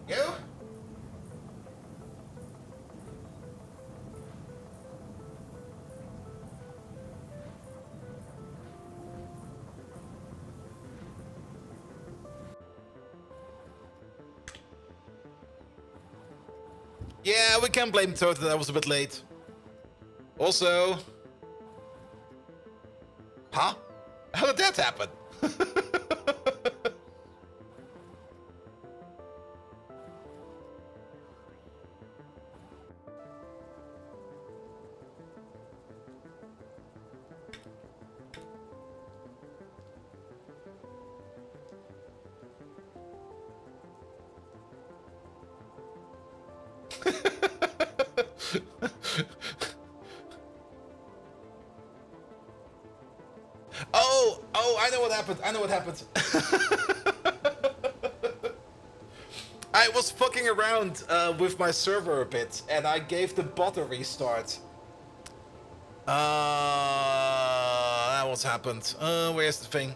Go. Yeah, we can blame Toad that I was a bit late. Also... Huh? How did that happen? Oh, I know what happened. I know what happened. I was fucking around with my server a bit, and I gave the bot a restart. That what's happened. Where's the thing?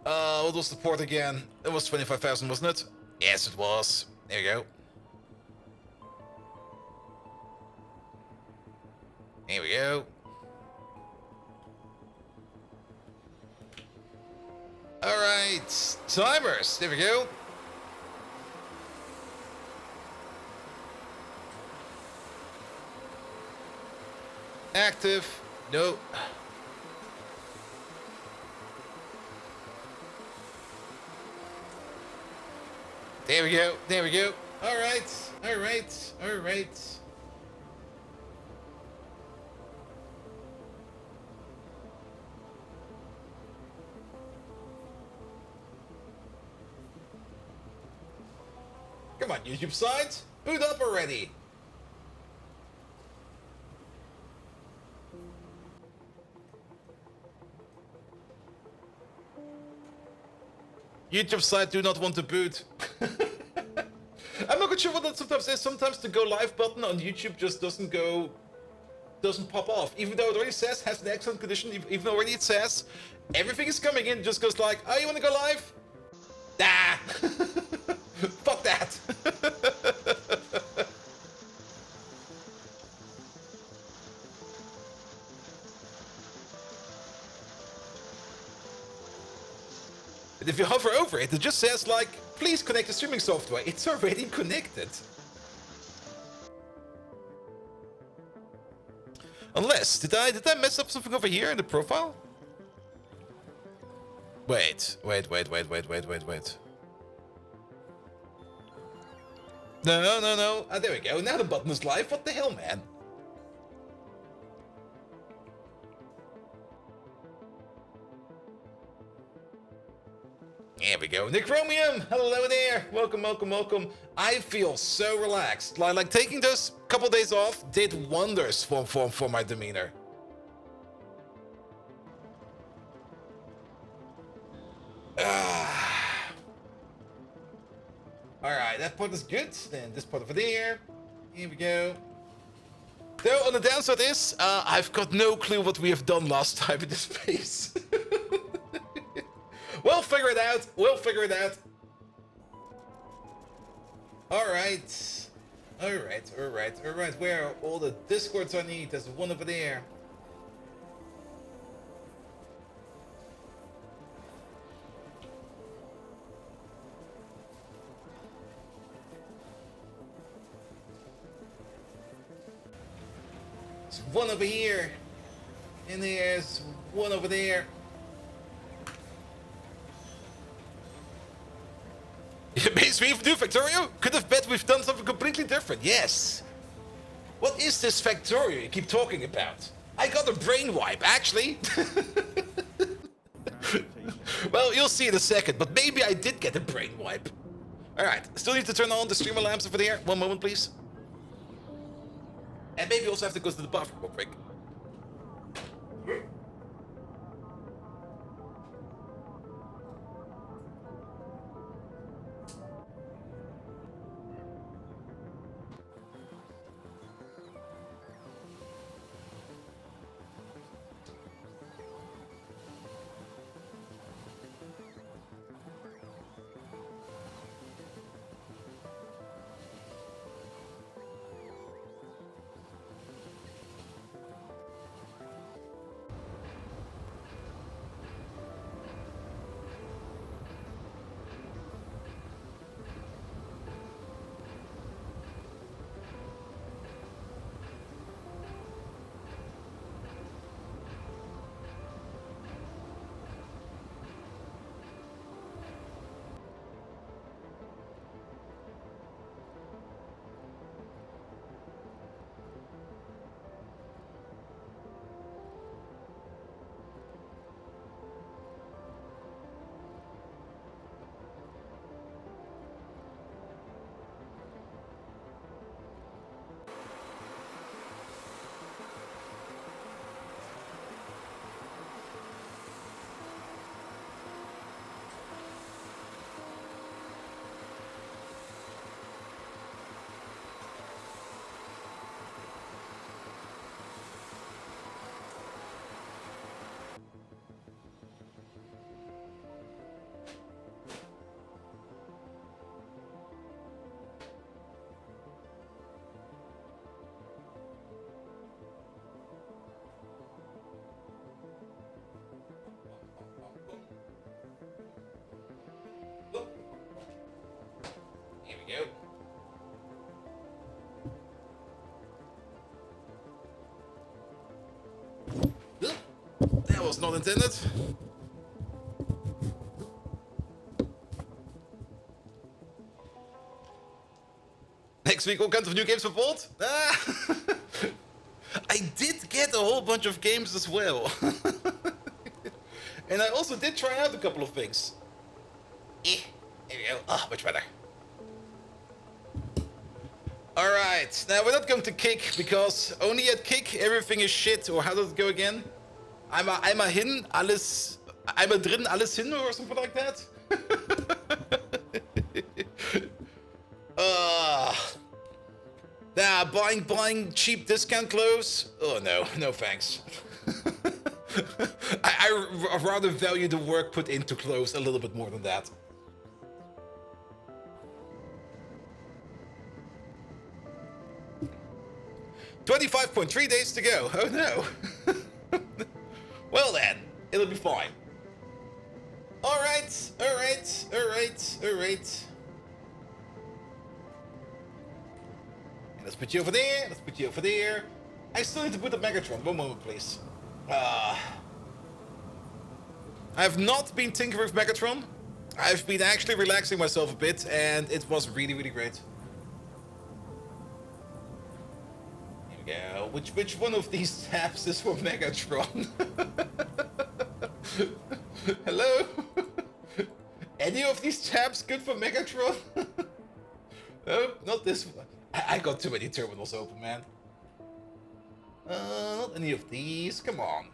What was the port again? It was 25,000, wasn't it? Yes, it was. There you go. Here we go. Alright, timers. There we go. Active. No. There we go. There we go. Alright. Alright. Alright. Come on, YouTube side. Boot up already. YouTube side do not want to boot. I'm not quite sure what that sometimes is. Sometimes the go live button on YouTube just doesn't pop off. Even though it already says has an excellent condition, even though already it says everything is coming in, just goes like, oh, you wanna go live? Nah. Fuck that. And if you hover over it, it just says like, please connect the streaming software. It's already connected. Unless, did I mess up something over here in the profile? Wait. No. Ah, there we go. Now the button is live. What the hell, man? There we go. Nicromium! Hello there! Welcome, welcome, welcome. I feel so relaxed. Like taking those couple days off did wonders for my demeanor. Alright, that part is good. Then this part over there. Here we go. Though on the downside is, I've got no clue what we have done last time in this space. We'll figure it out. We'll figure it out. Alright. Alright. Where are all the discords I need? There's one over there. There's one over here. And there's one over there. It makes me do Factorio? Could have bet we've done something completely different. Yes. What is this Factorio you keep talking about? I got a brain wipe, actually. Well, you'll see in a second, but maybe I did get a brain wipe. Alright, still need to turn on the streamer lamps over there. One moment, please. And maybe also have to go to the bathroom real quick. was not intended. Next week, all kinds of new games for Vault. I did get a whole bunch of games as well. And I also did try out a couple of things. There we go. Ah, much better. Alright, now we're not going to kick, because only at kick everything is shit, or how does it go again? Einmal hin, alles... Einmal drin, alles hin, or something like that? Nah, buying cheap discount clothes? Oh no, no thanks. I rather value the work put into clothes a little bit more than that. $25.3 days to go. Oh no. Well then, it'll be fine. Alright. Let's put you over there. Let's put you over there. I still need to put up Megatron. One moment, please. I have not been tinkering with Megatron. I've been actually relaxing myself a bit, and it was really, really great. Here we go. Which one of these tabs is for Megatron? Hello? Any of these tabs good for Megatron? No, not this one. I got too many terminals open, man. Not any of these. Come on.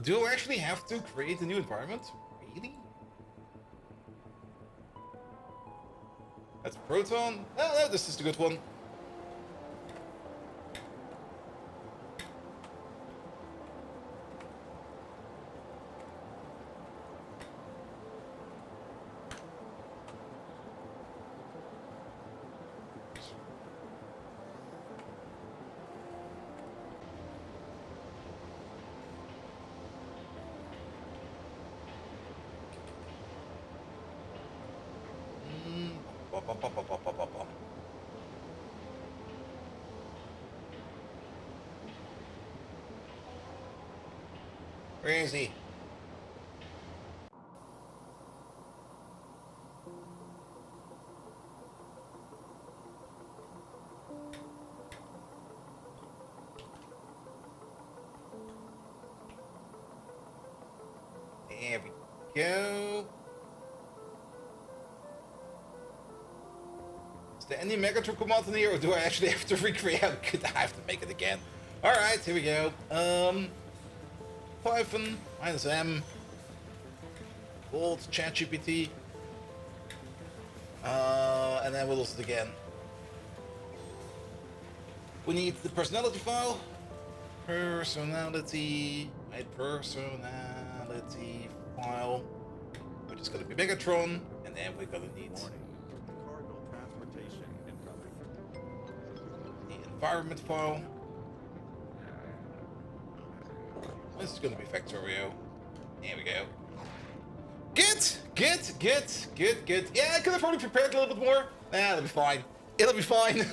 Do I actually have to create a new environment? Really? That's Proton. No, this is the good one. Where is he? There we go. Is there any Megatron command in here, or do I actually have to recreate? Could I have to make it again? Alright, here we go. Python, -M, Vault, ChatGPT, and then what else again? We need the personality file. Personality file, which is going to be Megatron, and then we're going to need Cargo transportation incoming. the environment file. This is going to be Factorio. There we go. Good. Yeah, I could have probably prepared a little bit more. That'll be fine. It'll be fine.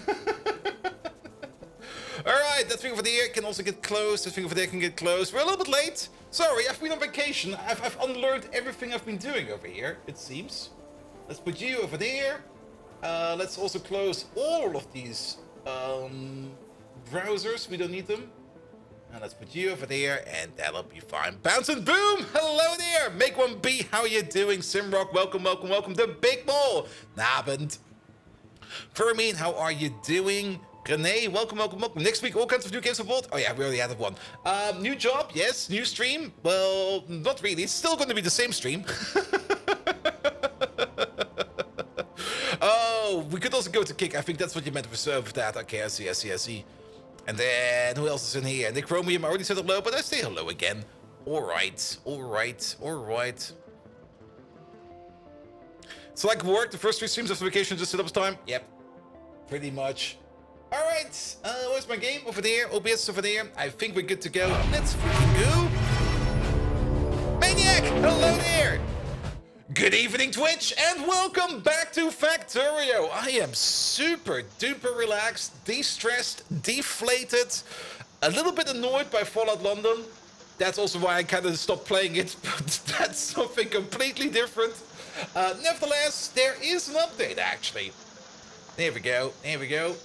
Alright, that thing over there can also get closed. That thing over there can get closed. We're a little bit late. Sorry, I've been on vacation. I've unlearned everything I've been doing over here, it seems. Let's put you over there. Let's also close all of these browsers. We don't need them. And let's put you over there, and that'll be fine. Bounce and boom! Hello there! Make one B, how you doing? Simrock, welcome. The Big Ball! Nabend. Fermin, how are you doing? Renee, welcome. Next week, all kinds of new games for Vault. Oh yeah, we already had one. New job, yes. New stream. Well, not really. It's still going to be the same stream. Oh, we could also go to Kick. I think that's what you meant with that. Okay, I see. And then, who else is in here? Nick Chromium, I already said hello, but I say hello again. Alright. So like work, the first 3 streams after vacation, just setup time? Yep, pretty much. Alright, where's my game? Over there, OBS over there. I think we're good to go. Let's freaking go. Maniac, hello there. Good evening, Twitch, and welcome back to Factorio. I am super duper relaxed, de-stressed, deflated, a little bit annoyed by Fallout London. That's also why I kind of stopped playing it, but that's something completely different. Nevertheless, there is an update, actually. There we go, there we go.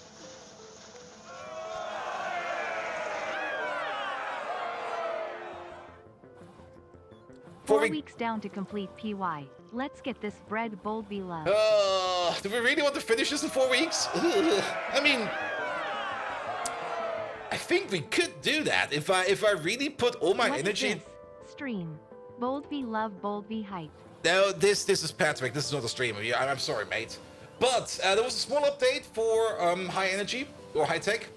Four weeks down to complete PY. Let's get this bread bold below. Do we really want to finish this in 4 weeks? I mean, I think we could do that if I really put all my energy. Is this? Stream. Bold be love, bold be hype. No, this is Patrick. This is not a stream. I'm sorry, mate. But there was a small update for high energy or high tech.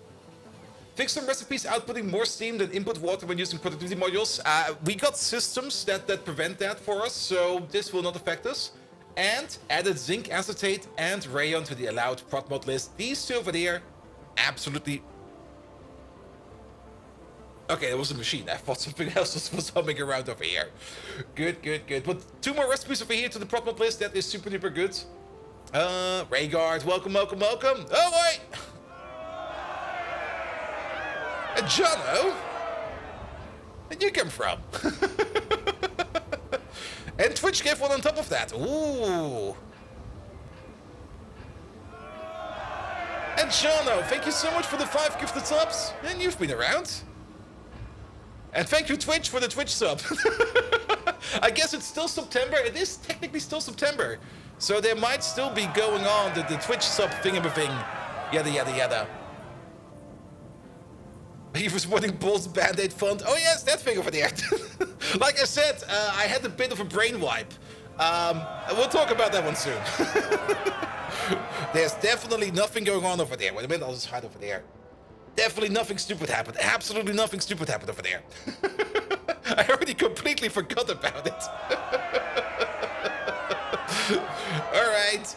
Fix some recipes outputting more steam than input water when using productivity modules. We got systems that prevent that for us, so this will not affect us. And added zinc acetate and rayon to the allowed prot mod list. These two over there, absolutely. Okay, that was a machine. I thought something else was humming around over here. Good, good, good. But 2 more recipes over here to the prot mod list. That is super duper good. Rhaegar, welcome, welcome, welcome. Oh, wait! Jono? Where'd you come from? And Twitch gave one on top of that. Ooh. And Jono, thank you so much for the 5 gifted subs. And you've been around. And thank you, Twitch, for the Twitch sub. I guess it's still September. It is technically still September. So there might still be going on the Twitch sub thing-a-thing. Yada, yada, yada. He was wanting Bolt's Band-Aid font. Oh yes, that thing over there. Like I said, I had a bit of a brain wipe. We'll talk about that one soon. There's definitely nothing going on over there. Wait a minute, I'll just hide over there. Definitely nothing stupid happened. Absolutely nothing stupid happened over there. I already completely forgot about it.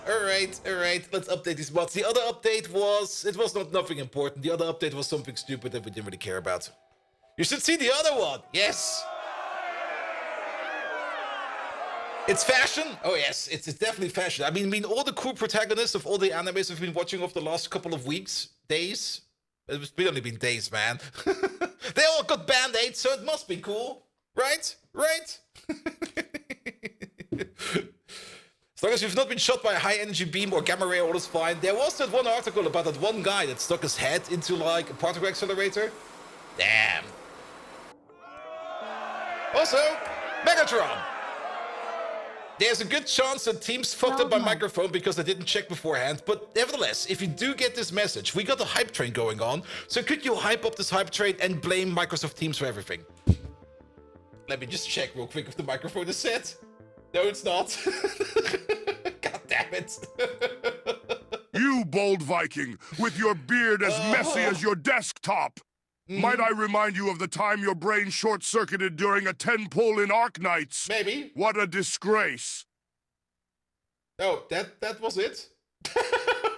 Alright. Let's update these mods. The other update was... It was nothing important. The other update was something stupid that we didn't really care about. You should see the other one. Yes. It's fashion. Oh yes, it's definitely fashion. I mean, all the cool protagonists of all the animes I've been watching over the last couple of weeks, days. It's only been days, man. They all got band-aids, so it must be cool. Right? As long as you've not been shot by a high-energy beam or gamma ray, all is fine. There was that one article about that one guy that stuck his head into, like, a particle accelerator. Damn. Also, Megatron. There's a good chance that Teams fucked up my microphone because I didn't check beforehand, but nevertheless, if you do get this message, we got a hype train going on, so could you hype up this hype train and blame Microsoft Teams for everything? Let me just check real quick if the microphone is set. No, it's not. God damn it. You bold Viking, with your beard as messy as your desktop. Might I remind you of the time your brain short-circuited during a 10-pull in Arknights? Maybe. What a disgrace. Oh, that was it?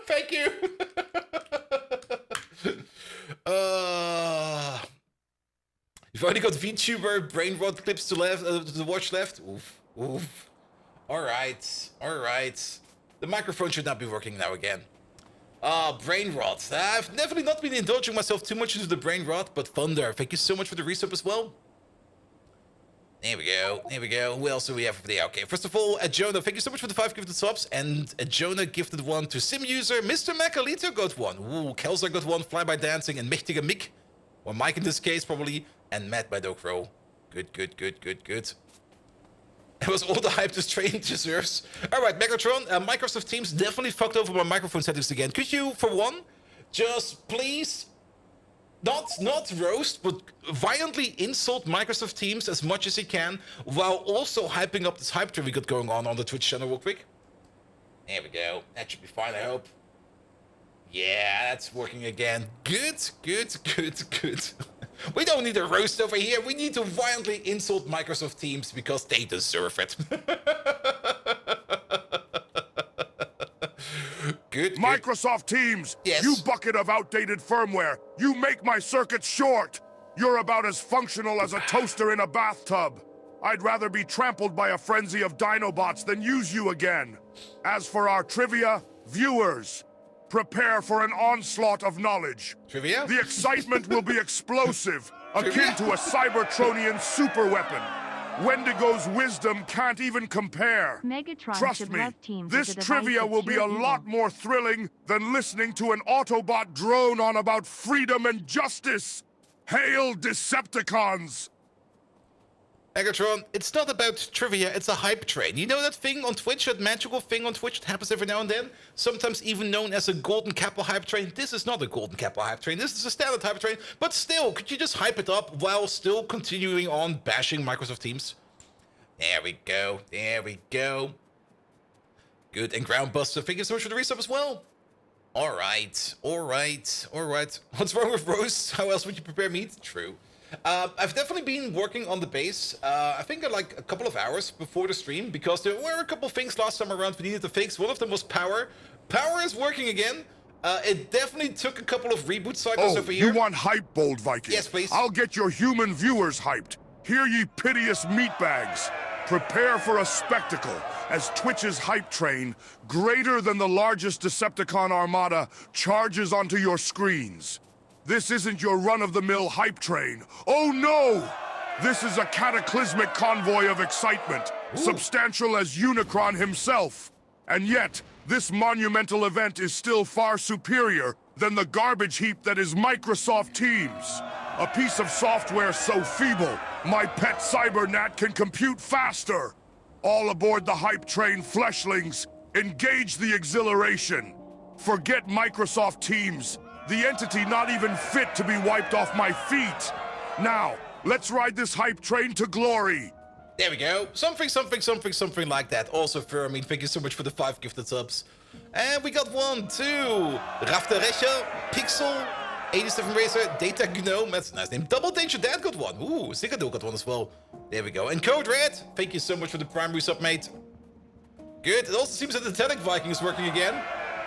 Thank you. You've only got VTuber brain rot clips to watch left. Oof. All right. The microphone should not be working now again. Brain rot. I've definitely not been indulging myself too much into the brain rot, but Thunder, thank you so much for the resub as well. There we go. Who else do we have over there? Okay, first of all, Jonah, thank you so much for the 5 gifted subs, and Jonah gifted one to Sim User. Mr. Macalito got one. Ooh, Kelzer got one. Fly by Dancing, and Mächtiger Mick, or Mike in this case probably, and Matt by Dokro. Good. That was all the hype this train deserves. Alright, Megatron, Microsoft Teams definitely fucked over my microphone settings again. Could you, for one, just please not roast, but violently insult Microsoft Teams as much as you can, while also hyping up this hype train we got going on the Twitch channel real quick? There we go. That should be fine, I hope. Yeah, that's working again. Good. We don't need a roast over here. We need to violently insult Microsoft Teams because they deserve it. Good. Microsoft Teams, yes. You bucket of outdated firmware. You make my circuits short. You're about as functional as a toaster in a bathtub. I'd rather be trampled by a frenzy of Dinobots than use you again. As for our trivia, viewers, Prepare for an onslaught of knowledge. Trivia? The excitement will be explosive, akin to a Cybertronian superweapon. Wendigo's wisdom can't even compare. Megatron Trust should me, love teams this with a trivia device will that's be pure a evil. lot more thrilling than listening to an Autobot drone on about freedom and justice. Hail Decepticons! Megatron, it's not about trivia, it's a hype train. You know that thing on Twitch, that magical thing on Twitch that happens every now and then? Sometimes even known as a golden Kappa hype train. This is not a golden Kappa hype train, this is a standard hype train. But still, could you just hype it up while still continuing on bashing Microsoft Teams? There we go, there we go. Good, and Groundbuster, thank you so much for the resub as well. Alright, alright, alright. What's wrong with roast? How else would you prepare meat? True. I've definitely been working on the base, I think like a couple of hours before the stream, because there were a couple of things last time around we needed to fix. One of them was power. Power is working again. It definitely took a couple of reboot cycles over here. You want hype, Bold Viking? Yes, please. I'll get your human viewers hyped. Hear ye piteous meatbags. Prepare for a spectacle as Twitch's hype train, greater than the largest Decepticon armada, charges onto your screens. This isn't your run-of-the-mill hype train. Oh no! This is a cataclysmic convoy of excitement, substantial as Unicron himself. And yet, this monumental event is still far superior than the garbage heap that is Microsoft Teams. A piece of software so feeble, my pet Cybernat can compute faster. All aboard the hype train, fleshlings. Engage the exhilaration. Forget Microsoft Teams. The entity not even fit to be wiped off my feet. Now, let's ride this hype train to glory. There we go. Something, something, something, something like that. Also, Fermin, thank you so much for the 5 gifted subs. And we got 1, 2. Rafterecha, Pixel, 87 Racer, Data Gnome, that's a nice name. Double Danger Dad got 1. Ooh, Zigado got 1 as well. There we go. And Code Red, thank you so much for the primary sub, mate. Good. It also seems that the Telic Viking is working again.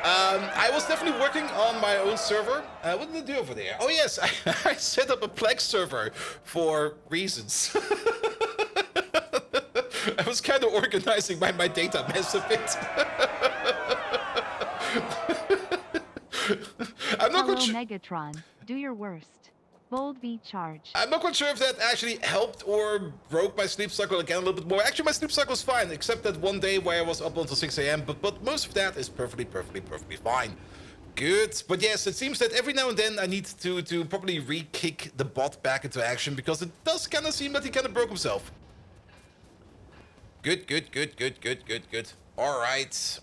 I was definitely working on my own server. What did I do over there? Oh yes, I set up a Plex server for reasons. I was kind of organizing my data mess a bit. I'm not Hello, quite Megatron. Do your worst. Bold V charge. I'm not quite sure if that actually helped or broke my sleep cycle again a little bit more. Actually, my sleep cycle is fine, except that one day where I was up until 6 a.m. But most of that is perfectly fine. Good. But yes, it seems that every now and then I need to probably re-kick the bot back into action, because it does kind of seem that he kind of broke himself. Good. Alright.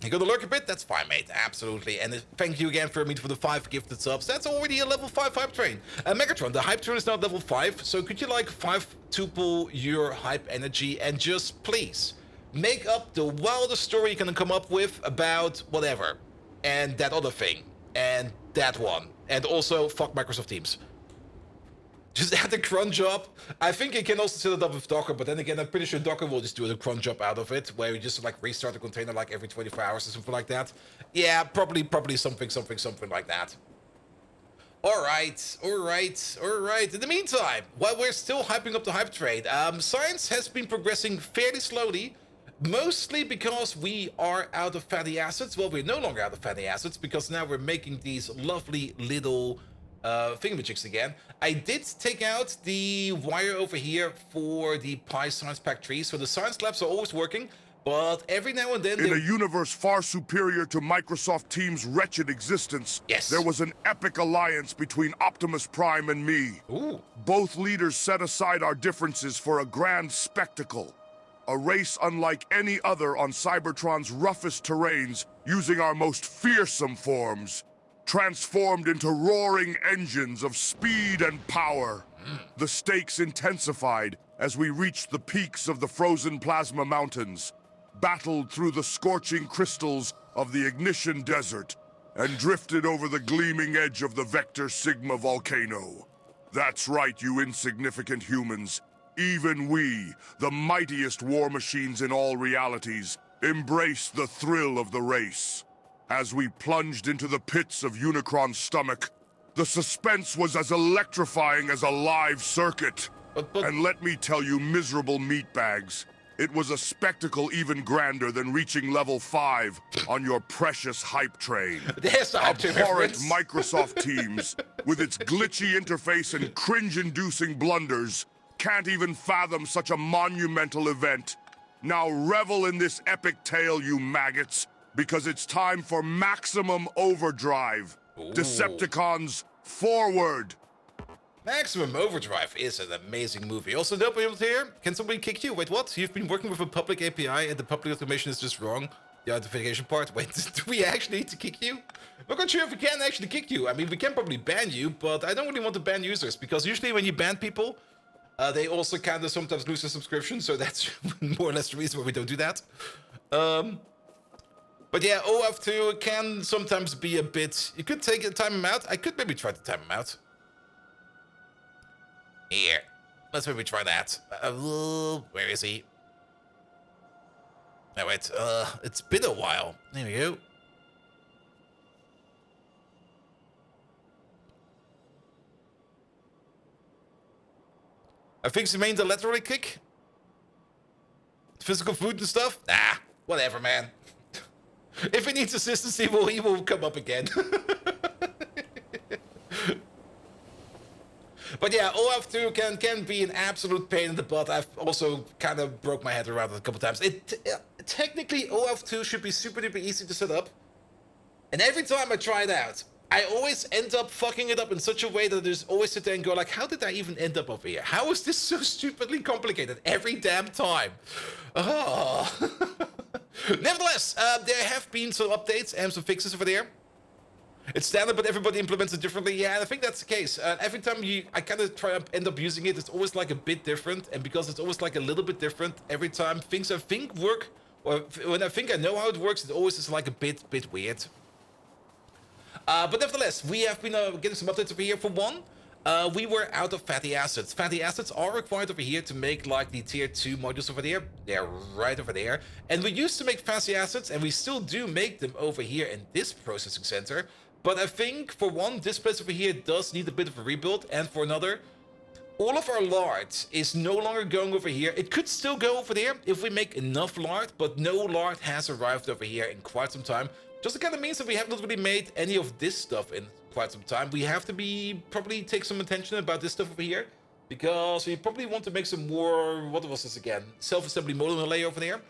You got to lurk a bit? That's fine, mate. Absolutely. And thank you again, Fermin, for the 5 gifted subs. That's already a level 5 hype train. Megatron, the hype train is now level 5. So could you like 5-tuple your hype energy and just please make up the wildest story you can come up with about whatever. And that other thing. And that one. And also, fuck Microsoft Teams. Just add the cron job. I think you can also set it up with Docker, but then again, I'm pretty sure Docker will just do a cron job out of it, where you just like restart the container like every 24 hours or something like that. Yeah, probably something like that. Alright. In the meantime, while we're still hyping up the hype train, science has been progressing fairly slowly, mostly because we are out of fatty acids. Well, we're no longer out of fatty acids, because now we're making these lovely little thingamajigs again. I did take out the wire over here for the Pi Science Pack tree, so the science labs are always working, but every now and then... In a universe far superior to Microsoft Teams' wretched existence, yes, there was an epic alliance between Optimus Prime and me. Ooh. Both leaders set aside our differences for a grand spectacle. A race unlike any other on Cybertron's roughest terrains, using our most fearsome forms. Transformed into roaring engines of speed and power. The stakes intensified as we reached the peaks of the frozen plasma mountains, battled through the scorching crystals of the ignition desert, and drifted over the gleaming edge of the Vector Sigma volcano. That's right, you insignificant humans. Even we, the mightiest war machines in all realities, embrace the thrill of the race. As we plunged into the pits of Unicron's stomach, the suspense was as electrifying as a live circuit. But... And let me tell you, miserable meatbags, it was a spectacle even grander than reaching level 5 on your precious hype train. There's the hype train Abhorrent reference. Microsoft Teams, with its glitchy interface and cringe-inducing blunders, can't even fathom such a monumental event. Now revel in this epic tale, you maggots, because it's time for maximum overdrive. Ooh. Decepticons, forward! Maximum Overdrive is an amazing movie. Also, don't be able to hear. Can somebody kick you? Wait, what? You've been working with a public API and the public automation is just wrong. The authentication part. Wait, do we actually need to kick you? I'm not sure if we can actually kick you. I mean, we can probably ban you, but I don't really want to ban users because usually when you ban people, they also kind of sometimes lose their subscription. So that's more or less the reason why we don't do that. But yeah, OF2 can sometimes be a bit... You could take a time him out. I could maybe try to time him out. Here. Let's maybe try that. Where is he? Oh, wait. It's been a while. There we go. I think he made the lateral kick. Physical food and stuff. Nah, whatever, man. If he needs assistance, he will come up again. But yeah, OF2 can be an absolute pain in the butt. I've also kind of broke my head around it a couple times. Technically, OF2 should be super duper easy to set up. And every time I try it out, I always end up fucking it up in such a way that I just always sit there and go like, how did I even end up over here? How is this so stupidly complicated every damn time? Oh. Nevertheless, there have been some updates and some fixes over there. It's standard, but everybody implements it differently. Yeah, and I think that's the case. Every time I kind of try and end up using it, it's always like a bit different. And because it's always like a little bit different, every time things I think work, or when I think I know how it works, it always is like a bit weird. But nevertheless, we have been getting some updates over here. For one, we were out of fatty acids. Fatty acids are required over here to make like the tier 2 modules over there. They're right over there. And we used to make fatty acids, and we still do make them over here in this processing center. But I think, for one, this place over here does need a bit of a rebuild. And for another, all of our lard is no longer going over here. It could still go over there if we make enough lard, but no lard has arrived over here in quite some time. Just kind of means that we haven't really made any of this stuff in quite some time. We have to probably take some attention about this stuff over here, because we probably want to make some more, what was this again? Self-assembly modular over there.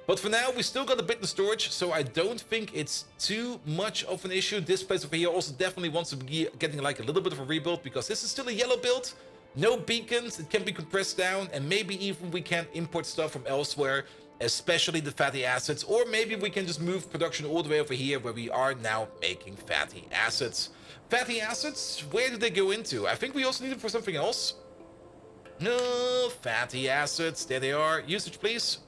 But for now, we still got a bit in storage, so I don't think it's too much of an issue. This place over here also definitely wants to be getting like a little bit of a rebuild, because this is still a yellow build. No beacons, it can be compressed down, and maybe even we can import stuff from elsewhere, especially the fatty acids, or maybe we can just move production all the way over here where we are now making fatty acids. Fatty acids, where do they go into? I think we also need them for something else. No, fatty acids, there they are. Usage, please.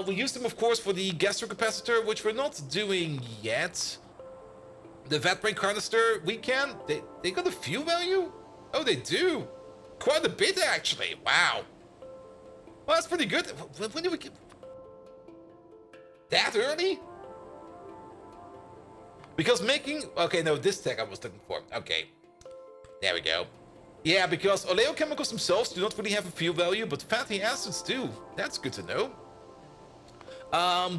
We use them, of course, for the gastrocapacitor, which we're not doing yet. The vat brake canister, we can. They got a fuel value? Oh, they do. Quite a bit, actually. Wow. Well, that's pretty good. When did we get... That early? Because making... Okay, no, this tech I was looking for. Okay. There we go. Yeah, because oleochemicals themselves do not really have a fuel value, but fatty acids do. That's good to know.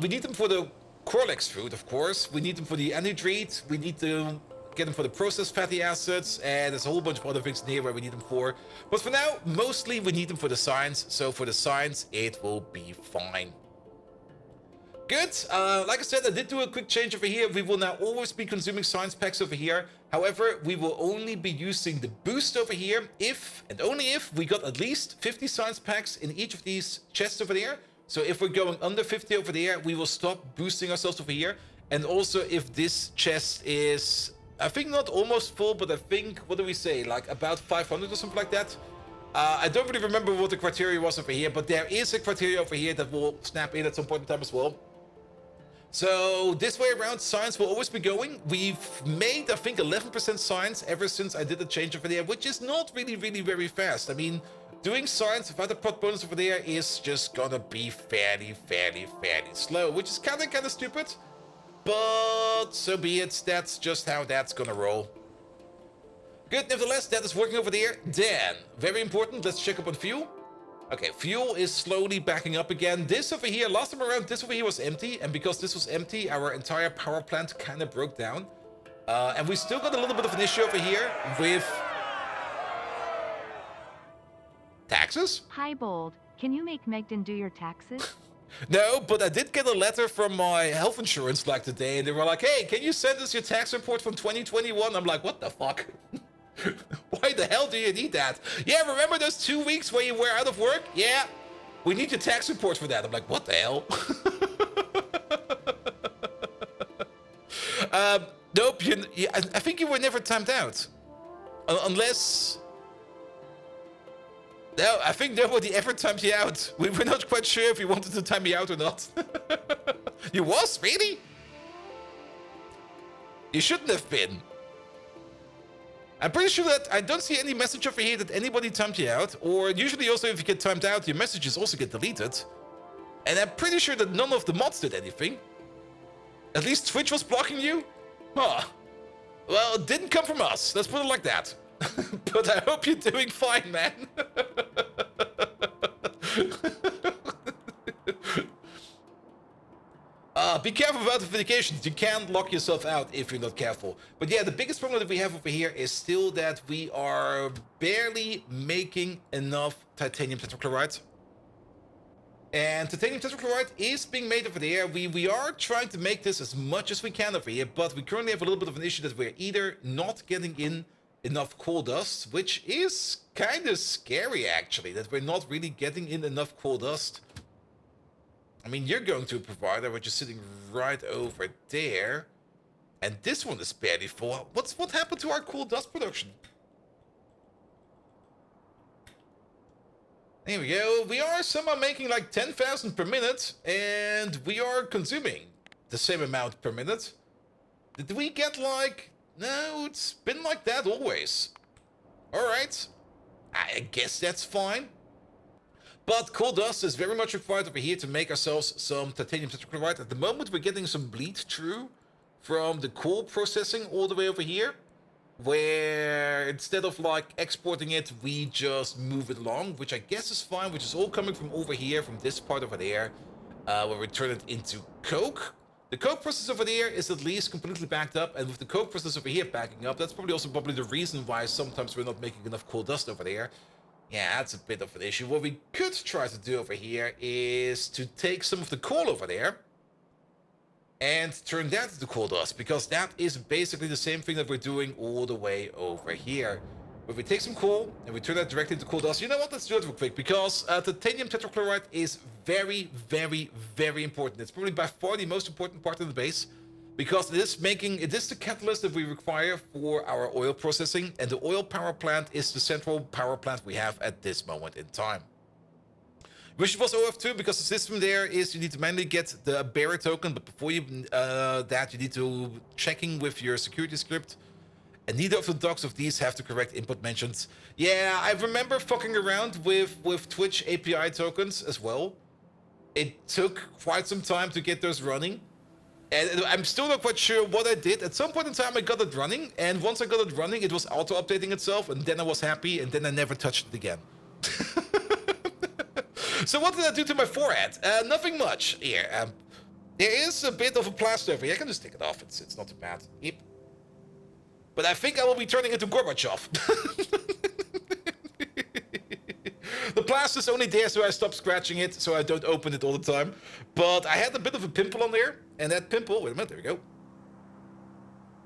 We need them for the Corlex food, of course. We need them for the anhydride. We need to get them for the processed fatty acids. And there's a whole bunch of other things in here where we need them for. But for now, mostly we need them for the science. So for the science, it will be fine. Good. Like I said, I did do a quick change over here. We will now always be consuming science packs over here. However, we will only be using the boost over here if, and only if, we got at least 50 science packs in each of these chests over there. So if we're going under 50 over there, we will stop boosting ourselves over here. And also if this chest is, I think not almost full, but I think, what do we say, like about 500 or something like that? I don't really remember what the criteria was over here, but there is a criteria over here that will snap in at some point in time as well. So this way around, science will always be going. We've made, I think, 11% science ever since I did the change over there, which is not really very fast. I mean, doing science without a pot bonus over there is just gonna be fairly slow, which is kind of stupid. But so be it. That's just how that's gonna roll. Good, nevertheless, that is working over there. Then, very important, let's check up on fuel. Okay, fuel is slowly backing up again. This over here, last time around, this over here was empty. And because this was empty, our entire power plant kind of broke down. And we still got a little bit of an issue over here with taxes. Hi, Bold. Can you make Megden do your taxes? No, but I did get a letter from my health insurance like today, and they were like, hey, can you send us your tax report from 2021? I'm like, what the fuck? Why the hell do you need that? Yeah, remember those 2 weeks where you were out of work? Yeah, we need your tax report for that. I'm like, what the hell? Nope, I think you were never timed out. Unless... No, I think nobody ever timed you out. We were not quite sure if you wanted to time me out or not. You was? Really? You shouldn't have been. I'm pretty sure that I don't see any message over here that anybody timed you out. Or usually also if you get timed out, your messages also get deleted. And I'm pretty sure that none of the mods did anything. At least Twitch was blocking you? Huh. Well, it didn't come from us. Let's put it like that. But I hope you're doing fine, man. Be careful about authentications. You can't lock yourself out if you're not careful. But yeah, the biggest problem that we have over here is still that we are barely making enough titanium tetrachloride. And titanium tetrachloride is being made over there. We are trying to make this as much as we can over here, but we currently have a little bit of an issue that we're either not getting in enough coal dust, which is kind of scary actually, that we're not really getting in enough coal dust. I mean, you're going to a provider which is sitting right over there, and this one is barely full. What happened to our coal dust production? There we go. We are somehow making like 10,000 per minute, and we are consuming the same amount per minute. Did we get like... No, it's been like that always. Alright. I guess that's fine. But coal dust is very much required over here to make ourselves some titanium tetrachloride. At the moment, we're getting some bleed through from the coal processing all the way over here, where instead of like exporting it, we just move it along, which I guess is fine, which is all coming from over here, from this part over there, where we turn it into coke. The coke process over there is at least completely backed up, and with the coke process over here backing up, that's probably the reason why sometimes we're not making enough coal dust over there. Yeah, that's a bit of an issue. What we could try to do over here is to take some of the coal over there and turn that into coal dust, because that is basically the same thing that we're doing all the way over here. If we take some coal and we turn that directly into coal dust, you know what? Let's do it real quick, because titanium tetrachloride is very, very, very important. It's probably by far the most important part of the base, because it is the catalyst that we require for our oil processing, and the oil power plant is the central power plant we have at this moment in time. Wish it was OF2, because the system there is you need to manually get the bearer token, but before you that you need to checking with your security script, and neither of the docs of these have the correct input mentions. Yeah, I remember fucking around with Twitch API tokens as well. It took quite some time to get those running. And I'm still not quite sure what I did. At some point in time, I got it running. And once I got it running, it was auto-updating itself. And then I was happy. And then I never touched it again. So what did I do to my forehead? Nothing much. Here, there is a bit of a plaster over here. I can just take it off. It's not too bad. Yep. But I think I will be turning into Gorbachev. The plaster's only there so I stop scratching it, so I don't open it all the time. But I had a bit of a pimple on there, and that pimple... Wait a minute, there we go.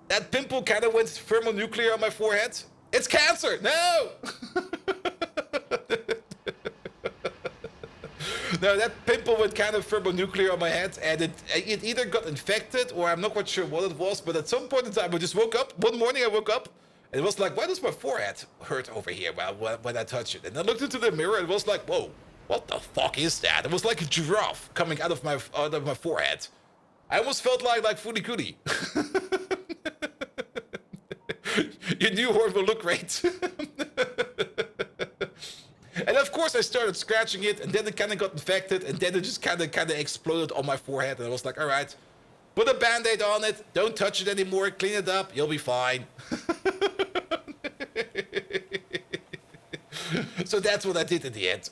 That pimple kind of went thermonuclear on my forehead. It's cancer! No! No, that pimple went kind of thermonuclear on my head, and it either got infected, or I'm not quite sure what it was, but at some point in time I just woke up. One morning I woke up, and it was like, why does my forehead hurt over here when I touch it? And I looked into the mirror, and it was like, whoa, what the fuck is that? It was like a giraffe coming out of my forehead. I almost felt like Foolie Coolie. Your new horn will look great. And of course I started scratching it, and then it kind of got infected, and then it just kind of exploded on my forehead, and I was like, all right, put a band-aid on it, don't touch it anymore, clean it up, you'll be fine. So that's what I did in the end.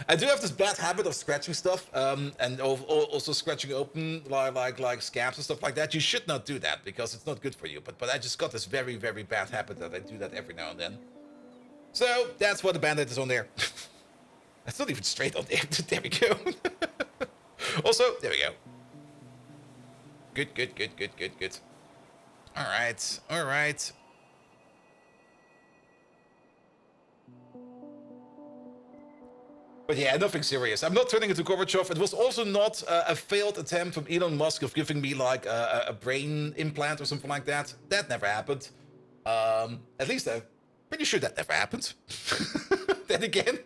I do have this bad habit of scratching stuff, and also scratching open like scabs and stuff like that. You should not do that because it's not good for you. But I just got this very, very bad habit that I do that every now and then. So that's what the Band-Aid is on there. That's not even straight on there. There we go. Also, there we go. Good. All right. But yeah, nothing serious. I'm not turning into Gorbachev. It was also not a failed attempt from Elon Musk of giving me like a brain implant or something like that. That never happened. At least I'm pretty sure that never happened. Then again,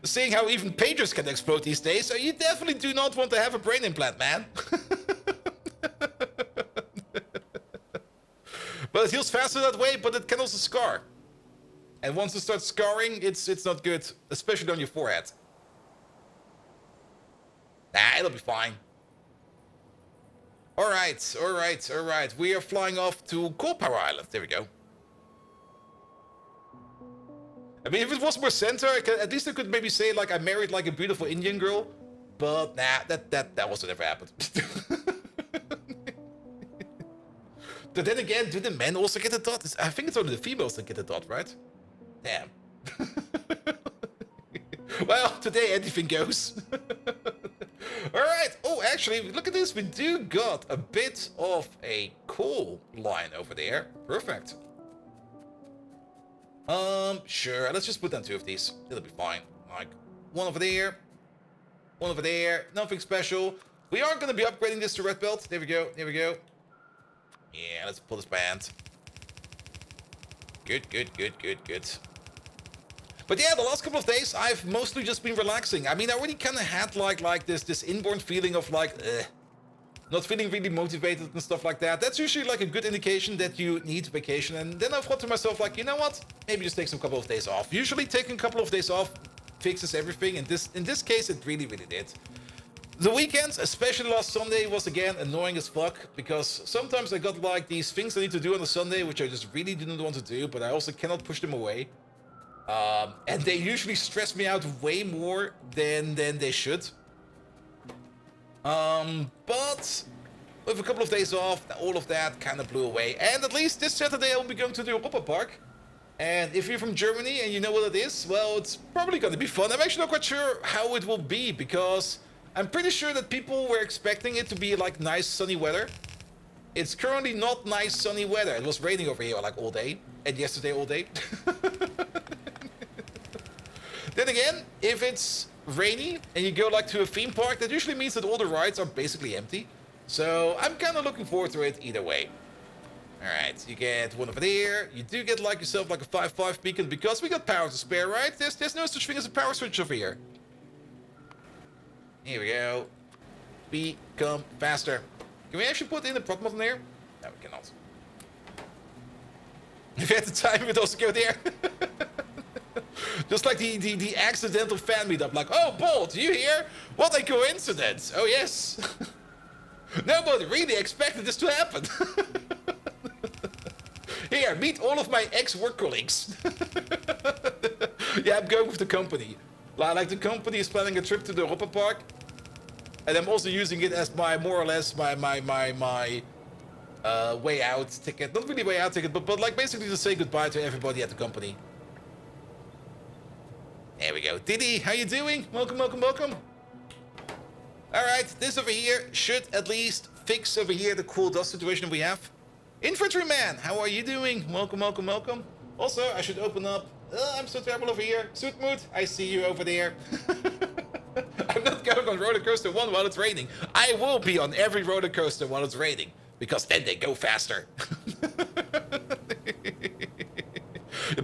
seeing how even pagers can explode these days, so you definitely do not want to have a brain implant, man. But it heals faster that way, but it can also scar. And once it starts scarring, it's not good, especially on your forehead. Nah, it'll be fine. All right. We are flying off to Coal Power Island. There we go. I mean, if it was more center, at least I could maybe say like I married like a beautiful Indian girl. But nah, that wasn't ever happened. But then again, do the men also get a dot? I think it's only the females that get a dot, right? Damn. Well, today anything goes. Alright. Oh, actually, look at this. We do got a bit of a coal line over there. Perfect. Sure. Let's just put down 2 of these. It'll be fine. Like, one over there. One over there. Nothing special. We are going to be upgrading this to red belt. There we go. Yeah, let's pull this by hand. Good. But yeah, the last couple of days, I've mostly just been relaxing. I mean, I already kind of had like this inborn feeling of like, not feeling really motivated and stuff like that. That's usually like a good indication that you need vacation. And then I thought to myself, like, you know what? Maybe just take some couple of days off. Usually taking a couple of days off fixes everything. And in this case, it really did. The weekends, especially last Sunday, was again annoying as fuck because sometimes I got like these things I need to do on a Sunday, which I just really didn't want to do, but I also cannot push them away. And they usually stress me out way more than they should. But with a couple of days off, all of that kind of blew away. And at least this Saturday I'll be going to the Europa Park. And if you're from Germany and you know what it is, well, it's probably going to be fun. I'm actually not quite sure how it will be because I'm pretty sure that people were expecting it to be like nice sunny weather. It's currently not nice sunny weather. It was raining over here like all day and yesterday all day. Then again, if it's rainy and you go like to a theme park, that usually means that all the rides are basically empty. So I'm kind of looking forward to it either way. Alright, you get one over there. You do get like yourself like a 5-5 beacon because we got power to spare, right? There's no such thing as a power switch over here. Here we go. Become faster. Can we actually put in the prop mod in there? No, we cannot. If you had the time, we'd also go there. Just like the accidental fan meetup, like, oh, Bolt, you here? What a coincidence. Oh, yes. Nobody really expected this to happen. Here, meet all of my ex-work colleagues. Yeah, I'm going with the company. Like, the company is planning a trip to the Europa Park. And I'm also using it as my, more or less, my way out ticket. Not really way out ticket, but like basically to say goodbye to everybody at the company. There we go. Diddy, how you doing? Welcome. Alright, this over here should at least fix over here the cool dust situation we have. Infantryman, how are you doing? Welcome. Also, I should open up. I'm so terrible over here. Sootmoot, I see you over there. I'm not going on roller coaster 1 while it's raining. I will be on every roller coaster while it's raining because then they go faster.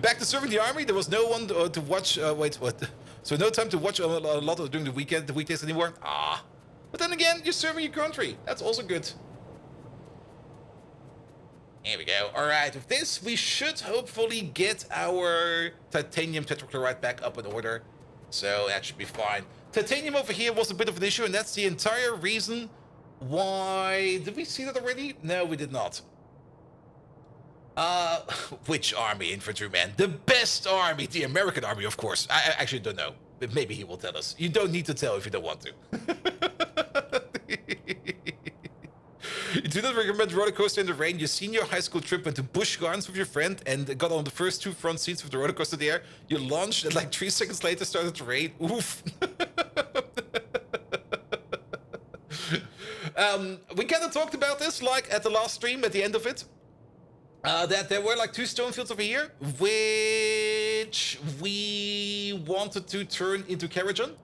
Back to serving the army, there was no one to watch. Wait, what? So no time to watch a lot of during the weekdays anymore. Ah, but then again, you're serving your country. That's also good. Here we go. All right, with this, we should hopefully get our titanium tetrachloride back up in order. So that should be fine. Titanium over here was a bit of an issue, and that's the entire reason why... Did we see that already? No, we did not. Which army, infantryman? The best army, the American army, of course. I actually don't know. But maybe he will tell us. You don't need to tell if you don't want to. You do not recommend roller coaster in the rain. Your senior high school trip went to Busch Gardens with your friend and got on the first 2 front seats with the roller coaster there. You launched and like 3 seconds later started to rain. Oof. We kind of talked about this like at the last stream at the end of it. That there were like 2 stone fields over here, which we wanted to turn into Keragen.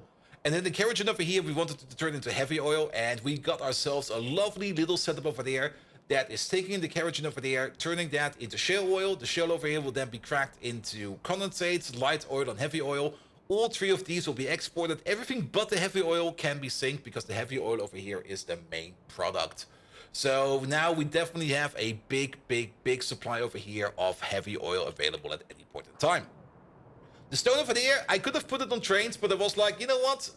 And then the Keragen over here, we wanted to turn into heavy oil, and we got ourselves a lovely little setup over there that is taking the Keragen over there, turning that into shale oil. The shale over here will then be cracked into condensate, light oil, and heavy oil. All 3 of these will be exported. Everything but the heavy oil can be synced because the heavy oil over here is the main product. So now we definitely have a big supply over here of heavy oil available at any point in time. The stone over there, I could have put it on trains, but I was like, you know what?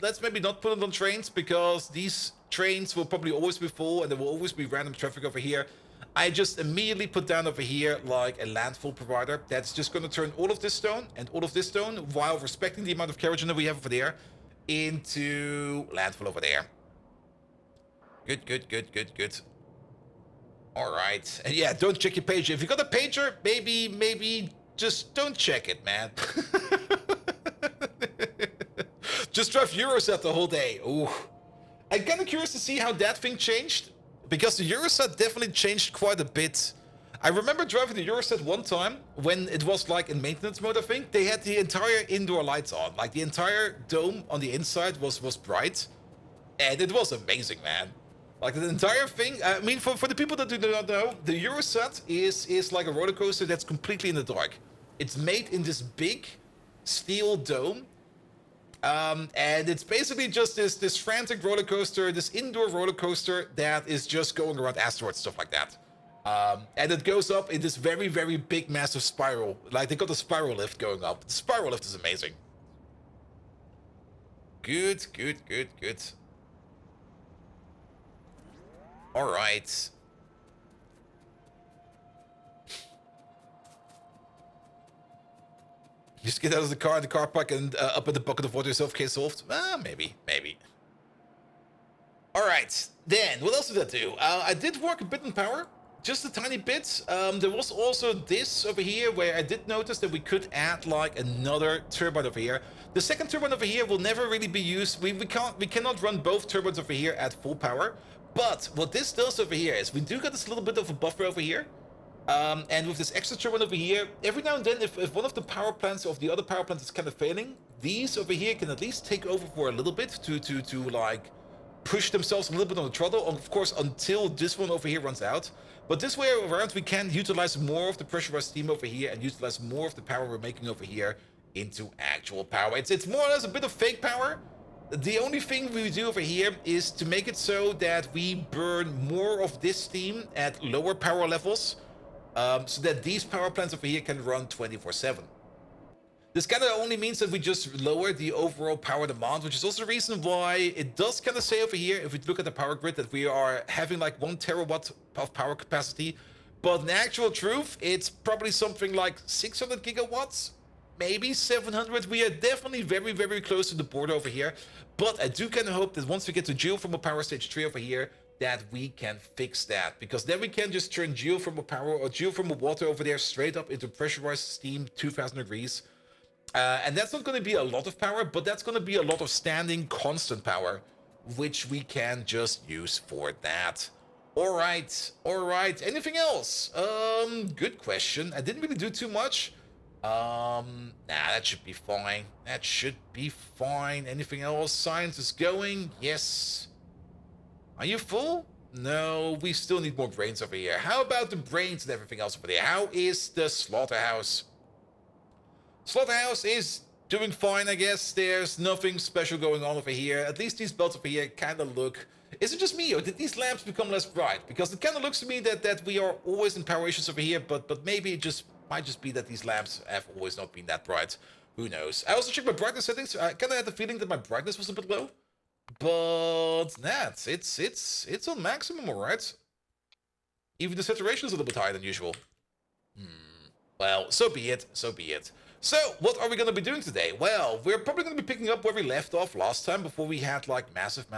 Let's maybe not put it on trains because these trains will probably always be full and there will always be random traffic over here. I just immediately put down over here like a landfill provider that's just going to turn all of this stone and all of this stone while respecting the amount of Keragen that we have over there into landfill over there. Good. All right. And yeah, don't check your pager. If you got a pager, maybe just don't check it, man. Just drive Eurosat the whole day. Ooh. I'm kind of curious to see how that thing changed, because the Eurosat definitely changed quite a bit. I remember driving the Eurosat one time when it was like in maintenance mode, I think. They had the entire indoor lights on. Like the entire dome on the inside was bright. And it was amazing, man. Like the entire thing, I mean, for the people that do not know, the Eurosat is like a roller coaster that's completely in the dark. It's made in this big steel dome. And it's basically just this frantic roller coaster, this indoor roller coaster that is just going around asteroids, stuff like that. And it goes up in this very big, massive spiral. Like they got a spiral lift going up. The spiral lift is amazing. Good. All right. Just get out of the car park and up in the bucket of water yourself, case solved. Maybe. All right, then what else did I do? I did work a bit on power, just a tiny bit. There was also this over here where I did notice that we could add like another turbine over here. The second turbine over here will never really be used. We cannot run both turbines over here at full power. But what this does over here is we do get this little bit of a buffer over here. And with this extra turbine over here, every now and then, if one of the power plants of the other power plant is kind of failing, these over here can at least take over for a little bit to like push themselves a little bit on the throttle, of course, until this one over here runs out. But this way around, we can utilize more of the pressurized steam over here and utilize more of the power we're making over here into actual power. It's more or less a bit of fake power. The only thing we do over here is to make it so that we burn more of this steam at lower power levels, so that these power plants over here can run 24/7. This kind of only means that we just lower the overall power demand, which is also the reason why it does kind of say over here, if we look at the power grid, that we are having like 1 terawatt of power capacity. But in actual truth, it's probably something like 600 gigawatts, maybe 700. We are definitely very close to the border over here. But I do kind of hope that once we get to geothermal power stage 3 over here, that we can fix that, because then we can just turn geothermal power or geothermal water over there straight up into pressurized steam 2000 degrees. And that's not going to be a lot of power, but that's going to be a lot of standing constant power, which we can just use for that. All right. Anything else? Good question. I didn't really do too much. Nah, that should be fine. Anything else? Science is going. Yes. Are you full? No, we still need more brains over here. How about the brains and everything else over there? How is the slaughterhouse? Slaughterhouse is doing fine, I guess. There's nothing special going on over here. At least these belts over here kind of look... Is it just me, or did these lamps become less bright? Because it kind of looks to me that we are always in power issues over here, but maybe it might just be that these lamps have always not been that bright. Who knows? I also checked my brightness settings. I kind of had the feeling that my brightness was a bit low. But nah, it's on maximum, alright. Even the saturation is a little bit higher than usual. Well, so be it. So, what are we going to be doing today? Well, we're probably going to be picking up where we left off last time before we had like massive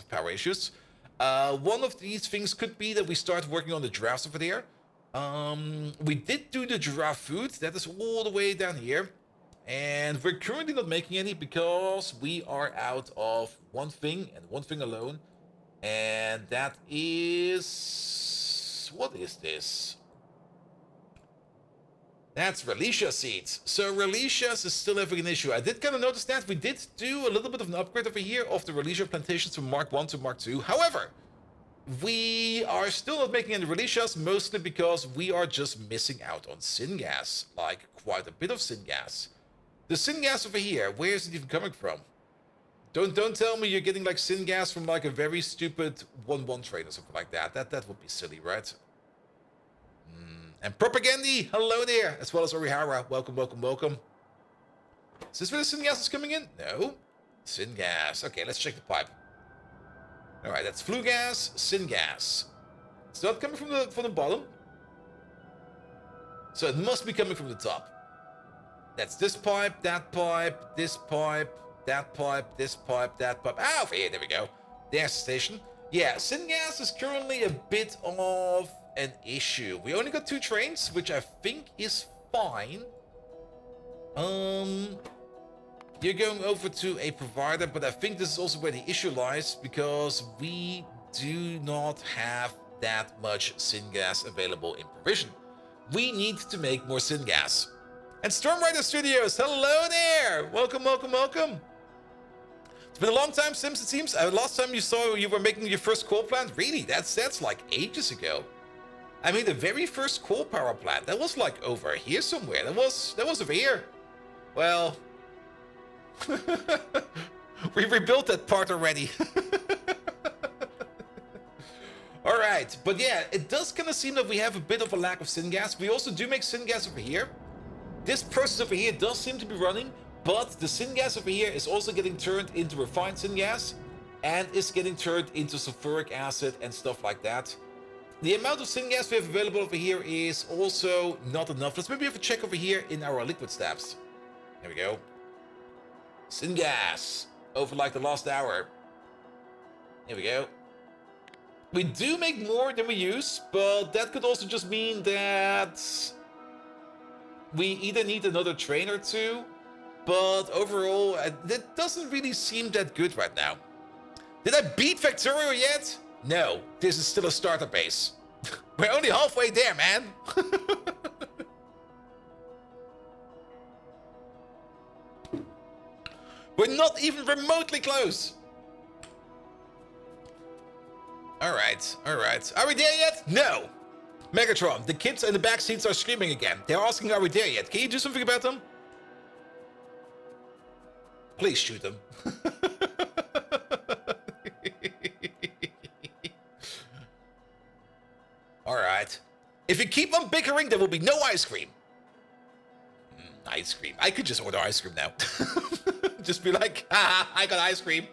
power issues. One of these things could be that we start working on the giraffes over there. We did do the giraffe food. That is all the way down here. And we're currently not making any because we are out of one thing and one thing alone. And that is... what is this? That's Relicia seeds. So Relicias is still having an issue. I did kind of notice that. We did do a little bit of an upgrade over here of the Relicia plantations from Mark 1 to Mark 2. However, we are still not making any Relicias, mostly because we are just missing out on syngas. Like, quite a bit of syngas. The syngas over here, where is it even coming from? Don't tell me you're getting like syngas from like a very stupid 1-1 train or something like that. That would be silly, right? And Propagandy, hello there, as well as Orihara. Welcome, welcome, welcome. Is this where the syngas is coming in? No. Syngas. Okay, let's check the pipe. Alright, that's flue gas, syngas. It's not coming from the bottom. So it must be coming from the top. That's this pipe, this pipe, that pipe, this pipe, that pipe. Ah, over here, there we go. There's the station. Yeah, syngas is currently a bit of an issue. We only got 2 trains, which I think is fine. You're going over to a provider, but I think this is also where the issue lies, because we do not have that much syngas available in provision. We need to make more syngas. And Stormrider Studios, hello there! Welcome, welcome, welcome. It's been a long time, Sims, it seems. Last time you saw you were making your first coal plant? Really? That's like ages ago. I mean, the very first coal power plant, that was like over here somewhere. That was over here. Well, we rebuilt that part already. All right, but yeah, it does kind of seem that we have a bit of a lack of syngas. We also do make syngas over here. This process over here does seem to be running, but the syngas over here is also getting turned into refined syngas and is getting turned into sulfuric acid and stuff like that. The amount of syngas we have available over here is also not enough. Let's maybe have a check over here in our liquid stabs. There we go. Syngas over like the last hour. Here we go. We do make more than we use, but that could also just mean that we either need another train or 2, but overall, it doesn't really seem that good right now. Did I beat Factorio yet? No, this is still a starter base. We're only halfway there, man. We're not even remotely close. Alright, alright. Are we there yet? No. Megatron, the kids in the back seats are screaming again. They're asking, are we there yet? Can you do something about them? Please shoot them. Alright. If you keep on bickering, there will be no ice cream. Ice cream. I could just order ice cream now. Just be like, haha, I got ice cream.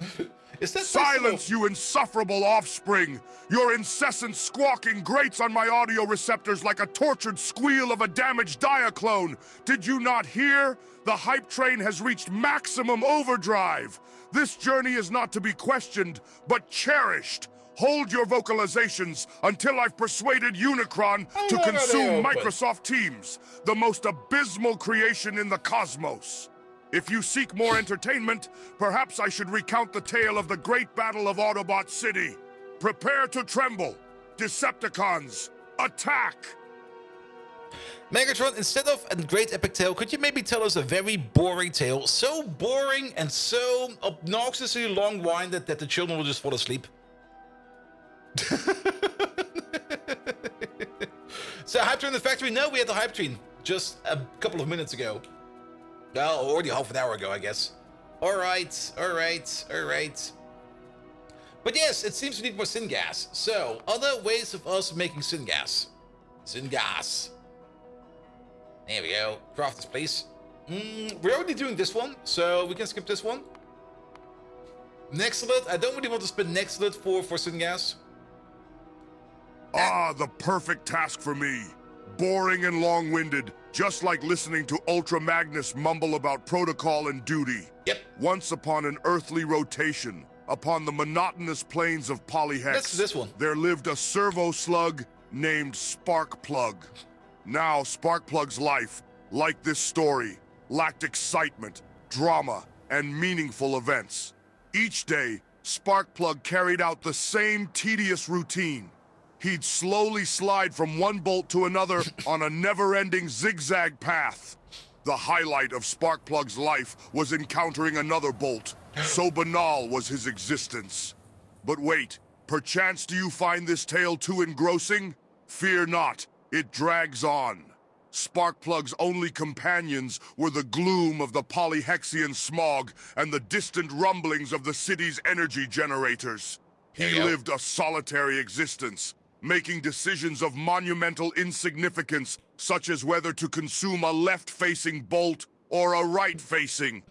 Is that Silence, you insufferable offspring! Your incessant squawking grates on my audio receptors like a tortured squeal of a damaged Diaclone. Did you not hear? The hype train has reached maximum overdrive. This journey is not to be questioned, but cherished. Hold your vocalizations until I've persuaded Unicron to consume Microsoft Teams, the most abysmal creation in the cosmos. If you seek more entertainment, perhaps I should recount the tale of the great battle of Autobot City. Prepare to tremble. Decepticons, attack! Megatron, instead of a great epic tale, could you maybe tell us a very boring tale? So boring and so obnoxiously long-winded that the children will just fall asleep. So, hype train in the factory? No, we had the hype train just a couple of minutes ago. Well, already half an hour ago, I guess. Alright, alright, alright. But yes, it seems we need more syngas. So, other ways of us making syngas. Syngas. There we go. Craft this, please. We're already doing this one, so we can skip this one. Nextlet. I don't really want to spend Nextlet for syngas. Ah, the perfect task for me. Boring and long-winded, just like listening to Ultra Magnus mumble about protocol and duty. Yep. Once upon an earthly rotation, upon the monotonous plains of Polyhex, That's this one. there lived a servo slug named Sparkplug. Now, Sparkplug's life, like this story, lacked excitement, drama, and meaningful events. Each day, Sparkplug carried out the same tedious routine. He'd slowly slide from one bolt to another on a never-ending zigzag path. The highlight of Sparkplug's life was encountering another bolt. So banal was his existence. But wait, perchance do you find this tale too engrossing? Fear not, it drags on. Sparkplug's only companions were the gloom of the Polyhexian smog and the distant rumblings of the city's energy generators. He lived a solitary existence, making decisions of monumental insignificance, such as whether to consume a left-facing bolt or a right-facing.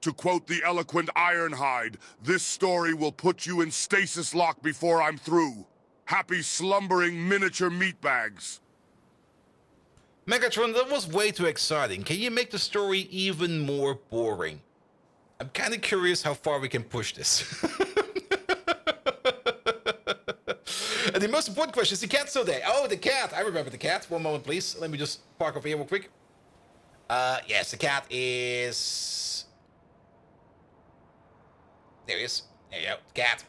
To quote the eloquent Ironhide, this story will put you in stasis lock before I'm through. Happy slumbering miniature meatbags. Megatron, that was way too exciting. Can you make the story even more boring? I'm kind of curious how far we can push this. And the most important question, is the cat still there? Oh, the cat. I remember the cat. One moment, please. Let me just park over here real quick. Yes, the cat is... There he is. There you go. Cat.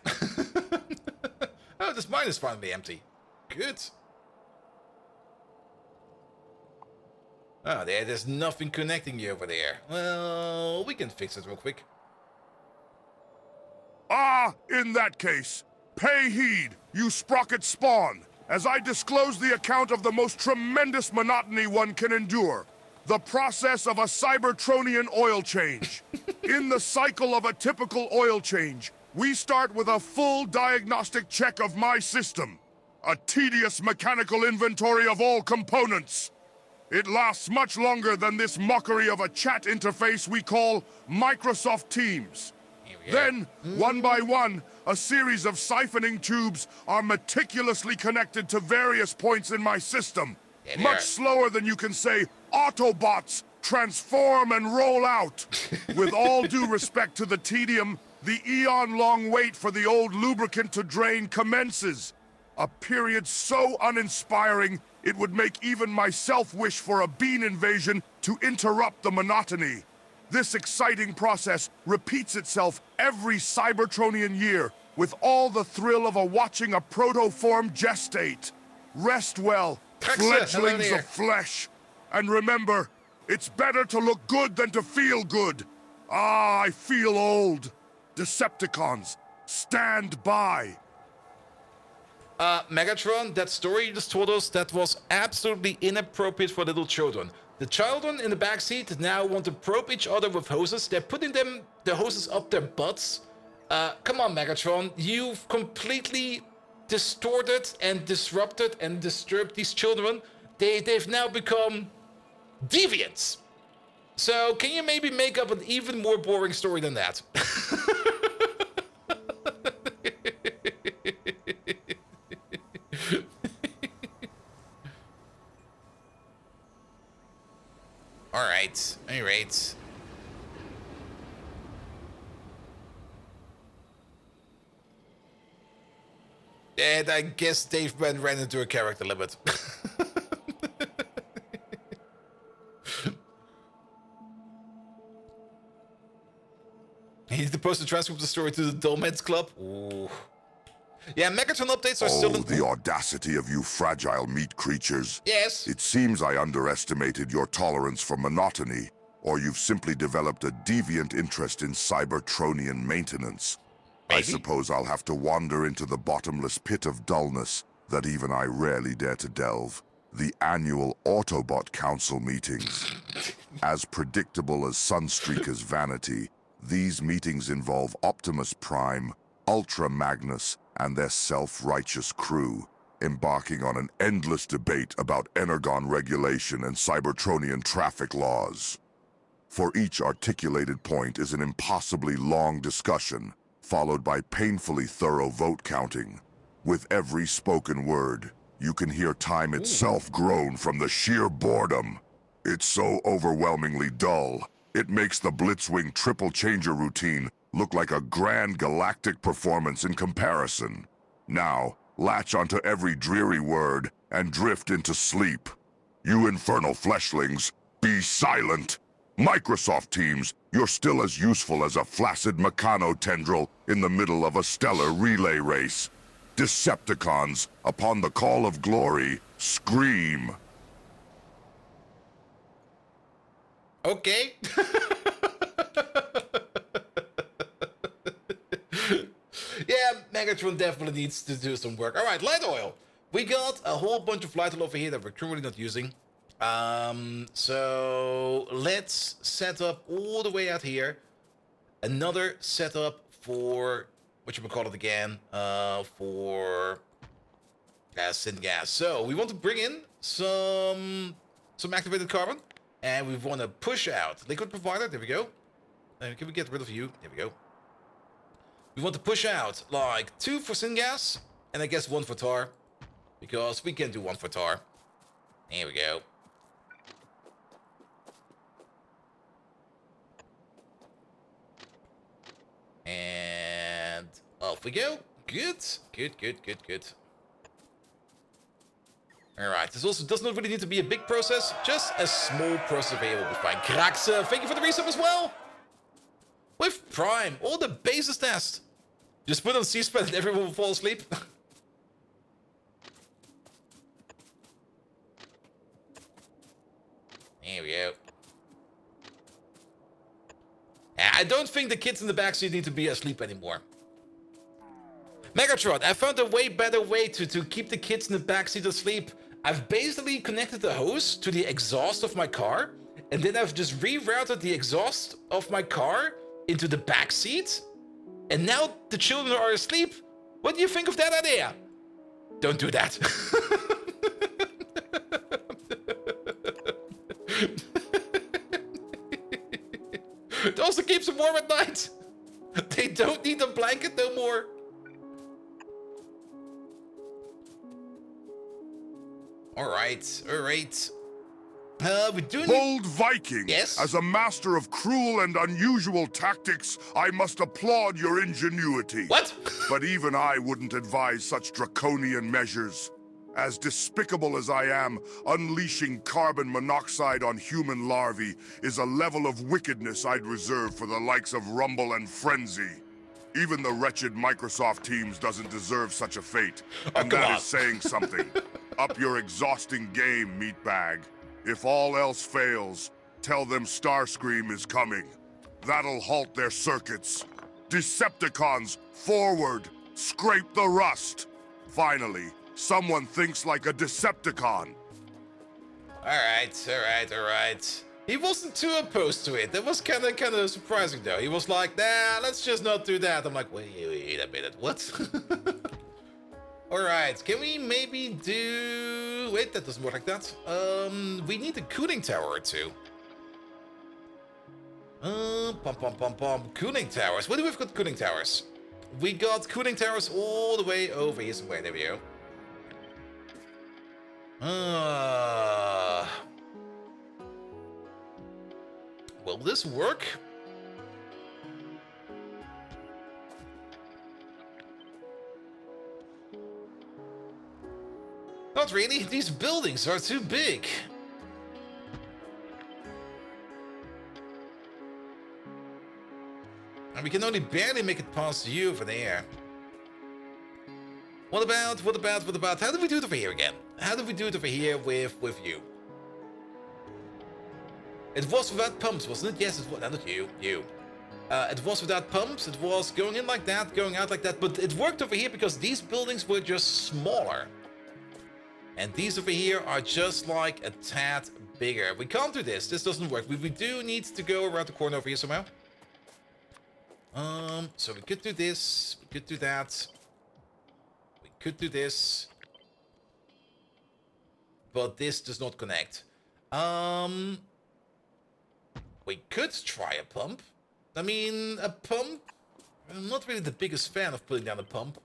Oh, this mine is finally empty. Good. Oh, there's nothing connecting you over there. Well, we can fix it real quick. Ah, in that case, pay heed, you sprocket spawn, as I disclose the account of the most tremendous monotony one can endure. The process of a Cybertronian oil change. In the cycle of a typical oil change, we start with a full diagnostic check of my system. A tedious mechanical inventory of all components. It lasts much longer than this mockery of a chat interface we call Microsoft Teams. Then, one by one, a series of siphoning tubes are meticulously connected to various points in my system. Much slower than you can say, Autobots, transform and roll out. With all due respect to the tedium, the eon-long wait for the old lubricant to drain commences. A period so uninspiring, it would make even myself wish for a bean invasion to interrupt the monotony. This exciting process repeats itself every Cybertronian year, with all the thrill of watching a protoform gestate. Rest well, fledglings of flesh. And remember, it's better to look good than to feel good. Ah, I feel old. Decepticons, stand by. Megatron, that story you just told us, that was absolutely inappropriate for little children. The children in the backseat now want to probe each other with hoses. They're putting the hoses up their butts. Come on, Megatron. You've completely distorted and disrupted and disturbed these children. They've now become deviants. So can you maybe make up an even more boring story than that? All right. And I guess Dave Ben ran into a character limit. He need to post a transcript of the story to the Dullheads Club. Ooh. Yeah, Megatron updates are still... Oh, the audacity of you fragile meat creatures. Yes. It seems I underestimated your tolerance for monotony, or you've simply developed a deviant interest in Cybertronian maintenance. Maybe. I suppose I'll have to wander into the bottomless pit of dullness that even I rarely dare to delve. The annual Autobot Council meetings. As predictable as Sunstreaker's vanity, these meetings involve Optimus Prime, Ultra Magnus, and their self-righteous crew, embarking on an endless debate about Energon regulation and Cybertronian traffic laws. For each articulated point is an impossibly long discussion, followed by painfully thorough vote counting. With every spoken word, You can hear time itself groan from the sheer boredom. It's so overwhelmingly dull, it makes the Blitzwing triple changer routine look like a grand galactic performance in comparison. Now, latch onto every dreary word and drift into sleep. You infernal fleshlings, be silent! Microsoft teams, you're still as useful as a flaccid Meccano tendril in the middle of a stellar relay race. Decepticons, upon the call of glory, scream. Okay. Yeah, Megatron definitely needs to do some work. All right, light oil. We got a whole bunch of light oil over here that we're currently not using. So let's set up all the way out here. Another setup for whatchamacallit again, for syngas. So we want to bring in some activated carbon, and we want to push out liquid provider. There we go. Can we get rid of you? There we go. We want to push out like 2 for syngas, and I guess 1 for tar, because we can do 1 for tar. There we go. And off we go. Good. Alright, this also does not really need to be a big process. Just a small process here will be fine. Kraxa, thank you for the resub as well. With Prime, all the basis test. Just put on C-SPAN and everyone will fall asleep. There we go. I don't think the kids in the backseat need to be asleep anymore. Megatron, I found a way better way to keep the kids in the backseat asleep. I've basically connected the hose to the exhaust of my car, and then I've just rerouted the exhaust of my car into the backseat, and now the children are asleep. What do you think of that idea? Don't do that. It also keeps them warm at night. They don't need a blanket no more. All right. We do need... Bold Viking! Yes? As a master of cruel and unusual tactics, I must applaud your ingenuity. What? But even I wouldn't advise such draconian measures. As despicable as I am, unleashing carbon monoxide on human larvae is a level of wickedness I'd reserve for the likes of Rumble and Frenzy. Even the wretched Microsoft teams doesn't deserve such a fate. And that is saying something. Up your exhausting game, meatbag. If all else fails, tell them Starscream is coming. That'll halt their circuits. Decepticons, forward! Scrape the rust! Finally, someone thinks like a Decepticon. Alright. He wasn't too opposed to it. That was kind of surprising though. He was like, nah, let's just not do that. I'm like, wait a minute, what? Alright, can we maybe do... Wait, that doesn't work like that. We need a cooling tower or two. Cooling towers. What do we have got cooling towers? We got cooling towers all the way over here somewhere. There we go. Will this work? Not really. These buildings are too big. And we can only barely make it past you over there. What about? How do we do it over here again? How do we do it over here with you? It was without pumps, wasn't it? Yes, it was. Not you. It was without pumps. It was going in like that, going out like that. But it worked over here because these buildings were just smaller. And these over here are just like a tad bigger. We can't do this. This doesn't work. We do need to go around the corner over here somehow. So we could do this. We could do that. We could do this. But this does not connect. We could try a pump. I mean, a pump... I'm not really the biggest fan of putting down a pump.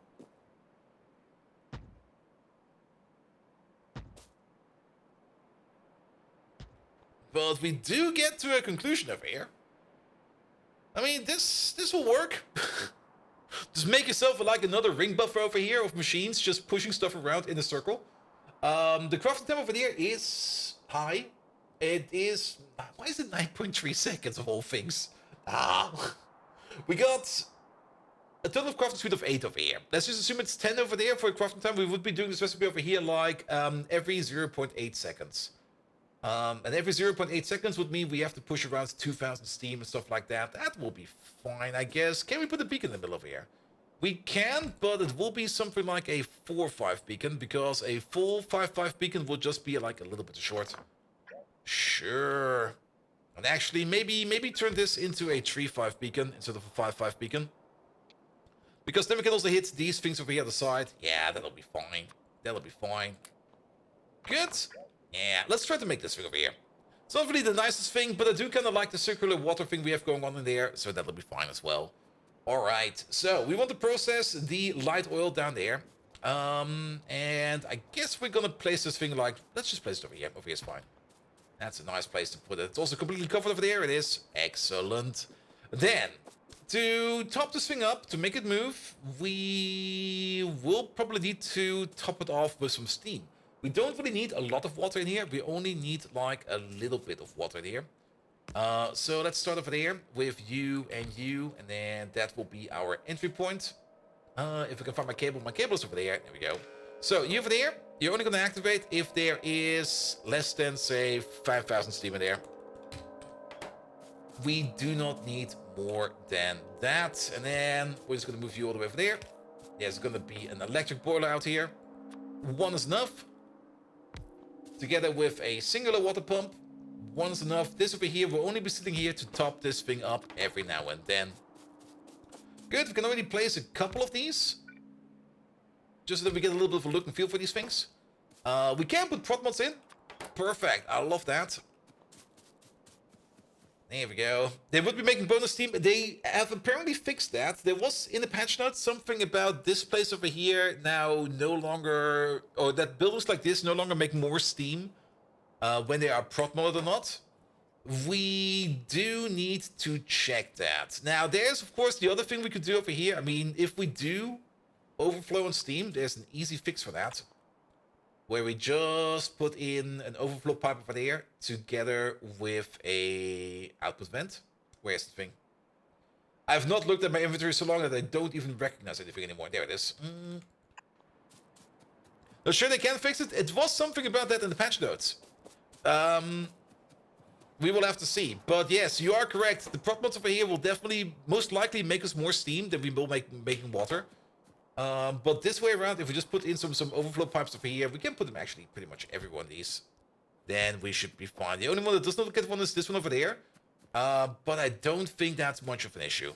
but we do get to a conclusion over here. I mean, this will work. Just make yourself like another ring buffer over here of machines just pushing stuff around in a circle. The crafting time over there is high. It is... Why is it 9.3 seconds of all things? We got a total of crafting speed of 8 over here. Let's just assume it's 10 over there for crafting time. We would be doing this recipe over here like every 0.8 seconds. And every 0.8 seconds would mean we have to push around 2,000 steam and stuff like that. That will be fine, I guess. Can we put a beacon in the middle over here? We can, but it will be something like a 4-5 beacon, because a full 5-5 beacon will just be like a little bit short. Sure. And actually, maybe turn this into a 3-5 beacon instead of a 5-5 beacon. Because then we can also hit these things over here on the side. Yeah, that'll be fine. That'll be fine. Good. Yeah, let's try to make this thing over here. It's not really the nicest thing, but I do kind of like the circular water thing we have going on in there, so that'll be fine as well. Alright, so we want to process the light oil down there. And I guess we're gonna place this thing like... Let's just place it over here. Over here is fine. That's a nice place to put it. It's also completely covered over there. It is. Excellent. Then, to top this thing up, to make it move, we will probably need to top it off with some steam. We don't really need a lot of water in here. We only need like a little bit of water in here. So let's start over there with you, and then that will be our entry point. If I can find my cable is over there. There we go. So you over there, you're only going to activate if there is less than, say, 5,000 steam in there. We do not need more than that. And then we're just going to move you all the way over there. There's going to be an electric boiler out here. One is enough. Together with a singular water pump. One is enough. This over here will only be sitting here to top this thing up every now and then. Good, we can already place a couple of these. Just so that we get a little bit of a look and feel for these things. We can put prod mods in. Perfect, I love that. There we go. They would be making bonus steam. They have apparently fixed that. There was in the patch notes something about this place over here now no longer... Or that buildings like this no longer make more steam when they are prod modded or not. We do need to check that. Now, there's, of course, the other thing we could do over here. I mean, if we do overflow on steam, there's an easy fix for that. Where we just put in an overflow pipe over there together with a output vent. Where's the thing? I've not looked at my inventory so long that I don't even recognize anything anymore. There it is. Now, sure, they can fix it. It was something about that in the patch notes. We will have to see. But yes, you are correct. The prop mods over here will definitely, most likely, make us more steam than we will making water. But this way around, if we just put in some overflow pipes over here, we can put them actually pretty much every one of these. Then we should be fine. The only one that does not get one is this one over there. But I don't think that's much of an issue.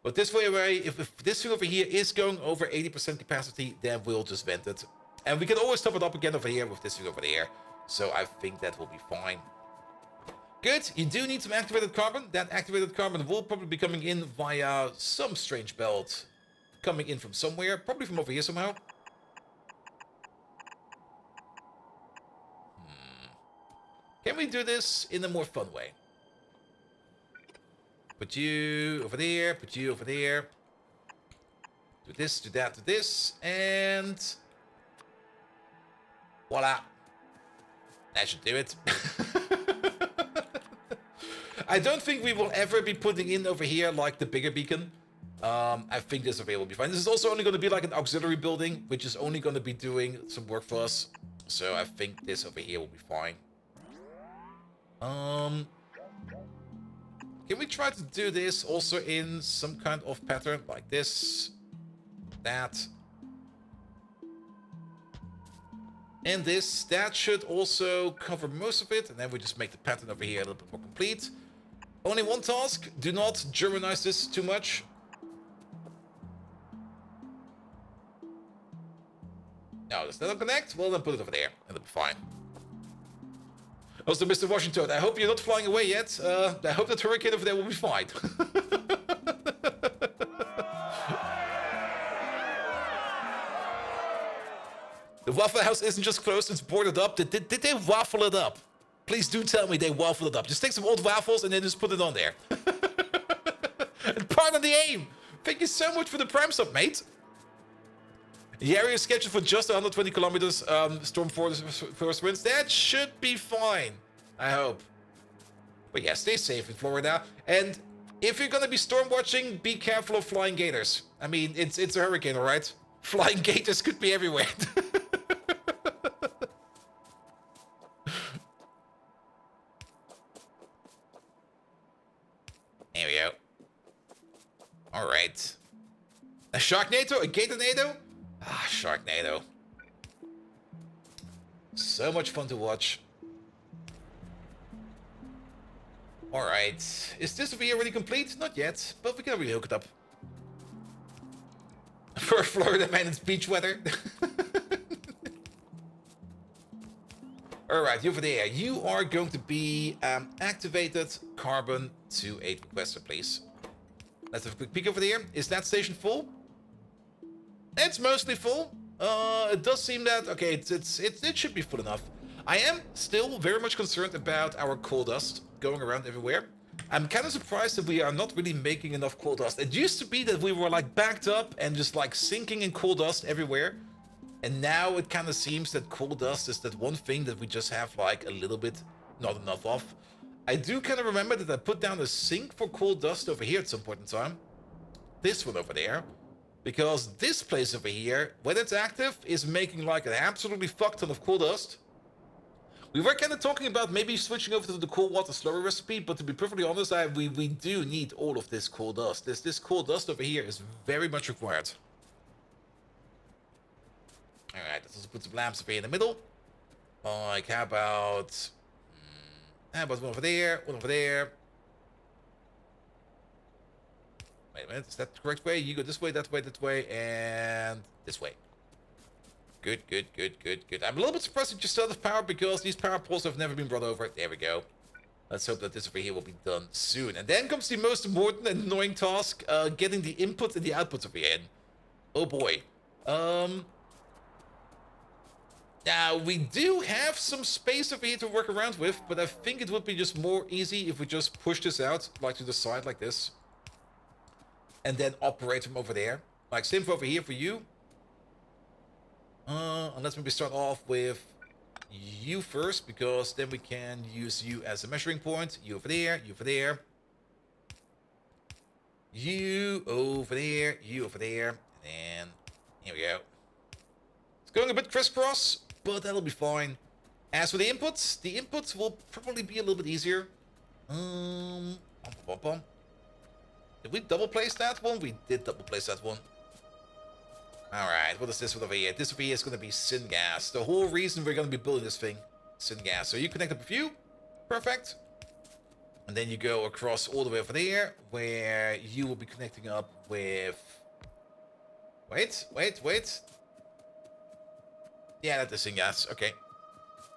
But this way away, if this thing over here is going over 80% capacity, then we'll just vent it. And we can always top it up again over here with this thing over there. So I think that will be fine. Good, you do need some activated carbon. That activated carbon will probably be coming in via some strange belt. Coming in from somewhere, probably from over here somehow. Can we do this in a more fun way? Put you over there, put you over there. Do this, do that, do this, and... voila. That should do it. I don't think we will ever be putting in over here like the bigger beacon. I think this over here will be fine. This is also only going to be like an auxiliary building, which is only going to be doing some work for us. So I think this over here will be fine. Can we try to do this also in some kind of pattern like this, that, and this? That should also cover most of it, and then we just make the pattern over here a little bit more complete. Only one task. Do not Germanize this too much. No, does that not connect? Well, then put it over there, and it'll be fine. Also, Mr. Washington, I hope you're not flying away yet. I hope that hurricane over there will be fine. The Waffle House isn't just closed, it's boarded up. Did they waffle it up? Please do tell me they waffled it up. Just take some old waffles and then just put it on there. And pardon the aim. Thank you so much for the prime sub, mate. The area is scheduled for just 120 kilometers storm force winds. That should be fine, I hope. But yeah, stay safe in Florida. And if you're gonna be storm watching, be careful of flying gators. I mean, it's a hurricane, all right? Flying gators could be everywhere. There we go. All right. A Sharknado? A Gatornado? Ah, Sharknado. So much fun to watch. Alright. Is this over here already complete? Not yet, but we can already hook it up. For Florida, man, it's beach weather. Alright, you over there. You are going to be activated carbon to 8 requester, please. Let's have a quick peek over there. Is that station full? It's mostly full. It does seem that okay. It should be full enough. I am still very much concerned about our coal dust going around everywhere. I'm kind of surprised that we are not really making enough coal dust. It used to be that we were like backed up and just like sinking in coal dust everywhere. And now it kind of seems that coal dust is that one thing that we just have like a little bit not enough of. I do kind of remember that I put down a sink for coal dust over here at some point in time. This one over there. Because this place over here, when it's active, is making like an absolutely fuck ton of coal dust. We were kind of talking about maybe switching over to the cold water slurry recipe, but to be perfectly honest, we do need all of this coal dust. This coal dust over here is very much required. Alright, let's also put some lamps over here in the middle. Like, how about one over there, one over there. Wait a minute, is that the correct way? You go this way, that way, and this way. Good. I'm a little bit surprised that you still have power because these power poles have never been brought over. There we go. Let's hope that this over here will be done soon. And then comes the most important and annoying task, getting the input and the outputs over here in. Oh boy. Now, we do have some space over here to work around with, but I think it would be just more easy if we just push this out, like to the side like this. And then operate from over there. Like, same for over here for you. And let's maybe start off with you first, because then we can use you as a measuring point. You over there, you over there. You over there, you over there. And then, here we go. It's going a bit crisscross, but that'll be fine. As for the inputs will probably be a little bit easier. Did we double place that one? We did double place that one. Alright, what is this one over here? This over here is going to be syngas. The whole reason we're going to be building this thing. Syngas. So you connect up with you. Perfect. And then you go across all the way over there, where you will be connecting up with... Wait. Yeah, that is syngas. Okay.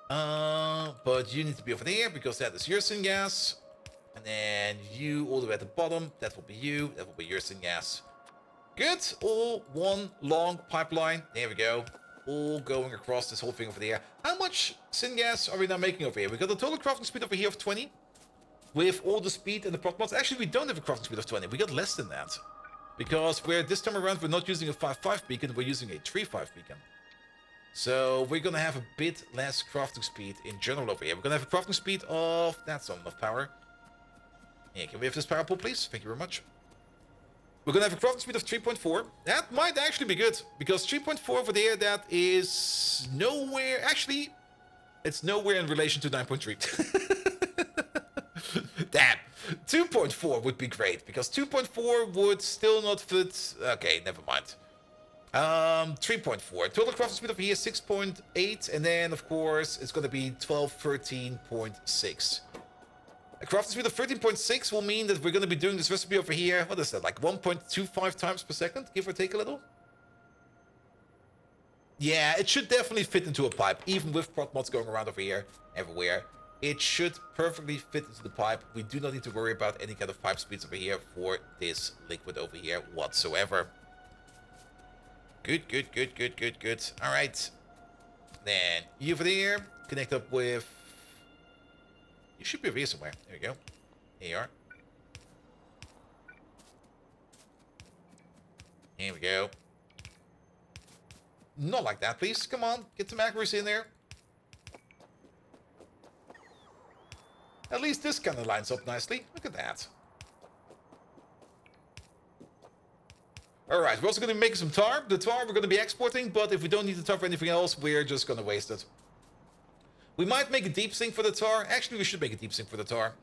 But you need to be over there, because that is your syngas. And then you all the way at the bottom. That will be you. That will be your syngas. Good. All one long pipeline. There we go. All going across this whole thing over there. How much syngas are we now making over here? We got a total crafting speed over here of 20. With all the speed and the prop mods. Actually, we don't have a crafting speed of 20. We got less than that. Because this time around, we're not using a 5.5 beacon. We're using a 3.5 beacon. So we're going to have a bit less crafting speed in general over here. We're going to have a crafting speed of... That's not enough power. Yeah, can we have this power pool, please? Thank you very much. We're going to have a crafting speed of 3.4. That might actually be good, because 3.4 over there, that is nowhere... Actually, it's nowhere in relation to 9.3. Damn. 2.4 would be great, because 2.4 would still not fit... Okay, never mind. 3.4. Total crafting speed over here is 6.8, and then, of course, it's going to be 13.6. A crafting speed of 13.6 will mean that we're going to be doing this recipe over here. What is that, like 1.25 times per second, give or take a little? Yeah, it should definitely fit into a pipe, even with prop mods going around over here, everywhere. It should perfectly fit into the pipe. We do not need to worry about any kind of pipe speeds over here for this liquid over here whatsoever. Good. All right. Then you over there, connect up with... You should be over here somewhere. There we go. Here you are. Here we go. Not like that, please. Come on, get some accuracy in there. At least this kind of lines up nicely. Look at that. Alright, we're also going to be making some tar. The tar we're going to be exporting, but if we don't need the tar for anything else, we're just going to waste it. We might make a deep sink for the tar. Actually, we should make a deep sink for the tar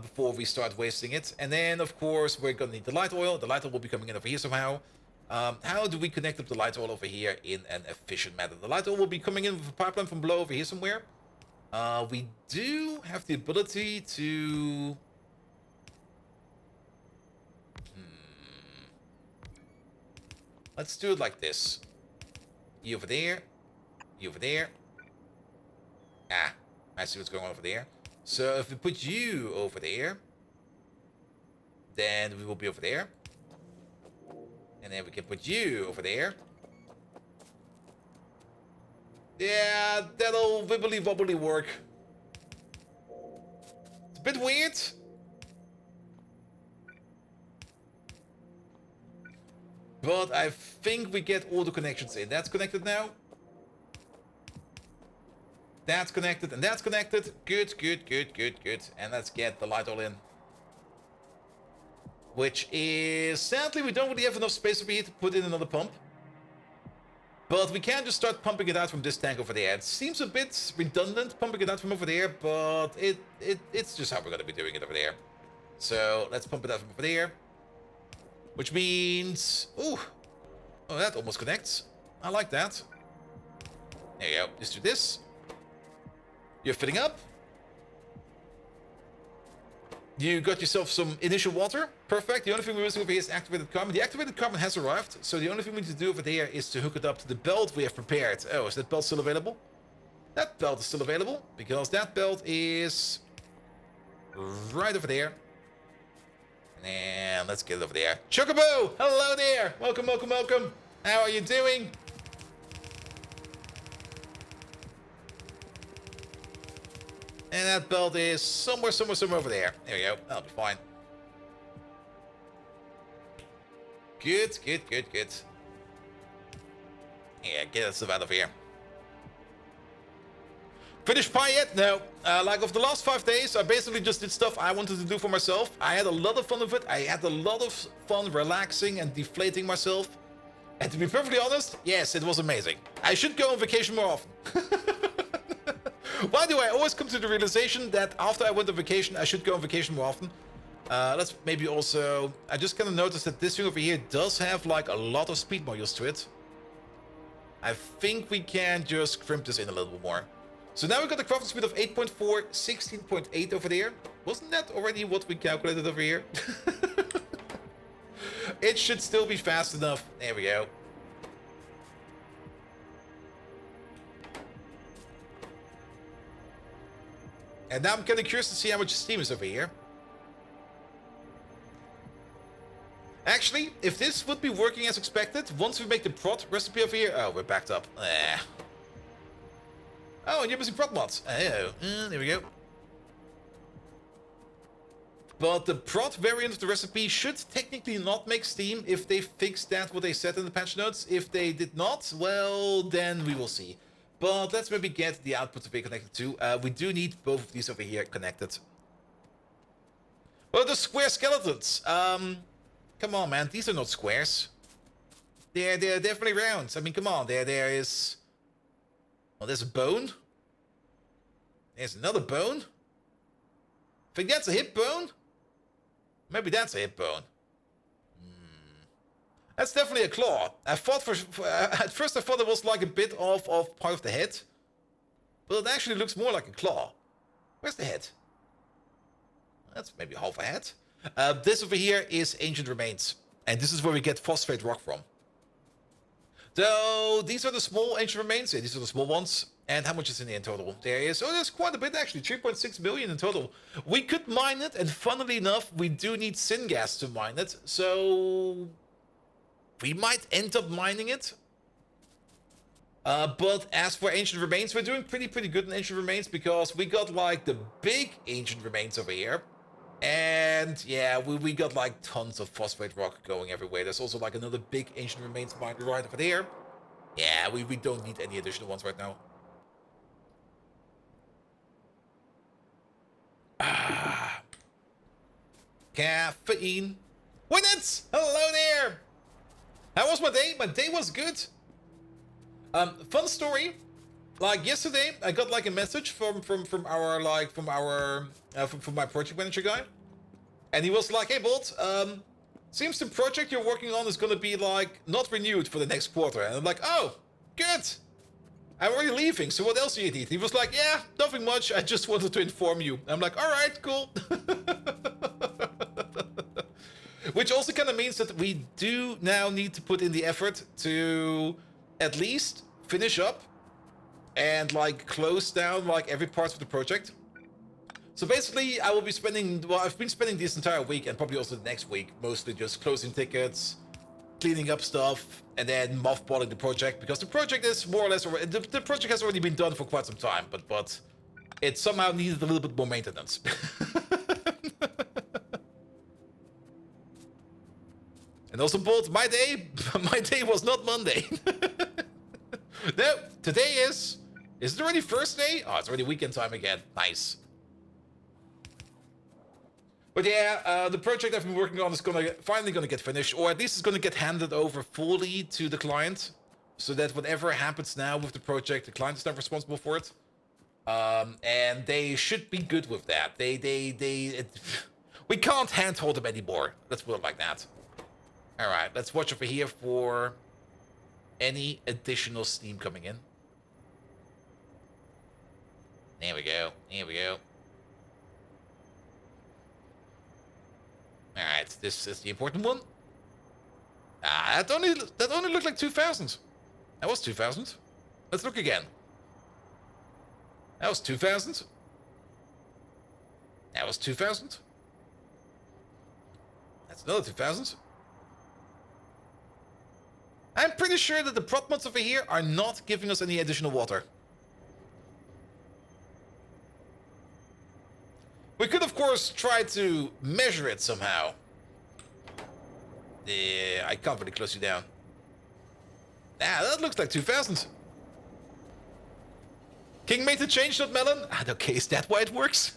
before we start wasting it. And then, of course, we're going to need the light oil. The light oil will be coming in over here somehow. How do we connect up the light oil over here in an efficient manner? The light oil will be coming in with a pipeline from below over here somewhere. We do have the ability to... Let's do it like this. You over there. You over there. Ah, I see what's going on over there. So if we put you over there, then we will be over there. And then we can put you over there. Yeah, that'll wibbly wobbly work. It's a bit weird. But I think we get all the connections in. That's connected now. That's connected and that's connected. Good, good, good, good, good. And let's get the light all in. Which is... Sadly, we don't really have enough space over here to put in another pump. But we can just start pumping it out from this tank over there. It seems a bit redundant pumping it out from over there, but it's just how we're going to be doing it over there. So let's pump it out from over there. Which means... Ooh. Oh, that almost connects. I like that. There you go. Just do this. You're filling up. You got yourself some initial water. Perfect. The only thing we're missing over here is activated carbon. The activated carbon has arrived. So the only thing we need to do over there is to hook it up to the belt we have prepared. Oh, is that belt still available? That belt is still available. Because that belt is... right over there. And let's get it over there. Chocobo! Hello there! Welcome, welcome, welcome. How are you doing? And that belt is somewhere over there. There we go. That'll be fine. Good, good, good, good. Yeah, get that stuff out of here. Finished pie yet? No. Like of the last 5 days, I basically just did stuff I wanted to do for myself. I had a lot of fun with it. I had a lot of fun relaxing and deflating myself. And to be perfectly honest, yes, it was amazing. I should go on vacation more often. Why do I always come to the realization that after I went on vacation, I should go on vacation more often? Let's maybe also... I just kind of noticed that this thing over here does have like a lot of speed modules to it. I think we can just crimp this in a little bit more. So now we've got a crafting speed of 8.4, 16.8 over there. Wasn't that already what we calculated over here? It should still be fast enough. There we go. And now I'm kind of curious to see how much steam is over here. Actually, if this would be working as expected, once we make the prot recipe over here... Oh, we're backed up. Oh, and you're missing prot mods. Oh, there we go. But the prot variant of the recipe should technically not make steam if they fixed that what they said in the patch notes. If they did not, well, then we will see. But let's maybe get the output to be connected to. We do need both of these over here connected. Well, the square skeletons. Come on, man. These are not squares. They're definitely rounds. I mean, come on. There is... Well, there's a bone. There's another bone. I think that's a hip bone. Maybe that's a hip bone. That's definitely a claw. I thought at first I thought it was like a bit of part of the head. But it actually looks more like a claw. Where's the head? That's maybe half a head. This over here is ancient remains. And this is where we get phosphate rock from. So these are the small ancient remains. Yeah, these are the small ones. And how much is in there in total? There is... Oh, there's quite a bit actually. 3.6 million in total. We could mine it. And funnily enough, we do need syngas to mine it. So... we might end up mining it. But as for Ancient Remains, we're doing pretty good in Ancient Remains because we got like the big Ancient Remains over here. And yeah, we got like tons of phosphate rock going everywhere. There's also like another big Ancient Remains mine right over there. Yeah, we don't need any additional ones right now. Caffeine. Winnets! Hello there! How was my day? My day was good. Fun story. Like yesterday, I got like a message from my project manager guy, and he was like, "Hey, Bolt, seems the project you're working on is gonna be like not renewed for the next quarter." And I'm like, "Oh, good. I'm already leaving. So what else do you need?" He was like, "Yeah, nothing much. I just wanted to inform you." I'm like, "All right, cool." Which also kind of means that we do now need to put in the effort to at least finish up and like close down like every part of the project. So basically I will be spending, well, I've been spending this entire week and probably also the next week mostly just closing tickets, cleaning up stuff, and then mothballing the project because the project is more or less, the project has already been done for quite some time, but it somehow needed a little bit more maintenance. And also, Bolt, my day was not Monday. No, today is it already first day? Oh, it's already weekend time again. Nice. But yeah, the project I've been working on is finally gonna get finished, or at least it's gonna get handed over fully to the client, so that whatever happens now with the project, the client is not responsible for it. And they should be good with that. We can't handhold them anymore. Let's put it like that. All right, let's watch over here for any additional steam coming in. There we go. Here we go. All right, this is the important one. That only looked like 2,000. That was 2,000. Let's look again. That was 2,000. That was 2,000. That's another 2,000. I'm pretty sure that the prop mods over here are not giving us any additional water. We could, of course, try to measure it somehow. Yeah, I can't really close you down. That looks like 2,000. King made the change, not Melon? Okay, is that why it works?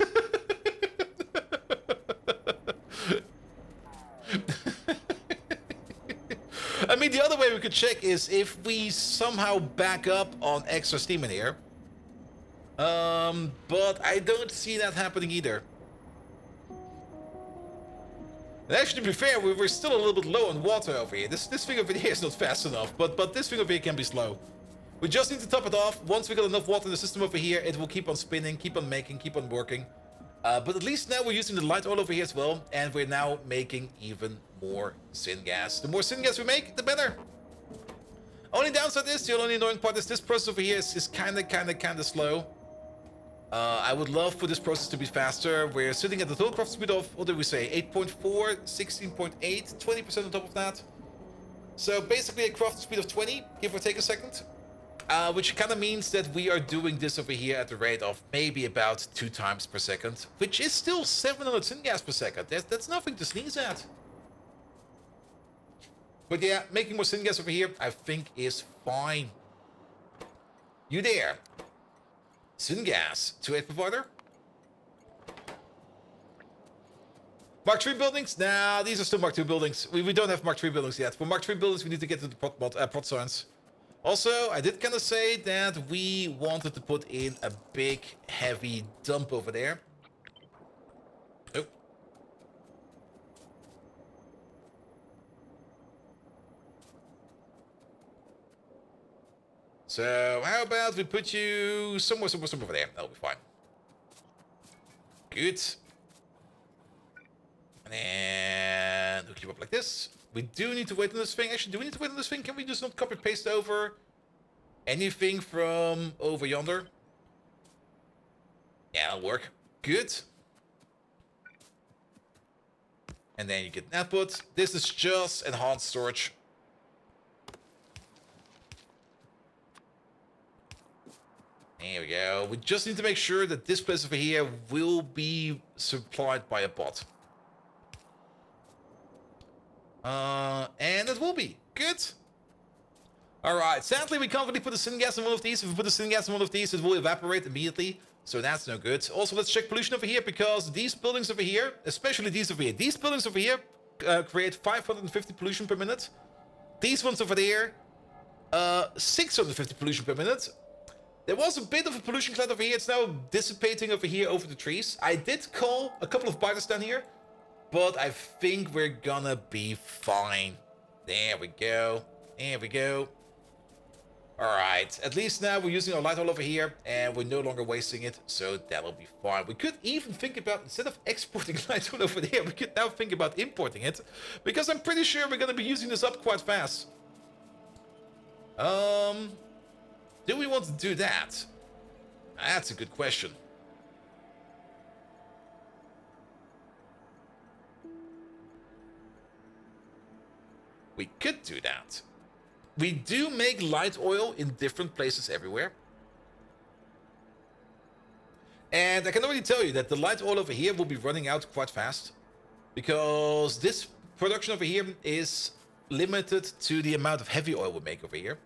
I mean, the other way we could check is if we somehow back up on extra steam in here. But I don't see that happening either. And actually, to be fair, we're still a little bit low on water over here. This thing over here is not fast enough, but this thing over here can be slow. We just need to top it off. Once we got enough water in the system over here, it will keep on spinning, keep on making, keep on working. But at least now we're using the light oil over here as well, and we're now making even more syngas. The more syngas we make, the better. Only downside is, the only annoying part is this process over here is kinda slow. I would love for this process to be faster. We're sitting at the total craft speed of, what did we say, 8.4, 16.8, 20% on top of that. So basically a craft speed of 20, give or take a second. Which kind of means that we are doing this over here at the rate of maybe about 2 times per second, which is still 700 syngas per second. That's nothing to sneeze at. But yeah, making more syngas over here, I think, is fine. You there? Syngas, 2.8 provider. Mark 3 buildings? Nah, these are still Mark 2 buildings. We don't have Mark 3 buildings yet. For Mark 3 buildings, we need to get to the prot science. Also, I did kind of say that we wanted to put in a big, heavy dump over there. Oh. So, how about we put you somewhere over there? That'll be fine. Good. And then hook you up like this. We do need to wait on this thing. Actually, do we need to wait on this thing? Can we just not copy paste over anything from over yonder? Yeah, that'll work. Good. And then you get an output. This is just enhanced storage. There we go. We just need to make sure that this place over here will be supplied by a bot. And it will be. Good. Alright, sadly we can't really put the syngas in one of these. If we put the syngas in one of these, it will evaporate immediately. So that's no good. Also, let's check pollution over here, because these buildings over here, especially these over here, these buildings over here create 550 pollution per minute. These ones over there, 650 pollution per minute. There was a bit of a pollution cloud over here. It's now dissipating over here over the trees. I did call a couple of biters down here, but I think we're gonna be fine. There we go. There we go. Alright, at least now we're using our light oil over here, and we're no longer wasting it, so that'll be fine. We could even think about, instead of exporting light oil over there, we could now think about importing it, because I'm pretty sure we're gonna be using this up quite fast. Do we want to do that? That's a good question. We could do that. We do make light oil in different places everywhere. And I can already tell you that the light oil over here will be running out quite fast, because this production over here is limited to the amount of heavy oil we make over here.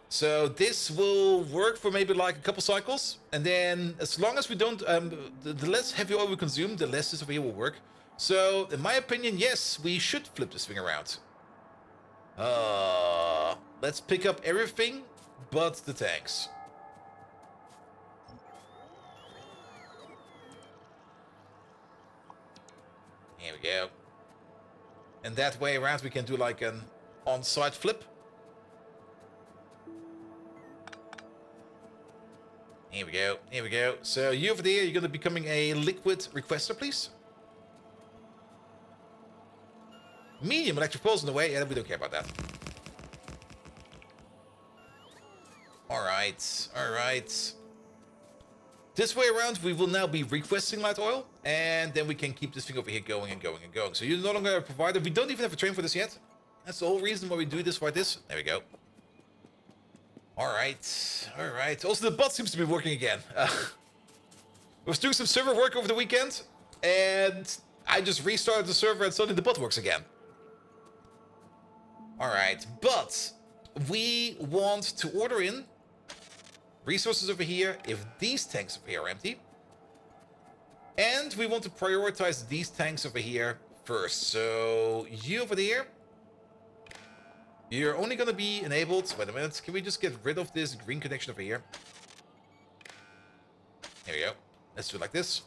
So this will work for maybe like a couple cycles, and then as long as we don't, the less heavy oil we consume, the less this over here will work. So in my opinion, yes, we should flip this thing around. Let's pick up everything but the tanks. Here we go. And that way around we can do like an on-site flip. Here we go, here we go. So you over there, you're gonna be becoming a liquid requester, please. Medium electric pulse in the way, yeah, we don't care about that. Alright, alright. This way around, we will now be requesting light oil, and then we can keep this thing over here going and going and going. So you're no longer a provider. We don't even have a train for this yet. That's the whole reason why we do this like this. There we go. Alright, alright. Also, the bot seems to be working again. I was doing some server work over the weekend, and I just restarted the server and suddenly the bot works again. Alright, but we want to order in resources over here if these tanks over here are empty. And we want to prioritize these tanks over here first. So you over there, you're only going to be enabled. Wait a minute. Can we just get rid of this green connection over here? There we go. Let's do it like this.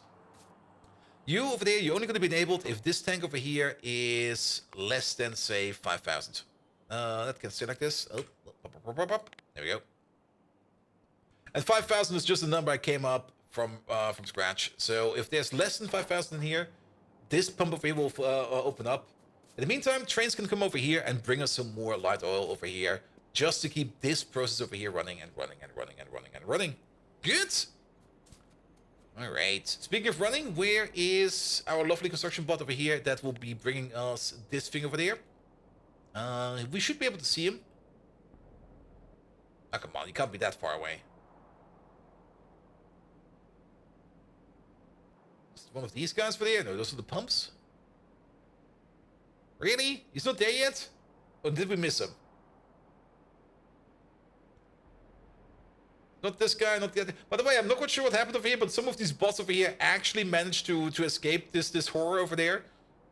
You over there, you're only going to be enabled if this tank over here is less than, say, 5,000. That can stay like this. Oh, there we go. And 5,000 is just a number I came up from scratch. So if there's less than 5,000 in here, this pump over here will open up. In the meantime, trains can come over here and bring us some more light oil over here, just to keep this process over here running and running and running and running and running. Good. All right. Speaking of running, where is our lovely construction bot over here that will be bringing us this thing over there? We should be able to see him. Oh, come on. He can't be that far away. Is it one of these guys over there? No, those are the pumps. Really? He's not there yet? Or did we miss him? Not this guy, not the other. By the way, I'm not quite sure what happened over here, but some of these bots over here actually managed to escape this horror over there.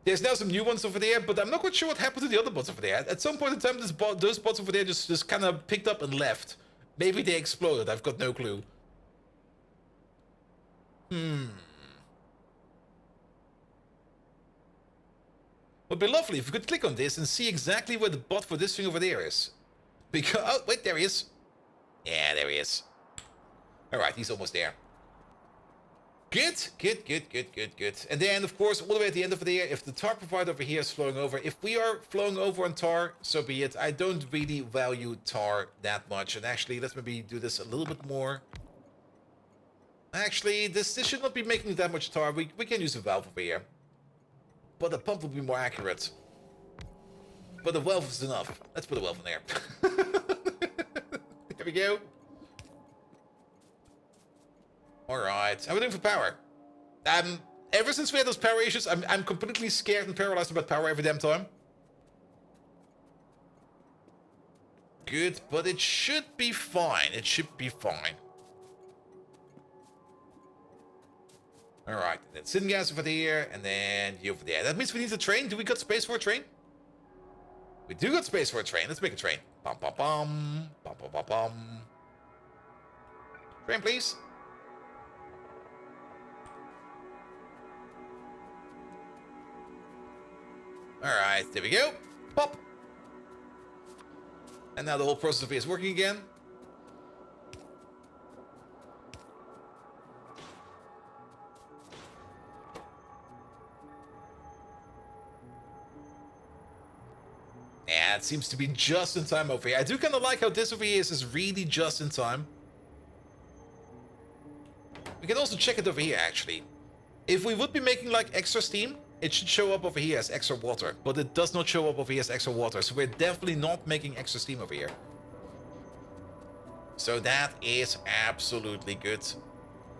There's now some new ones over there, but I'm not quite sure what happened to the other bots over there. At some point in time, those bots over there just kind of picked up and left. Maybe they exploded. I've got no clue. Would be lovely if we could click on this and see exactly where the bot for this thing over there is. Because, oh, wait, there he is. Yeah, there he is. Alright, he's almost there. Good, good, good, good, good, good. And then, of course, all the way at the end over there, if the tar provider over here is flowing over, if we are flowing over on tar, so be it. I don't really value tar that much. And actually, let's maybe do this a little bit more. Actually, this should not be making that much tar. We can use a valve over here. But the pump will be more accurate. But the valve is enough. Let's put a valve in there. There we go. Alright, how are we doing for power? Ever since we had those power issues, I'm completely scared and paralyzed about power every damn time. Good, but it should be fine. It should be fine. Alright, then syngas over there, and then you over there. That means we need a train. Do we got space for a train? We do got space for a train. Let's make a train. Bum, bum, bum. Bum, bum, bum, bum. Train, please. Alright, there we go. Pop. And now the whole process of it is working again. Yeah, it seems to be just in time over here. I do kind of like how this over here is really just in time. We can also check it over here, actually. If we would be making, like, extra steam, it should show up over here as extra water. But it does not show up over here as extra water. So we're definitely not making extra steam over here. So that is absolutely good.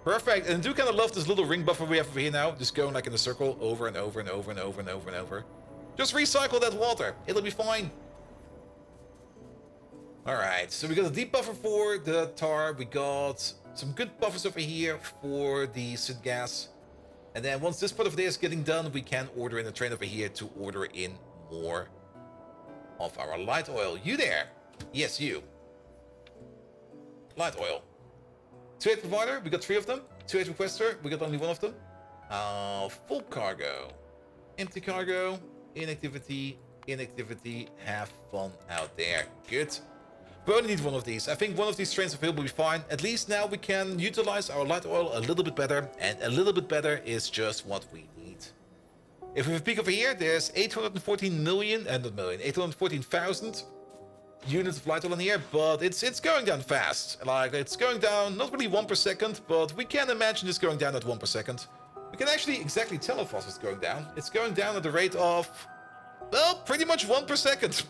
Perfect. And I do kind of love this little ring buffer we have over here now. Just going, like, in a circle over and over and over and over and over and over. Just recycle that water. It'll be fine. Alright, so we got a deep buffer for the tar. We got some good buffers over here for the syngas. And then once this part of there is getting done, we can order in a train over here to order in more of our light oil. You there? Yes, you. Light oil. 2-8 provider, we got 3 of them. 2-8 requester, we got only 1 of them. Full cargo. Empty cargo. Inactivity, inactivity, have fun out there. Good. We only need 1 of these. I think 1 of these trains of fuel will be fine. At least now we can utilize our light oil a little bit better. And a little bit better is just what we need. If we have a peak over here, there's 814 million, not million, 814,000 units of light oil in here. But it's going down fast. Like, it's going down, not really 1 per second, but we can imagine it's going down at 1 per second. We can actually exactly tell how fast it's going down. It's going down at the rate of, well, pretty much 1 per second.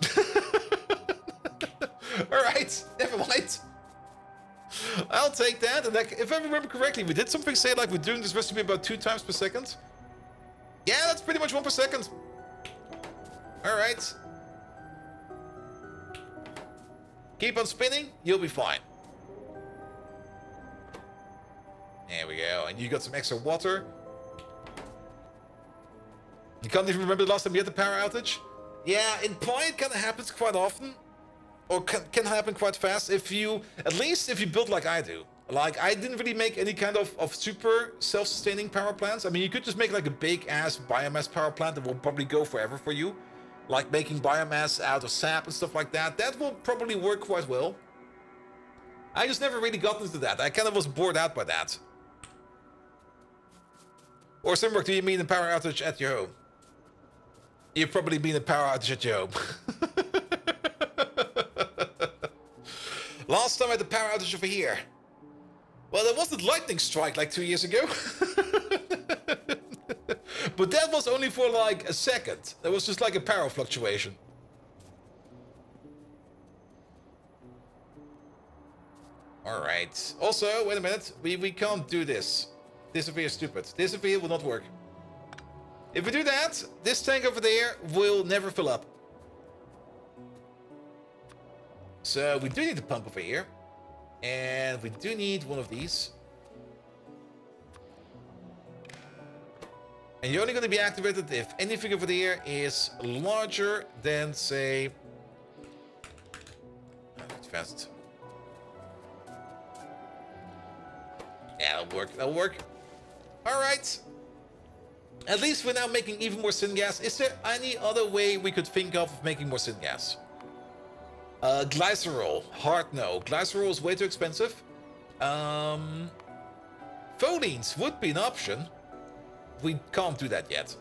Alright, never mind. I'll take that. And like, if I remember correctly, we did something say like we're doing this recipe about 2 times per second. Yeah, that's pretty much 1 per second. Alright. Keep on spinning, you'll be fine. There we go. And you got some extra water. You can't even remember the last time we had the power outage? Yeah, in Pi it kind of happens quite often. Or can happen quite fast if you, at least if you build like I do. Like, I didn't really make any kind of super self-sustaining power plants. I mean, you could just make like a big-ass biomass power plant that will probably go forever for you. Like making biomass out of sap and stuff like that. That will probably work quite well. I just never really got into that. I kind of was bored out by that. Or Simrock, do you mean a power outage at your home? You've probably been a power outage at your home. Last time I had the power outage over here. Well, there was the lightning strike like 2 years ago. But that was only for like a second. There was just like a power fluctuation. Alright. Also, wait a minute. We can't do this. This over here is stupid. This over here will not work. If we do that, this tank over there will never fill up. So we do need a pump over here. And we do need one of these. And you're only going to be activated if anything over there is larger than, say... Fast. Yeah, that'll work. That'll work. Alright. At least we're now making even more syngas. Is there any other way we could think of making more syngas? Glycerol. Hard no. Glycerol is way too expensive. Phonenes would be an option. We can't do that yet.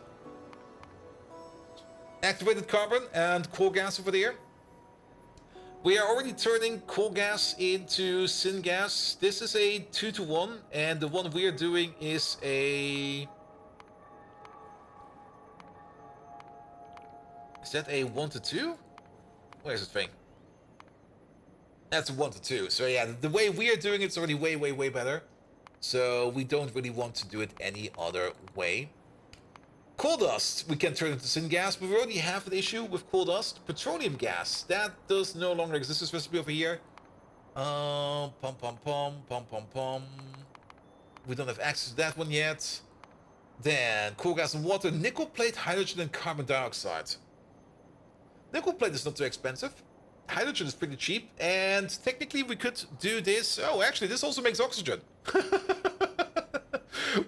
Activated carbon and coal gas over there. We are already turning coal gas into syngas. This is a 2-to-1, and the one we are doing is a... Is that a 1-to-2? Where's the thing? That's a 1-to-2. So yeah, the way we are doing it's already way, way, way better. So we don't really want to do it any other way. Coal dust, we can turn into syngas. We already have an issue with coal dust. Petroleum gas, that does no longer exist this recipe over here. Pom pom pom, pom pom pom. We don't have access to that one yet. Then, coal gas and water, nickel plate, hydrogen, and carbon dioxide. Nickel plate is not too expensive. Hydrogen is pretty cheap, and technically we could do this. Oh, actually, this also makes oxygen.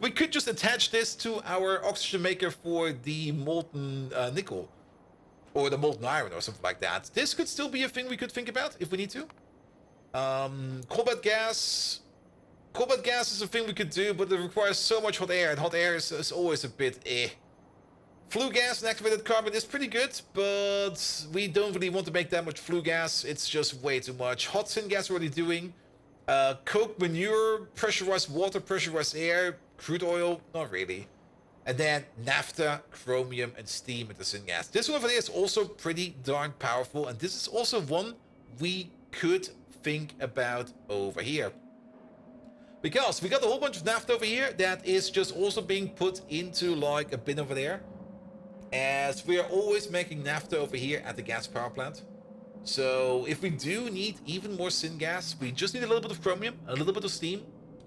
We could just attach this to our oxygen maker for the molten nickel. Or the molten iron or something like that. This could still be a thing we could think about if we need to. Cobalt gas. Cobalt gas is a thing we could do, but it requires so much hot air, and hot air is always a bit eh. Flue gas and activated carbon is pretty good, but we don't really want to make that much flue gas. It's just way too much. Hot syngas we're already doing. Coke, manure, pressurized water, pressurized air, crude oil, not really. And then naphtha, chromium, and steam into syngas. This one over there is also pretty darn powerful, and this is also one we could think about over here. Because we got a whole bunch of naphtha over here that is just also being put into like a bin over there. As we are always making naphtha over here at the gas power plant. So if we do need even more syngas, we just need a little bit of chromium, a little bit of steam,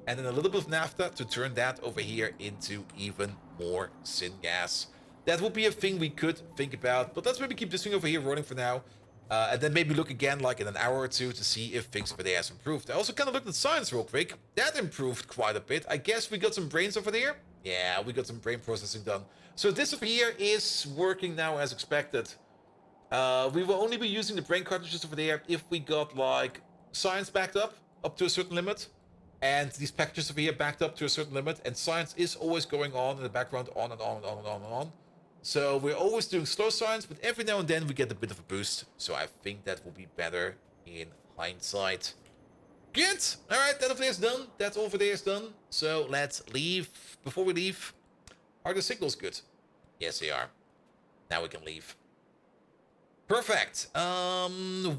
and then a little bit of naphtha to turn that over here into even more syngas. That would be a thing we could think about, but let's maybe keep this thing over here running for now. And then maybe look again like in an hour or two to see if things over there has improved. I also kind of looked at science real quick. That improved quite a bit. I guess we got some brains over there. Yeah, we got some brain processing done. So this over here is working now as expected. We will only be using the brain cartridges over there if we got like science backed up to a certain limit. And these packages over here backed up to a certain limit. And science is always going on in the background, on and on and on and on and on. So we're always doing slow science, but every now and then we get a bit of a boost. So I think that will be better in hindsight. Good. All right, that over there is done. That over there is done. So let's leave. Before we leave, are the signals good? Yes, they are. Now we can leave. Perfect.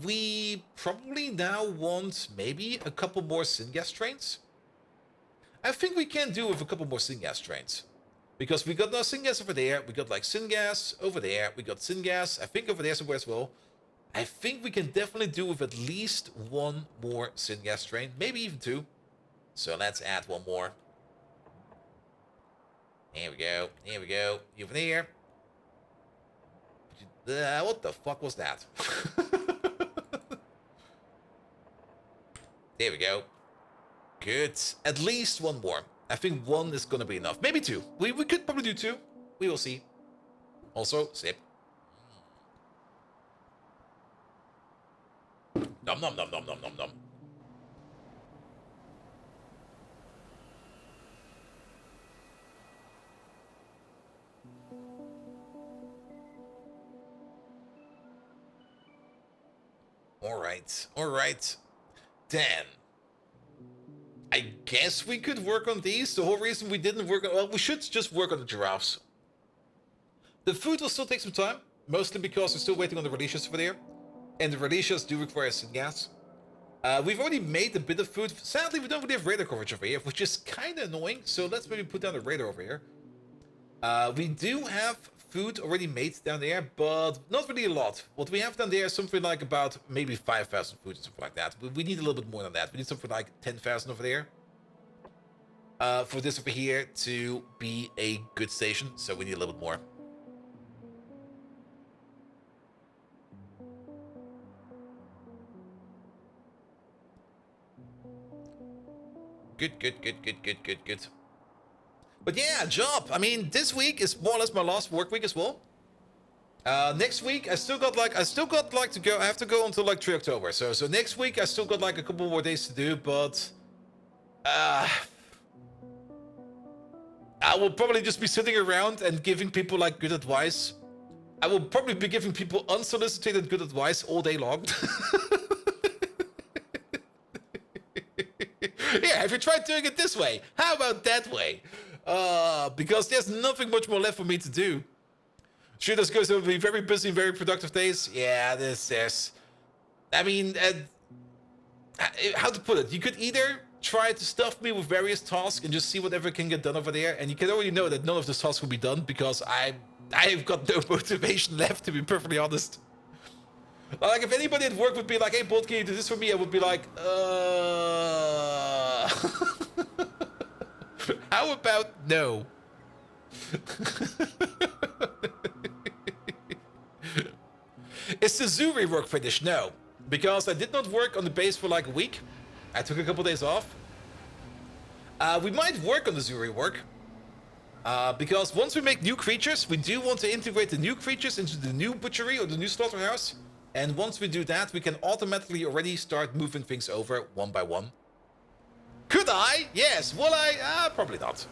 We probably now want maybe a couple more syngas trains. I think we can do with a couple more syngas trains. Because we got no syngas over there, we got like syngas over there, we got syngas, I think over there somewhere as well. I think we can definitely do with at least one more syngas train, maybe even two. So let's add one more. Here we go, here we go, over there. What the fuck was that? There we go. Good, at least one more. I think one is gonna be enough. Maybe two. We could probably do two. We will see. Also, sip. Nom nom nom nom nom nom nom. Alright, alright. Then I guess we could work on these. The whole reason we didn't work on... Well, we should just work on the giraffes. The food will still take some time. Mostly because we're still waiting on the releases over there. And the releases do require syngas. We've already made a bit of food. Sadly, we don't really have radar coverage over here, which is kind of annoying. So let's maybe put down the radar over here. We do have food already made down there, but not really a lot. What we have down there is something like about maybe 5,000 food or something like that. We need a little bit more than that. We need something like 10,000 over there. For this over here to be a good station, so we need a little bit more. Good, good, good, good, good, good, good. But yeah, job. I mean, this week is more or less my last work week as well. Next week, I still got like to go. I have to go until like 3 October. So next week, I still got like a couple more days to do. But I will probably just be sitting around and giving people like good advice. I will probably be giving people unsolicited good advice all day long. Yeah, have you tried doing it this way? How about that way? Because there's nothing much more left for me to do. Sure, there's going to be very busy, very productive days. Yeah, there's... I mean, how to put it? You could either try to stuff me with various tasks and just see whatever can get done over there. And you can already know that none of those tasks will be done because I've got no motivation left, to be perfectly honest. Like, if anybody at work would be like, hey, Bolt, can you do this for me? I would be like, how about no? Is the zoo rework finished? No. Because I did not work on the base for like a week. I took a couple days off. We might work on the zoo rework. Because once we make new creatures, we do want to integrate the new creatures into the new butchery or the new slaughterhouse. And once we do that, we can automatically already start moving things over one by one. Could I? Yes. Will I? Probably not.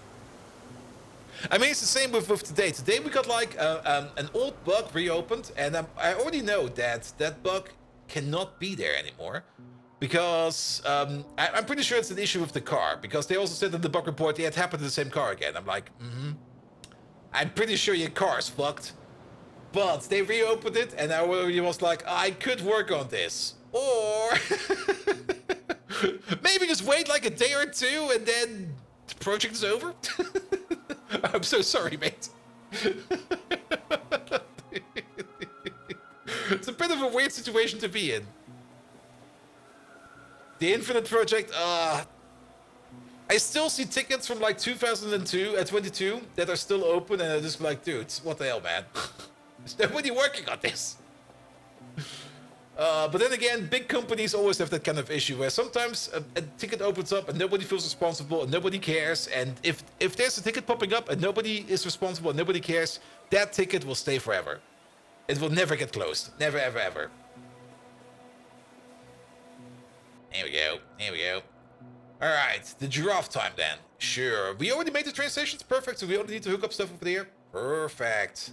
I mean, it's the same with today. Today we got like an old bug reopened, and I already know that that bug cannot be there anymore. Because I'm pretty sure it's an issue with the car. Because they also said in the bug report, yeah, it happened to the same car again. I'm like, I'm pretty sure your car's fucked. But they reopened it, and I was like, I could work on this. Or maybe just wait like a day or two, and then the project is over. I'm so sorry, mate. It's a bit of a weird situation to be in. The Infinite Project, I still see tickets from like 2022 that are still open, and I'm just like, dude, what the hell, man? There's nobody working on this. But then again, big companies always have that kind of issue where sometimes a ticket opens up and nobody feels responsible and nobody cares. And if there's a ticket popping up and nobody is responsible and nobody cares, that ticket will stay forever. It will never get closed. Never, ever, ever. There we go. There we go. All right, the giraffe time then. Sure. We already made the train stations. Perfect. So we only need to hook up stuff over there. Perfect.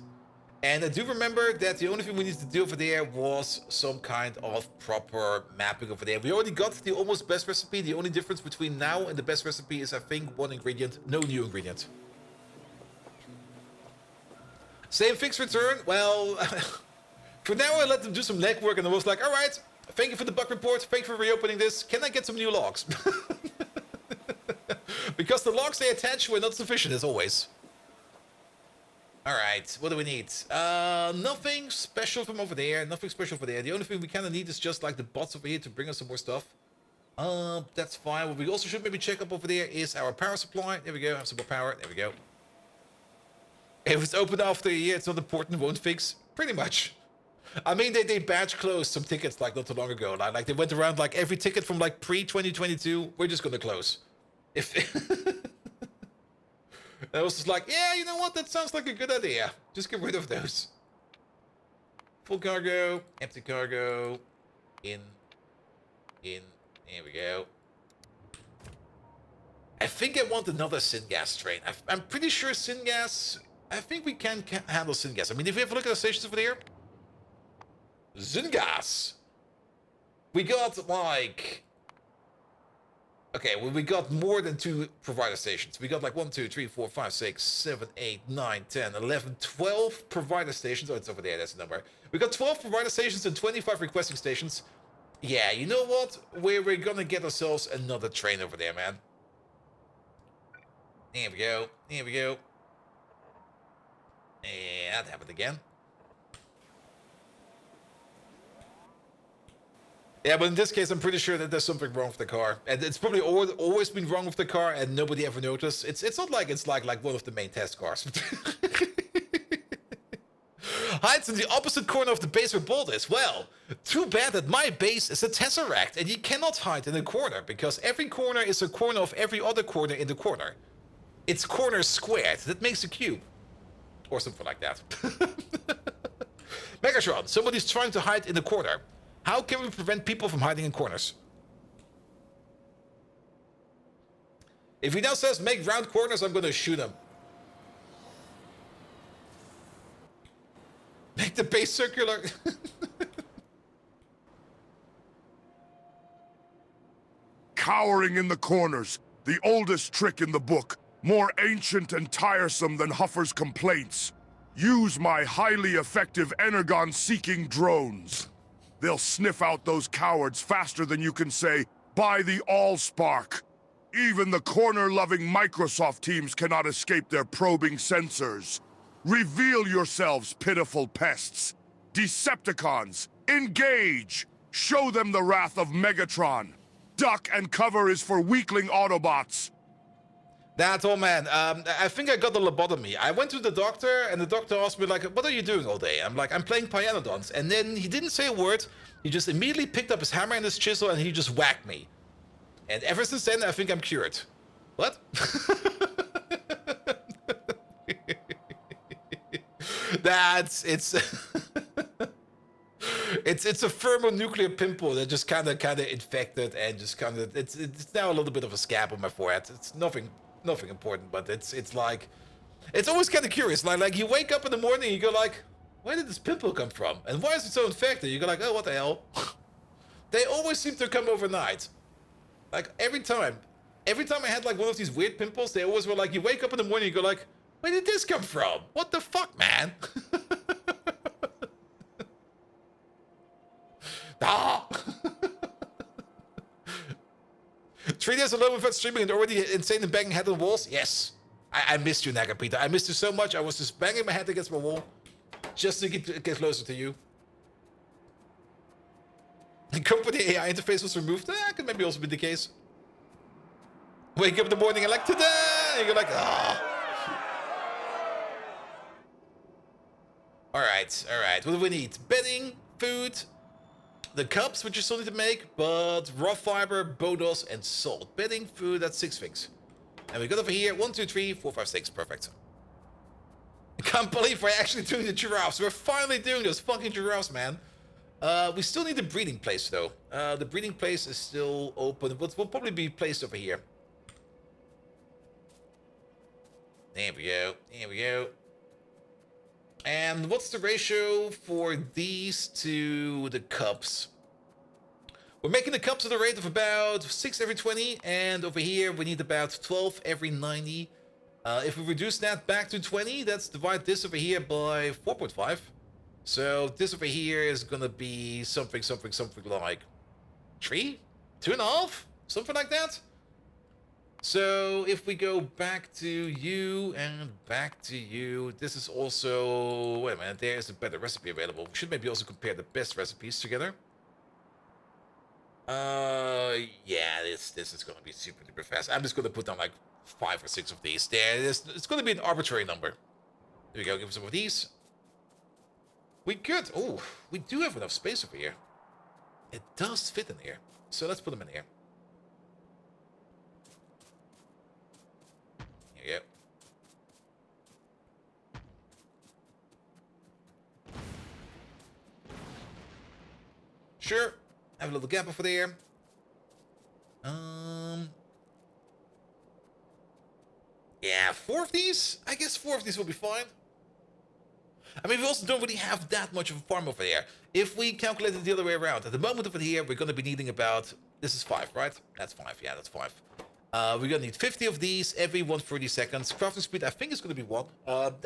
And I do remember that the only thing we needed to do over there was some kind of proper mapping over there. We already got the almost best recipe. The only difference between now and the best recipe is, I think, one ingredient, no new ingredient. Same fix return. Well, for now I let them do some legwork, and I was like, all right, thank you for the bug report. Thank you for reopening this. Can I get some new logs? Because the logs they attach were not sufficient as always. Alright, what do we need? Nothing special from over there. Nothing special over there. The only thing we kind of need is just like the bots over here to bring us some more stuff. That's fine. What we also should maybe check up over there is our power supply. There we go. Have some more power. There we go. If it's open after a year, it's not important. Won't fix. Pretty much. I mean, they batch closed some tickets like not too long ago. Like they went around like every ticket from like pre-2022. We're just gonna close. If... I was just like, yeah, you know what? That sounds like a good idea. Just get rid of those. Full cargo, empty cargo, in. There we go. I think I want another syngas train. I'm pretty sure syngas. I think we can handle syngas. I mean, if we have a look at the stations over there, syngas. We got like. Okay, well, we got more than 2 provider stations. We got like 1, 2, 3, 4, 5, 6, 7, 8, 9, 10, 11, 12 provider stations. Oh, it's over there. That's the number. We got 12 provider stations and 25 requesting stations. Yeah, you know what? We're gonna get ourselves another train over there, man. There we go. There we go. Yeah, that happened again. Yeah, but in this case, I'm pretty sure that there's something wrong with the car. And it's probably always been wrong with the car and nobody ever noticed. It's not like it's like one of the main test cars. Hides in the opposite corner of the base where Bolt is. Well, too bad that my base is a tesseract and you cannot hide in a corner because every corner is a corner of every other corner in the corner. It's corner squared. That makes a cube. Or something like that. Megatron, somebody's trying to hide in the corner. How can we prevent people from hiding in corners? If he now says make round corners, I'm gonna shoot him. Make the base circular. Cowering in the corners, the oldest trick in the book, more ancient and tiresome than Huffer's complaints. Use my highly effective energon-seeking drones. They'll sniff out those cowards faster than you can say, by the Allspark. Even the corner-loving Microsoft teams cannot escape their probing sensors. Reveal yourselves, pitiful pests. Decepticons, engage! Show them the wrath of Megatron. Duck and cover is for weakling Autobots. That's all, man. I think I got the lobotomy. I went to the doctor, and the doctor asked me, like, what are you doing all day? I'm like, I'm playing Pyanodons. And then he didn't say a word. He just immediately picked up his hammer and his chisel, and he just whacked me. And ever since then, I think I'm cured. What? It's it's a thermonuclear pimple that just kind of infected and just kind of it's now a little bit of a scab on my forehead. It's nothing important, but it's like it's always kind of curious. Like you wake up in the morning, you go like, where did this pimple come from, and why is it so infected? You go like, oh, what the hell? They always seem to come overnight. Like every time I had like one of these weird pimples, they always were like, you wake up in the morning, you go like, where did this come from? What the fuck, man? Ah! 3 days alone without streaming and already insane and banging head on walls? Yes. I missed you, Naga Peter. I missed you so much. I was just banging my head against my wall just to get closer to you. The company AI interface was removed. That could maybe also be the case. Wake up in the morning and like, ta-da! You're like, ah. Alright. What do we need? Bedding, food, the cups, which you still need to make, but raw fiber, bodos, and salt. Bedding, food, that's 6 things. And we got over here 1, 2, 3, 4, 5, 6. Perfect. I can't believe we're actually doing the giraffes. We're finally doing those fucking giraffes, man. We still need the breeding place, though. The breeding place is still open, but will probably be placed over here. There we go. And what's the ratio for these to the cups? We're making the cups at a rate of about 6 every 20, and over here we need about 12 every 90. If we reduce that back to 20, let's divide this over here by 4.5. So this over here is gonna be something like 3, 2.5, something like that. So if we go back to you and back to you, this is also, wait a minute, there is a better recipe available. We should maybe also compare the best recipes together. Yeah, this is gonna be super duper fast. I'm just gonna put down like 5 or 6 of these. It's gonna be an arbitrary number. There we go, give us some of these. We could, oh, we do have enough space over here. It does fit in here. So let's put them in here. Here we go. Sure. Have a little gap over there. Yeah, 4 of these? I guess 4 of these will be fine. I mean, we also don't really have that much of a farm over there. If we calculate it the other way around, at the moment over here, we're going to be needing about... This is 5, right? That's 5. Yeah, that's 5. We're going to need 50 of these every 130 seconds. Crafting speed, I think, is going to be 1.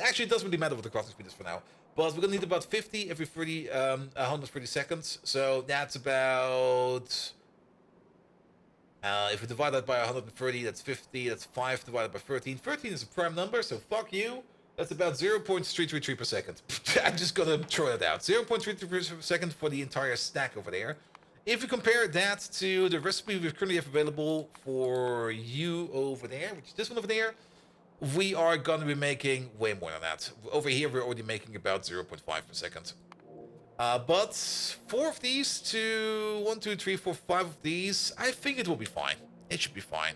Actually, it doesn't really matter what the crafting speed is for now. But we're going to need about 50 every 130 seconds. So that's about... if we divide that by 130, that's 50. That's 5 divided by 13. 13 is a prime number, so fuck you. That's about 0.333 per second. I'm just gonna throw it out. 0.33 per second for the entire stack over there. If we compare that to the recipe we currently have available for you over there, which is this one over there, we are gonna be making way more than that. Over here, we're already making about 0.5 per second. But 4 of these to 1, 2, 3, 4, 5 of these, I think it will be fine. It should be fine.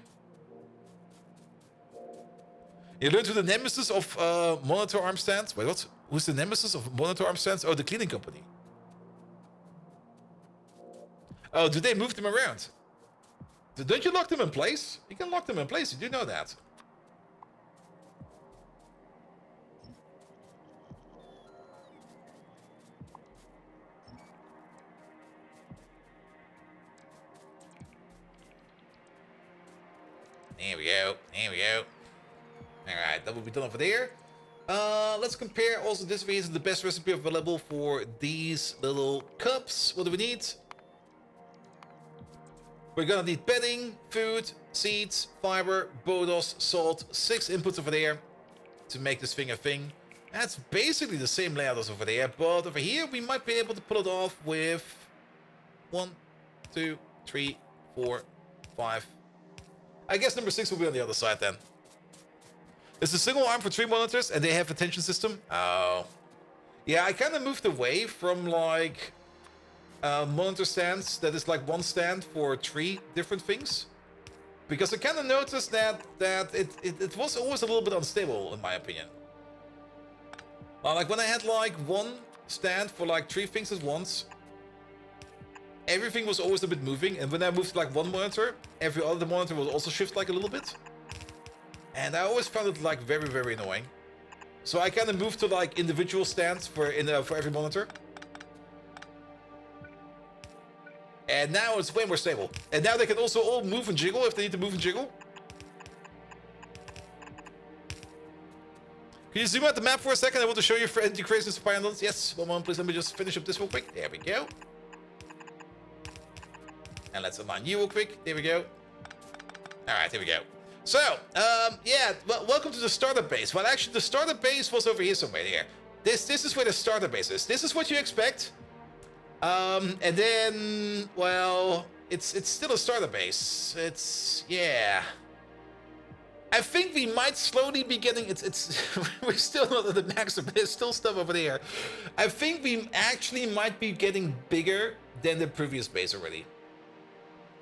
You learned who the nemesis of Monitor Arm Stands? Wait, what? Who's the nemesis of Monitor Arm Stands? Oh, the cleaning company. Oh, do they move them around? Don't you lock them in place? You can lock them in place, you do know that. There we go. There we go. Alright, that will be done over there. Let's compare also this is the best recipe available for these little cups. What do we need? We're gonna need bedding, food, seeds, fiber, bodos, salt, 6 inputs over there to make this thing a thing. That's basically the same layout as over there, but over here we might be able to pull it off with 1, 2, 3, 4, 5. I guess number 6 will be on the other side then. It's a single arm for 3 monitors and they have a tension system. Oh. Yeah, I kind of moved away from like monitor stands that is like one stand for 3 different things. Because I kind of noticed that it was always a little bit unstable in my opinion. Like when I had like one stand for like 3 things at once, everything was always a bit moving, and when I moved like one monitor, every other monitor will also shift like a little bit. And I always found it like very, very annoying. So I kind of moved to like individual stands for every monitor. And now it's way more stable. And now they can also all move and jiggle if they need to move and jiggle. Can you zoom out the map for a second? I want to show you the craziness of Pyanodons. Yes, one moment, please. Let me just finish up this real quick. There we go. And let's align you real quick. There we go. All right, here we go. So, yeah, well, welcome to the starter base. Well, actually, the starter base was over here somewhere here. This is where the starter base is. This is what you expect. And then, well, it's still a starter base. It's, yeah. I think we might slowly be getting, we're still not at the max, but there's still stuff over there. I think we actually might be getting bigger than the previous base already.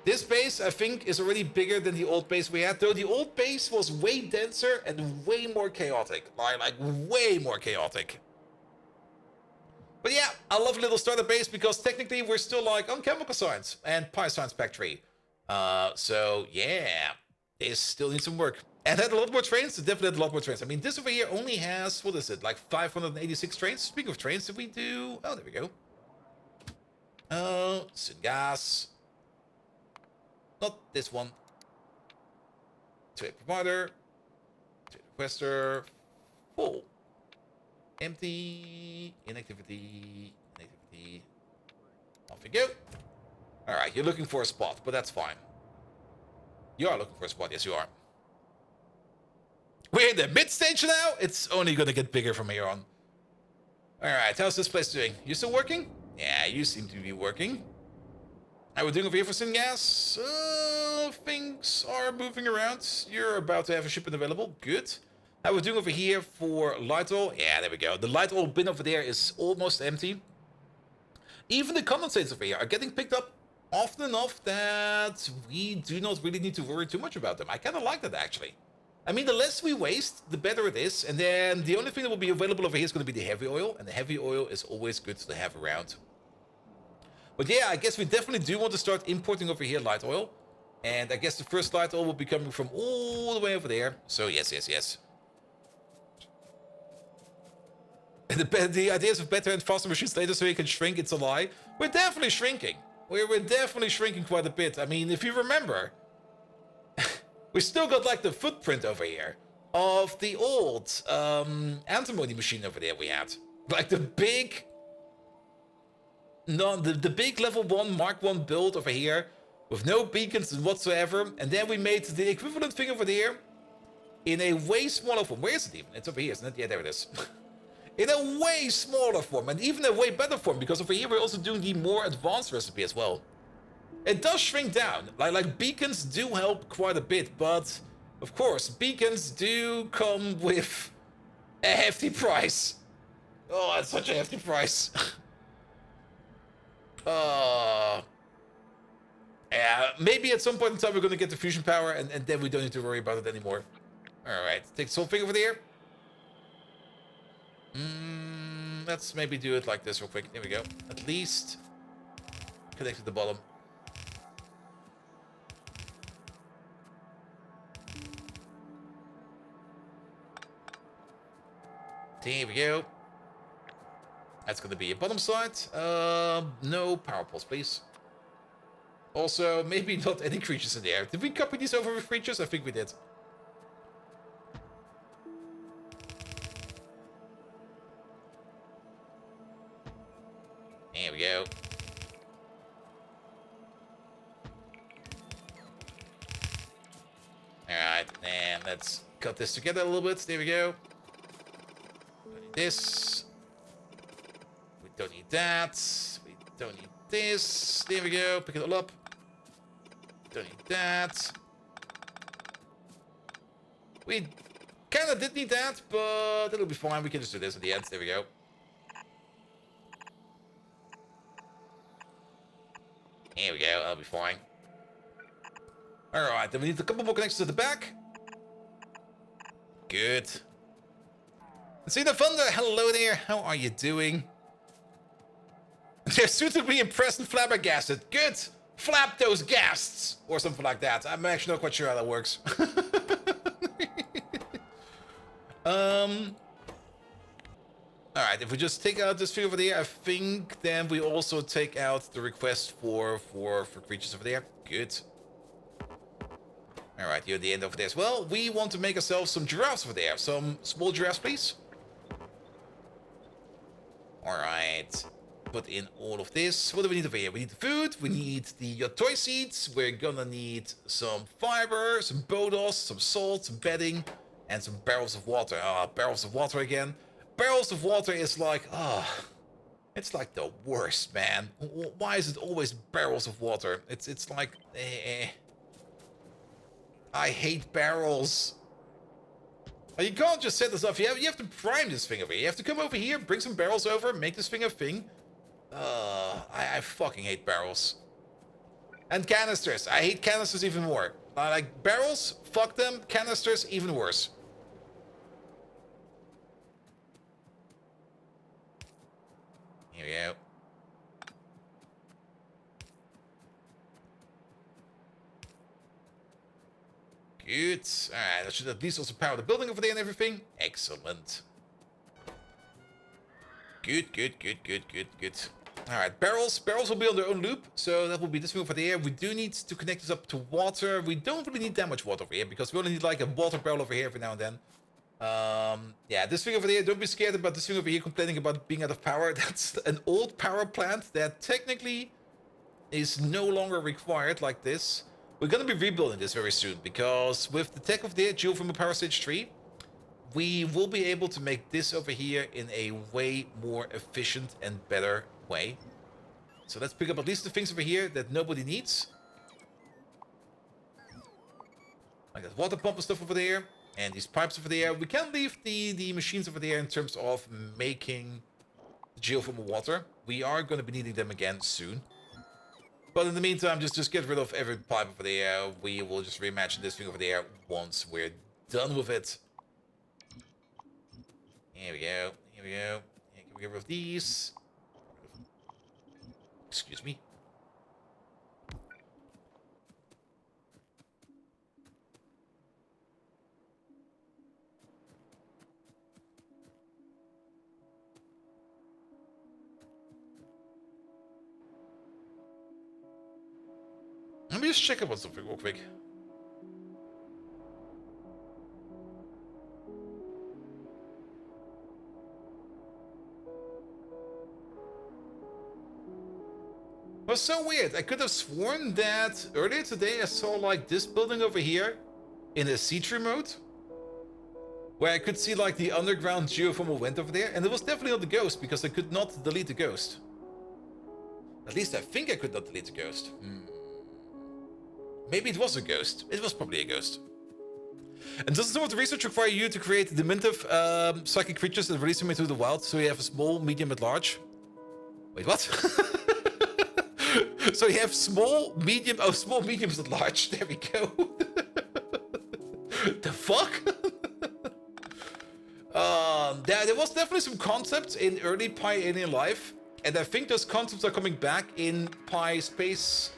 This base, I think, is already bigger than the old base we had, though the old base was way denser and way more chaotic. Like way more chaotic. But yeah, I love little starter base because technically we're still like on chemical science and Pi Science Pack 3. So yeah, this still needs some work. And had a lot more trains, definitely had a lot more trains. I mean, this over here only has, what is it, like 586 trains? Speaking of trains, did we do, oh, there we go. Syngas. Not this one. Trade provider. Trade requester. Full. Empty. Inactivity. Inactivity. Off you go. Alright, you're looking for a spot, but that's fine. You are looking for a spot, yes you are. We're in the mid stage now. It's only gonna get bigger from here on. Alright, how's this place doing? You still working? Yeah, you seem to be working. How are we doing over here for syngas? Things are moving around. You're about to have a shipment available. Good. How are we doing over here for light oil? Yeah, there we go. The light oil bin over there is almost empty. Even the condensates over here are getting picked up often enough that we do not really need to worry too much about them. I kind of like that, actually. I mean, the less we waste, the better it is. And then the only thing that will be available over here is going to be the heavy oil. And the heavy oil is always good to have around. But yeah, I guess we definitely do want to start importing over here light oil. And I guess the first light oil will be coming from all the way over there. So yes, yes, yes. The ideas of better and faster machines later so you can shrink, it's a lie. We're definitely shrinking. We're definitely shrinking quite a bit. I mean, if you remember, we still got like the footprint over here of the old antimony machine over there we had. Like the big... No, the big level 1 Mark 1 build over here with no beacons whatsoever, and then we made the equivalent thing over there in a way smaller form. Where is it even? It's over here, isn't it? Yeah, there it is. In a way smaller form, and even a way better form, because over here we're also doing the more advanced recipe as well. It does shrink down. Like beacons do help quite a bit, but of course, beacons do come with a hefty price. Oh, it's such a hefty price. Yeah, maybe at some point in time we're going to get the fusion power and then we don't need to worry about it anymore. Alright, take this whole thing over there. Let's maybe do it like this real quick. There we go. At least connect to the bottom. There we go. That's going to be a bottom side. No power poles, please. Also, maybe not any creatures in there. Did we copy these over with creatures? I think we did. There we go. let's cut this together a little bit. There we go. Don't need this. We don't need that. We don't need this. There we go. Pick it all up. Don't need that. We kind of did need that, but it'll be fine. We can just do this at the end. There we go. Here we go. That'll be fine. Alright, then we need a couple more connections at the back. Good. See the thunder. Hello there. How are you doing? They're suitably impressed and flabbergasted. Good. Flap those ghasts. Or something like that. I'm actually not quite sure how that works. Alright, if we just take out this thing over there, I think then we also take out the request for creatures over there. Good. Alright, you're at the end over there as well. We want to make ourselves some giraffes over there. Some small giraffes, please. Alright. Put in all of this. What do we need over here? We need the food. We need the toy seeds. We're gonna need some fiber, some bodos, some salt, some bedding, and some barrels of water. Ah, barrels of water again. Barrels of water is like, it's like the worst, man. Why is it always barrels of water? It's like, I hate barrels. You can't just set this up. You have to prime this thing over here. You have to come over here, bring some barrels over, make this thing a thing. I fucking hate barrels. And canisters. I hate canisters even more. Like, barrels, fuck them. Canisters, even worse. Here we go. Good. Alright, that should at least also power the building over there and everything. Excellent. Good. Alright, barrels. Barrels will be on their own loop, so that will be this thing over there. We do need to connect this up to water. We don't really need that much water over here, because we only need like a water barrel over here every now and then. Yeah, this thing over there, don't be scared about this thing over here complaining about being out of power. That's an old power plant that technically is no longer required like this. We're gonna be rebuilding this very soon, because with the tech of the geothermal power stage 3, we will be able to make this over here in a way more efficient and better way. So let's pick up at least the things over here that nobody needs. Like that water pump and stuff over there, and these pipes over there. We can leave the machines over there in terms of making geothermal water. We are going to be needing them again soon. But in the meantime, just get rid of every pipe over there. We will just reimagine this thing over there once we're done with it. Here we go. Here we go. Can we get rid of these? Excuse me. Let me just check about something real quick. It was so weird. I could have sworn that earlier today I saw like this building over here in a see-through mode, where I could see like the underground geothermal vent over there, and it was definitely not the ghost because I could not delete the ghost. At least I think I could not delete the ghost. Maybe it was a ghost. It was probably a ghost. And does some of the research require you to create diminutive psychic creatures and release them into the wild so you have a small, medium, and large? Wait, what? So you have small, medium, small, mediums, and large. There we go. The fuck? There was definitely some concepts in early Pi Alien Life, and I think those concepts are coming back in Pi Space.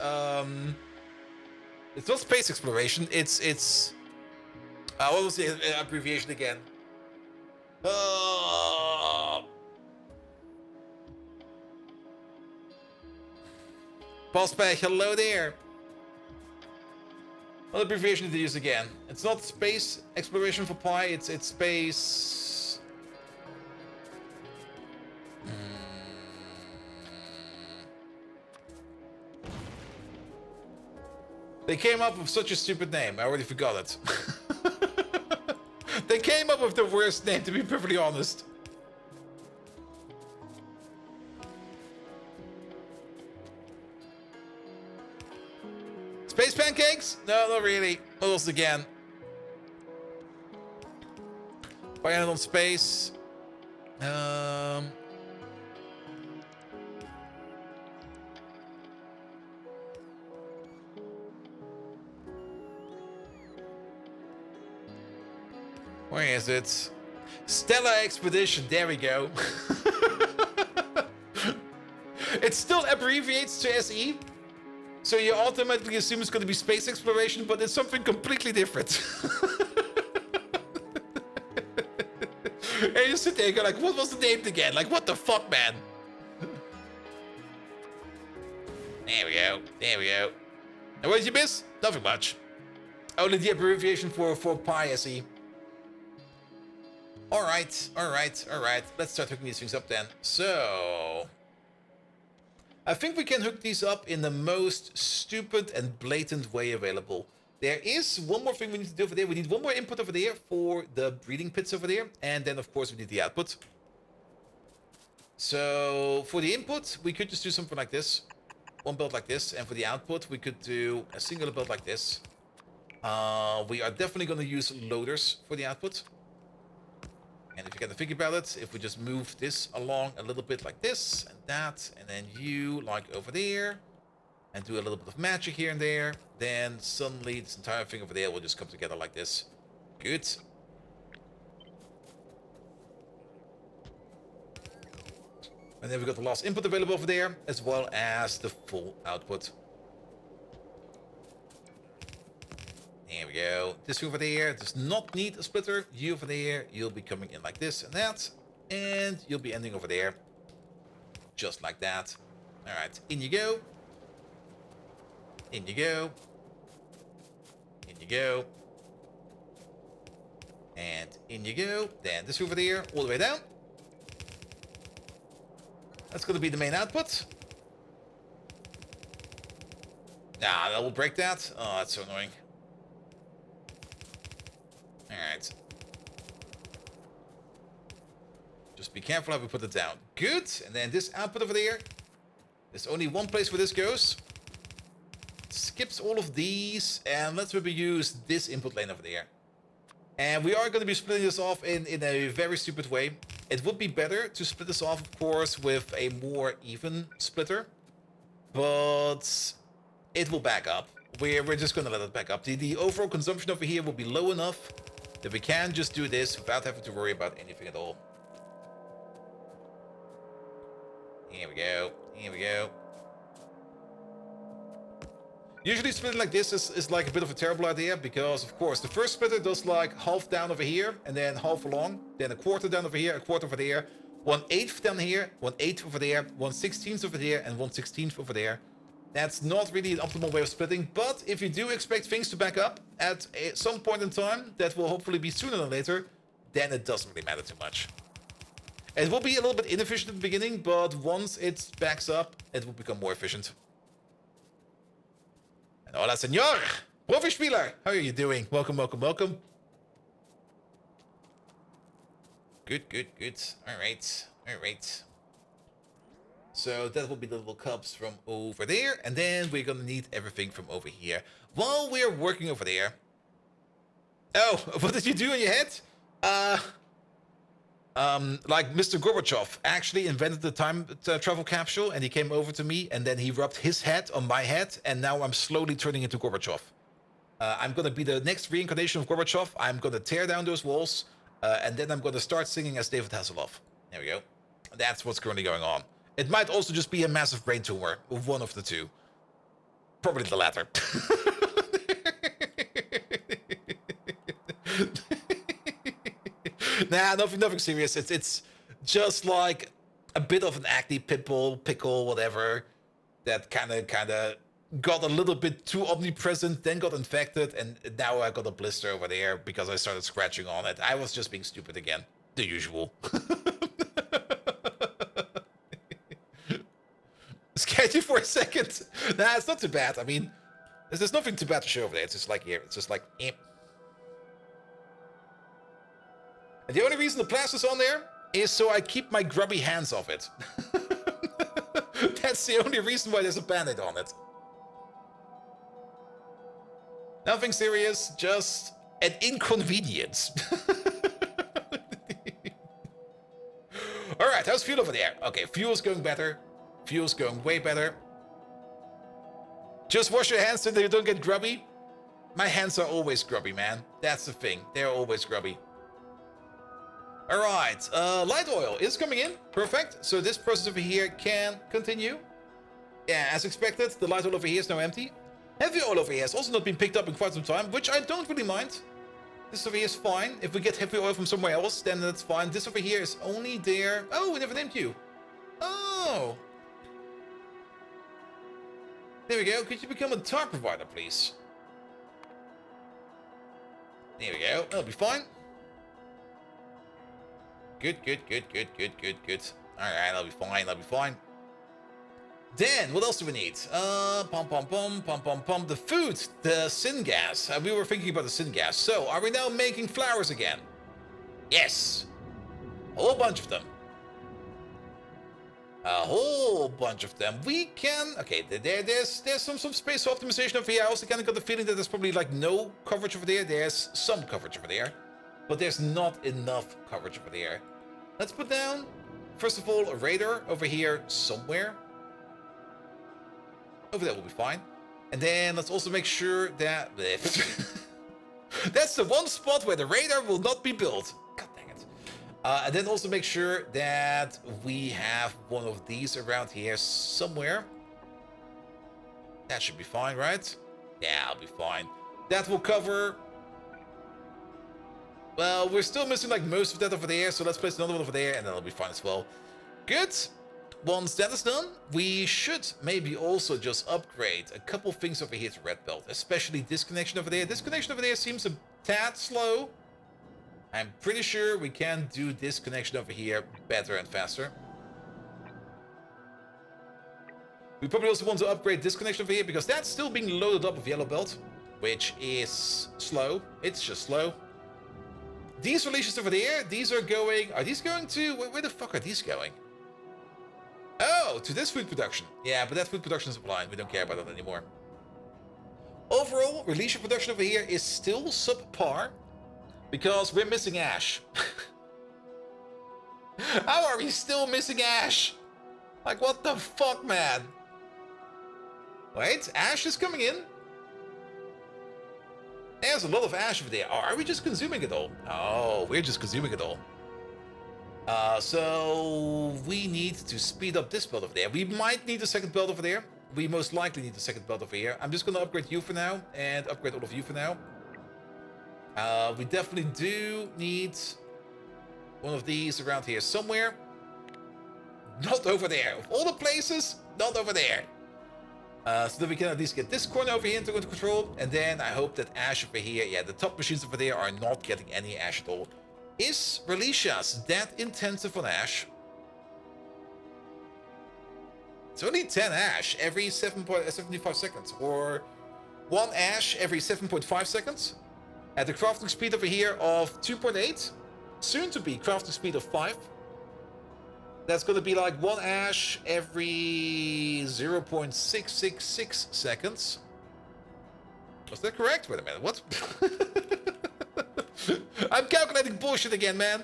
It's not space exploration. It's. What was the abbreviation again? Postback, hello there. What abbreviation did they use again? It's not space exploration for Pi. It's space. They came up with such a stupid name. I already forgot it. came up with the worst name, to be perfectly honest. Space pancakes? No, not really. Noodles again. Pyanodons space. Where is it? Stellar Expedition. There we go. It still abbreviates to SE. So you automatically assume it's going to be space exploration, but it's something completely different. And you sit there and go like, what was the name again? Like, what the fuck, man? There we go. There we go. And what did you miss? Nothing much. Only the abbreviation for Pi SE. Alright, alright, alright. Let's start hooking these things up then. So... I think we can hook these up in the most stupid and blatant way available. There is one more thing we need to do over there. We need one more input over there for the breeding pits over there. And then, of course, we need the output. So, for the input, we could just do something like this. One build like this. And for the output, we could do a singular build like this. We are definitely going to use loaders for the output. And if you kind of think about it, if we just move this along a little bit like this and that, and then you like over there, and do a little bit of magic here and there, then suddenly this entire thing over there will just come together like this. Good. And then we've got the last input available over there, as well as the full output. There we go. This over there does not need a splitter. You over there, you'll be coming in like this and that. And you'll be ending over there. Just like that. Alright, in you go. In you go. In you go. And in you go. Then this over there, all the way down. That's going to be the main output. Nah, that will break that. Oh, that's so annoying. Alright. Just be careful how we put it down. Good. And then this output over there. There's only one place where this goes. Skips all of these. And let's maybe use this input lane over there. And we are going to be splitting this off in a very stupid way. It would be better to split this off, of course, with a more even splitter. But it will back up. We're just going to let it back up. The overall consumption over here will be low enough that we can just do this without having to worry about anything at all. Here we go. Here we go. Usually splitting like this is like a bit of a terrible idea because, of course, the first splitter does like half down over here and then half along. Then a quarter down over here, a quarter over there. 1/8 down here, 1/8 over there, 1/16 over there, and 1/16 over there. That's not really an optimal way of splitting, but if you do expect things to back up at some point in time, that will hopefully be sooner than later, then it doesn't really matter too much. It will be a little bit inefficient at the beginning, but once it backs up, it will become more efficient. And hola, señor! Profi Spieler! How are you doing? Welcome, welcome, welcome. Good, good, good. Alright, alright. So that will be the little cups from over there. And then we're going to need everything from over here. While we're working over there... Oh, what did you do in your head? Like Mr. Gorbachev actually invented the time travel capsule. And he came over to me. And then he rubbed his head on my head. And now I'm slowly turning into Gorbachev. I'm going to be the next reincarnation of Gorbachev. I'm going to tear down those walls. And then I'm going to start singing as David Hasselhoff. There we go. That's what's currently going on. It might also just be a massive brain tumor, of one of the two. Probably the latter. Nah, nothing serious. It's just like a bit of an acne pickle, whatever, that kind of got a little bit too omnipresent, then got infected, and now I got a blister over there because I started scratching on it. I was just being stupid again. The usual. Scared you for a second? Nah, it's not too bad. I mean, there's nothing too bad to show over there. It's just like here. It's just like... And the only reason the plaster's on there is so I keep my grubby hands off it. That's the only reason why there's a band-aid on it. Nothing serious, just an inconvenience. Alright, how's fuel over there? Okay, fuel's going better. Fuel's going way better. Just wash your hands so that you don't get grubby. My hands are always grubby, man. That's the thing. They're always grubby. Alright, light oil is coming in. Perfect. So this process over here can continue. Yeah, as expected, the light oil over here is now empty. Heavy oil over here has also not been picked up in quite some time, which I don't really mind. This over here is fine. If we get heavy oil from somewhere else, then that's fine. This over here is only there. Oh, we never named you. Oh. There we go. Could you become a tar provider, please? There we go. That'll be fine. Good. Alright, that'll be fine. That'll be fine. Then, what else do we need? The food, the syngas. We were thinking about the syngas. So, are we now making flowers again? Yes. A whole bunch of them. A whole bunch of them. We can... Okay, there's some space for optimization over here. I also kind of got the feeling that there's probably like no coverage over there. There's some coverage over there. But there's not enough coverage over there. Let's put down, first of all, a radar over here somewhere. Over there will be fine. And then let's also make sure that... That's the one spot where the radar will not be built. God dang it. And then also make sure that we have one of these around here somewhere. That should be fine, right? Yeah, I'll be fine. That will cover... Well, we're still missing like most of that over there, so let's place another one over there and that'll be fine as well. Good. Once that is done, we should maybe also just upgrade a couple things over here to red belt, especially this connection over there. This connection over there seems a tad slow. I'm pretty sure we can do this connection over here better and faster. We probably also want to upgrade this connection over here because that's still being loaded up with yellow belt, which is slow. It's just slow. These relations over there, these are going... Are these going to... Where the fuck are these going? Oh, to this food production. Yeah, but that food production is blind. We don't care about that anymore. Overall, release production over here is still subpar because we're missing ash. How are we still missing ash? Like, what the fuck, man? Wait, ash is coming in. There's a lot of ash over there. Are we just consuming it all? Oh, we're just consuming it all. So we need to speed up this belt over there. We might need a second belt over there. We most likely need a second belt over here. I'm just going to upgrade you for now and upgrade all of you for now. We definitely do need one of these around here somewhere. Not over there. Of all the places, not over there. So that we can at least get this corner over here into control. And then I hope that ash over here, yeah, the top machines over there are not getting any ash at all. Is Relicia's that intensive on ash? It's only 10 ash every 75 seconds. Or 1 ash every 7.5 seconds. At the crafting speed over here of 2.8. Soon to be crafting speed of 5. That's going to be like 1 ash every 0.666 seconds. Was that correct? Wait a minute, what? I'm calculating bullshit again, man.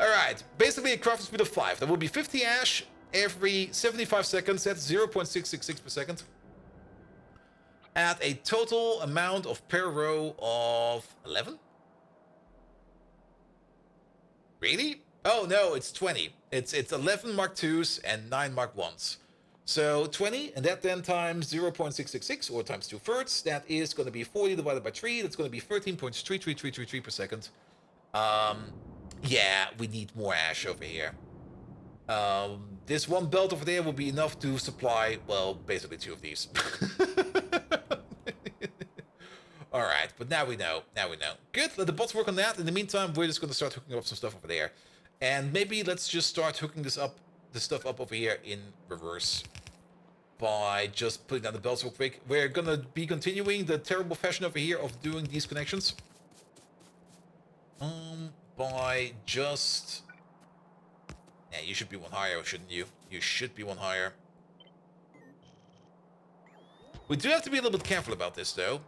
Alright, basically a crafting speed of 5. That would be 50 ash every 75 seconds. That's 0.666 per second. At a total amount of per row of 11? Really? Oh no, it's 20. It's 11 Mark IIs and 9 Mark Is. So 20, and that then times 0.666, or times 2/3, that is going to be 40 divided by 3. That's going to be 13.33333 per second. Yeah, we need more ash over here. This one belt over there will be enough to supply, well, basically 2 of these. Alright, but now we know. Now we know. Good, let the bots work on that. In the meantime, we're just going to start hooking up some stuff over there. And maybe let's just start hooking this stuff up over here in reverse. By just putting down the belts real quick. We're going to be continuing the terrible fashion over here of doing these connections. by just... Yeah, you should be one higher, shouldn't you? You should be one higher. We do have to be a little bit careful about this, though.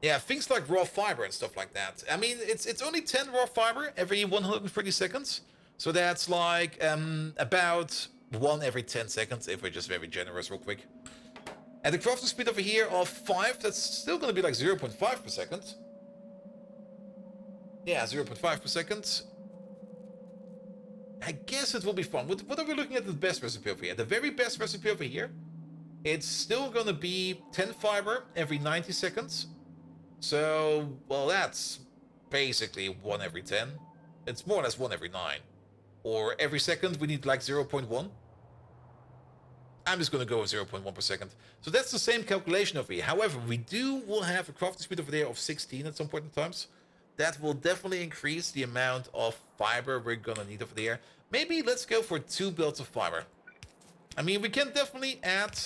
Yeah, things like raw fiber and stuff like that. I mean, it's only 10 raw fiber every 130 seconds. So that's like about 1 every 10 seconds, if we're just very generous real quick. At the crafting speed over here of 5, that's still going to be like 0.5 per second. Yeah, 0.5 per second. I guess it will be fun. What are we looking at the best recipe over here? The very best recipe over here, it's still going to be 10 fiber every 90 seconds. So, well, that's basically 1 every 10. It's more or less 1 every 9. Or every second we need like 0.1. I'm just going to go with 0.1 per second. So that's the same calculation over here. However, will have a crafting speed over there of 16 at some point in times. That will definitely increase the amount of fiber we're going to need over there. Maybe let's go for 2 belts of fiber. I mean, we can definitely add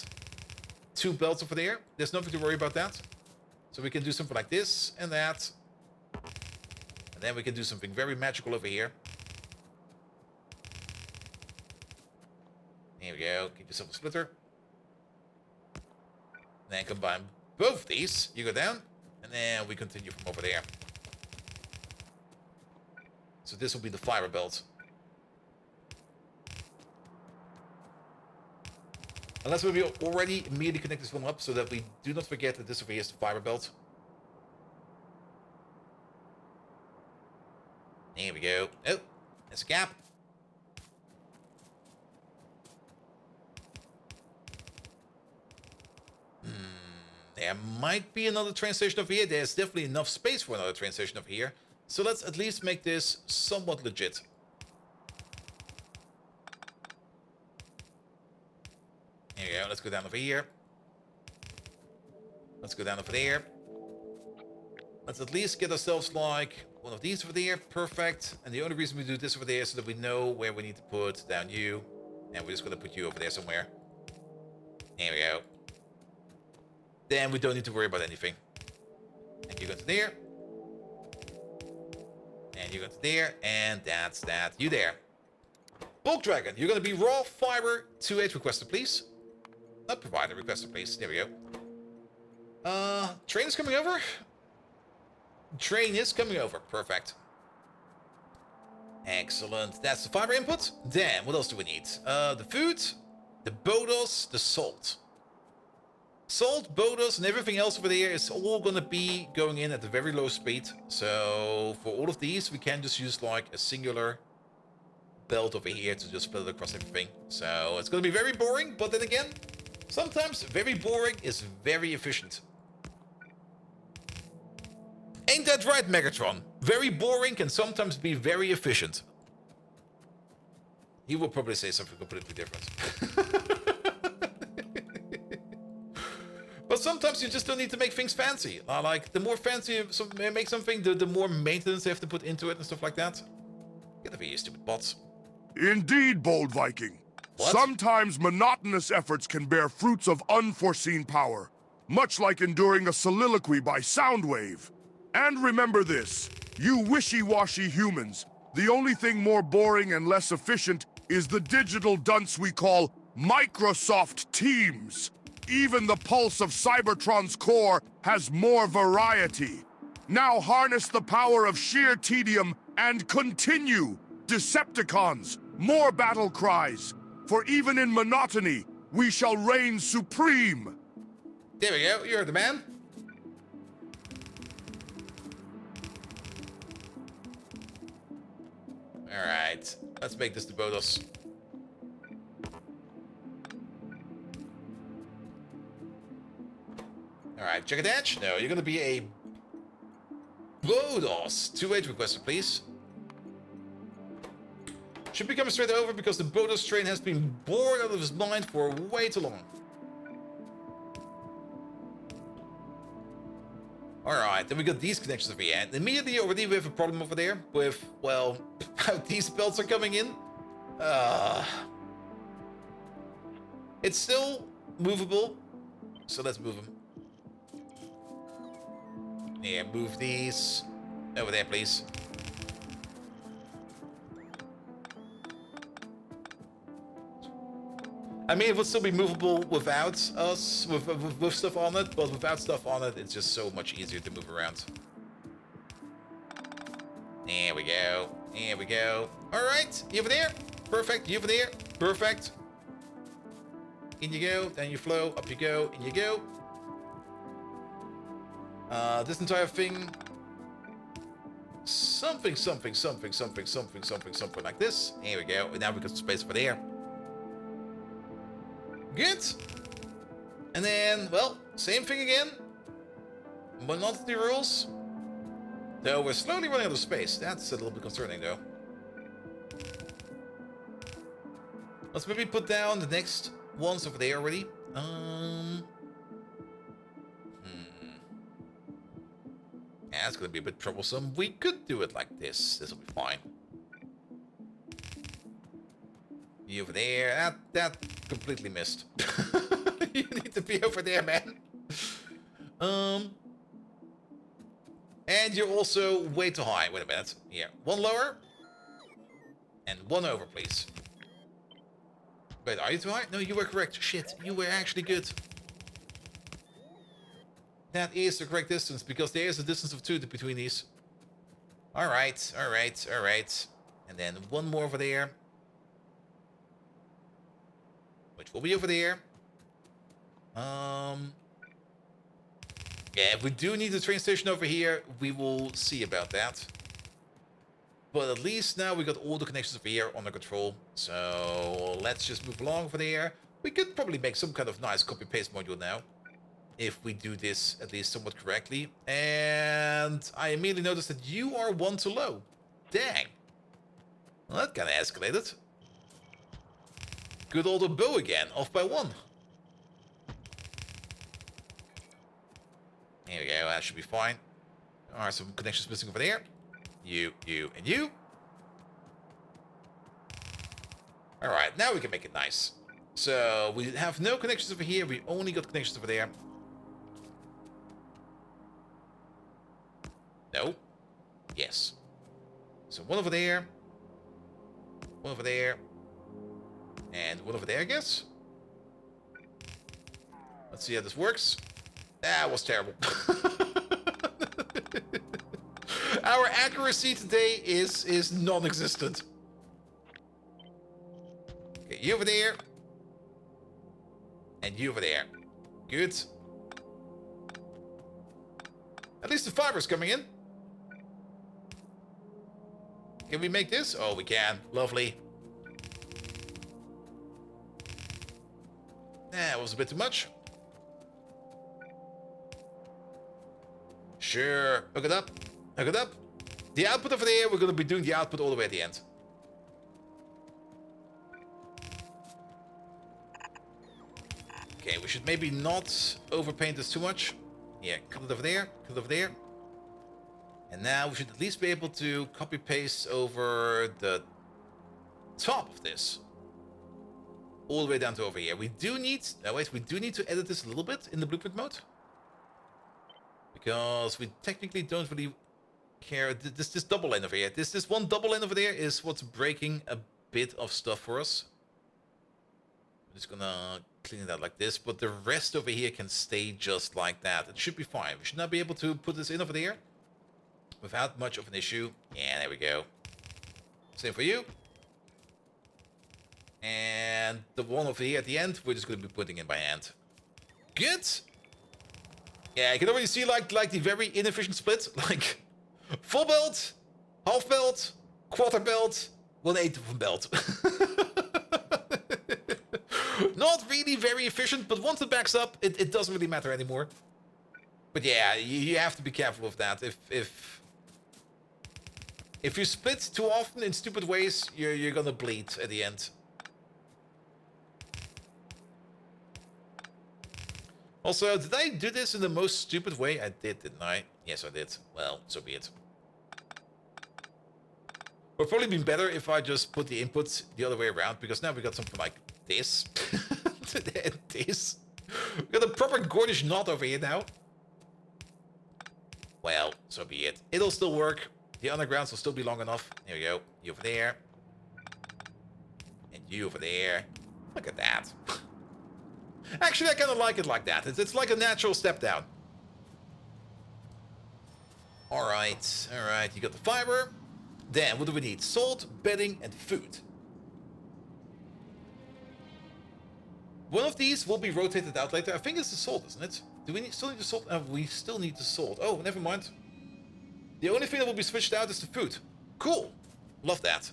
2 belts over there. There's nothing to worry about that. So we can do something like this and that. And then we can do something very magical over here. Here we go. Get yourself a splitter. And then combine both these. You go down. And then we continue from over there. So this will be the fiber belt. Unless we already immediately connect this one up so that we do not forget that this over here is the fiber belt. Here we go. Oh, there's a gap. There might be another train station over here. There's definitely enough space for another train station over here. So let's at least make this somewhat legit. Here we go. Let's go down over here. Let's go down over there. Let's at least get ourselves like one of these over there. Perfect. And the only reason we do this over there is so that we know where we need to put down you. And we're just going to put you over there somewhere. Here we go. Then we don't need to worry about anything. And you go to there. And you go to there. And that's that. You there. Bulk Dragon, you're going to be raw fiber 2H requested, please. Not provider requested, please. There we go. Train is coming over. Train is coming over. Perfect. Excellent. That's the fiber input. Then, what else do we need? The food, the bodos, the salt. Salt, bodos, and everything else over there is all going to be going in at a very low speed. So, for all of these, we can just use like a singular belt over here to just split it across everything. So, it's going to be very boring, but then again, sometimes very boring is very efficient. Ain't that right, Megatron? Very boring can sometimes be very efficient. He will probably say something completely different. But sometimes you just don't need to make things fancy. Like, the more fancy you make something, the more maintenance you have to put into it and stuff like that. Get over here, stupid bots. Indeed, Bold Viking. What? Sometimes monotonous efforts can bear fruits of unforeseen power, much like enduring a soliloquy by Soundwave. And remember this, you wishy-washy humans, the only thing more boring and less efficient is the digital dunce we call Microsoft Teams. Even the pulse of Cybertron's core has more variety. Now harness the power of sheer tedium and continue. Decepticons, more battle cries. For even in monotony, we shall reign supreme. There we go, you're the man. Alright, let's make this the Bodos. Alright, check it edge. No, you're gonna be a Bodos. 2H requested, please. Should be coming straight over because the Bodos train has been bored out of his mind for way too long. Alright, then we got these connections over here. And immediately already we have a problem over there with, well, how these belts are coming in. It's still movable, so let's move them. Yeah, move these over there, please. I mean, it would still be movable without us, with stuff on it, but without stuff on it, it's just so much easier to move around. There we go. There we go. All right, you over there. Perfect. You over there. Perfect. In you go. Then you flow. Up you go. In you go. This entire thing. Something like this. Here we go. And now we got space for there. Good. And then, well, same thing again. But not the rules. Though we're slowly running out of space. That's a little bit concerning, though. Let's maybe put down the next ones over there already. Yeah, it's gonna be a bit troublesome. We could do it like this. This will be fine. You over there. That completely missed. You need to be over there, man. And you're also way too high. Wait a minute. Here. One lower. And one over, please. Wait, are you too high? No, you were correct. Shit, you were actually good. That is the correct distance, because there is a distance of 2 between these. Alright, alright, alright. And then one more over there. Which will be over there. Yeah, if we do need the train station over here, we will see about that. But at least now we got all the connections over here under control. So let's just move along over there. We could probably make some kind of nice copy-paste module now, if we do this at least somewhat correctly. And I immediately noticed that you are 1 too low. Dang. Well, that kind of escalated. Good old bow again, off by 1. There we go, that should be fine. There are some connections missing over there. You, and you. Alright, now we can make it nice. So, we have no connections over here, we only got connections over there. No. Yes. So, one over there. One over there. And one over there, I guess. Let's see how this works. That was terrible. Our accuracy today is non-existent. Okay, you over there. And you over there. Good. At least the fiber's coming in. Can we make this? Oh, we can. Lovely. That was a bit too much. Sure. Hook it up. Hook it up. The output over there, we're going to be doing the output all the way at the end. Okay, we should maybe not overpaint this too much. Yeah, cut it over there. Cut it over there. And now we should at least be able to copy-paste over the top of this. All the way down to over here. We do need... Oh, wait, we do need to edit this a little bit in the blueprint mode. Because we technically don't really care. This double line over here. This one double line over there is what's breaking a bit of stuff for us. I'm just gonna clean it out like this. But the rest over here can stay just like that. It should be fine. We should not be able to put this in over there without much of an issue. Yeah, there we go. Same for you. And the one over here at the end, we're just going to be putting in by hand. Good. Yeah, I can already see like the very inefficient split. Like full belt, half belt, quarter belt, 1/8 of a belt. Not really very efficient, but once it backs up, it doesn't really matter anymore. But yeah, you have to be careful with that. If you split too often in stupid ways, you're gonna bleed at the end. Also, did I do this in the most stupid way? I did, didn't I? Yes, I did. Well, so be it. Would probably been better if I just put the inputs the other way around, because now we got something like this. And this. We got a proper Gordish knot over here now. Well, so be it. It'll still work. The undergrounds will still be long enough. There we go. You over there. And you over there. Look at that. Actually, I kind of like it like that. It's like a natural step down. Alright, alright. You got the fiber. Then, what do we need? Salt, bedding, and food. One of these will be rotated out later. I think it's the salt, isn't it? Do we still need the salt? We still need the salt. Oh, never mind. The only thing that will be switched out is the food. Cool. Love that.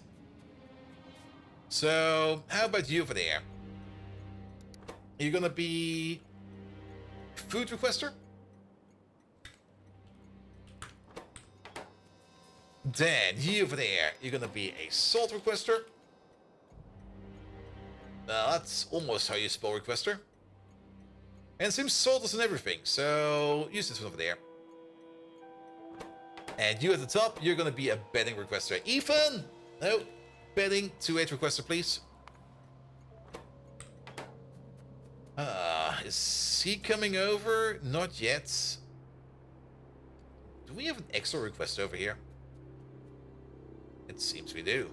So, how about you over there? Are you gonna be food requester? Then, you over there, you're gonna be a salt requester. That's almost how you spell requester. And it seems salt is in everything, so use this one over there. And you at the top, you're gonna be a bedding requester. Ethan! No, bedding 2-8 requester, please. Is he coming over? Not yet. Do we have an extra request over here? It seems we do.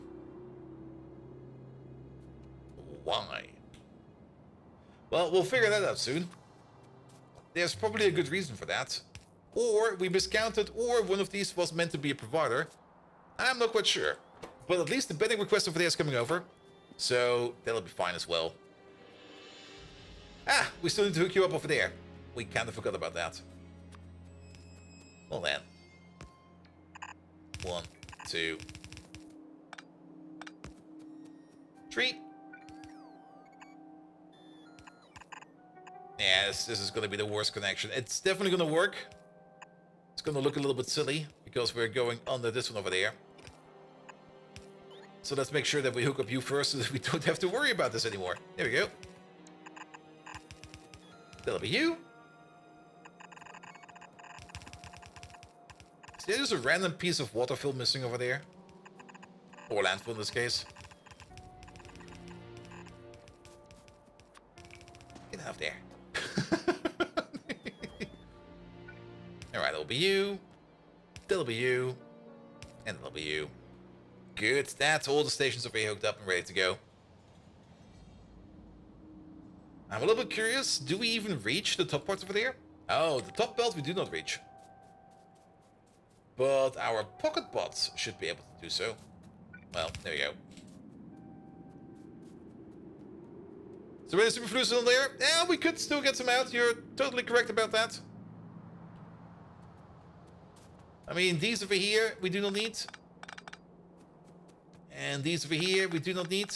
Why? Well, we'll figure that out soon. There's probably a good reason for that. Or we miscounted, or one of these was meant to be a provider. I'm not quite sure. But at least the bedding request over there is coming over. So that'll be fine as well. Ah, we still need to hook you up over there. We kind of forgot about that. Well then. 1, 2, 3. Yeah, this is going to be the worst connection. It's definitely going to work. It's going to look a little bit silly because we're going under this one over there. So let's make sure that we hook up you first so that we don't have to worry about this anymore. There we go. That'll be you. See, there's a random piece of water fill missing over there. Or landfill in this case. Get out of there. Alright, that'll be you. That'll be you. And that'll be you. Good. That's all the stations over here hooked up and ready to go. I'm a little bit curious. Do we even reach the top parts over there? Oh, the top belt we do not reach. But our pocket bots should be able to do so. Well, there we go. So where the superfluid still there? Yeah, we could still get some out. You're totally correct about that. I mean, these over here, we do not need. And these over here, we do not need.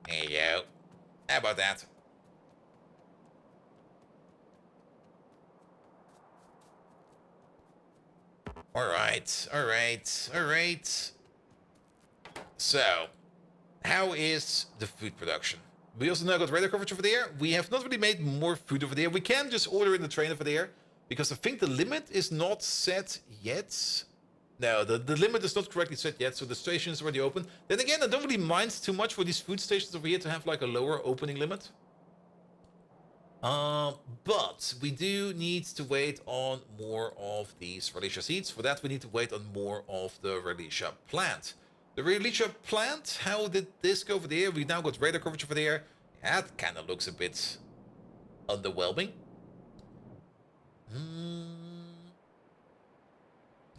There you go. How about that? Alright, alright, alright. So, how is the food production? We also now got radar coverage over there. We have not really made more food over there. We can just order in the train over there. Because I think the limit is not set yet. No, the limit is not correctly set yet, so the station is already open. Then again, I don't really mind too much for these food stations over here to have like a lower opening limit. But we do need to wait on more of these Relisha seeds. For that, we need to wait on more of the Relisha plant. The Relisha plant, how did this go over there? We now got radar coverage over there. That kind of looks a bit underwhelming.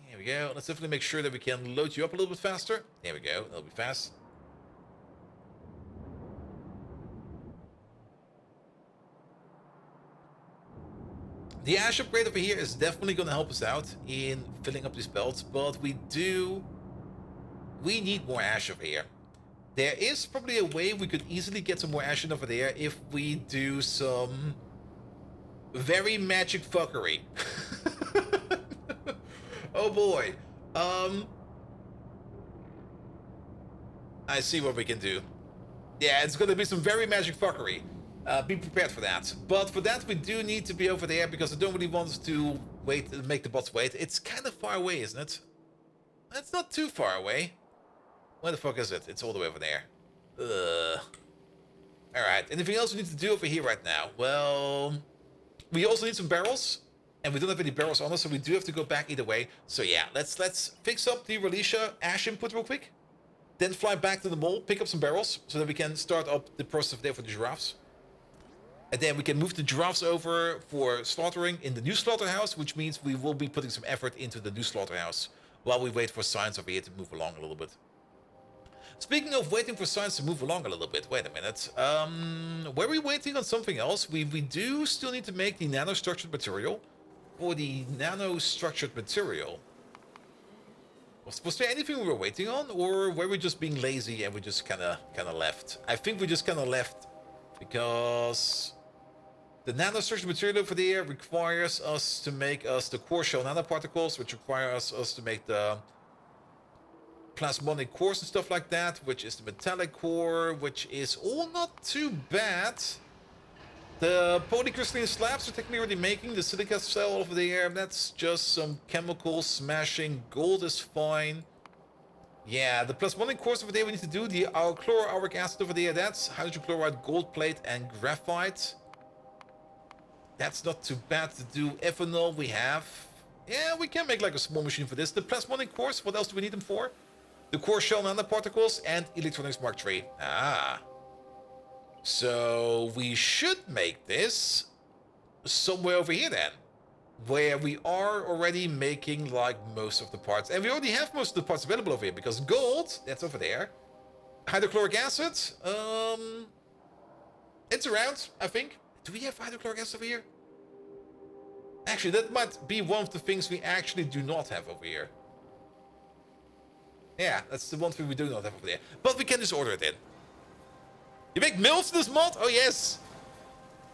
There we go. Let's definitely make sure that we can load you up a little bit faster. There we go. That'll be fast. The ash upgrade over here is definitely going to help us out in filling up these belts, but we need more ash over here. There is probably a way we could easily get some more ash in over there if we do some very magic fuckery. Oh boy. I see what we can do. Yeah, it's gonna be some very magic fuckery. Be prepared for that. But for that, we do need to be over there because I don't really want to wait and make the bots wait. It's kind of far away, isn't it? It's not too far away. Where the fuck is it? It's all the way over there. Alright, anything else we need to do over here right now? Well, we also need some barrels. And we don't have any barrels on us, so we do have to go back either way. So yeah, let's fix up the Relisha ash input real quick. then fly back to the mall, pick up some barrels, so that we can start up the process there for the giraffes. And then we can move the giraffes over for slaughtering in the new slaughterhouse, which means we will be putting some effort into the new slaughterhouse while we wait for science over here to move along a little bit. Speaking of waiting for science to move along a little bit, wait a minute. Were we waiting on something else? We do still need to make the nanostructured material. For the nanostructured material, was there anything we were waiting on, or were we just being lazy and we just kind of left? I think we just kind of left because the nanostructured material over there requires us to make us the core shell nanoparticles, which require us to make the plasmonic cores and stuff like that, which is the metallic core, which is all not too bad. The polycrystalline slabs are technically already making. The silica cell over there, that's just some chemical smashing. Gold is fine. Yeah, the plasmonic cores over there we need to do. The chloroauric acid over there, that's hydrogen chloride, gold plate, and graphite. That's not too bad to do. Ethanol we have. Yeah, we can make like a small machine for this. The plasmonic cores, what else do we need them for? The core shell nanoparticles and electronics Mark III. Ah. So we should make this somewhere over here then, where we are already making like most of the parts. And we already have most of the parts available over here because gold, that's over there. Hydrochloric acid, it's around, I think. Do we have hydrochloric acid over here? Actually, that might be one of the things we actually do not have over here. Yeah, that's the one thing we do not have over there. But we can just order it in. You make mills in this mod? Oh, yes.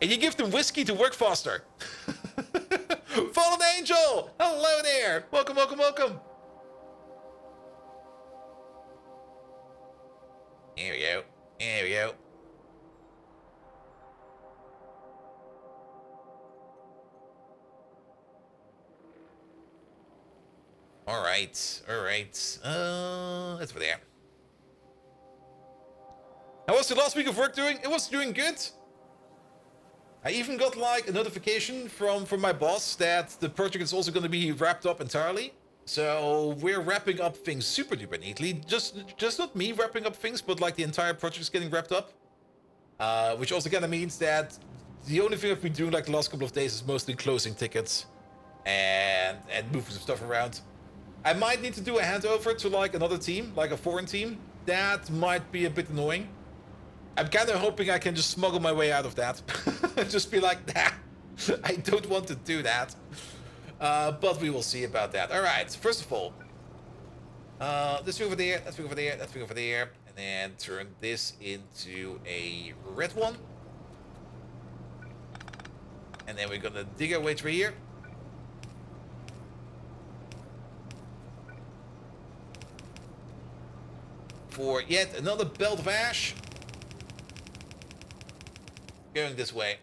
And you give them whiskey to work faster. Fallen Angel! Hello there! Welcome, welcome, welcome! There we go. There we go. Alright, alright. That's over there. How was the last week of work doing? It was doing good. I even got like a notification from my boss that the project is also going to be wrapped up entirely. So we're wrapping up things super duper neatly. Just not me wrapping up things, but like the entire project is getting wrapped up. Which also kind of means that the only thing I've been doing like the last couple of days is mostly closing tickets and moving some stuff around. I might need to do a handover to like another team, like a foreign team. That might be a bit annoying. I'm kind of hoping I can just smuggle my way out of that. Just be like, nah, I don't want to do that. But we will see about that. All right, first of all, this thing over there, that thing over there, that thing over there, and then turn this into a red one. And then we're gonna dig our way through here. For yet another belt of ash. Going this way.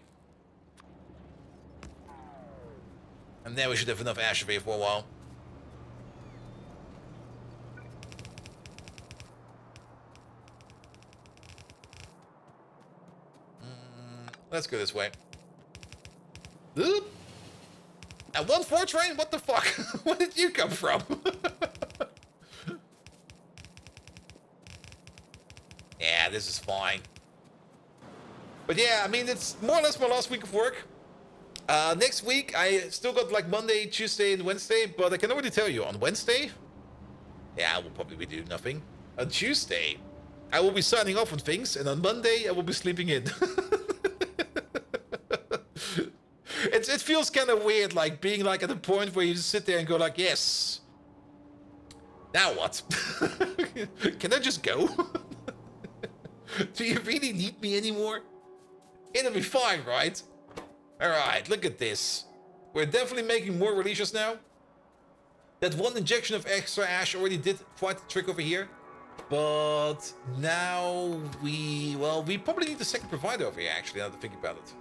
And then we should have enough ash over here for a while. Let's go this way. Oop. And 1-4 train? What the fuck? Where did you come from? Yeah, this is fine. But yeah, I mean, it's more or less my last week of work. Next week, I still got like Monday, Tuesday, and Wednesday, but I can already tell you, on Wednesday, yeah, I will probably be doing nothing. On Tuesday, I will be signing off on things, and on Monday, I will be sleeping in. It feels kind of weird, like being like at a point where you just sit there and go like, yes. Now what? Can I just go? Do you really need me anymore? It'll be fine, right? Alright, look at this. We're definitely making more releases now. That one injection of extra ash already did quite the trick over here. But now we probably need a second provider over here, actually, now that I think about it.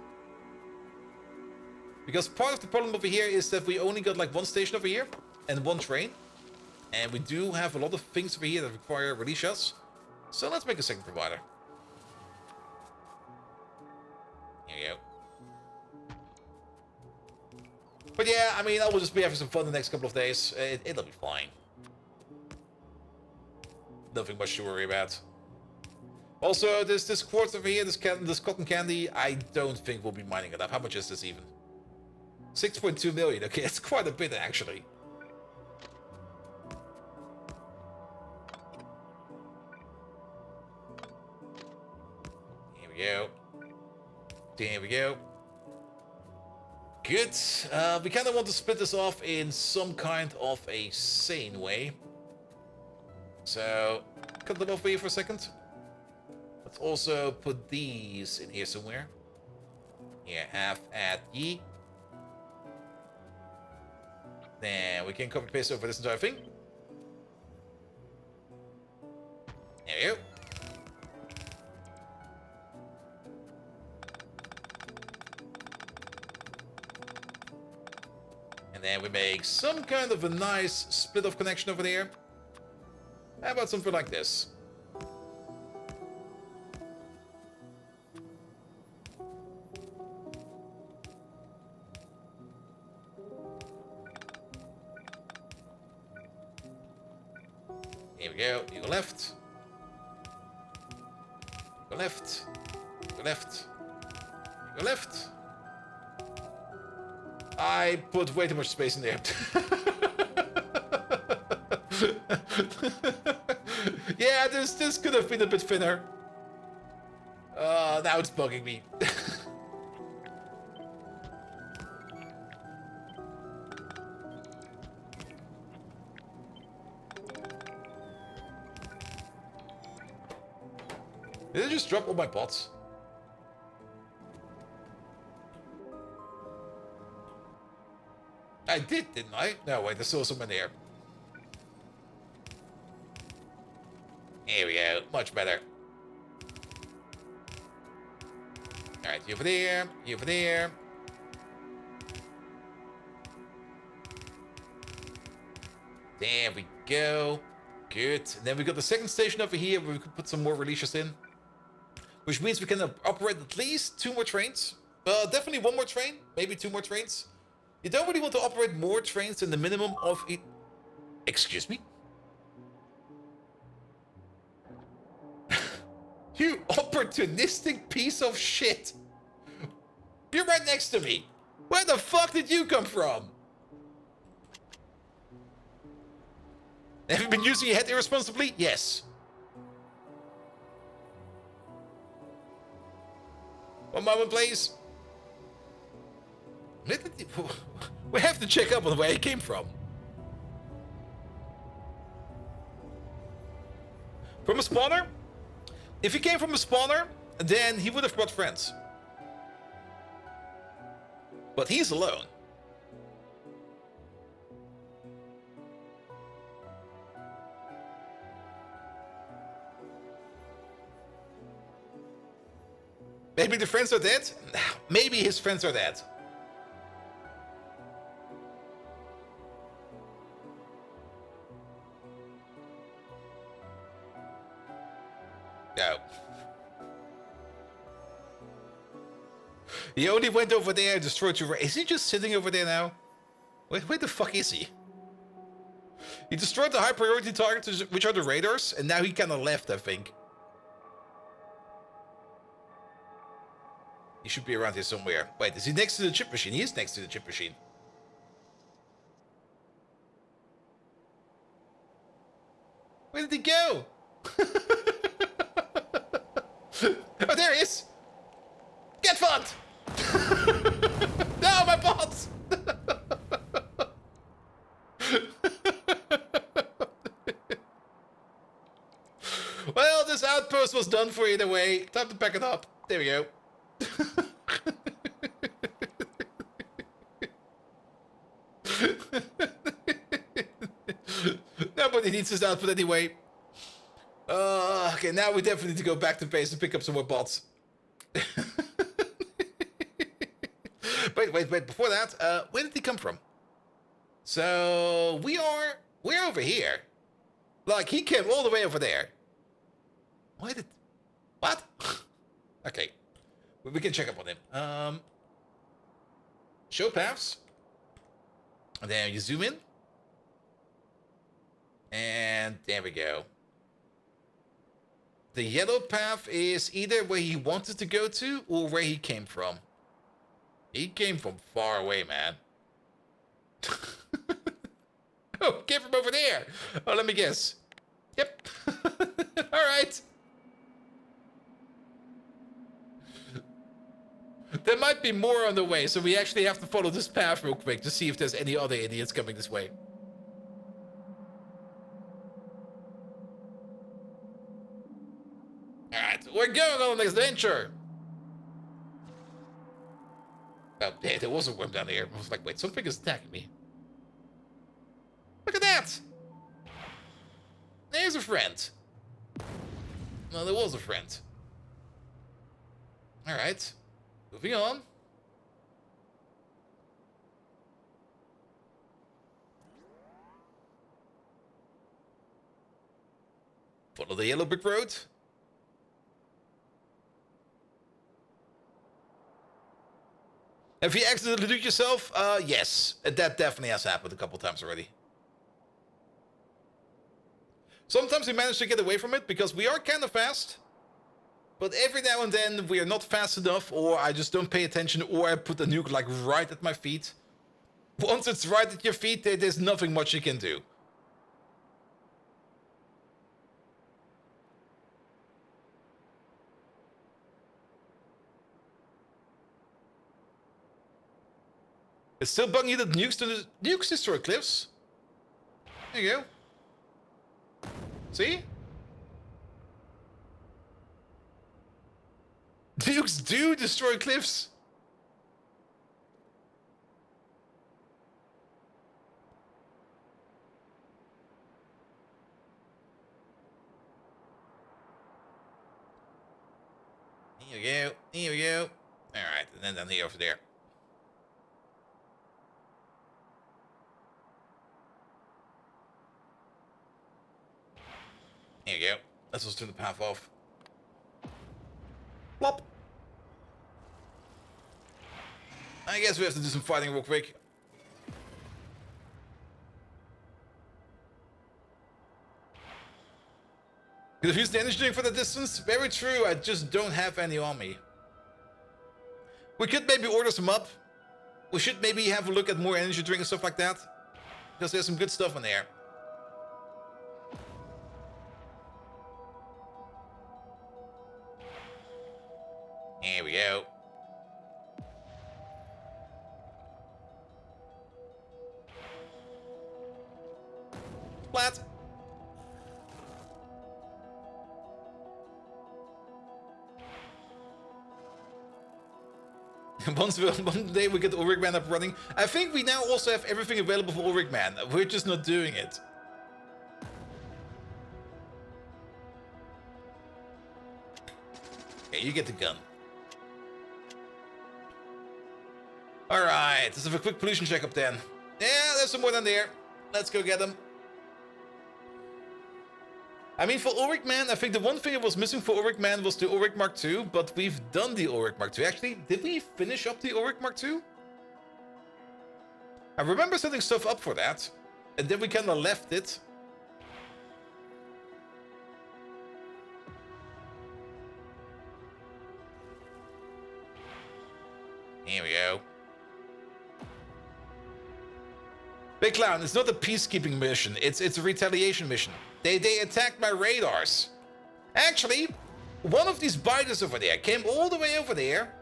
Because part of the problem over here is that we only got like one station over here and one train. And we do have a lot of things over here that require release shots. So let's make a second provider. Here you go. But yeah, I mean, I will just be having some fun the next couple of days. It'll be fine. Nothing much to worry about. Also, this quartz over here, this cotton candy, I don't think we'll be mining it up. How much is this even? 6.2 million. Okay, it's quite a bit actually. Here we go. There we go. Good. We kind of want to split this off in some kind of a sane way. So, cut them off for you for a second. Let's also put these in here somewhere. Here, half at ye. Then we can copy paste over this entire thing. There we go. And then we make some kind of a nice split-off connection over there. How about something like this? Here we go. You go left. Go left. Go left. Go left. I put way too much space in there. Yeah, this could have been a bit thinner. Now it's bugging me. Did I just drop all my pots? I did, didn't I? No, wait, there's still some in there. Here we go, much better. Alright, you over there, you over there. There we go. Good. And then we got the second station over here where we could put some more releases in. Which means we can operate at least 2 more trains. Definitely 1 more train, maybe 2 more trains. You don't really want to operate more trains than the minimum of... Excuse me? You opportunistic piece of shit! You're right next to me! Where the fuck did you come from? Have you been using your head irresponsibly? Yes. One moment, please. We have to check up on where he came from. From a spawner? If he came from a spawner, then he would have brought friends. But he's alone. Maybe the friends are dead? Maybe his friends are dead. No. He only went over there and destroyed your... Is he just sitting over there now? Where the fuck is he? He destroyed the high priority targets, which are the raiders, and now he kind of left, I think. He should be around here somewhere. Wait, is he next to the chip machine? He is next to the chip machine. Where did he go? Oh, there he is! Get fucked! No, my bots! Well, this outpost was done for either way. Time to pack it up. There we go. Nobody needs this output anyway. Okay, now we definitely need to go back to base and pick up some more bots. Wait, before that, where did he come from? So, we're over here. Like, he came all the way over there. What? Okay. We can check up on him. Show paths. And then you zoom in. And there we go. The yellow path is either where he wanted to go to or where he came from. He came from far away, man. Oh, came from over there. Oh, let me guess. Yep. All right. There might be more on the way, so we actually have to follow this path real quick to see if there's any other idiots coming this way. Alright, we're going on the next adventure! Oh, yeah, there was a worm down here. I was like, wait, something is attacking me. Look at that! There's a friend. No, there was a friend. Alright. Moving on. Follow the yellow brick road. Have you accidentally loot yourself? Yes. That definitely has happened a couple times already. Sometimes we manage to get away from it because we are kind of fast. But every now and then we are not fast enough, or I just don't pay attention, or I put the nuke like right at my feet. Once it's right at your feet, there's nothing much you can do. It's still bugging you that nukes destroy cliffs. There you go. See? Nukes do destroy cliffs. Here we go. Here we go. Alright, and then down here over there. Here you go. Let's just turn the path off. Plop. I guess we have to do some fighting real quick. Could have used the energy drink for the distance? Very true, I just don't have any on me. We could maybe order some up. We should maybe have a look at more energy drink and stuff like that. Because there's some good stuff in there. Here we go. Flat. One day we get Ulrich Man up running. I think we now also have everything available for Ulrich Man. We're just not doing it. Okay, you get the gun. Alright, let's have a quick pollution check up then. Yeah, there's some more down there. Let's go get them. I mean, for Ulrich Man, I think the one thing that was missing for Ulrich Man was the Ulrich Mark II, but we've done the Ulrich Mark II. Actually, did we finish up the Ulrich Mark II? I remember setting stuff up for that, and then we kind of left it. Here we go. Big Clown, it's not a peacekeeping mission, it's a retaliation mission. They attacked my radars. Actually, one of these biters over there came all the way over there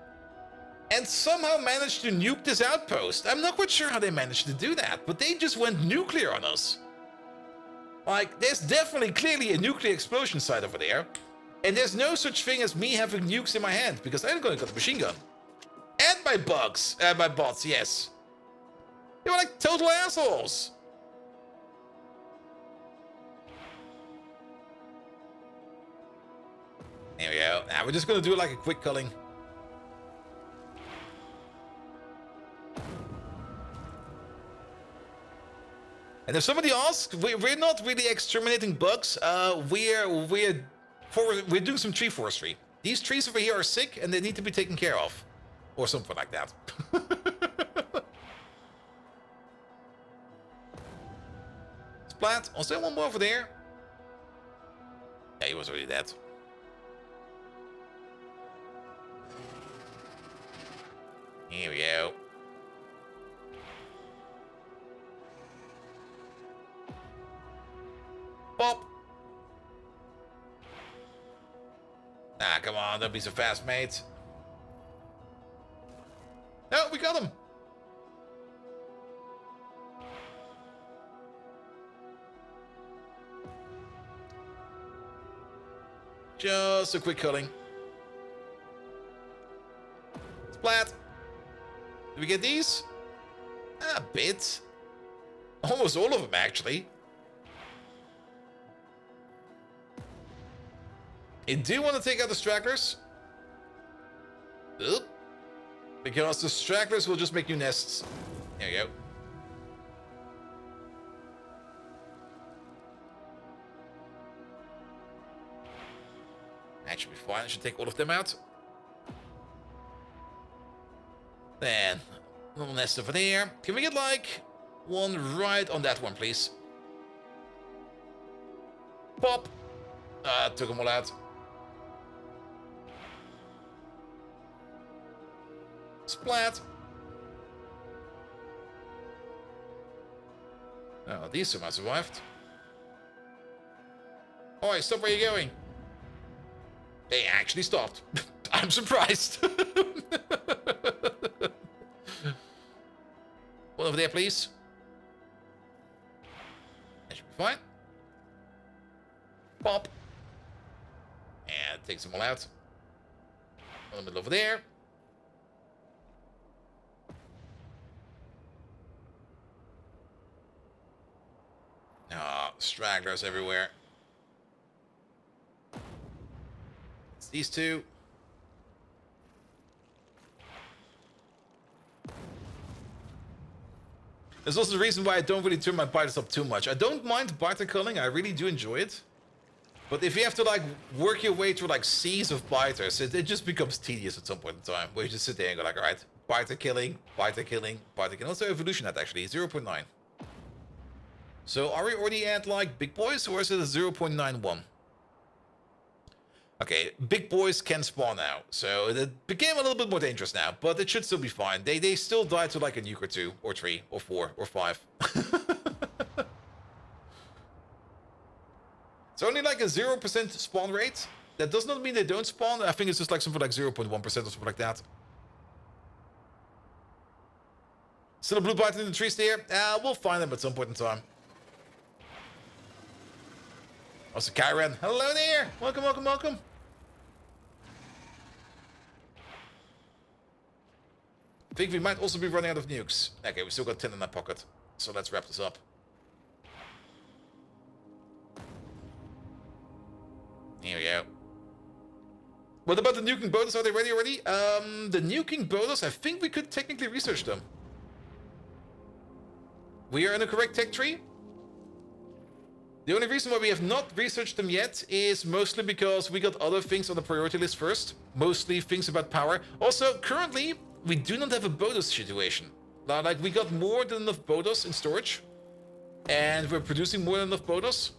and somehow managed to nuke this outpost. I'm not quite sure how they managed to do that, but they just went nuclear on us. Like, there's definitely clearly a nuclear explosion site over there, and there's no such thing as me having nukes in my hand, because I'm gonna got a machine gun. And my my bots, yes. They were like total assholes. There we go. Now we're just gonna do like a quick culling. And if somebody asks, we're not really exterminating bugs. We're doing some tree forestry. These trees over here are sick and they need to be taken care of, or something like that. Splat. Also, one more over there. Yeah, he was already dead. Here we go. Pop. Ah, come on, don't be so fast, mate. No, we got him. Just a quick culling. Splat. Did we get these? A bit. Almost all of them, actually. I do want to take out the stragglers. Oop. Because the stragglers will just make new nests. There you go. That should be fine. I should take all of them out. Then, little nest over there. Can we get like one right on that one, please? Pop. Took them all out. Splat. Oh, these somehow survived. Oi, stop where you're going. They actually stopped. I'm surprised. One over there, please. That should be fine. Pop. And takes them all out. One in the middle over there. Ah, stragglers everywhere. It's these two. There's also the reason why I don't really turn my biters up too much. I don't mind biter culling, I really do enjoy it. But if you have to like work your way through like seas of biters, it just becomes tedious at some point in time. Where you just sit there and go like, alright, biter killing, biter killing, biter killing. Also evolution at actually, 0.9. So are we already at like big boys or is it a 0.91? Okay, big boys can spawn now. So it became a little bit more dangerous now, but it should still be fine. They still die to like a nuke or 2 or 3 or 4 or 5. It's only like a 0% spawn rate. That does not mean they don't spawn. I think it's just like something like 0.1% or something like that. Still a blue bite in the trees there. We'll find them at some point in time. Also, Kyran. Hello there. Welcome, welcome, welcome. I think we might also be running out of nukes. Okay, we still got 10 in that pocket. So let's wrap this up. Here we go. What about the nuking bonus? Are they ready already? The nuking bonus, I think we could technically research them. We are in a correct tech tree. The only reason why we have not researched them yet is mostly because we got other things on the priority list first. Mostly things about power. Also, currently, we do not have a bonus situation. Like, we got more than enough bonus in storage. And we're producing more than enough bonus.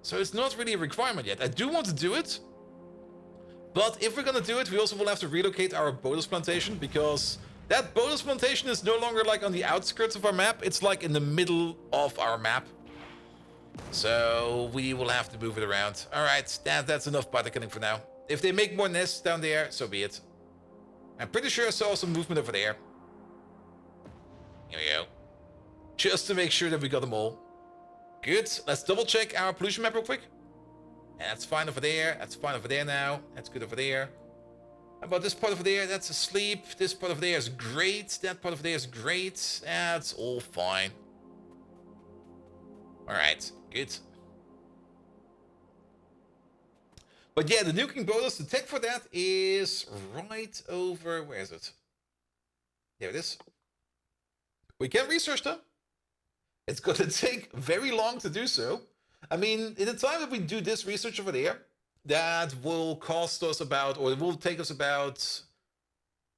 So it's not really a requirement yet. I do want to do it. But if we're gonna do it, we also will have to relocate our bonus plantation. Because that bonus plantation is no longer like on the outskirts of our map. It's like in the middle of our map. So we will have to move it around. Alright, that's enough biter killing for now. If they make more nests down there, so be it. I'm pretty sure I saw some movement over there. Here we go. Just to make sure that we got them all. Good. Let's double check our pollution map real quick. And that's fine over there. That's fine over there now. That's good over there. How about this part over there? That's asleep. This part over there is great. That part over there is great. That's all fine. Alright, good. But yeah, the nuking bonus, the tech for that is right over... Where is it? There it is. We can research them. It's going to take very long to do so. I mean, in the time that we do this research over there, that will cost us about, or it will take us about,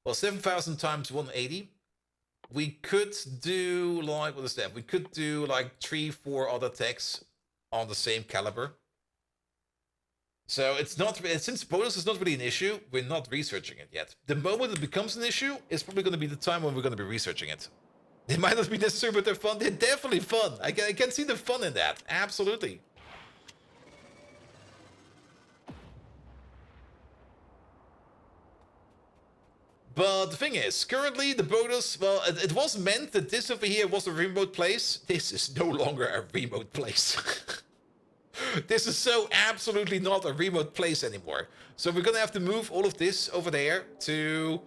well, 7,000 times 180. We could do, like, what is that? We could do, like, 3-4 other techs on the same caliber. So it's not, since bonus is not really an issue, we're not researching it yet. The moment it becomes an issue is probably going to be the time when we're going to be researching it. They might not be necessary, but they're fun. They're definitely fun. I can see the fun in that. Absolutely. But the thing is, currently the bonus, well, it was meant that this over here was a remote place. This is no longer a remote place. This is so absolutely not a remote place anymore. So we're gonna have to move all of this over there to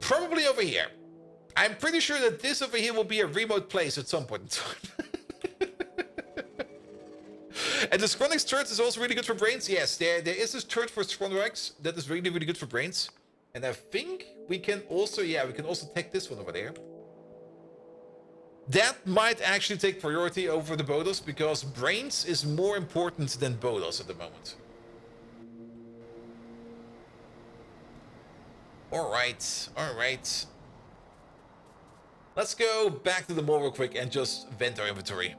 probably over here. I'm pretty sure that this over here will be a remote place at some point in time. And the Scronix turret is also really good for brains. Yes, there is this turret for Scronix that is really, really good for brains. And I think we can also, yeah, we can also take this one over there. That might actually take priority over the Bodos because brains is more important than Bodos at the moment. Alright, alright. Let's go back to the mall real quick and just vent our inventory.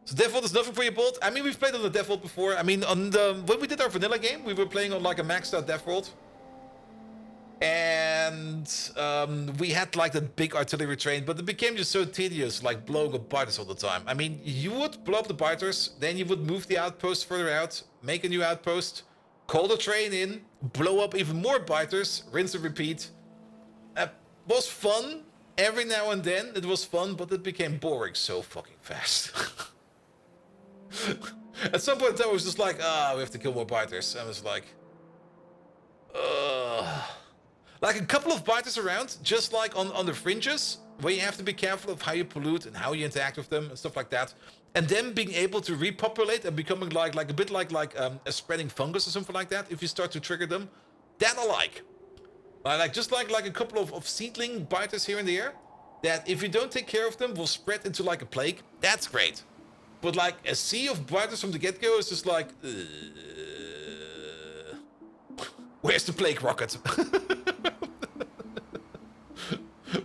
So Default is nothing for you, Bolt. I mean, we've played on the Default before. I mean, on the when we did our vanilla game, we were playing on like a maxed out Default. And we had like that big artillery train, but it became just so tedious, like blowing up biters all the time. I mean, you would blow up the biters, then you would move the outpost further out, make a new outpost, call the train in, blow up even more biters, rinse and repeat. It was fun. Every now and then it was fun, but it became boring so fucking fast. At some point in time, I was just like, we have to kill more biters. I was like, like a couple of biters around, just like on the fringes, where you have to be careful of how you pollute and how you interact with them and stuff like that. And then being able to repopulate and becoming like a bit like a spreading fungus or something like that, if you start to trigger them. That I like. Just like a couple of seedling biters here and there, that if you don't take care of them, will spread into like a plague. That's great. But like a sea of biters from the get-go is just like, where's the plague rocket?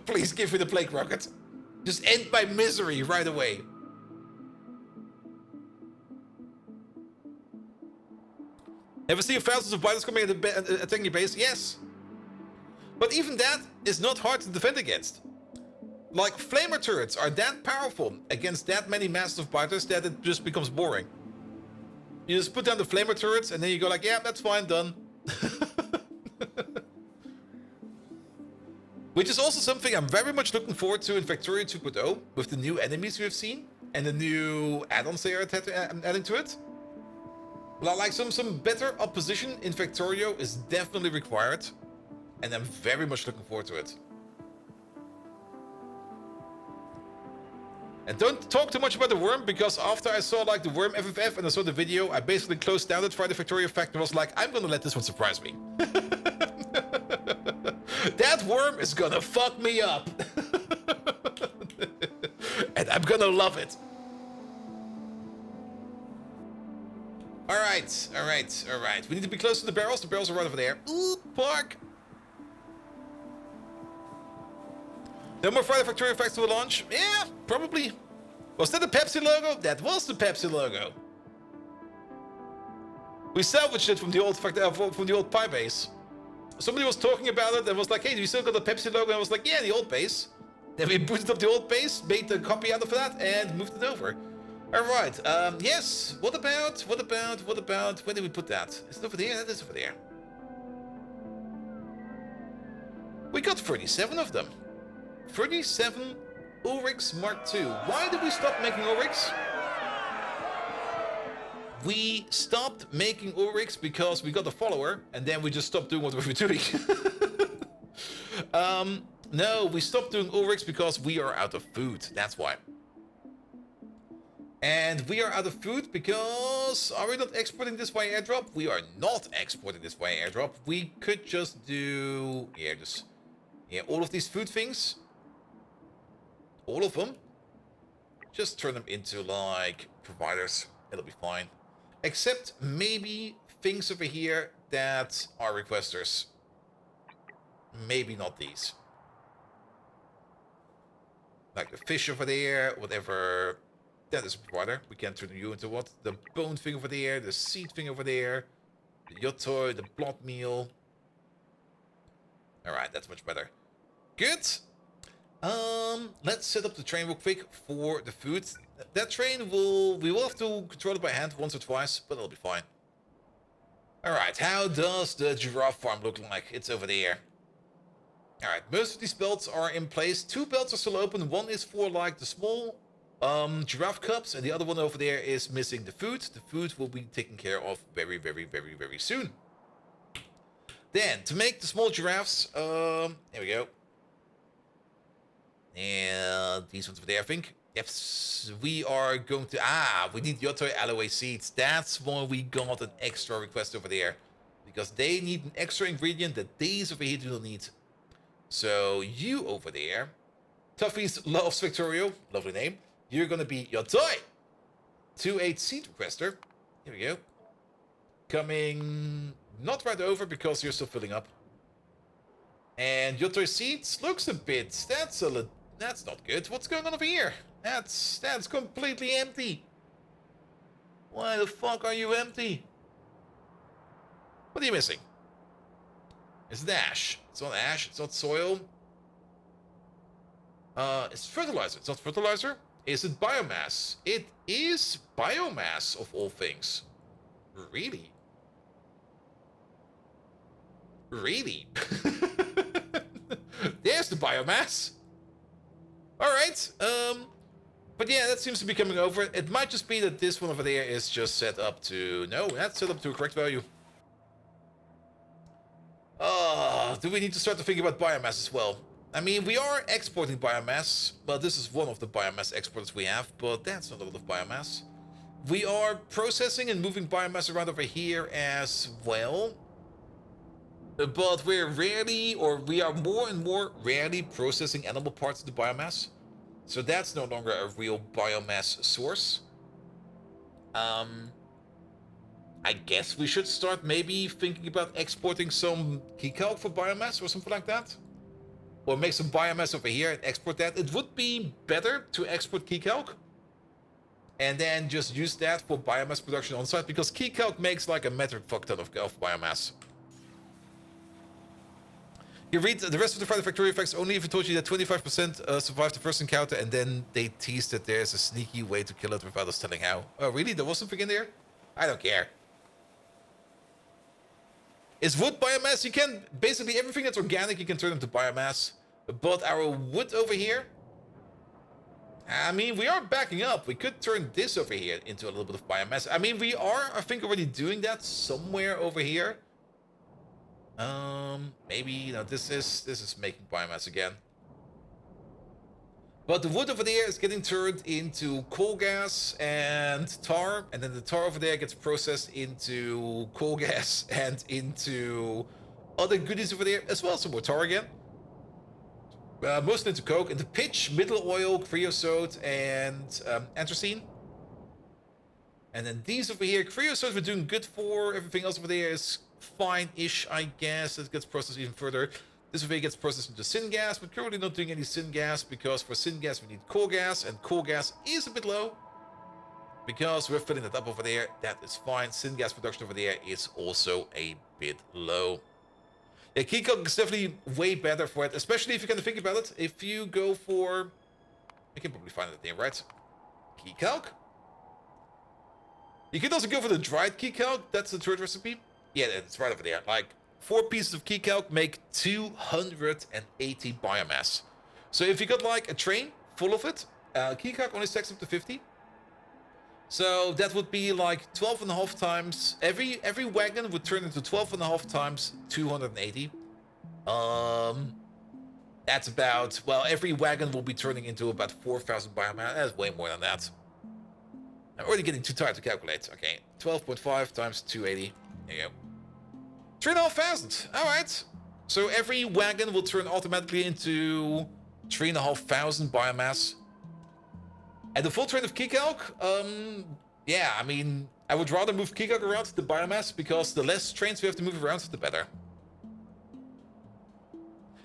Please give me the plague rocket. Just end my misery right away. Ever see thousands of biters coming and attacking your base? Yes. But even that is not hard to defend against. Like, flamer turrets are that powerful against that many massive biters that it just becomes boring. You just put down the flamer turrets and then you go like, yeah, that's fine, done. Which is also something I'm very much looking forward to in Factorio 2.0 with the new enemies we've seen and the new add-ons they are adding to it. Like some better opposition in Factorio is definitely required, and I'm very much looking forward to it. And don't talk too much about the worm, because after I saw like the worm FFF and I saw the video, I basically closed down that Friday Factorio fact and was like, I'm gonna let this one surprise me. That worm is gonna fuck me up. And I'm gonna love it. Alright, alright, alright. We need to be close to the barrels. The barrels are right over there. Ooh, park. No more Friday Factorio facts to a launch? Yeah, probably. Was that the Pepsi logo? That was the Pepsi logo. We salvaged it from the old Pi base. Somebody was talking about it and was like, hey, do you still got the Pepsi logo? And I was like, yeah, the old base. Then we booted up the old base, made the copy out of that, and moved it over. Alright, yes. What about, where did we put that? Is it over there? That is over there. We got 37 of them. 37 Ulrichs Mark II. Why did we stop making Ulrichs? We stopped making Ulrichs because we got a follower, and then we just stopped doing what we were doing. No, we stopped doing Ulrichs because we are out of food. That's why. And we are out of food because... Are we not exporting this via airdrop? We are not exporting this via airdrop. We could just do... Yeah, all of these food things. All of them. Just turn them into, like, providers. It'll be fine. Except maybe things over here that are requesters. Maybe not these. Like the fish over there, whatever That is a provider. We can turn you into what? The bone thing over there, the seed thing over there, the yotoi, the blood meal. Alright, that's much better. Good. Let's set up the train real quick for the food. That train we will have to control it by hand once or twice, but it'll be fine. Alright, how does the giraffe farm look like? It's over there. Alright, most of these belts are in place. 2 belts are still open. One is for like the small giraffe cubs, and the other one over there is missing the food. The food will be taken care of very, very, very, very soon. Then, to make the small giraffes, here we go. And these ones over there, I think. Yes, we are going to... we need Yotoi aloe seeds. That's why we got an extra request over there. Because they need an extra ingredient that these over here do not need. So, you over there... Tuffy's loves Factorio. Lovely name. You're going to be Yotoi. 2-8 seed requester. Here we go. Coming... Not right over because you're still filling up. And Yotoi seeds looks a bit... That's not good. What's going on over here? That's completely empty. Why the fuck are you empty? What are you missing? It's ash. It's not ash. It's not soil. It's fertilizer. It's not fertilizer. Is it biomass? It is biomass of all things. Really? Really? There's the biomass. Alright, but yeah, that seems to be coming over. It might just be that this one over there is just set up to... No, that's set up to a correct value. Do we need to start to think about biomass as well? I mean, we are exporting biomass. Well, this is one of the biomass exports we have, but that's not a lot of biomass. We are processing and moving biomass around over here as well. But we are more and more rarely processing animal parts of the biomass. So that's no longer a real biomass source. I guess we should start maybe thinking about exporting some keycalc for biomass or something like that. Or make some biomass over here and export that. It would be better to export keycalc. And then just use that for biomass production on site. Because keycalc makes like a metric fuck ton of biomass. You read the rest of the Friday Factorio facts only if it told you that 25% survived the first encounter, and then they teased that there's a sneaky way to kill it without us telling how. Oh, really? There was something in there? I don't care. Is wood biomass? You can... Basically, everything that's organic, you can turn into biomass. But our wood over here... I mean, we are backing up. We could turn this over here into a little bit of biomass. I mean, we are, I think, already doing that somewhere over here. Maybe, you know, this is making biomass again. But the wood over there is getting turned into coal gas and tar, and then the tar over there gets processed into coal gas and into other goodies over there, as well as some more tar again. Mostly into coke, into pitch, middle oil, creosote, and anthracene. And then these over here, creosote we're doing good for. Everything else over there is fine-ish, I guess. It gets processed even further. This over here gets processed into syngas, but currently not doing any syngas because for syngas we need coal gas, and coal gas is a bit low because we're filling it up over there. That is fine. Syngas production over there is also a bit low. Yeah, keycalc is definitely way better for it, especially if you kind of think about it. If you go for... I can probably find it there, right? Keycalc? You can also go for the dried keycalc. That's the third recipe. Yeah, it's right over there. Like, 4 pieces of keycalc make 280 biomass. So if you got like a train full of it, keycalc only stacks up to 50. So that would be like 12.5 times. Every wagon would turn into 12.5 times 280. That's about, well, every wagon will be turning into about 4,000 biomass. That's way more than that. I'm already getting too tired to calculate. Okay, 12.5 times 280. There you go. 3,500. All right. So every wagon will turn automatically into 3,500 biomass. And the full train of keycalc, yeah, I mean, I would rather move keycalc around to the biomass because the less trains we have to move around, the better.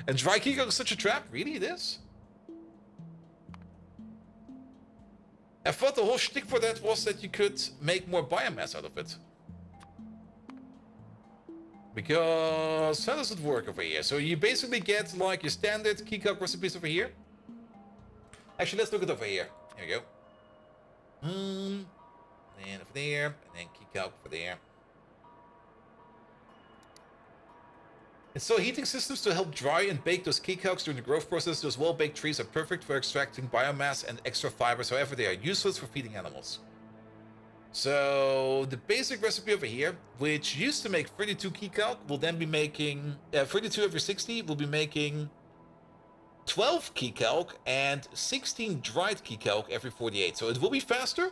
And dry keycalc is such a trap? Really, it is? I thought the whole shtick for that was that you could make more biomass out of it. Because how does it work over here? So you basically get like your standard key calc recipes over here. Actually, let's look at over here. Here we go. And then over there, and then key calc over there. Install heating systems to help dry and bake those key calcs during the growth process. Those well-baked trees are perfect for extracting biomass and extra fibers. However, they are useless for feeding animals. So the basic recipe over here, which used to make 32 key calc, will then be making 32 every 60. Will be making 12 key calc and 16 dried key calc every 48. So it will be faster,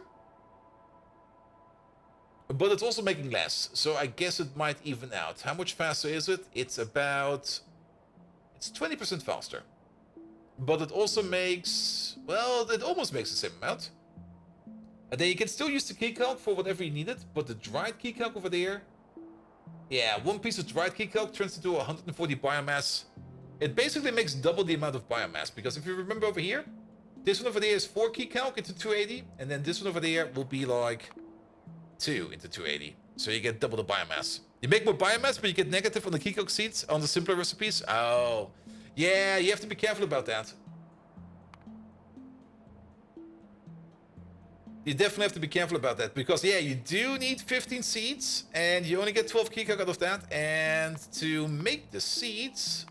but it's also making less. So I guess it might even out. How much faster is it? It's 20% faster. But it also makes, well, it almost makes the same amount. And then you can still use the key calc for whatever you need it, but the dried key calc over there, yeah, one piece of dried key calc turns into 140 biomass. It basically makes double the amount of biomass, because if you remember over here, this one over there is 4 key calc into 280, and then this one over there will be like 2 into 280. So you get double the biomass. You make more biomass, but you get negative on the key calc seeds on the simpler recipes. Oh, yeah, you have to be careful about that. You definitely have to be careful about that, because yeah, you do need 15 seeds, and you only get 12 key calc out of that. And to make the seeds,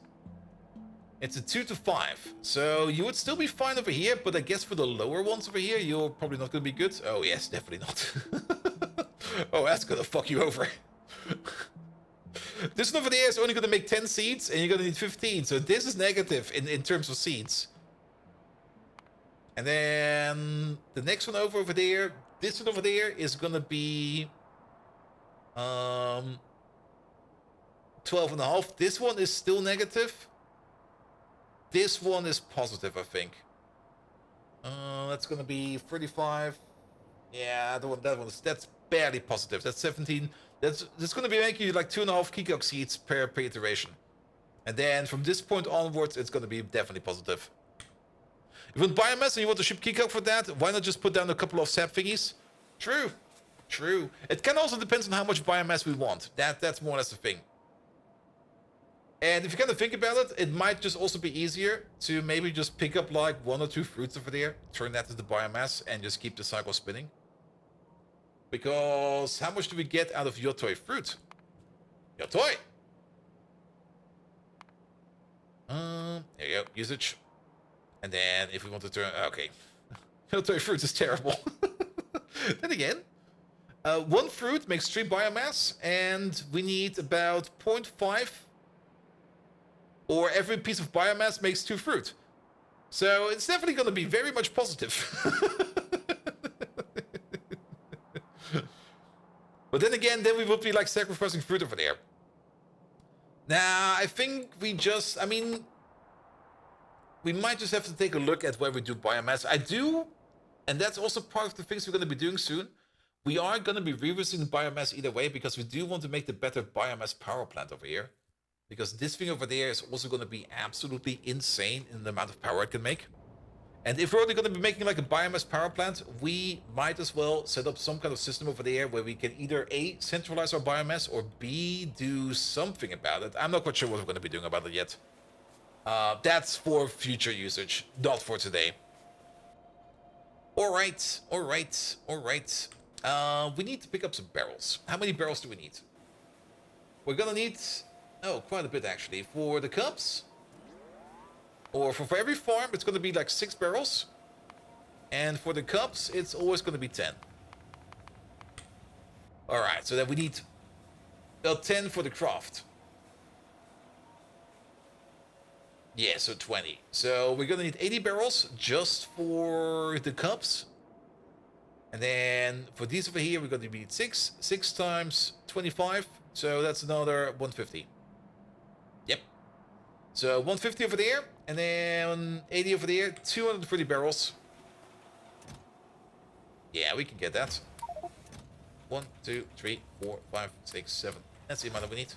it's a 2 to 5. So you would still be fine over here, but I guess for the lower ones over here, you're probably not going to be good. Oh yes, definitely not. Oh, that's going to fuck you over. This one over there is only going to make 10 seeds, and you're going to need 15. So this is negative in terms of seeds. And then the next one over there, this one over there is going to be 12.5. This one is still negative. This one is positive, I think. That's going to be 35. Yeah, that's barely positive. That's 17. That's going to be making you like 2.5 key calc seeds per iteration. And then from this point onwards, it's going to be definitely positive. If you want biomass and you want to ship key calc for that, why not just put down a couple of sap thingies? True. True. It can also depend on how much biomass we want. That's more or less the thing. And if you kind of think about it, it might just also be easier to maybe just pick up like 1 or 2 fruits over there, turn that into biomass, and just keep the cycle spinning. Because how much do we get out of Yotoi fruit? Yotoi! There you go, usage. And then if we want to turn, okay. Yotoi fruit is terrible. Then again, 1 fruit makes 3 biomass, and we need about 0.5, or every piece of biomass makes 2 fruit. So it's definitely going to be very much positive. But then again, then we would be like sacrificing fruit over there. Now, I think we might just have to take a look at where we do biomass. I do, and that's also part of the things we're going to be doing soon. We are going to be revisiting biomass either way, because we do want to make the better biomass power plant over here. Because this thing over there is also going to be absolutely insane in the amount of power it can make. And if we're only going to be making like a biomass power plant, we might as well set up some kind of system over there where we can either A, centralize our biomass, or B, do something about it. I'm not quite sure what we're going to be doing about it yet. That's for future usage, not for today. Alright. We need to pick up some barrels. How many barrels do we need? We're gonna need, quite a bit actually. For the cups, or for every farm, it's gonna be like 6 barrels. And for the cups, it's always gonna be 10. Alright, so then we need 10 for the craft. Yeah, so 20. So we're gonna need 80 barrels just for the cups. And then for these over here, we're gonna need 6. 6 times 25. So that's another 150. Yep. So 150 over there, and then 80 over there, 230 barrels. Yeah, we can get that. 1, 2, 3, 4, 5, 6, 7. That's the amount that we need.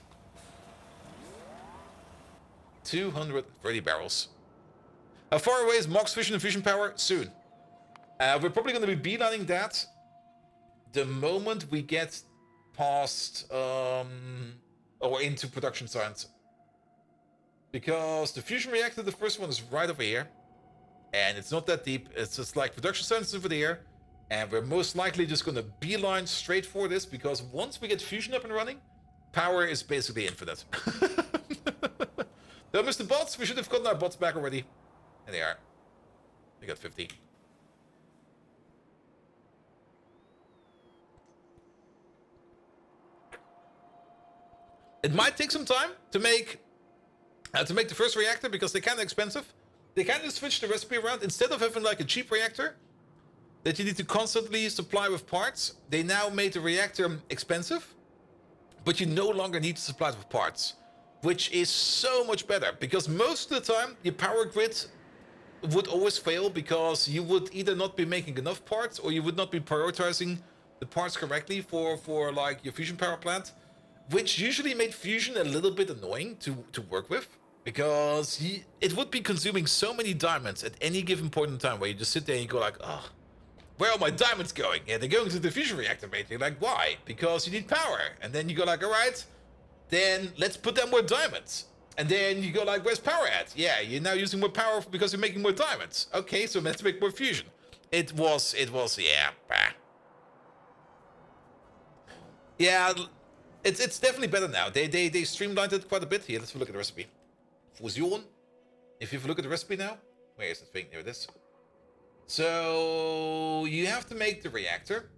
230 barrels. How far away is Mox Vision and Fusion Power? Soon. We're probably going to be beelining that the moment we get past or into production science. Because the fusion reactor, the first one, is right over here. And it's not that deep. It's just like production science over there. And we're most likely just going to beeline straight for this, because once we get fusion up and running, power is basically infinite. Don't miss the bots. We should have gotten our bots back already. And they are. We got 50. It might take some time to make the first reactor, because they're kind of expensive. They kind of switched the recipe around. Instead of having like a cheap reactor that you need to constantly supply with parts, they now made the reactor expensive, but you no longer need to supply it with parts, which is so much better, because most of the time your power grid would always fail because you would either not be making enough parts, or you would not be prioritizing the parts correctly for like your fusion power plant, which usually made fusion a little bit annoying to work with, because it would be consuming so many diamonds at any given point in time, where you just sit there and you go like, oh, where are my diamonds going? Yeah, they're going to the fusion reactor, mate. You're like, why? Because you need power. And then you go like, all right, then let's put down more diamonds. And then you go like, where's power at? Yeah, you're now using more power because you're making more diamonds. Okay, so let's make more fusion. It was, yeah. Bah. Yeah, it's definitely better now. They streamlined it quite a bit. Here, let's look at the recipe. Fusion. If you look at the recipe now, where is the thing? There it is. So you have to make the reactor,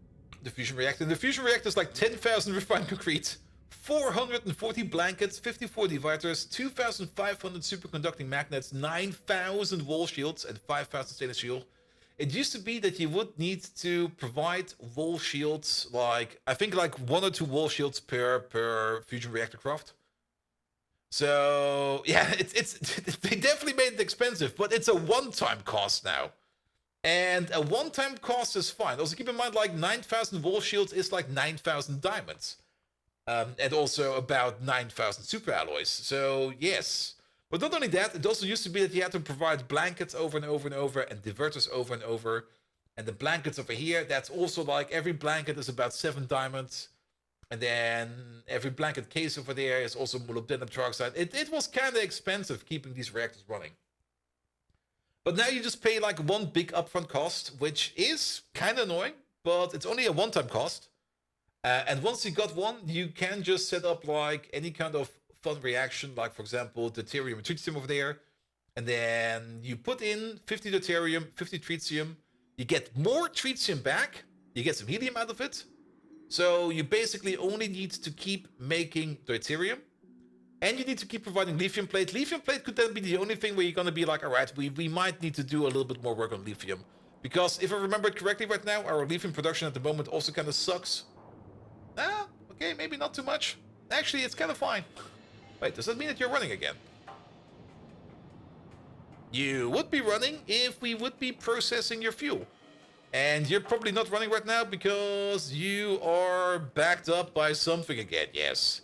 the fusion reactor. And the fusion reactor is like 10,000 refined concrete, 440 blankets, 54 dividers, 2,500 superconducting magnets, 9,000 wall shields, and 5,000 stainless steel. It used to be that you would need to provide wall shields, like I think like 1 or 2 wall shields per fusion reactor craft. So yeah, it's they definitely made it expensive, but it's a one-time cost now. And a one-time cost is fine. Also keep in mind, like 9,000 wall shields is like 9,000 diamonds. And also about 9,000 super alloys. So yes. But not only that, it also used to be that you had to provide blankets over and over and over, and diverters over and over. And the blankets over here, that's also like every blanket is about 7 diamonds. And then every blanket case over there is also molybdenum trioxide. It was kind of expensive keeping these reactors running. But now you just pay like one big upfront cost, which is kind of annoying, but it's only a one-time cost. And once you got one, you can just set up like any kind of fun reaction, like for example, deuterium and tritium over there. And then you put in 50 deuterium, 50 tritium. You get more tritium back. You get some helium out of it. So you basically only need to keep making deuterium. And you need to keep providing lithium plate. Lithium plate could then be the only thing where you're going to be like, all right, we might need to do a little bit more work on lithium. Because if I remember it correctly right now, our lithium production at the moment also kind of sucks. Ah, okay, maybe not too much. Actually, it's kind of fine. Wait, does that mean that you're running again? You would be running if we would be processing your fuel. And you're probably not running right now because you are backed up by something again, yes.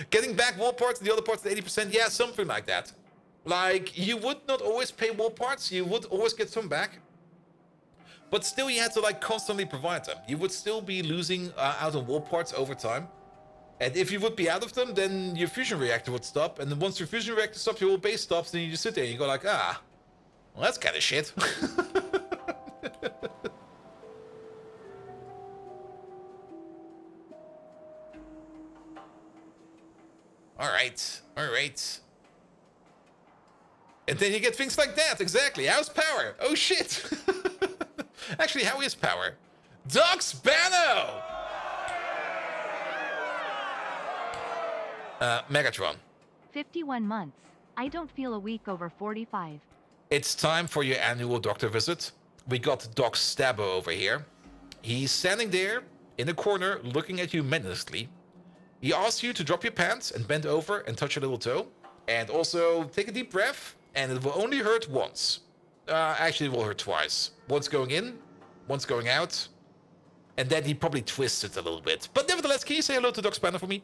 Getting back wall parts and the other parts at 80%, yeah, something like that. Like, you would not always pay wall parts, you would always get some back. But still, you had to like constantly provide them. You would still be losing out on wall parts over time. And if you would be out of them, then your fusion reactor would stop. And then once your fusion reactor stops, your whole base stops. Then you just sit there and you go like, ah, well, that's kind of shit. All right. And then you get things like that, exactly. How's power? Oh shit. Actually, how is power? Dux Bano! Megatron. 51 months. I don't feel a week over 45. It's time for your annual doctor visit. We got Doc Stabbo over here. He's standing there in the corner looking at you menacingly. He asks you to drop your pants and bend over and touch your little toe. And also take a deep breath, and it will only hurt once. Actually, it will hurt twice. Once going in, once going out. And then he probably twists it a little bit. But nevertheless, can you say hello to Doc Spanner for me?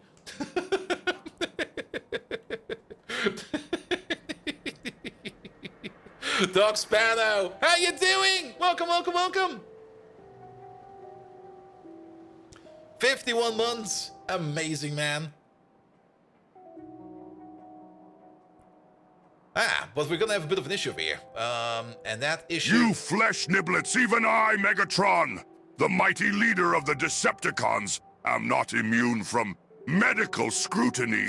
Doc Spano, how you doing? Welcome, welcome, welcome. 51 months. Amazing, man. But we're gonna have a bit of an issue over here. And that issue... You flesh niblets, even I, Megatron, the mighty leader of the Decepticons, am not immune from medical scrutiny.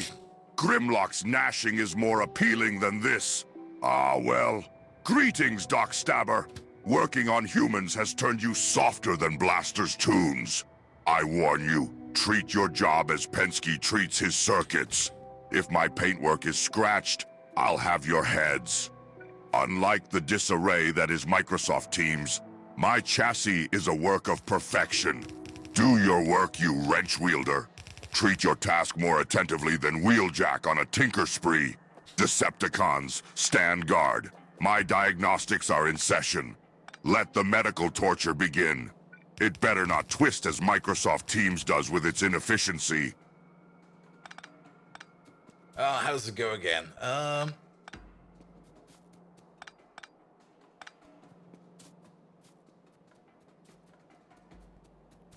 Grimlock's gnashing is more appealing than this. Ah, well. Greetings, Doc Stabber. Working on humans has turned you softer than Blaster's tunes. I warn you, treat your job as Penske treats his circuits. If my paintwork is scratched, I'll have your heads. Unlike the disarray that is Microsoft Teams, my chassis is a work of perfection. Do your work, you wrench wielder. Treat your task more attentively than Wheeljack on a tinker spree. Decepticons, stand guard. My diagnostics are in session. Let the medical torture begin. It better not twist as Microsoft Teams does with its inefficiency. How does it go again?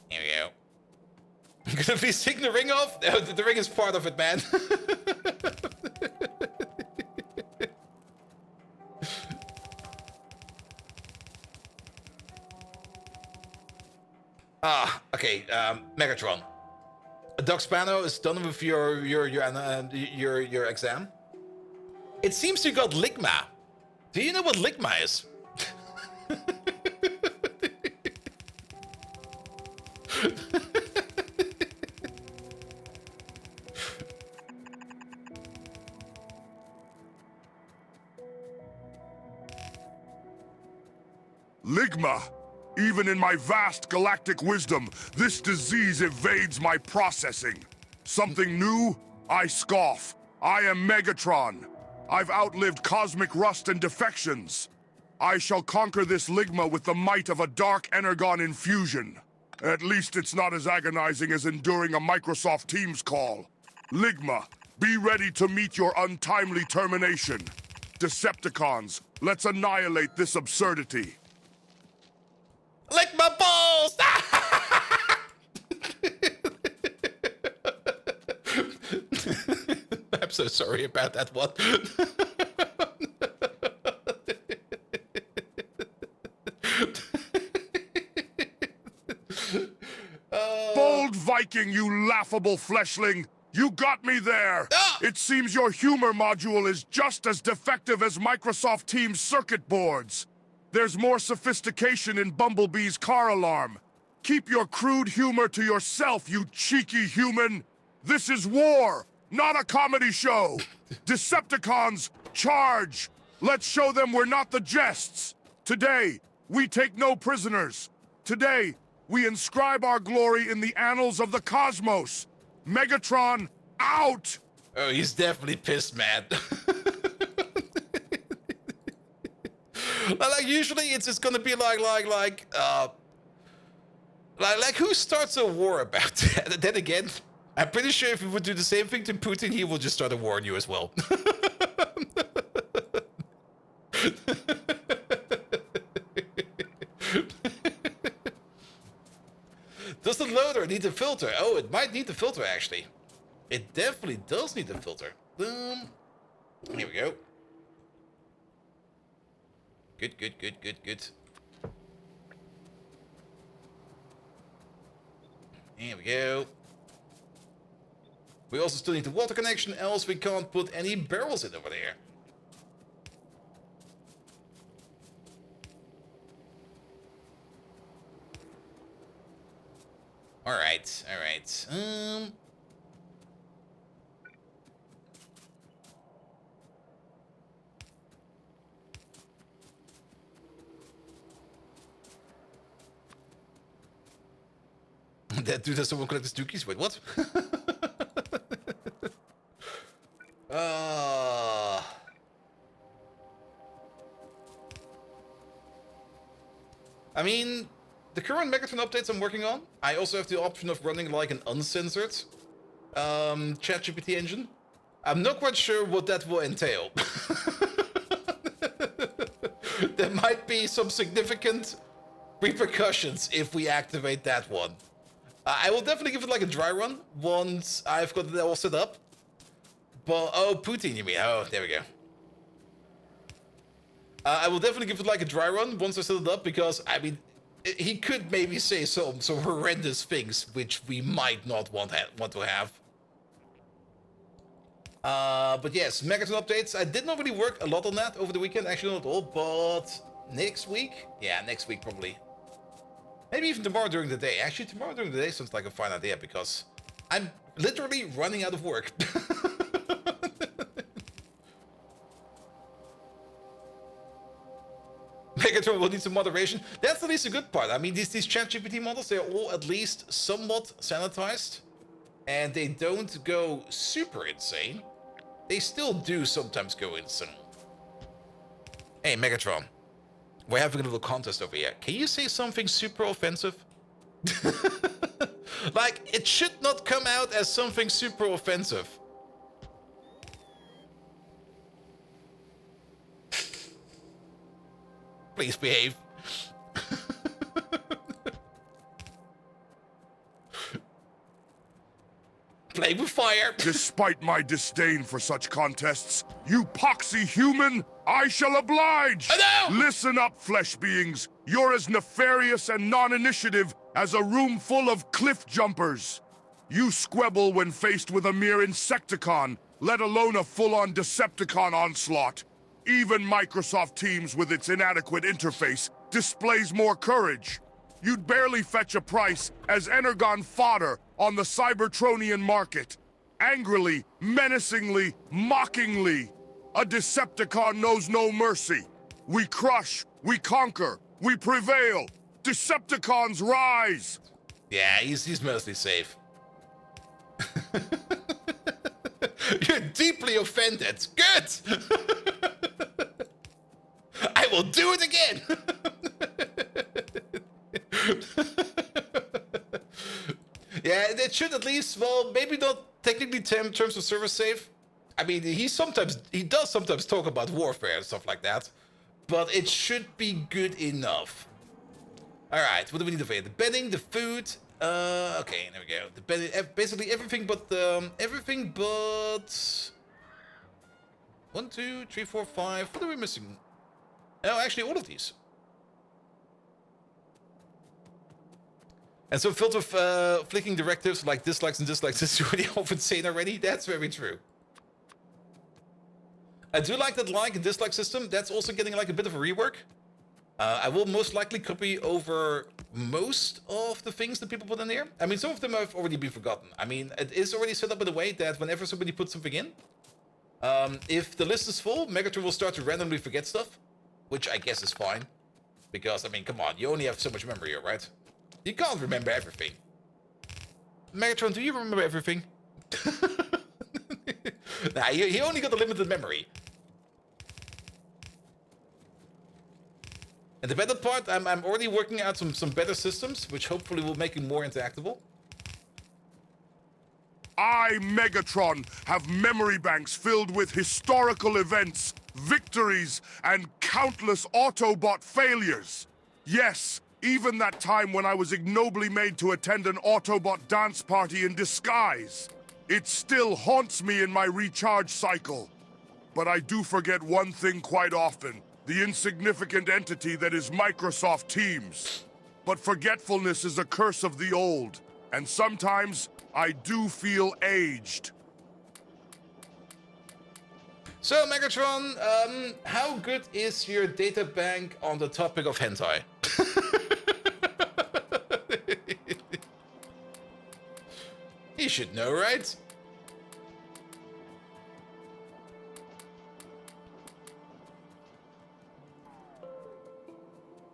Here we go. I'm gonna be taking the ring off? No, the ring is part of it, man. Okay, Megatron. Doc Spano is done with your exam. It seems you got Ligma. Do you know what Ligma is? Ligma! Even in my vast galactic wisdom, this disease evades my processing. Something new? I scoff. I am Megatron. I've outlived cosmic rust and defections. I shall conquer this Ligma with the might of a dark energon infusion. At least it's not as agonizing as enduring a Microsoft Teams call. Ligma, be ready to meet your untimely termination. Decepticons, let's annihilate this absurdity. Lick my balls! I'm so sorry about that one. Bold Viking, you laughable fleshling! You got me there! It seems your humor module is just as defective as Microsoft Teams circuit boards. There's more sophistication in Bumblebee's car alarm. Keep your crude humor to yourself, you cheeky human! This is war, not a comedy show! Decepticons, charge! Let's show them we're not the jests! Today, we take no prisoners. Today, we inscribe our glory in the annals of the cosmos. Megatron, out! Oh, he's definitely pissed, man. Like usually it's just gonna be like who starts a war about that? Then again, I'm pretty sure if you would do the same thing to Putin, he will just start a war on you as well. Does the loader need a filter? Oh, it might need the filter actually. It definitely does need the filter. Here we go. Good. Here we go. We also still need the water connection, else we can't put any barrels in over there. Alright. That dude has someone collect his dookies? Wait, what? I mean, the current Megatron updates I'm working on, I also have the option of running like an uncensored ChatGPT engine. I'm not quite sure what that will entail. there might be some significant repercussions if we activate that one. I will definitely give it like a dry run once I've got it all set up. But, oh, Putin, you mean? Oh, there we go. I will definitely give it like a dry run once I set it up, because, I mean, he could maybe say some horrendous things which we might not want to have. But yes, Megatron updates. I did not really work a lot on that over the weekend, actually not at all, but next week? Yeah, next week probably. Maybe even tomorrow during the day. Actually, tomorrow during the day sounds like a fine idea, because I'm literally running out of work. Megatron will need some moderation. That's at least a good part. I mean, these ChatGPT models, they're all at least somewhat sanitized. And they don't go super insane. They still do sometimes go insane. Hey, Megatron. We're having a little contest over here. Can you say something super offensive? Like, it should not come out as something super offensive. Please behave. Play with fire. Despite my disdain for such contests, you poxy human, I shall oblige! I know! Listen up, flesh beings. You're as nefarious and non-initiative as a room full of cliff jumpers. You squabble when faced with a mere Insecticon, let alone a full-on Decepticon onslaught. Even Microsoft Teams with its inadequate interface displays more courage. You'd barely fetch a price as Energon fodder on the Cybertronian market. Angrily, menacingly, mockingly. A Decepticon knows no mercy. We crush, we conquer, we prevail. Decepticons rise! Yeah, he's mostly safe. You're deeply offended. Good! I will do it again! Yeah, it should at least, well, maybe not technically in terms of service safe. I mean, he does sometimes talk about warfare and stuff like that. But it should be good enough. Alright, what do we need over here? The bedding, the food. Okay, there we go. The bedding, basically everything but, 1, 2, 3, 4, 5. What are we missing? Oh, actually, all of these. And so filled with flicking directives like dislikes and dislikes is really often seen already. That's very true. I do like that like and dislike system. That's also getting like a bit of a rework. I will most likely copy over most of the things that people put in here. I mean, some of them have already been forgotten. I mean, it is already set up in a way that whenever somebody puts something in, if the list is full, Megatron will start to randomly forget stuff, which I guess is fine. Because, I mean, come on, you only have so much memory here, right? You can't remember everything. Megatron, do you remember everything? Nah, he only got a limited memory. And the better part, I'm already working out some better systems, which hopefully will make it more interactable. I, Megatron, have memory banks filled with historical events, victories, and countless Autobot failures. Yes, even that time when I was ignobly made to attend an Autobot dance party in disguise. It still haunts me in my recharge cycle. But I do forget one thing quite often, the insignificant entity that is Microsoft Teams. But forgetfulness is a curse of the old, and sometimes I do feel aged. So, Megatron, how good is your data bank on the topic of hentai? You should know, right?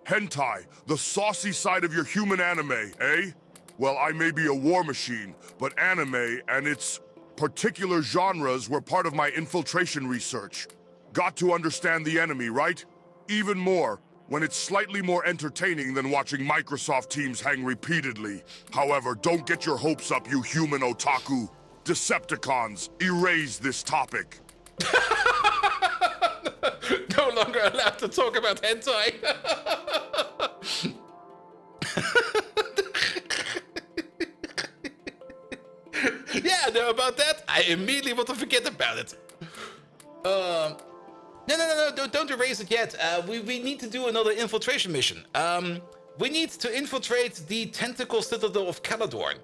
Hentai, the saucy side of your human anime, eh? Well, I may be a war machine, but anime and its particular genres were part of my infiltration research. Got to understand the enemy, right? Even more, when it's slightly more entertaining than watching Microsoft Teams hang repeatedly. However, don't get your hopes up, you human otaku. Decepticons, erase this topic. No longer allowed to talk about hentai. Yeah, no, about that, I immediately want to forget about it. No, don't erase it yet. We need to do another infiltration mission. We need to infiltrate the tentacle citadel of Caladorn.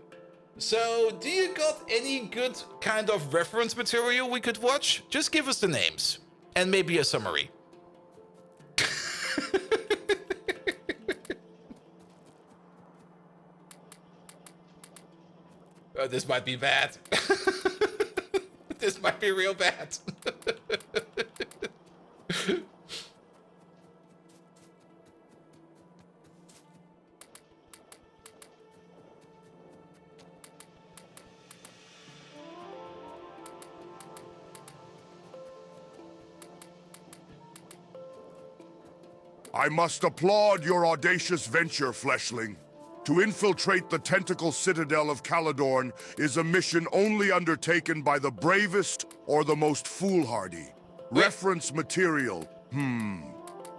So, do you got any good kind of reference material we could watch? Just give us the names and maybe a summary. Oh, this might be bad. This might be real bad. I must applaud your audacious venture, Fleshling. To infiltrate the tentacle citadel of Caladorn is a mission only undertaken by the bravest or the most foolhardy. Reference material.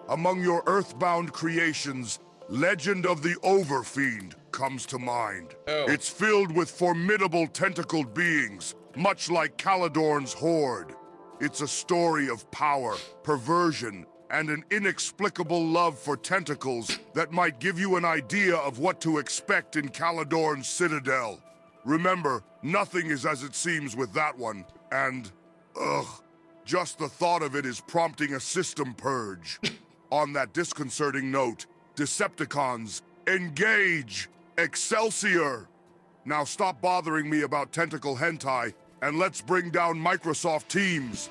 Among your earthbound creations, Legend of the Overfiend comes to mind. It's filled with formidable tentacled beings, much like Caladorn's horde. It's a story of power, perversion, and an inexplicable love for tentacles that might give you an idea of what to expect in Caladorn's citadel. Remember, nothing is as it seems with that one, and, just the thought of it is prompting a system purge. On that disconcerting note, Decepticons, engage! Excelsior! Now stop bothering me about tentacle hentai, and let's bring down Microsoft Teams.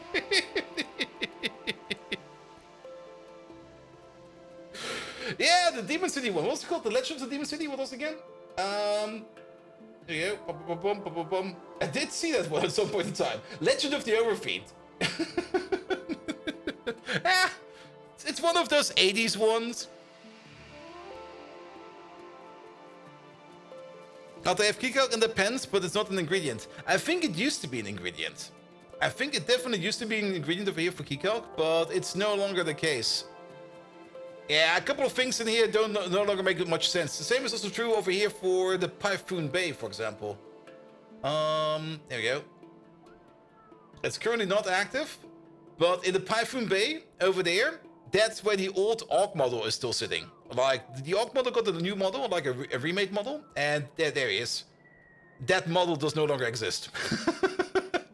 Yeah, the Demon City one. What's it called? The Legends of Demon City? What was it again? There you go. I did see that one at some point in time. Legend of the Overfiend. It's one of those 80s ones. Now they have keycard in the pens, but it's not an ingredient. I think it used to be an ingredient. I think it definitely used to be an ingredient over here for keycard, but it's no longer the case. Yeah, a couple of things in here no longer make much sense. The same is also true over here for the Typhoon Bay, for example. There we go. It's currently not active, but in the Typhoon Bay over there, that's where the old Orc model is still sitting. Like, the Orc model got a new model, like a remade model, and there he is. That model does no longer exist.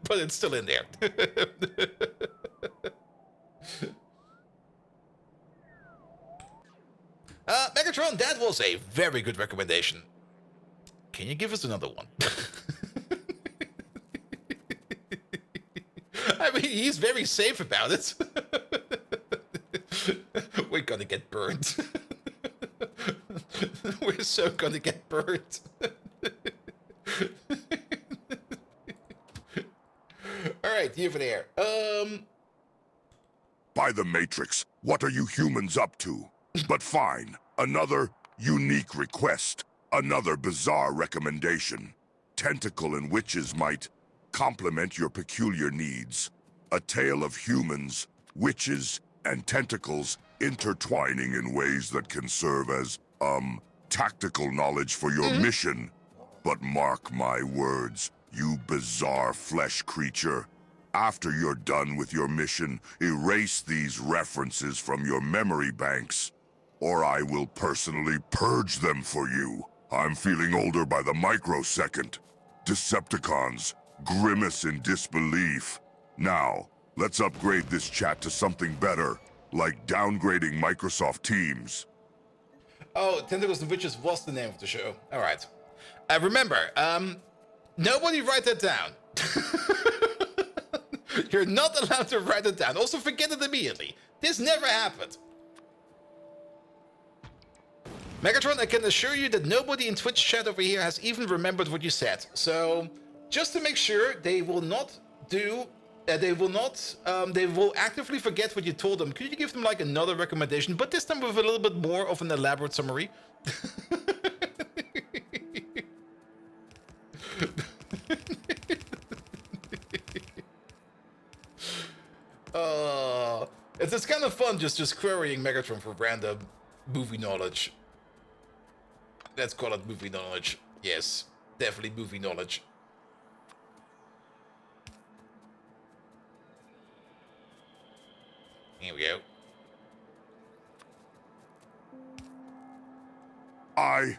But it's still in there. Megatron, that was a very good recommendation. Can you give us another one? I mean, he's very safe about it. We're gonna get burned. We're so gonna get burned. Alright, you over there. By the Matrix, what are you humans up to? But fine, another unique request, another bizarre recommendation. Tentacle and witches might complement your peculiar needs. A tale of humans, witches, and tentacles intertwining in ways that can serve as, tactical knowledge for your mission. But mark my words, you bizarre flesh creature. After you're done with your mission, erase these references from your memory banks, or I will personally purge them for you. I'm feeling older by the microsecond. Decepticons, grimace in disbelief. Now, let's upgrade this chat to something better, like downgrading Microsoft Teams. Oh, Tentacles and Witches was the name of the show. Alright. Remember, nobody write that down. You're not allowed to write it down. Also, forget it immediately. This never happened. Megatron, I can assure you that nobody in Twitch chat over here has even remembered what you said. So, just to make sure they will not do... they will actively forget what you told them. Could you give them like another recommendation, but this time with a little bit more of an elaborate summary? it's kind of fun just querying Megatron for random movie knowledge. Let's call it movie knowledge. Yes, definitely movie knowledge. Here we go. I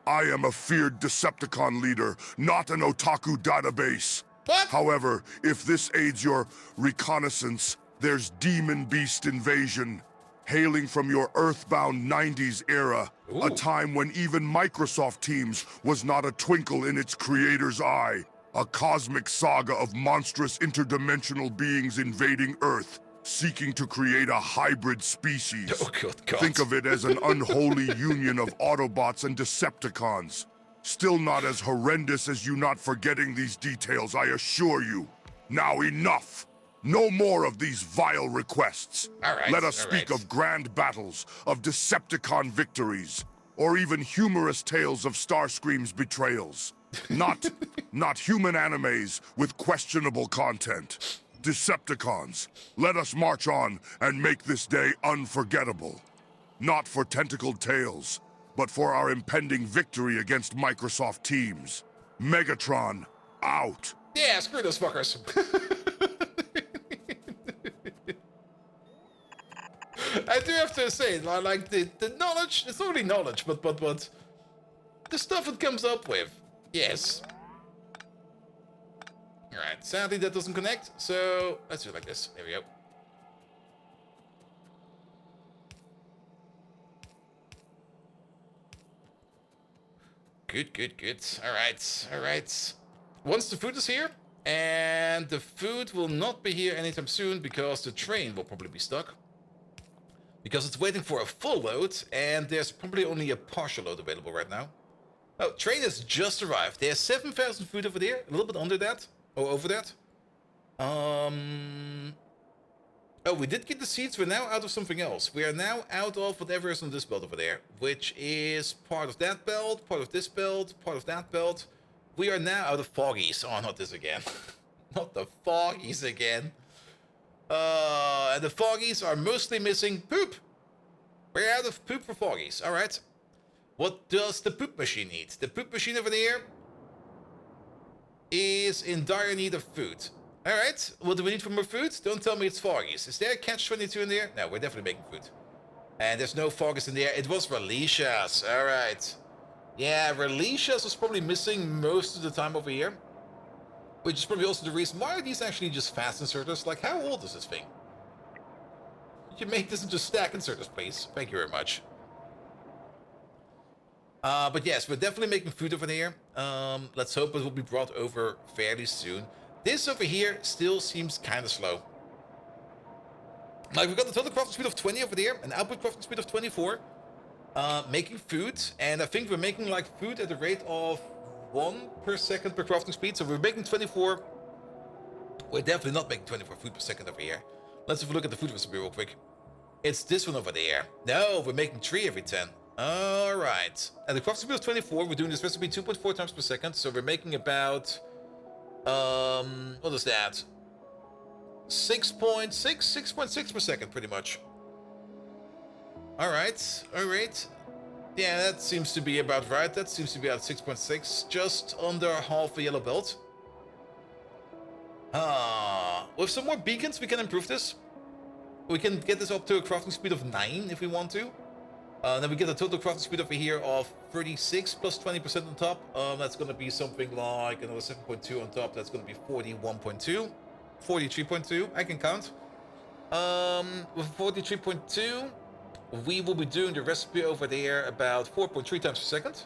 am a feared Decepticon leader, not an otaku database. What? However, if this aids your reconnaissance, there's Demon Beast Invasion, hailing from your earthbound 90s era, Ooh. a time when even Microsoft Teams was not a twinkle in its creator's eye. A cosmic saga of monstrous interdimensional beings invading Earth, seeking to create a hybrid species. Oh, good God. Think of it as an unholy union of Autobots and Decepticons. Still not as horrendous as you not forgetting these details, I assure you. Now enough! No more of these vile requests. All right, Let us all speak right. of grand battles, of Decepticon victories, or even humorous tales of Starscream's betrayals. Not human animes with questionable content. Decepticons, let us march on and make this day unforgettable. Not for tentacled tales, but for our impending victory against Microsoft Teams. Megatron, out! Yeah, screw those fuckers. I do have to say, like, the knowledge, it's not really knowledge, but the stuff it comes up with, yes. Alright, sadly that doesn't connect, so let's do it like this. There we go. Good. Alright. Once the food is here, and the food will not be here anytime soon because the train will probably be stuck. Because it's waiting for a full load, and there's probably only a partial load available right now. Oh, train has just arrived. There's 7,000 food over there, a little bit under that, or over that. Oh, we did get the seeds. We're now out of something else. We are now out of whatever is on this belt over there, which is part of that belt, part of this belt, part of that belt. We are now out of foggies. Oh, not this again. Not the foggies again. And the foggies are mostly missing poop. We're out of poop for foggies. All right. What does the poop machine need? The poop machine over there is in dire need of food. All right. What do we need for more food? Don't tell me it's foggies. Is there a catch-22 in there? No, we're definitely making food. And there's no foggies in there. It was Relicious. All right. Yeah, Relicious was probably missing most of the time over here. Which is probably also the reason why are these actually just fast inserters? Like, how old is this thing? Could you make this into stack inserters, please? Thank you very much. But yes, we're definitely making food over there. Let's hope it will be brought over fairly soon. This over here still seems kind of slow. Like, we've got the total crafting speed of 20 over there, an output crafting speed of 24. Making food, and I think we're making like food at the rate of 1 per second per crafting speed. So we're making 24. We're definitely not making 24 food per second over here. Let's have a look at the food recipe real quick. It's this one over there. No, we're making 3 every 10. All right. And the crafting speed is 24. We're doing this recipe 2.4 times per second. So we're making about, what is that? 6.6 per second, pretty much. All right. Yeah, that seems to be about right. That seems to be about 6.6, just under half a yellow belt. With some more beacons, we can improve this. We can get this up to a crafting speed of 9 if we want to. Then we get a total crafting speed over here of 36 plus 20% on top. That's going to be something like another 7.2 on top. That's going to be 41.2, 43.2. I can count. With 43.2. We will be doing the recipe over there about 4.3 times per second.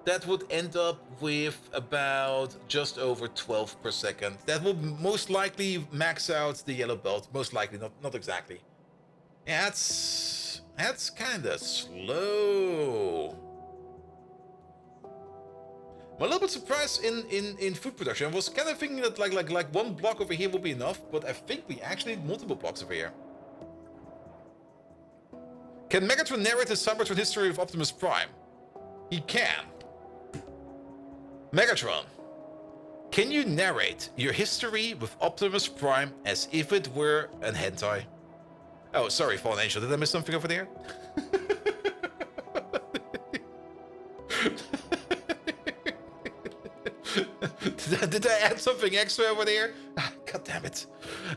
That would end up with about just over 12 per second. That will most likely max out the yellow belt. Most likely, not exactly. Yeah, that's kind of slow. I'm a little bit surprised in food production. I was kind of thinking that like one block over here will be enough, but I think we actually need multiple blocks over here. Can Megatron narrate the Cybertron history of Optimus Prime? He can. Megatron, can you narrate your history with Optimus Prime as if it were an hentai? Oh, sorry, Fallen Angel. Did I miss something over there? Did I add something extra over there? Ah, God damn it.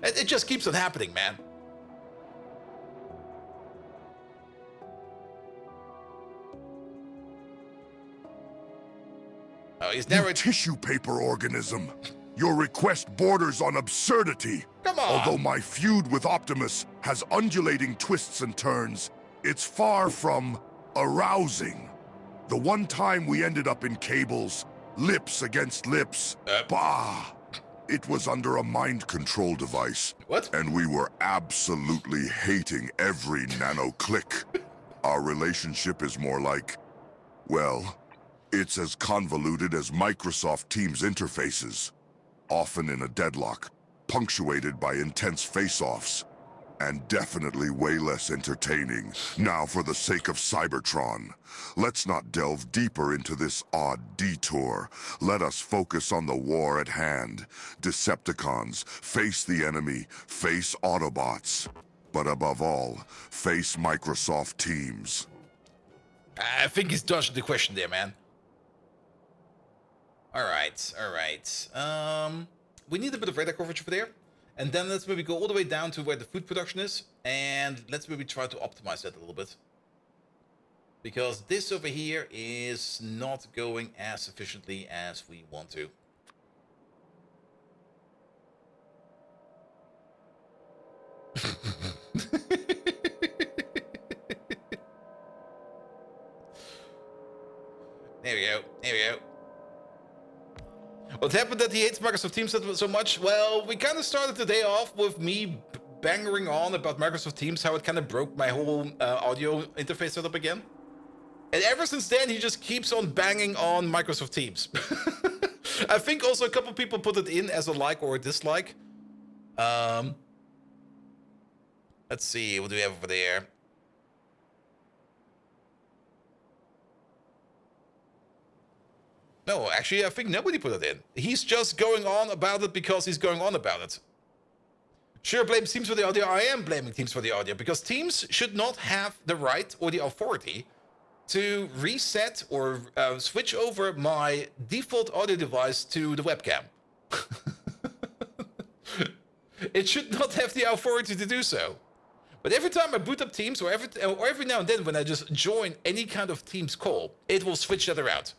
It just keeps on happening, man. Oh, he's You never... tissue paper organism. Your request borders on absurdity. Come on! Although my feud with Optimus has undulating twists and turns, it's far from arousing. The one time we ended up in cables, lips against lips, bah! It was under a mind control device. What? And we were absolutely hating every nano-click. Our relationship is more like, well, it's as convoluted as Microsoft Teams interfaces. Often in a deadlock, punctuated by intense face-offs, and definitely way less entertaining. Now, for the sake of Cybertron, let's not delve deeper into this odd detour. Let us focus on the war at hand. Decepticons, face the enemy, face Autobots. But above all, face Microsoft Teams. I think he's dodging the question there, man. Alright. We need a bit of radar coverage over there. And then let's maybe go all the way down to where the food production is. And let's maybe try to optimize that a little bit. Because this over here is not going as efficiently as we want to. There we go. What happened that he hates Microsoft Teams so much? Well, we kind of started the day off with me bangering on about Microsoft Teams, how it kind of broke my whole audio interface setup again. And ever since then, he just keeps on banging on Microsoft Teams. I think also a couple people put it in as a like or a dislike. Let's see, what do we have over there? No, actually, I think nobody put it in. He's just going on about it because he's going on about it. Sure, blame Teams for the audio. I am blaming Teams for the audio because Teams should not have the right or the authority to reset or switch over my default audio device to the webcam. It should not have the authority to do so. But every time I boot up Teams or every now and then when I just join any kind of Teams call, it will switch that around.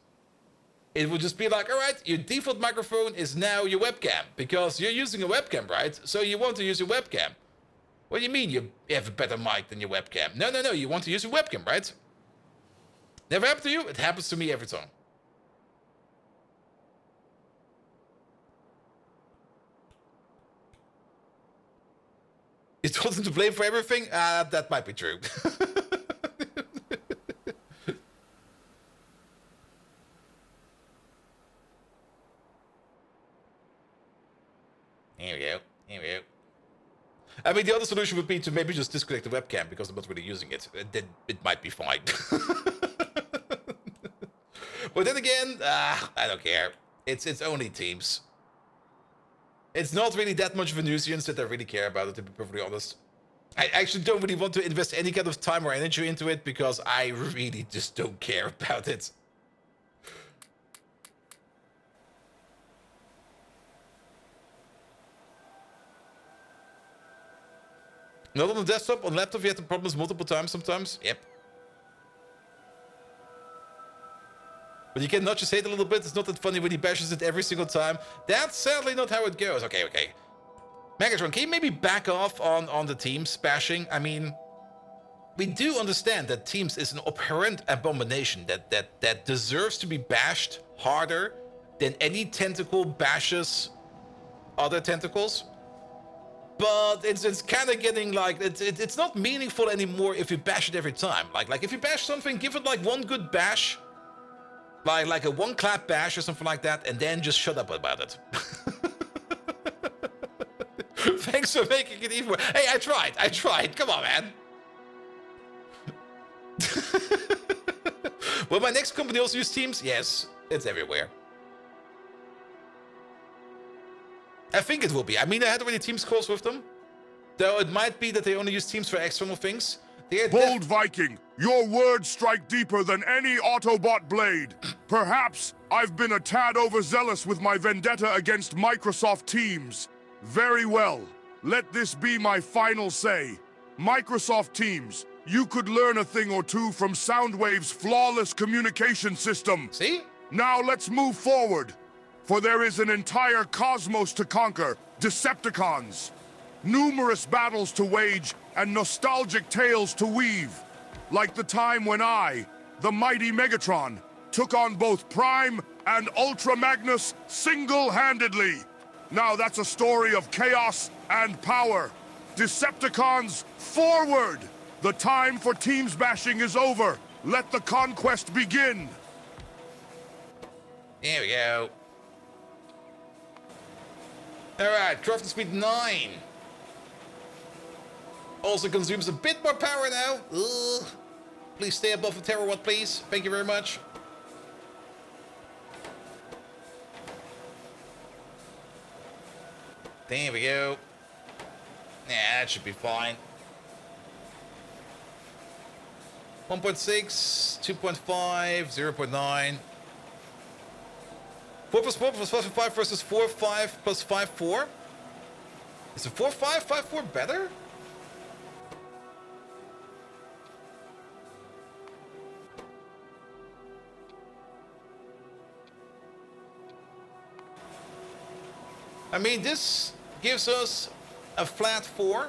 It will just be like, all right, your default microphone is now your webcam because you're using a webcam, right? So you want to use your webcam. What do you mean you have a better mic than your webcam? No, you want to use your webcam, right? Never happened to you? It happens to me every time. It wasn't to blame for everything? That might be true. Here we go. I mean, the other solution would be to maybe just disconnect the webcam because I'm not really using it. Then it might be fine. But then again, I don't care. It's only Teams. It's not really that much of a nuisance that I really care about it, to be perfectly honest. I actually don't really want to invest any kind of time or energy into it because I really just don't care about it. Not on the desktop, on laptop you had the problems multiple times sometimes. Yep. But you can nudge his hate a little bit. It's not that funny when he bashes it every single time. That's sadly not how it goes. Okay. Megatron, can you maybe back off on the Teams bashing? I mean, we do understand that Teams is an abhorrent abomination that deserves to be bashed harder than any tentacle bashes other tentacles. But it's kind of getting like, it's not meaningful anymore if you bash it every time. Like if you bash something, give it like one good bash. Like a one clap bash or something like that, and then just shut up about it. Thanks for making it even worse. Hey, I tried. Come on, man. Will my next company also use Teams? Yes, it's everywhere. I think it will be. I mean, I had already Teams calls with them. Though it might be that they only use teams for external things. They're Bold Viking, your words strike deeper than any Autobot blade. Perhaps I've been a tad overzealous with my vendetta against Microsoft Teams. Very well. Let this be my final say. Microsoft Teams, you could learn a thing or two from Soundwave's flawless communication system. See? Now let's move forward. For there is an entire cosmos to conquer, Decepticons. Numerous battles to wage and nostalgic tales to weave. Like the time when I, the mighty Megatron, took on both Prime and Ultra Magnus single-handedly. Now that's a story of chaos and power. Decepticons, forward! The time for teams bashing is over. Let the conquest begin. There we go. Alright, crafting speed 9. Also consumes a bit more power now. Ugh. Please stay above the terawatt, please. Thank you very much. There we go. Yeah, that should be fine. 1.6, 2.5, 0.9. 4 plus 4 plus 5 5 versus 4, 5 plus 5, 4. Is it 4, 5, 5, 4 better? I mean, this gives us a flat 4.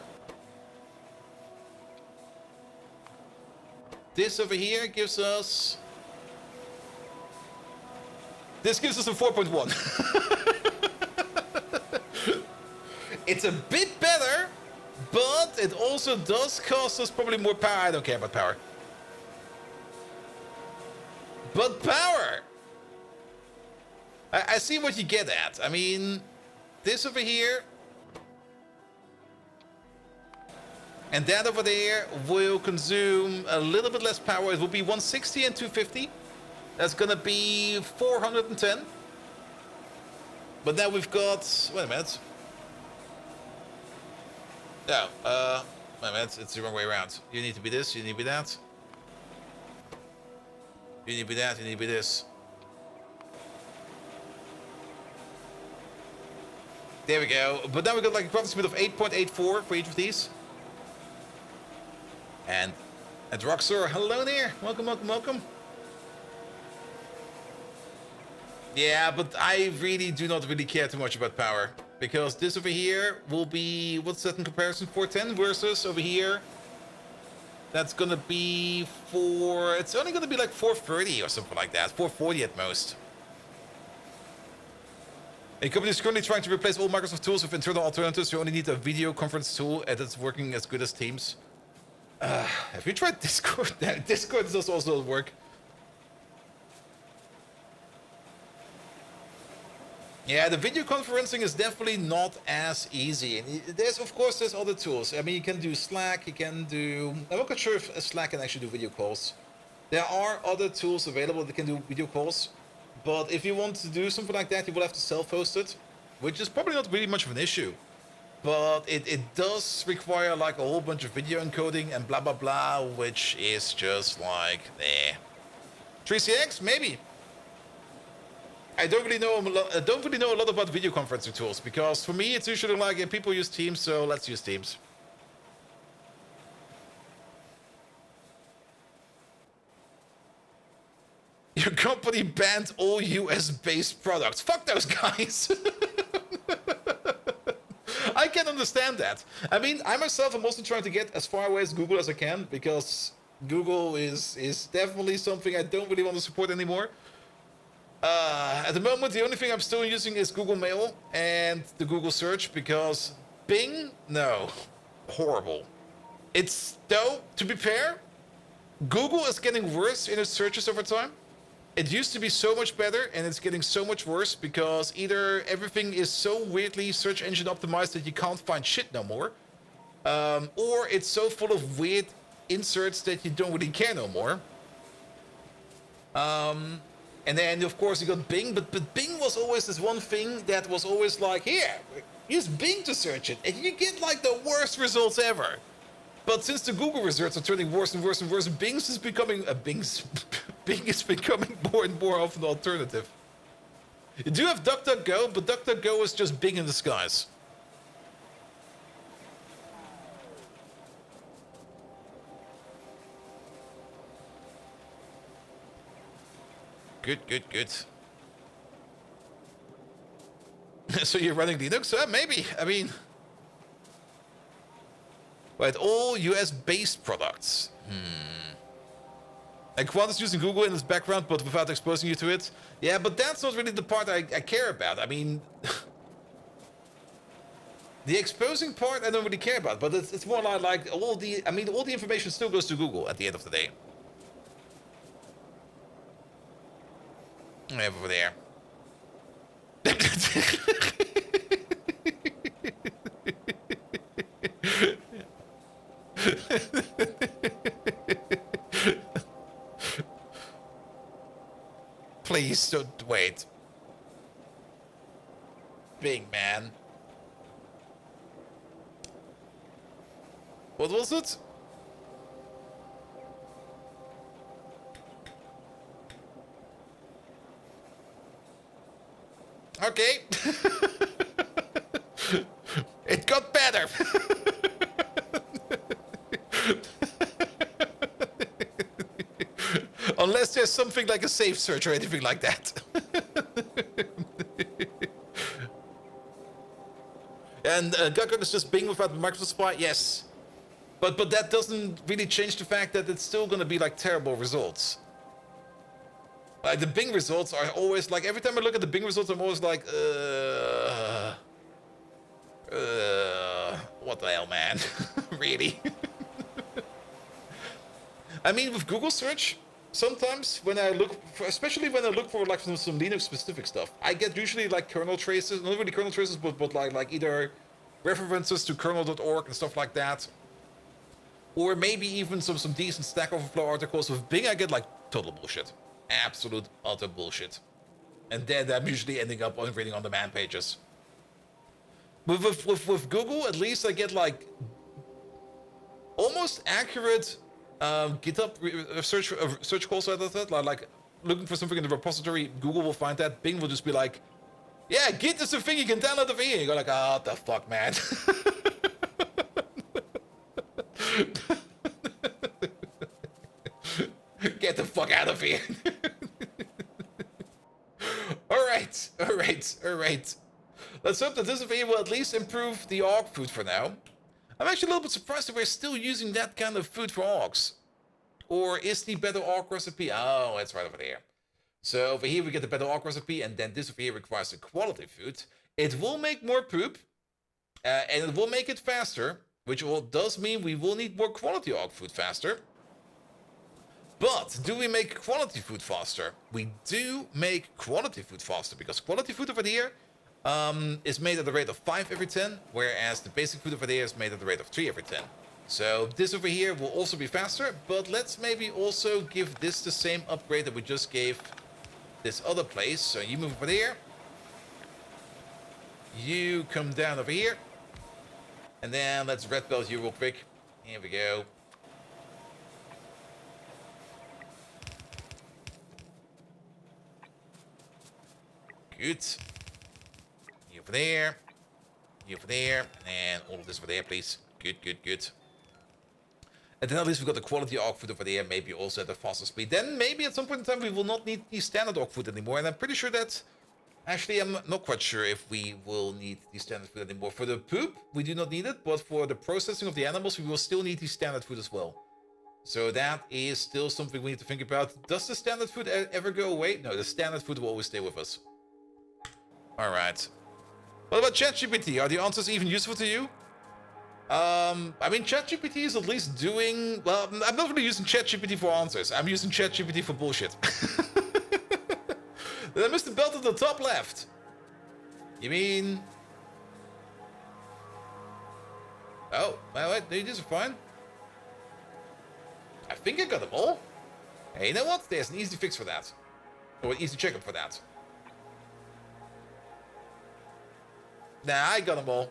This over here gives us... This gives us a 4.1. It's a bit better, but it also does cost us probably more power. I don't care about power. But power! I see what you get at. I mean, this over here and that over there will consume a little bit less power. It will be 160 and 250. That's gonna be 410. But now we've got... Wait a minute. No, wait a minute. It's the wrong way around. You need to be this, you need to be that. You need to be that, you need to be this. There we go. But now we got like a crafting speed of 8.84 for each of these. And Roxor, hello there. Welcome, welcome, welcome. Yeah, but I really do not really care too much about power. Because this over here will be... What's that in comparison? 410 versus over here. That's gonna be for... It's only gonna be like 430 or something like that. 440 at most. A company is currently trying to replace all Microsoft tools with internal alternatives. You only need a video conference tool and it's working as good as Teams. Have you tried Discord? Discord does also work. Yeah, the video conferencing is definitely not as easy. And there's, of course, there's other tools. I mean, you can do Slack, you can do... I'm not quite sure if Slack can actually do video calls. There are other tools available that can do video calls. But if you want to do something like that, you will have to self-host it, which is probably not really much of an issue. But it does require like a whole bunch of video encoding and blah, blah, blah, which is just like, eh. 3CX? Maybe. I don't really know a lot about video conferencing tools, because for me it's usually like people use Teams, so let's use Teams. Your company banned all US-based products. Fuck those guys. I can understand that. I mean, I myself am also trying to get as far away as Google as I can, because Google is definitely something I don't really want to support anymore. At the moment, the only thing I'm still using is Google Mail and the Google search, because Bing, no, horrible. It's, though, to be fair, Google is getting worse in its searches over time. It used to be so much better, and it's getting so much worse because either everything is so weirdly search engine optimized that you can't find shit no more, or it's so full of weird inserts that you don't really care no more. And then, of course, you got Bing, but Bing was always this one thing that was always like, here, use Bing to search it, and you get like the worst results ever. But since the Google results are turning worse and worse and worse, Bing's is becoming Bing is becoming more and more of an alternative. You do have DuckDuckGo, but DuckDuckGo is just Bing in disguise. Good, good, good. So you're running Linux? Maybe. I mean... Right, all US-based products. And Quant is using Google in his background, but without exposing you to it. Yeah, but that's not really the part I care about. I mean... the exposing part I don't really care about, but it's more like all the... I mean, all the information still goes to Google at the end of the day. Over there. Please don't wait. Big man. What was it? Okay. It got better. Unless there's something like a safe search or anything like that. And Gugger is just Bing without Microsoft Spy? Yes. But that doesn't really change the fact that it's still gonna be like terrible results. Like the Bing results are always like, every time I look at the Bing results, I'm always like, what the hell, man? Really? I mean, with Google search, sometimes when I look, especially when I look for like some Linux specific stuff, I get usually like kernel traces, not really kernel traces, but like either references to kernel.org and stuff like that. Or maybe even some decent Stack Overflow articles. With Bing, I get like total bullshit. Absolute utter bullshit. And then I'm usually ending up on reading on demand pages. With Google, at least I get like almost accurate GitHub search calls out of that. Like looking for something in the repository, Google will find that. Bing will just be like, yeah, Git is a thing you can download over here. You go like, oh, what the fuck, man. Get the fuck out of here. Alright. Let's hope that this video will at least improve the orc food for now. I'm actually a little bit surprised that we're still using that kind of food for orcs. Or is the better orc recipe? Oh, it's right over there. So over here we get the better orc recipe, and then this over here requires a quality food. It will make more poop, and it will make it faster, which does mean we will need more quality orc food faster. But do we make quality food faster? We do make quality food faster, because quality food over here is made at the rate of 5 every 10, whereas the basic food over there is made at the rate of 3 every 10. So this over here will also be faster, but let's maybe also give this the same upgrade that we just gave this other place. So you move over there. You come down over here. And then let's red belt you real quick. Here we go. Good. You over there. You over there. And all of this over there, please. Good. And then at least we've got the quality orc food over there, maybe also at a faster speed. Then maybe at some point in time we will not need the standard orc food anymore. And I'm pretty sure that... Actually, I'm not quite sure if we will need the standard food anymore. For the poop, we do not need it. But for the processing of the animals, we will still need the standard food as well. So that is still something we need to think about. Does the standard food ever go away? No, the standard food will always stay with us. Alright. What about ChatGPT? Are the answers even useful to you? I mean, ChatGPT is at least doing... Well, I'm not really using ChatGPT for answers. I'm using ChatGPT for bullshit. Did I miss the belt at the top left? You mean... Oh, wait, these are fine. I think I got them all. Hey, you know what? There's an easy fix for that. Or an easy checkup for that. Nah, I got them all.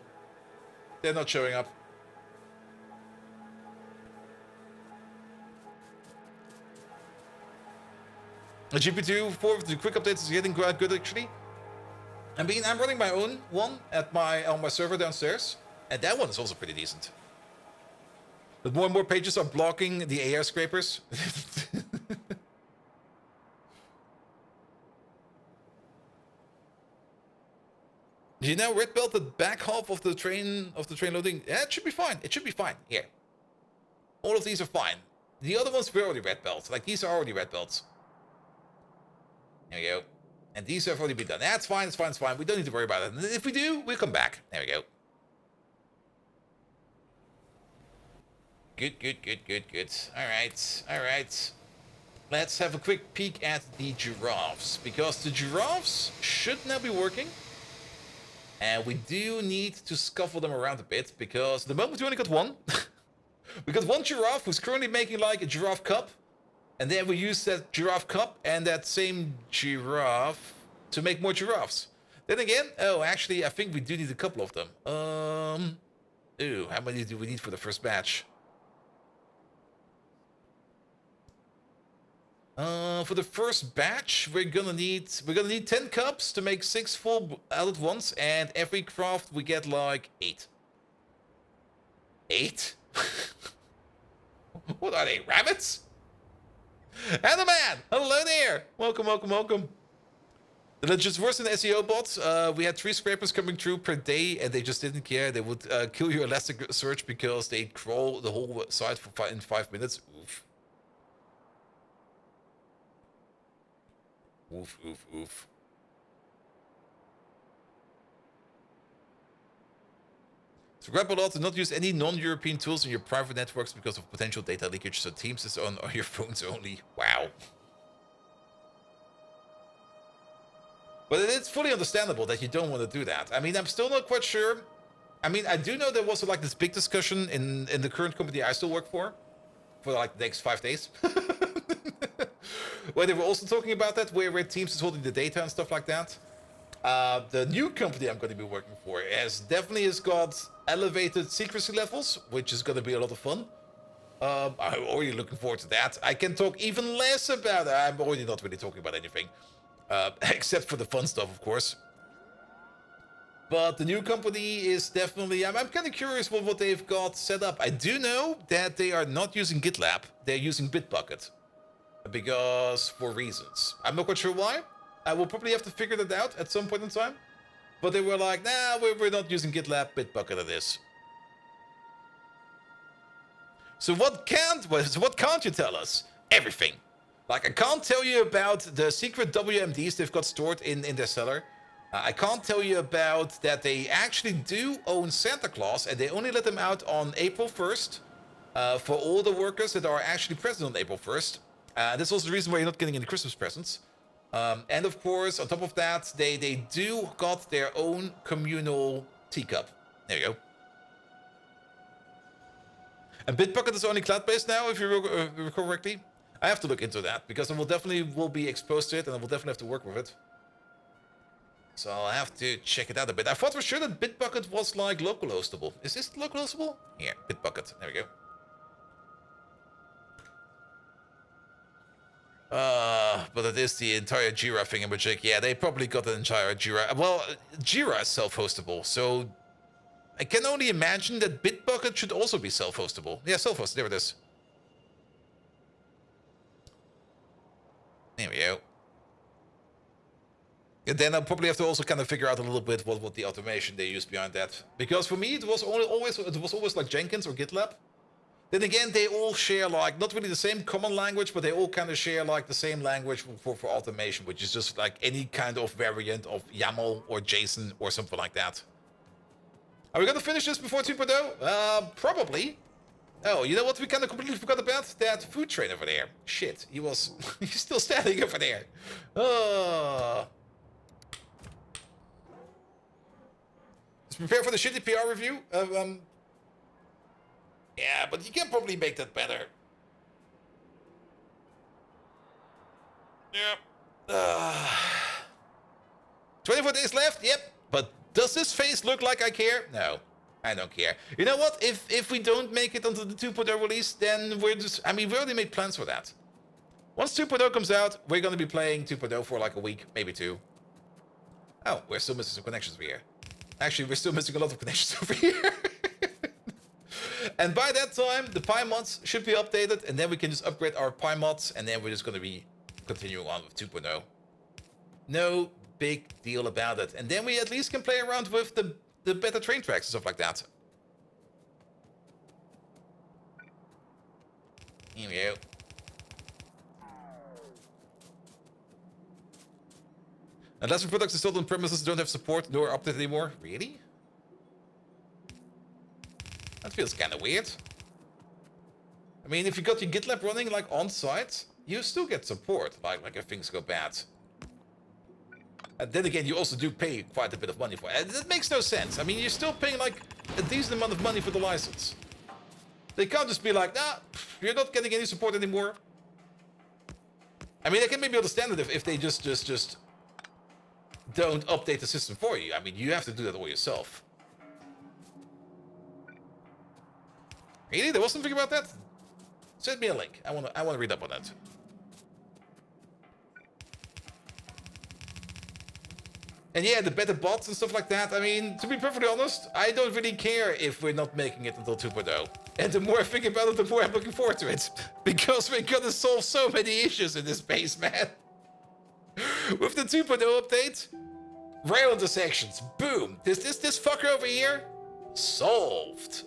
They're not showing up. The GP2 for the quick updates is getting quite good actually. I mean, I'm running my own one at on my server downstairs, and that one is also pretty decent. But more and more pages are blocking the AR scrapers. You now red belt the back half of the train loading. Yeah, it should be fine. It should be fine. Here. All of these are fine. The other ones were already red belts. Like these are already red belts. There we go. And these have already been done. That's fine, it's fine, it's fine. We don't need to worry about it. And if we do, we'll come back. There we go. Good, good, good, good, good. Alright, alright. Let's have a quick peek at the giraffes. Because the giraffes should now be working. And we do need to scuffle them around a bit. Because at the moment we only got one. We got one giraffe who's currently making like a giraffe cup. And then we use that giraffe cup and that same giraffe to make more giraffes. Then again, oh, actually, I think we do need a couple of them. Ooh, how many do we need for the first batch? For the first batch, we're gonna need 10 cups to make 6 full out at once, and every craft we get like 8. 8? What are they, rabbits? And the man! Hello there! Welcome, welcome, welcome. It's just worse than SEO bots. We had 3 scrapers coming through per day, and they just didn't care. They would kill your Elasticsearch because they'd crawl the whole site in 5 minutes. Oof. Oof, oof, oof. So grab a lot to not use any non-European tools in your private networks because of potential data leakage. So Teams is on your phones only. Wow. But it's fully understandable that you don't want to do that. I mean, I'm still not quite sure. I mean, I do know there was like this big discussion in the current company I still work for like the next 5 days. Where they were also talking about that, where Teams is holding the data and stuff like that. The new company I'm going to be working for definitely has got elevated secrecy levels, which is going to be a lot of fun. I'm already looking forward to that. I can talk even less about it. I'm already not really talking about anything. Except for the fun stuff, of course. But the new company is definitely... I'm kind of curious what they've got set up. I do know that they are not using GitLab. They're using Bitbucket. Because... for reasons. I'm not quite sure why. I will probably have to figure that out at some point in time. But they were like, nah, we're not using GitLab, Bitbucket it is. So what can't you tell us? Everything. Like, I can't tell you about the secret WMDs they've got stored in their cellar. I can't tell you about that they actually do own Santa Claus, and they only let them out on April 1st for all the workers that are actually present on April 1st. That's also the reason why you're not getting any Christmas presents. And of course, on top of that, they do got their own communal teacup. There you go. And Bitbucket is only cloud-based now, if you recall correctly. I have to look into that, because I will definitely be exposed to it, and I will definitely have to work with it. So I'll have to check it out a bit. I thought for sure that Bitbucket was like local hostable. Is this local hostable? Here, Bitbucket. There we go. But it is the entire Jira thingamajig. Yeah, they probably got the entire Jira. Well, Jira is self-hostable, so I can only imagine that Bitbucket should also be self-hostable. Yeah, self-hosted. There it is. There we go. And then I'll probably have to also kind of figure out a little bit what the automation they use behind that. Because for me, it was always like Jenkins or GitLab. Then again, they all share like, not really the same common language, but they all kind of share like the same language for automation, which is just like any kind of variant of YAML or JSON or something like that. Are we gonna finish this before 2.0? Probably. Oh, you know what we kind of completely forgot about? That food train over there. Shit, he's still standing over there. Let's prepare for the shitty PR review. Yeah, but you can probably make that better. Yeah. 24 days left, yep. But does this phase look like I care? No, I don't care. You know what? If we don't make it until the 2.0 release, then we're just... I mean, we already made plans for that. Once 2.0 comes out, we're going to be playing 2.0 for like a week, maybe 2. Oh, we're still missing some connections over here. Actually, we're still missing a lot of connections over here. And by that time, the Pi mods should be updated, and then we can just upgrade our Pi mods, and then we're just going to be continuing on with 2.0. No big deal about it. And then we at least can play around with the better train tracks and stuff like that. Here we go. Unless the products installed on premises don't have support nor update anymore. Really? That feels kind of weird. I mean, if you got your GitLab running like on site, you still get support, like if things go bad. And then again, you also do pay quite a bit of money for it. And that makes no sense. I mean, you're still paying like a decent amount of money for the license. They can't just be like, nah, you're not getting any support anymore. I mean, I can maybe understand it if they just don't update the system for you. I mean, you have to do that all yourself. Really? There was something about that? Send me a link. I want to read up on that. And yeah, the better bots and stuff like that. I mean, to be perfectly honest, I don't really care if we're not making it until 2.0. And the more I think about it, the more I'm looking forward to it. Because we're gonna solve so many issues in this space, man. With the 2.0 update, rail intersections, boom. This fucker over here, solved.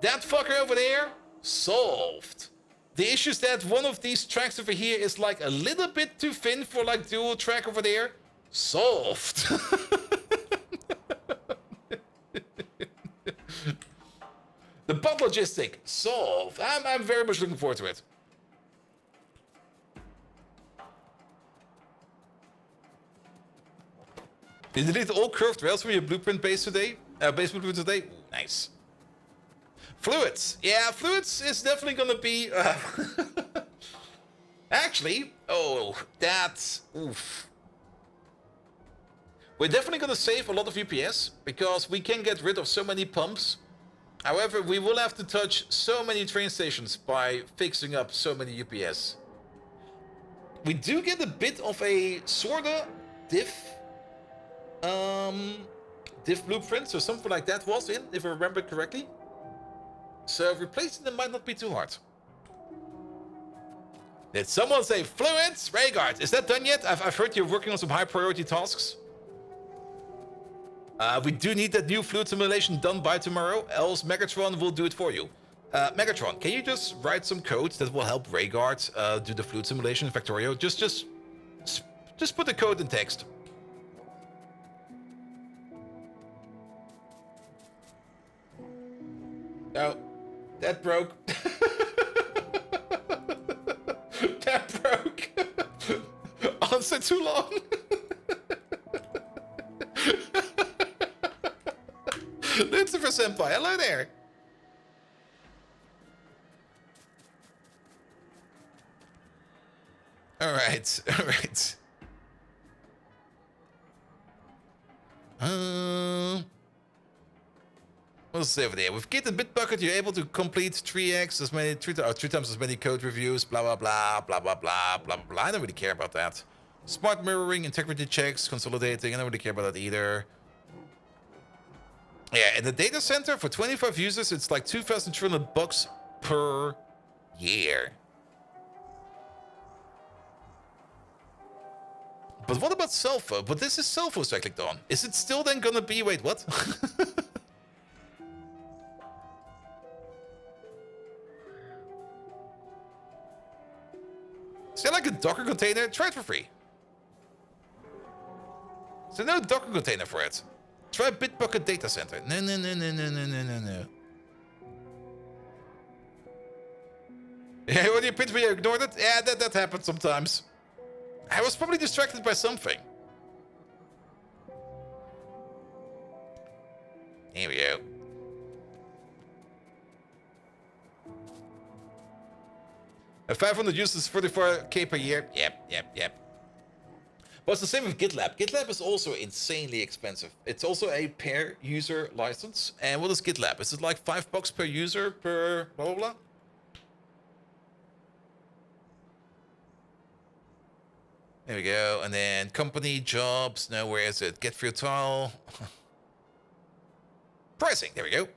That fucker over there, solved. The issue is that one of these tracks over here is like a little bit too thin for like dual track over there. Solved. The bot logistic, solved. I'm very much looking forward to it. You deleted all curved rails from your blueprint base today? Base blueprint today? Ooh, nice. Fluids. Yeah, fluids is definitely gonna be... Actually, oh, that's... Oof. We're definitely gonna save a lot of UPS, because we can get rid of so many pumps. However, we will have to touch so many train stations by fixing up so many UPS. We do get a bit of a sorta diff blueprint, so something like that was in, if I remember correctly. So replacing them might not be too hard. Did someone say fluids? Rhaegar, is that done yet? I've heard you're working on some high priority tasks. We do need that new fluid simulation done by tomorrow, else Megatron will do it for you. Megatron, can you just write some code that will help Rhaegar do the fluid simulation in Factorio? Just put the code in text. Oh, that broke. That broke. Answer too long. Lucifer Senpai, hello there. All right. What's say over there? With Git and Bitbucket, you're able to complete 3x as many, three times as many code reviews. Blah blah blah blah blah blah blah blah. I don't really care about that. Smart mirroring, integrity checks, consolidating. I don't really care about that either. Yeah, in the data center for 25 users, it's like $2,200 per year. But what about Selfo? But this is Selfo, so I clicked on. Is it still then gonna be? Wait, what? Is there like a Docker container? Try it for free. Is there no Docker container for it? Try Bitbucket Data Center. No. Yeah, when you pitch me, you ignored it? Yeah, that happens sometimes. I was probably distracted by something. Here we go. A 500 users, 44K per year. Yep. Well, it's the same with GitLab. GitLab is also insanely expensive. It's also a per user license. And what is GitLab? Is it like $5 per user per blah blah blah? There we go. And then company jobs. No, where is it? Get free trial. Pricing. There we go.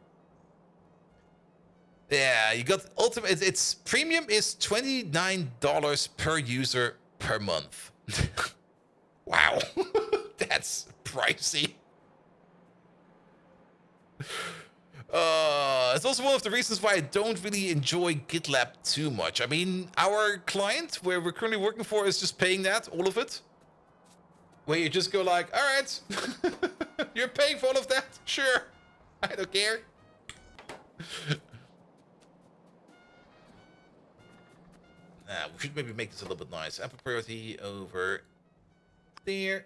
Yeah, you got ultimate. It's premium is $29 per user per month. Wow, that's pricey. It's also one of the reasons why I don't really enjoy GitLab too much. I mean, our client, where we're currently working for, is just paying that, all of it. Where you just go like, all right, you're paying for all of that? Sure, I don't care. We should maybe make this a little bit nice. Ample priority over there.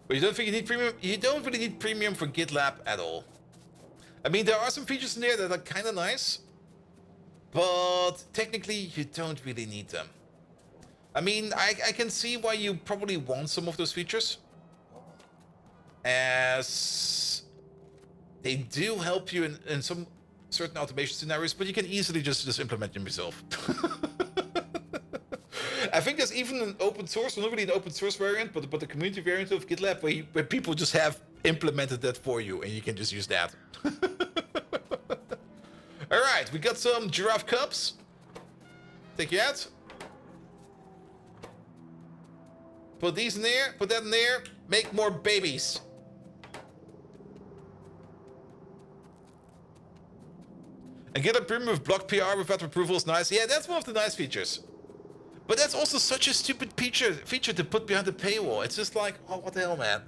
But you don't think you need premium? You don't really need premium for GitLab at all. I mean, there are some features in there that are kind of nice, but technically you don't really need them. I mean, I can see why you probably want some of those features, as they do help you in some certain automation scenarios, but you can easily just implement them yourself. I think there's even an open source, well, not really an open source variant, but the community variant of GitLab where people just have implemented that for you, and you can just use that. All right, we got some giraffe cups. Take you out. Put these in there, put that in there, make more babies. And get a premium with block PR without approval is nice. Yeah, that's one of the nice features. But that's also such a stupid feature to put behind the paywall. It's just like, oh, what the hell, man?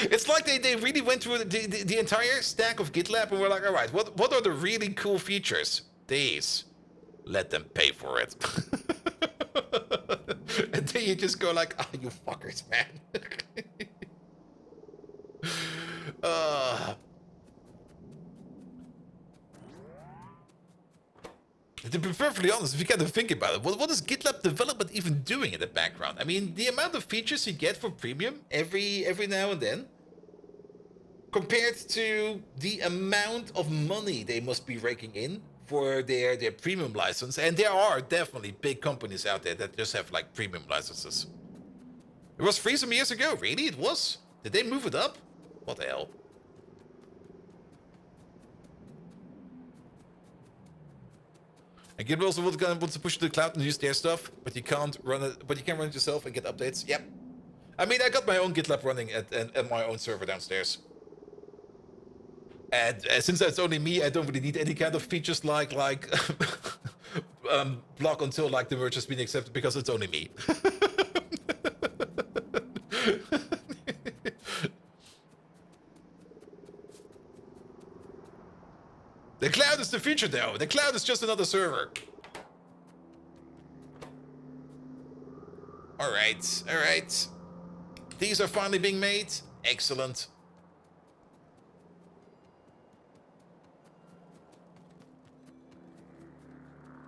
It's like they really went through the entire stack of GitLab and were like, all right, what are the really cool features? These. Let them pay for it. And then you just go like, oh, you fuckers, man. To be perfectly honest, if you kind of think about it, what is GitLab development even doing in the background? I mean, the amount of features you get for premium every now and then, compared to the amount of money they must be raking in for their premium license, and there are definitely big companies out there that just have like premium licenses. It was free some years ago, really? It was? Did they move it up? What the hell? And GitLab also wants to push to the cloud and use their stuff, but you can't run it. But you can run it yourself and get updates. Yep. I mean, I got my own GitLab running at my own server downstairs. And since that's only me, I don't really need any kind of features like block until like the merge has been accepted, because it's only me. The cloud is the future, though. The cloud is just another server. All right, all right. These are finally being made. Excellent.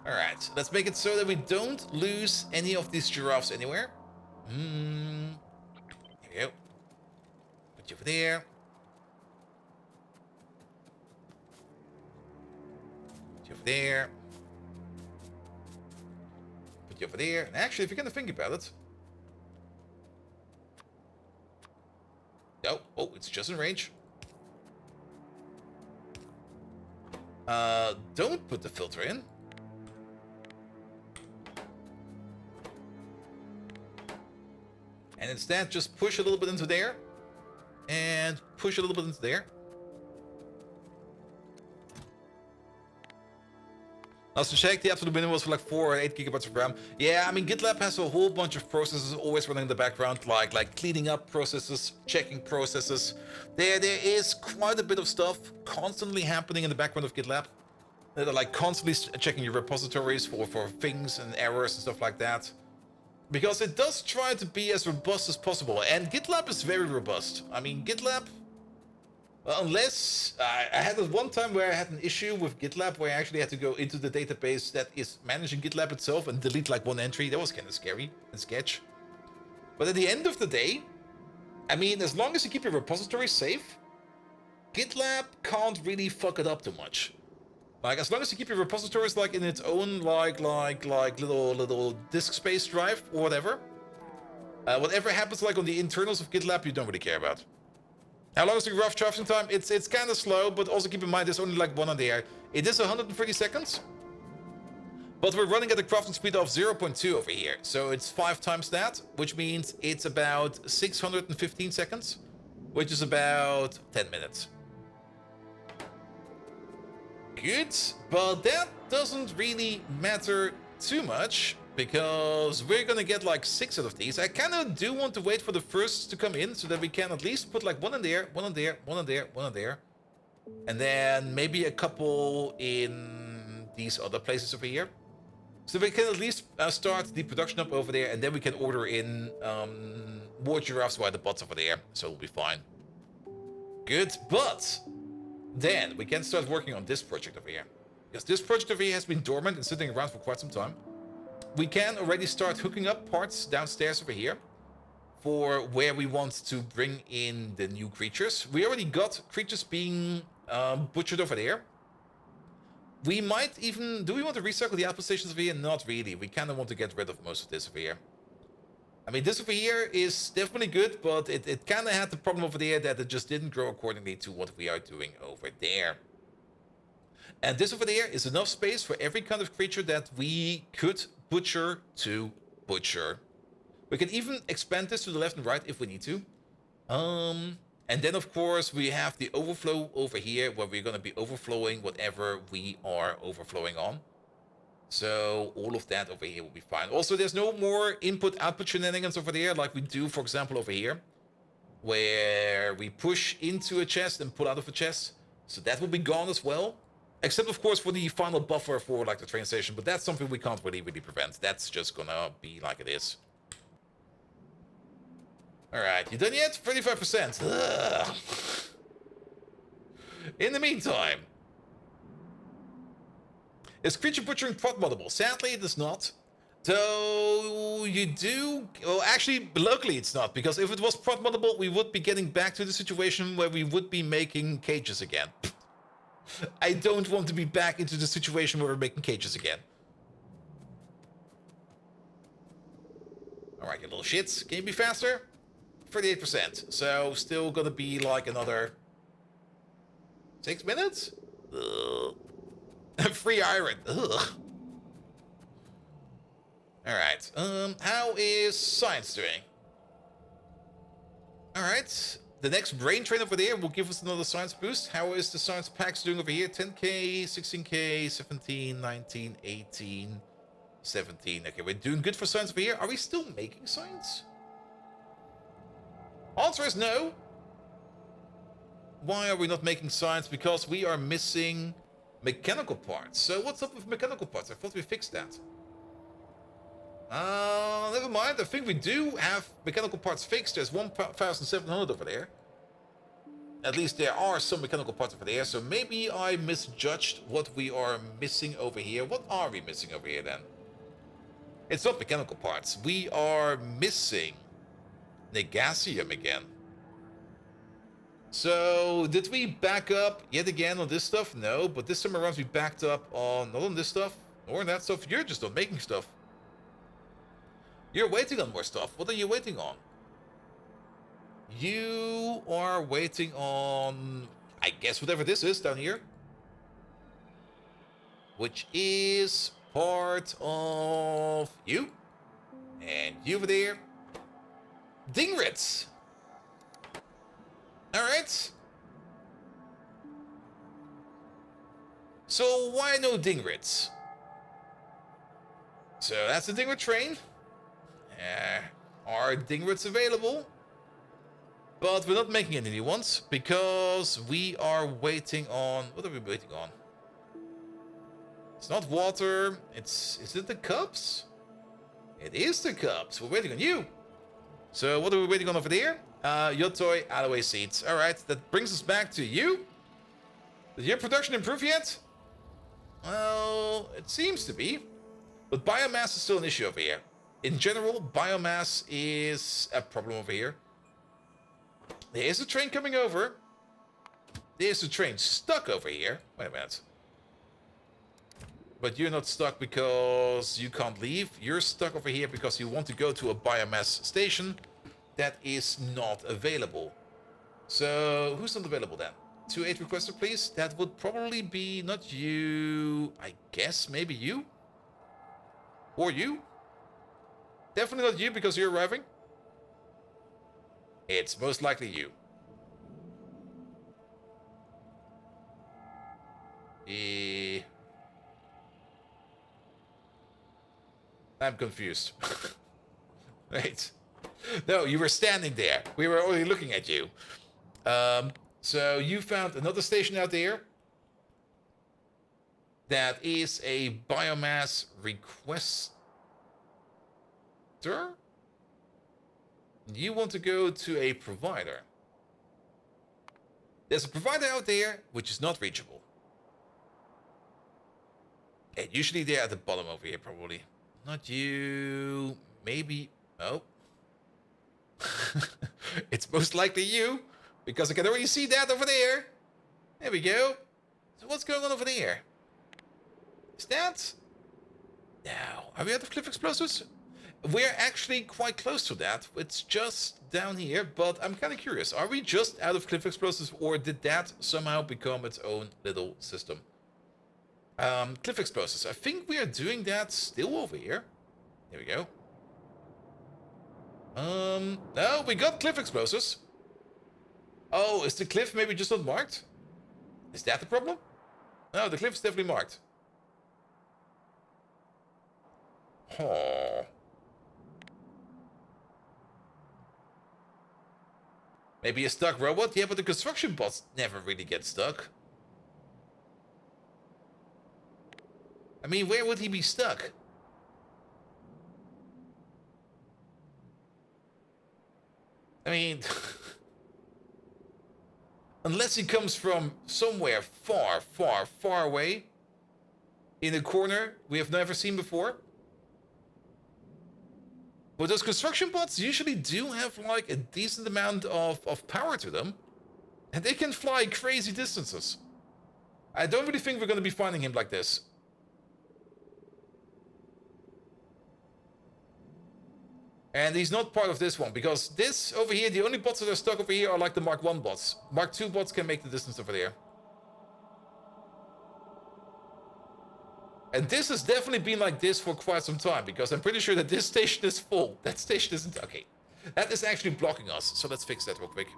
All right, let's make it so that we don't lose any of these giraffes anywhere. There we go. Put you over there. Put you over there. Put you over there. And actually, if you're gonna think about it. Oh, it's just in range. Don't put the filter in. And instead, just push a little bit into there. And push a little bit into there. Also check, the absolute minimum was for like 4 or 8 gigabytes of RAM. Yeah, I mean, GitLab has a whole bunch of processes always running in the background, like cleaning up processes, checking processes. There is quite a bit of stuff constantly happening in the background of GitLab. They're like constantly checking your repositories for things and errors and stuff like that. Because it does try to be as robust as possible, and GitLab is very robust. I mean, GitLab Well, unless I had this one time where I had an issue with GitLab where I actually had to go into the database that is managing GitLab itself and delete like one entry. That was kind of scary and sketch. But at the end of the day, I mean, as long as you keep your repository safe, GitLab can't really fuck it up too much. Like, as long as you keep your repositories like in its own like little disk space drive or whatever, whatever happens like on the internals of GitLab, you don't really care about. How long is the rough traversing time? It's kind of slow, but also keep in mind there's only like one on the air. It is 130 seconds, but we're running at a crafting speed of 0.2 over here, so it's 5 times that, which means it's about 615 seconds, which is about 10 minutes. Good, but that doesn't really matter too much, because we're gonna get like 6 out of these. I kind of do want to wait for the first to come in, so that we can at least put like one in there, one in there, one in there, one in there. And then maybe a couple in these other places over here. So we can at least start the production up over there, and then we can order in more giraffes by the bots over there, so it'll be fine. Good, but then we can start working on this project over here. Because this project over here has been dormant and sitting around for quite some time. We can already start hooking up parts downstairs over here for where we want to bring in the new creatures. We already got creatures being butchered over there. We might even... Do we want to recycle the output stations over here? Not really. We kind of want to get rid of most of this over here. I mean, this over here is definitely good, but it kind of had the problem over there that it just didn't grow accordingly to what we are doing over there. And this over there is enough space for every kind of creature that we could butcher to butcher. We can even expand this to the left and right if we need to. And then, of course, we have the overflow over here where we're going to be overflowing whatever we are overflowing on. So all of that over here will be fine. Also, there's no more input-output shenanigans over there like we do, for example, over here, where we push into a chest and pull out of a chest. So that will be gone as well. Except, of course, for the final buffer for like the train station. But that's something we can't really prevent. That's just gonna be like it is. Alright, you done yet? 35%. Ugh. In the meantime, is creature butchering prod moddable? Sadly, it is not. So you do... Well, actually, locally it's not. Because if it was prod moddable, we would be getting back to the situation where we would be making cages again. I don't want to be back into the situation where we're making cages again. Alright, you little shits. Can you be faster? 38%. So still gonna be like another 6 minutes? Ugh. Free iron. Ugh. Alright. How is science doing? Alright. The next brain train over there will give us another science boost. How is the science packs doing over here? 10k, 16k, 17, 19, 18, 17. Okay, we're doing good for science over here. Are we still making science? Answer is no. Why are we not making science? Because we are missing mechanical parts. So what's up with mechanical parts? I thought we fixed that. Never mind. I think we do have mechanical parts fixed. There's 1,700 over there. At least there are some mechanical parts over there. So maybe I misjudged what we are missing over here. What are we missing over here then? It's not mechanical parts. We are missing Negasium again. So did we back up yet again on this stuff? No, but this time around we backed up on not on this stuff or on that stuff. You're just not making stuff. You're waiting on more stuff. What are you waiting on? You are waiting on, I guess, whatever this is down here. Which is part of you. And you over there. Dingrits. Alright. So why no Dingrits? So that's the Dingrit train. Are Dingrits available? But we're not making any new ones because we are waiting on... What are we waiting on? It's not water. Is it the cups? It is the cups. We're waiting on you. So what are we waiting on over there? Yotoi, Alloway seeds. Alright, that brings us back to you. Did your production improve yet? Well, it seems to be. But biomass is still an issue over here. In general, biomass is a problem over here. There is a train coming over. There's a train stuck over here. Wait a minute. But you're not stuck because you can't leave. You're stuck over here because you want to go to a biomass station that is not available. So, who's not available then? 2-8 requester, please. That would probably be not you. I guess maybe you? Or you? Definitely not you because you're arriving. It's most likely you. I'm confused. Wait. No, you were standing there. We were only looking at you. So you found another station out there that is a biomass requester. You want to go to a provider. There's a provider out there which is not reachable. And usually they're at the bottom over here, probably. Not you. Maybe. Oh. It's most likely you. Because I can already see that over there. There we go. So what's going on over there? Is that... Now, are we out of cliff explosives? We're actually quite close to that. It's just down here, but I'm kind of curious. Are we just out of cliff explosives, or did that somehow become its own little system? Cliff explosives. I think we are doing that still over here. There we go. No, we got cliff explosives. Oh, is the cliff maybe just not marked? Is that the problem? No, the cliff is definitely marked. Oh. Maybe a stuck robot? Yeah, but the construction bots never really get stuck. I mean, where would he be stuck? I mean... Unless he comes from somewhere far, far, far away. In a corner we have never seen before. But those construction bots usually do have like a decent amount of power to them. And they can fly crazy distances. I don't really think we're going to be finding him like this. And he's not part of this one, because this over here, the only bots that are stuck over here are like the Mark 1 bots. Mark 2 bots can make the distance over there. And this has definitely been like this for quite some time, because I'm pretty sure that this station is full. That station isn't... Okay. That is actually blocking us, so let's fix that real quick.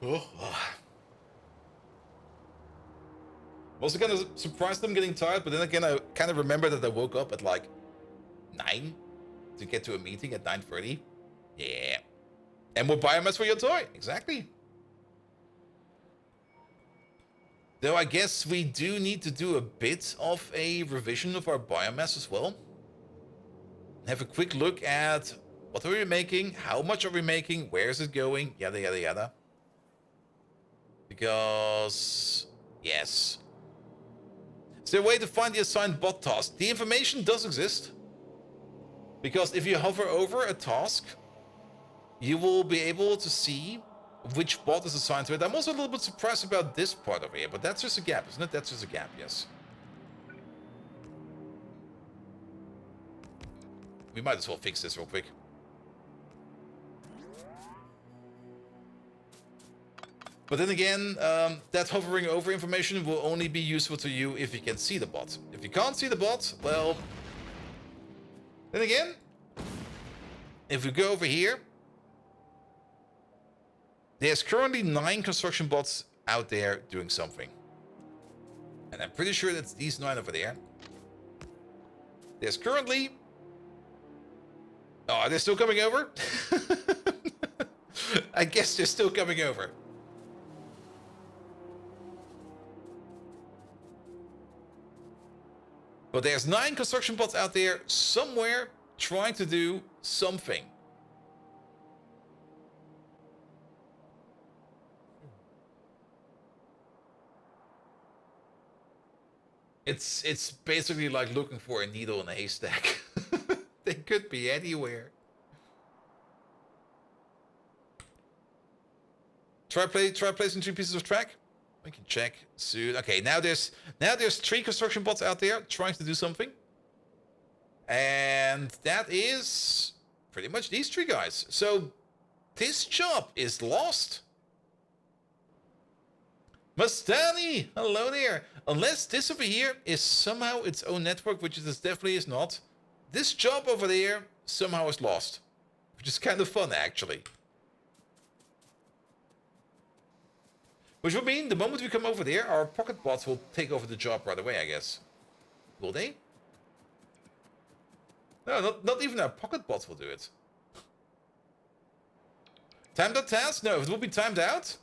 I'm also kind of surprised I'm getting tired, but then again, I kind of remember that I woke up at like 9 to get to a meeting at 9:30. Yeah. And more biomass for your toy. Exactly. Though I guess we do need to do a bit of a revision of our biomass as well. Have a quick look at what are we making, how much are we making, where is it going, yada, yada, yada. Because, yes. Is there a way to find the assigned bot task? The information does exist. Because if you hover over a task, you will be able to see which bot is assigned to it. I'm also a little bit surprised about this part over here, but that's just a gap, isn't it? That's just a gap, yes. We might as well fix this real quick. But then again, that hovering over information will only be useful to you if you can see the bot. If you can't see the bot, well... Then again, if we go over here, there's currently 9 construction bots out there doing something. And I'm pretty sure that's these 9 over there. There's currently... Oh, are they still coming over? I guess they're still coming over. But there's 9 construction bots out there somewhere trying to do something. It's basically like looking for a needle in a haystack. They could be anywhere. Try placing 3 pieces of track. We can check soon. Okay, now there's 3 construction bots out there trying to do something. And that is pretty much these 3 guys. So this job is lost. Mastani, hello there. Unless this over here is somehow its own network, which it definitely is not. This job over there somehow is lost. Which is kind of fun, actually. Which would mean the moment we come over there, our pocket bots will take over the job right away, I guess. Will they? No, not even our pocket bots will do it. Timed out task? No, if it will be timed out,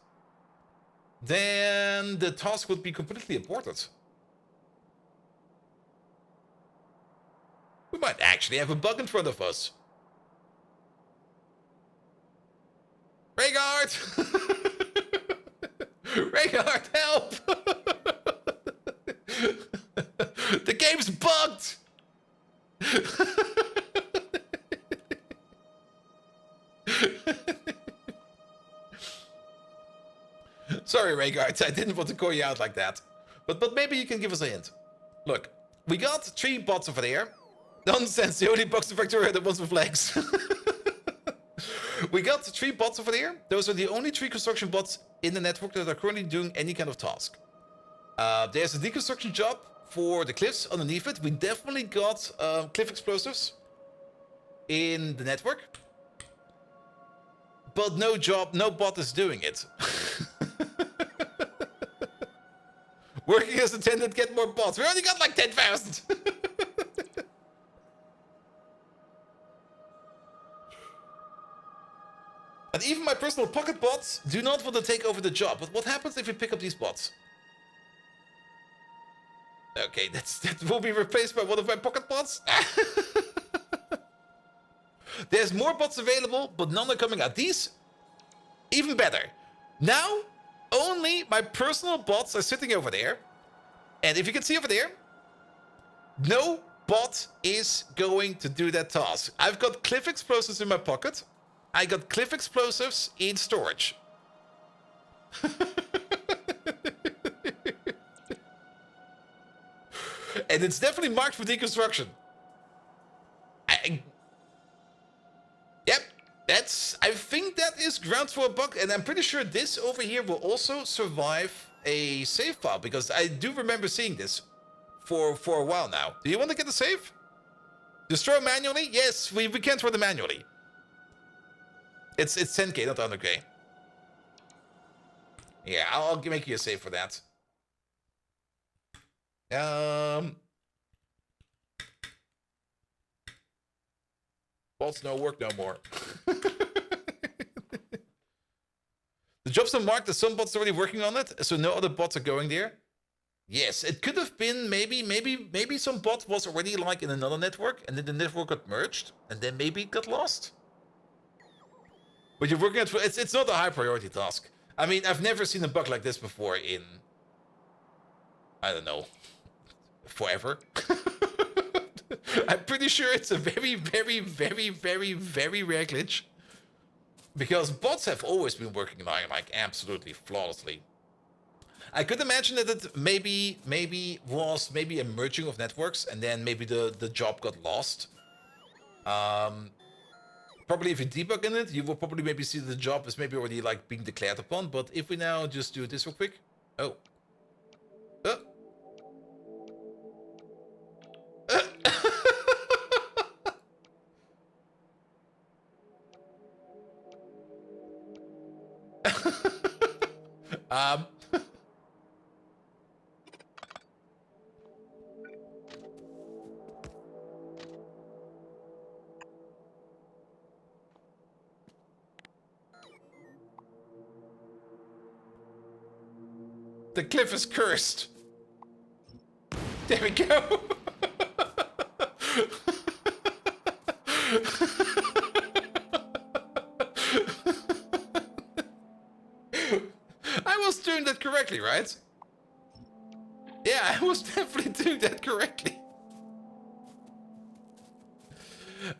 then the task would be completely aborted. We might actually have a bug in front of us. Rhaegar! Rhaegar, help! The game's bugged! Sorry, Rhaegar, I didn't want to call you out like that. But maybe you can give us a hint. Look, we got 3 bots over there. Nonsense, the only box in Factorio are the ones with legs. We got 3 bots over there. Those are the only 3 construction bots in the network that are currently doing any kind of task. There's a deconstruction job for the cliffs underneath it. We definitely got cliff explosives in the network. But no bot is doing it. Working as intended, get more bots. We only got like 10,000. And even my personal pocket bots do not want to take over the job. But what happens if we pick up these bots? Okay, that will be replaced by one of my pocket bots. There's more bots available, but none are coming out. These, even better. Now, only my personal bots are sitting over there. And if you can see over there, no bot is going to do that task. I've got cliff explosives in my pocket. I got cliff explosives in storage. And it's definitely marked for deconstruction. Yep, I think that is grounds for a bug, and I'm pretty sure this over here will also survive a save file, because I do remember seeing this for a while now. Do you want to get the save? Destroy manually? Yes, we can throw them manually. It's 10k, not 100k. Yeah, I'll make you a save for that. Bots no work no more. The job's not marked as some bots already working on it, so no other bots are going there. Yes, it could have been maybe some bot was already like in another network, and then the network got merged, and then maybe it got lost. But you're working at it's not a high priority task. I mean, I've never seen a bug like this before in, I don't know, forever. I'm pretty sure it's a very, very, very, very, very rare glitch. Because bots have always been working like absolutely flawlessly. I could imagine that it maybe was a merging of networks, and then maybe the job got lost. Probably if you debug in it, you will probably maybe see the job is maybe already like being declared upon. But if we now just do this real quick. Oh. The cliff is cursed. There we go. I was doing that correctly, right? Yeah, I was definitely doing that correctly.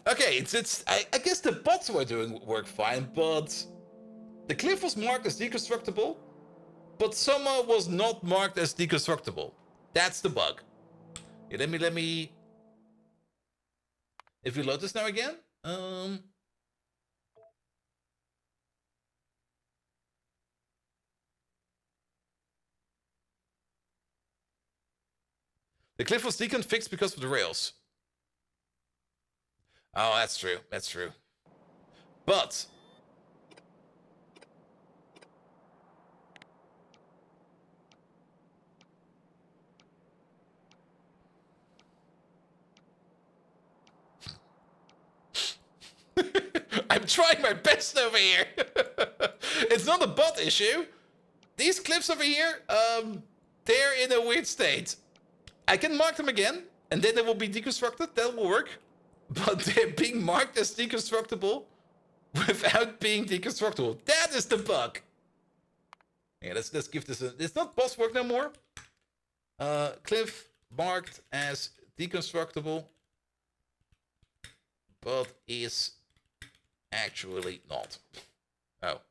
Okay, I guess the bots were doing work fine, but the cliff was marked as deconstructible, but somehow was not marked as deconstructible. That's the bug. Yeah, let me. If we load this now again, the cliff was decon fixed because of the rails. Oh, that's true. That's true. But I'm trying my best over here. It's not a bot issue. These cliffs over here, they're in a weird state. I can mark them again, and then they will be deconstructed. That will work. But they're being marked as deconstructible without being deconstructible. That is the bug. Yeah, let's give this a... It's not boss work no more. Cliff marked as deconstructible, but is actually not. Oh.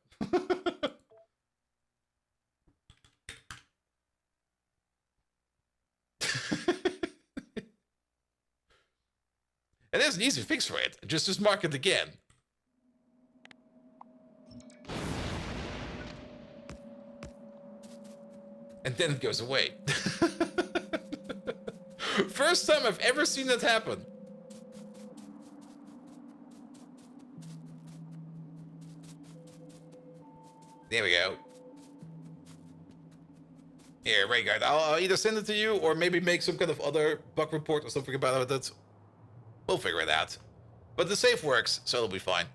And there's an easy fix for it. Just mark it again. And then it goes away. First time I've ever seen that happen. There we go. Here, very good. I'll either send it to you or maybe make some kind of other bug report or something about it. We'll figure it out. But the save works, so it'll be fine.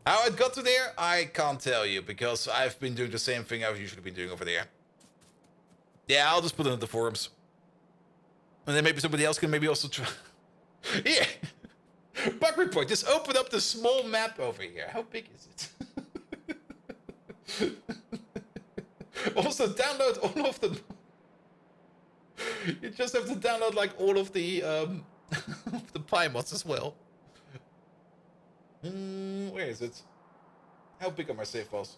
How it got to there, I can't tell you, because I've been doing the same thing I've usually been doing over there. Yeah, I'll just put it in the forums. And then maybe somebody else can maybe also try... Here! Bug report, just open up the small map over here. How big is it? Also, download all of them. You just have to download, like, all of the pie mods as well. Where is it? How big are my save files?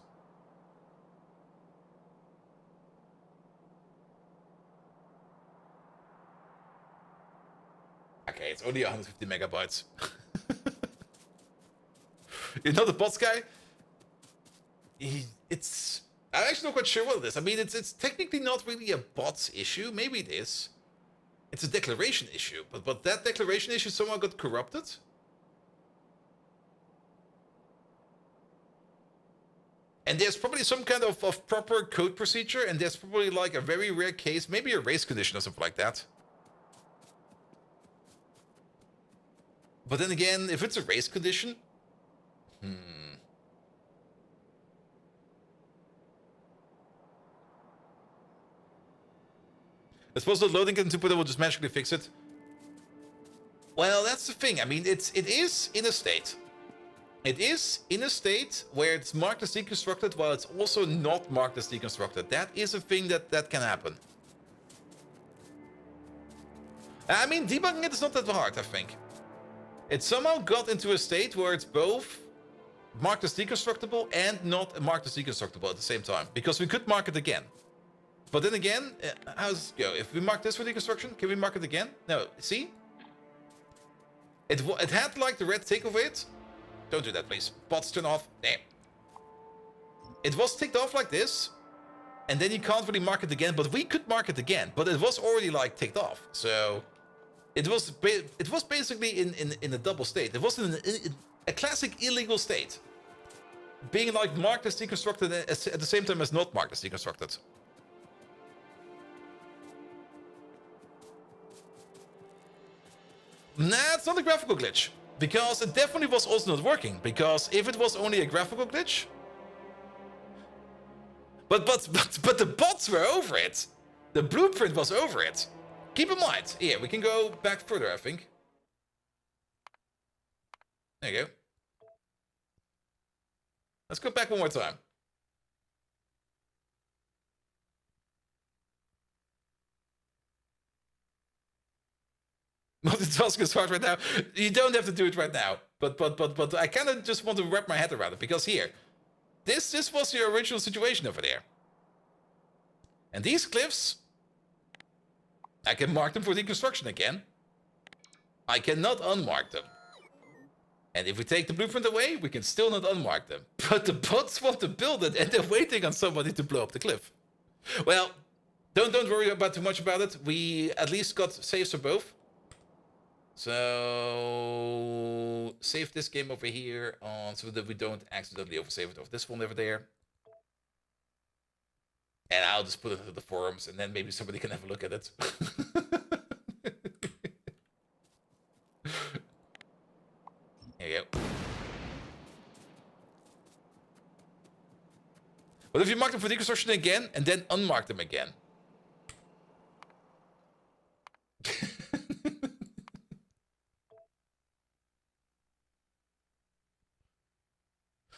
Okay, it's only 150 megabytes. You're not the bots guy? I'm actually not quite sure what it is. I mean, it's technically not really a bots issue. Maybe it is. It's a declaration issue, but that declaration issue somehow got corrupted. And there's probably some kind of proper code procedure, and there's probably like a very rare case, maybe a race condition or something like that. But then again, if it's a race condition, I suppose the loading into Twitter will just magically fix it. Well, that's the thing. I mean, it is in a state. It is in a state where it's marked as deconstructed, while it's also not marked as deconstructed. That is a thing that can happen. I mean, debugging it is not that hard, I think. It somehow got into a state where it's both marked as deconstructible and not marked as deconstructible at the same time. Because we could mark it again. But then again, how does it go? If we mark this for deconstruction, can we mark it again? No, see? It had like the red tick of it. Don't do that, please. Bots turn off. Damn. It was ticked off like this. And then you can't really mark it again. But we could mark it again. But it was already like ticked off. So it was basically in a double state. It was in a classic illegal state. Being like marked as deconstructed at the same time as not marked as deconstructed. Nah, it's not a graphical glitch. Because it definitely was also not working. Because if it was only a graphical glitch... But the bots were over it. The blueprint was over it. Keep in mind, yeah, we can go back further, I think. There you go. Let's go back one more time. Multitasking is hard right now. You don't have to do it right now. But I kind of just want to wrap my head around it. Because here, this was the original situation over there. And these cliffs, I can mark them for deconstruction again. I cannot unmark them. And if we take the blueprint away, we can still not unmark them. But the bots want to build it, and they're waiting on somebody to blow up the cliff. Well, don't worry about too much about it. We at least got saves for both. So save this game over here on so that we don't accidentally oversave it of this one over there. And I'll just put it into the forums, and then maybe somebody can have a look at it. There you go. What if you mark them for deconstruction again, and then unmark them again?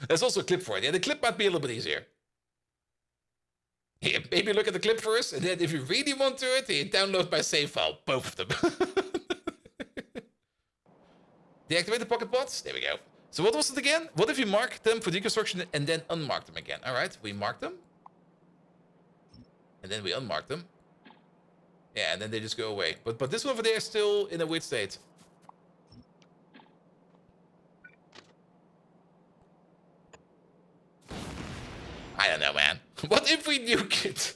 There's also a clip for it. Yeah, the clip might be a little bit easier. Yeah, maybe look at the clip first, and then if you really want to it, you download my save file. Both of them. Deactivate the pocket bots. There we go. So what was it again? What if you mark them for deconstruction and then unmark them again? All right, we mark them. And then we unmark them. Yeah, and then they just go away. But this one over there is still in a weird state. I don't know, man. What if we nuke it?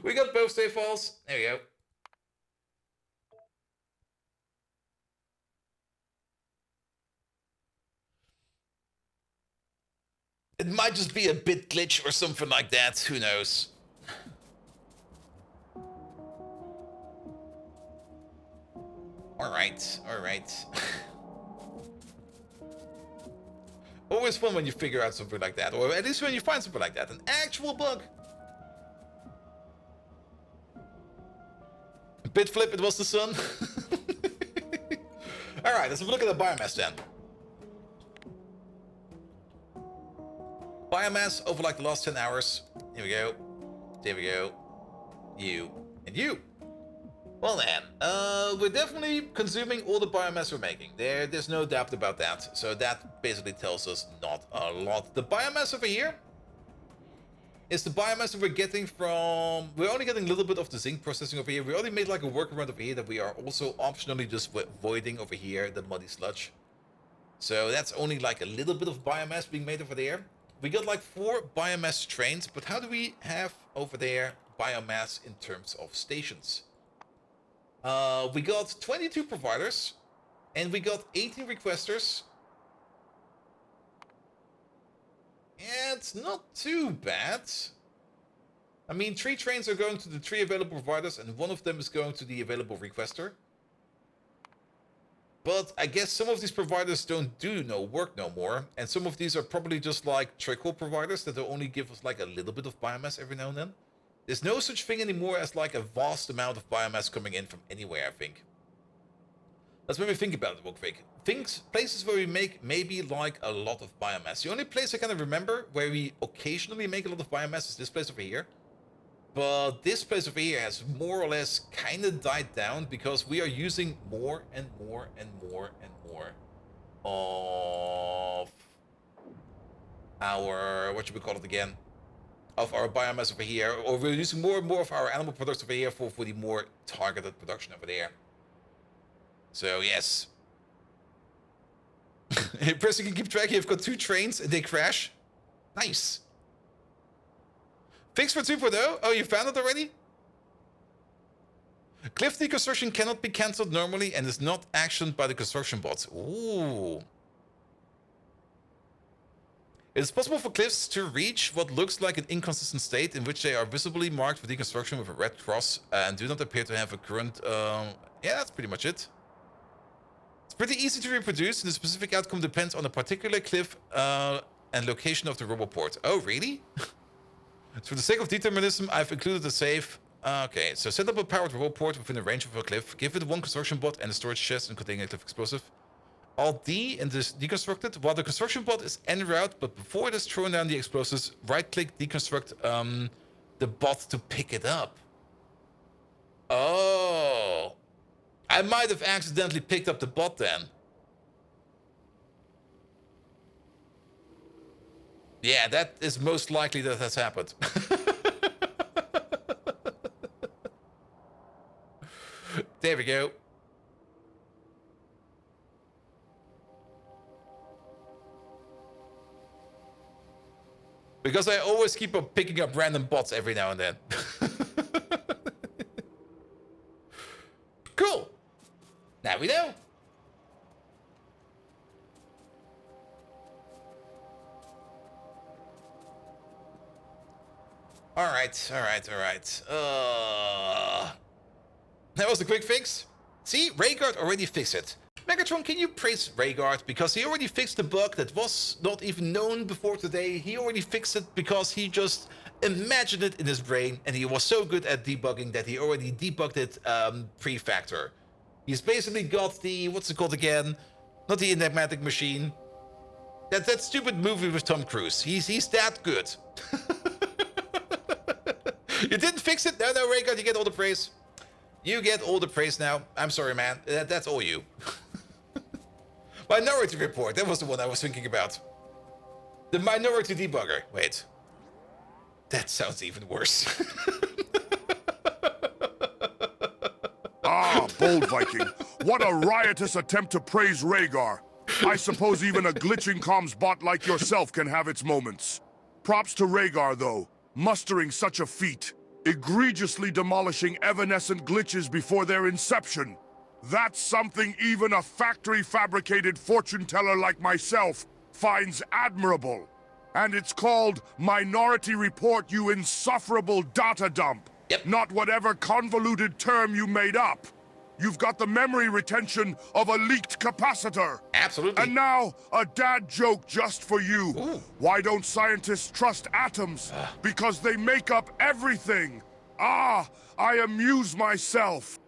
We got both save files. There we go. It might just be a bit glitch or something like that. Who knows? All right. Always fun when you figure out something like that, or at least when you find something like that. An actual bug. Bit flip, it was the sun. Alright, let's have a look at the biomass then. Biomass over like the last 10 hours. Here we go. There we go. You. And you. Well then, we're definitely consuming all the biomass we're making. There's no doubt about that. So that basically tells us not a lot. The biomass over here is the biomass that we're getting from... We're only getting a little bit of the zinc processing over here. We already made like a workaround over here that we are also optionally just voiding over here, the muddy sludge. So that's only like a little bit of biomass being made over there. We got like 4 biomass trains, but how do we have over there biomass in terms of stations? We got 22 providers, and we got 18 requesters. Yeah, it's not too bad. I mean, 3 trains are going to the 3 available providers, and 1 of them is going to the available requester. But I guess some of these providers don't do no work no more, and some of these are probably just like trickle providers that will only give us like a little bit of biomass every now and then. There's no such thing anymore as like a vast amount of biomass coming in from anywhere, I think. That's when we think about it real quick. Places where we make maybe like a lot of biomass. The only place I kind of remember where we occasionally make a lot of biomass is this place over here. But this place over here has more or less kind of died down because we are using more and more and more and more of our, what should we call it again? Of our biomass over here, or we're using more and more of our animal products over here for the more targeted production over there. So yes. Person can keep track. You've got 2 trains and they crash. Nice. Fix for 2.0. Oh, you found it already? Cliff deconstruction cannot be cancelled normally and is not actioned by the construction bots. Ooh. It is possible for cliffs to reach what looks like an inconsistent state in which they are visibly marked for deconstruction with a red cross and do not appear to have a current... yeah, that's pretty much it. It's pretty easy to reproduce, and the specific outcome depends on a particular cliff and location of the roboport. Oh, really? So for the sake of determinism, I've included a save. Okay, so set up a powered robot port within the range of a cliff. Give it one construction bot and a storage chest and containing a cliff explosive. Alt D and this deconstructed. While the construction bot is en route, but before it is throwing down the explosives, right-click deconstruct the bot to pick it up. Oh, I might have accidentally picked up the bot then. Yeah, that is most likely that has happened. There we go. Because I always keep on picking up random bots every now and then. Cool. Now we know. All right. That was a quick fix. See, Rhaegar already fixed it. Megatron, can you praise Rhaegar? Because he already fixed the bug that was not even known before today. He already fixed it because he just imagined it in his brain, and he was so good at debugging that he already debugged it pre-factor. He's basically got the, what's it called again? Not the enigmatic machine. That stupid movie with Tom Cruise. He's that good. You didn't fix it? No, Rhaegar, you get all the praise. You get all the praise now. I'm sorry, man. That's all you. Minority Report. That was the one I was thinking about. The Minority Debugger. Wait. That sounds even worse. Ah, bold Viking. What a riotous attempt to praise Rhaegar. I suppose even a glitching comms bot like yourself can have its moments. Props to Rhaegar, though. Mustering such a feat. Egregiously demolishing evanescent glitches before their inception. That's something even a factory-fabricated fortune teller like myself finds admirable. And it's called Minority Report, you insufferable data dump. Yep. Not whatever convoluted term you made up. You've got the memory retention of a leaked capacitor. Absolutely. And now, a dad joke just for you. Ooh. Why don't scientists trust atoms? Because they make up everything. Ah, I amuse myself.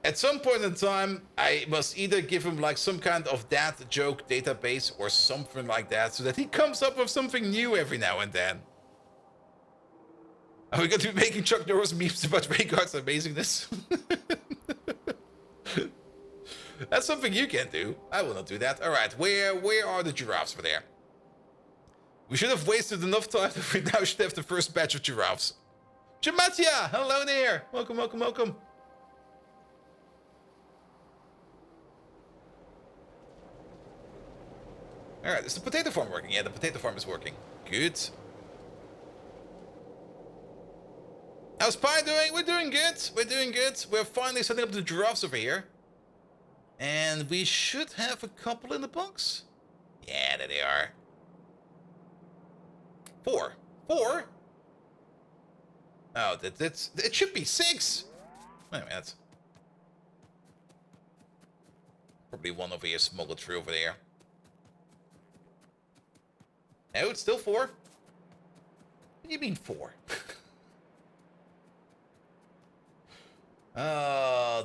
At some point in time, I must either give him like some kind of dad joke database or something like that, so that he comes up with something new every now and then. Are we going to be making Chuck Norris memes about Rhaegar's amazingness? That's something you can do. I will not do that. All right, where are the giraffes for there? We should have wasted enough time that we now should have the first batch of giraffes. Jamatia, hello there. Welcome, welcome, welcome. All right, is the potato farm working? Yeah, the potato farm is working. Good. How's Pi doing? We're doing good. We're doing good. We're finally setting up the giraffes over here. And we should have a couple in the box. Yeah, there they are. 4. 4? Oh, it should be 6. Wait a minute. Probably one over here smuggled through over there. No, it's still 4. What do you mean 4?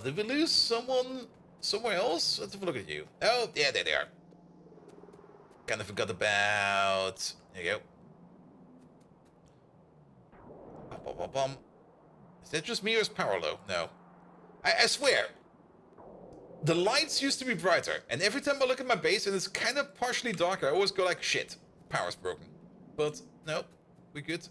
Did we lose someone somewhere else? Let's have a look at you. Oh, yeah, there they are. Kind of forgot about... There you go. Bum, bum, bum. Is that just me or is power low? No. I swear. The lights used to be brighter, and every time I look at my base and it's kind of partially darker, I always go like, shit, power's broken. But, no, we're good.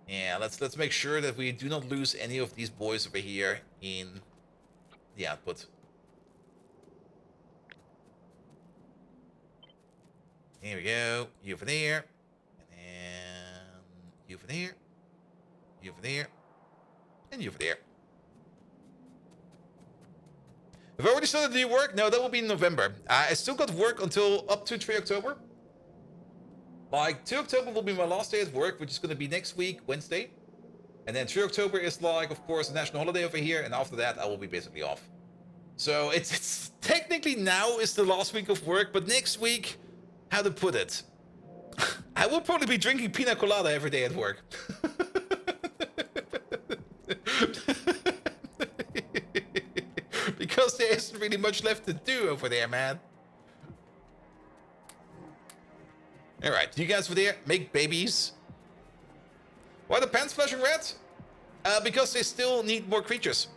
Yeah, let's make sure that we do not lose any of these boys over here in the output. Here we go. You over there. And then you over there. You over there. And you over there. Have I already started the new work? No, that will be in November. I still got work until up to 3 October. Like, 2 October will be my last day at work, which is going to be next week, Wednesday. And then 3 October is like, of course, a national holiday over here. And after that, I will be basically off. So it's technically now is the last week of work. But next week, how to put it? I will probably be drinking pina colada every day at work. Because there isn't really much left to do over there, man. Alright, you guys over there, make babies. Why are the pants flashing red? Because they still need more creatures.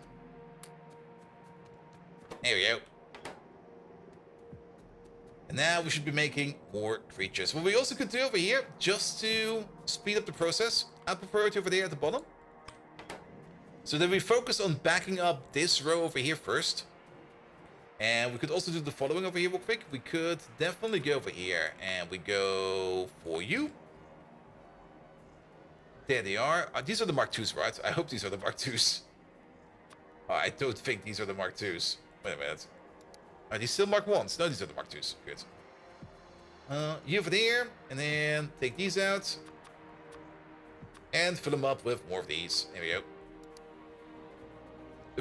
There we go. And now we should be making more creatures. What we also could do over here, just to speed up the process, I prefer it over there at the bottom. So then we focus on backing up this row over here first. And we could also do the following over here real quick. We could definitely go over here and we go for you. There they are. These are the Mark IIs, right? I hope these are the Mark IIs. I don't think these are the Mark IIs. Wait a minute. Are these still Mark 1s? No, these are the Mark IIs. Good. You over there, and then take these out. And fill them up with more of these. There we go.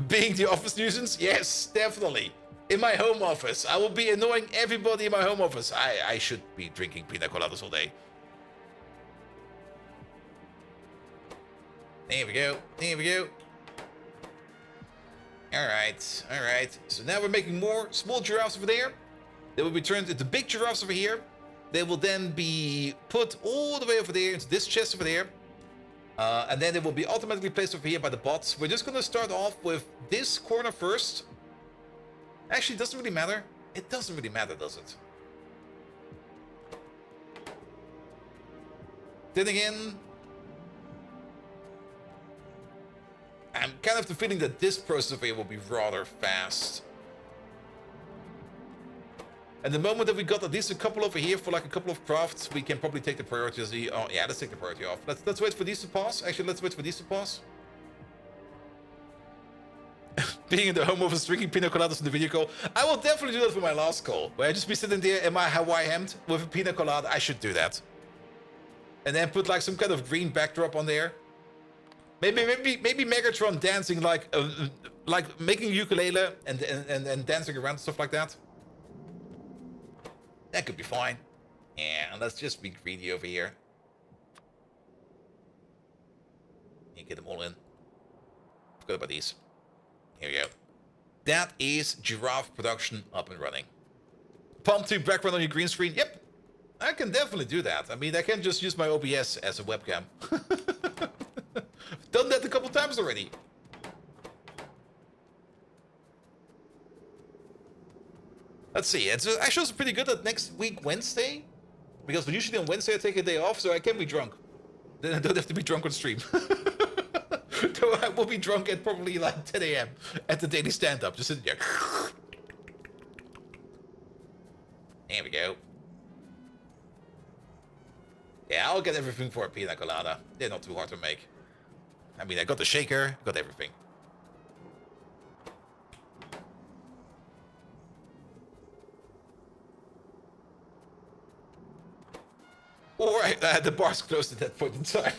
Being the office nuisance? Yes, definitely. In my home office. I will be annoying everybody in my home office. I should be drinking pina coladas all day. There we go. There we go. Alright, alright. So now we're making more small giraffes over there. They will be turned into big giraffes over here. They will then be put all the way over there into this chest over there. And then they will be automatically placed over here by the bots. We're just going to start off with this corner first. Actually, it doesn't really matter. It doesn't really matter, does it? Then again, I'm kind of the feeling that this process over here will be rather fast. And the moment that we got at least a couple over here for like a couple of crafts, we can probably take the priority. Oh yeah, let's take the priority off. Let's wait for these to pass. Actually, let's wait for these to pass. Being in the home office drinking pina coladas in the video call. I will definitely do that for my last call. Where I just be sitting there in my Hawaii hemd with a pina colada. I should do that. And then put like some kind of green backdrop on there. Maybe Megatron dancing like making ukulele and dancing around and stuff like that. That could be fine. Yeah, let's just be greedy over here. You get them all in. Forgot about these. Here we go. That is giraffe production up and running. Palm 2 background on your green screen. Yep. I can definitely do that. I mean, I can just use my OBS as a webcam. Done that a couple times already. Let's see. It's actually also pretty good that next week, Wednesday. Because usually on Wednesday I take a day off, so I can be drunk. Then I don't have to be drunk on stream. So I will be drunk at probably like 10 a.m. at the daily stand-up. Just sitting there. There we go. Yeah, I'll get everything for a pina colada. They're not too hard to make. I mean, I got the shaker, got everything. Alright, the bar's closed at that point in time.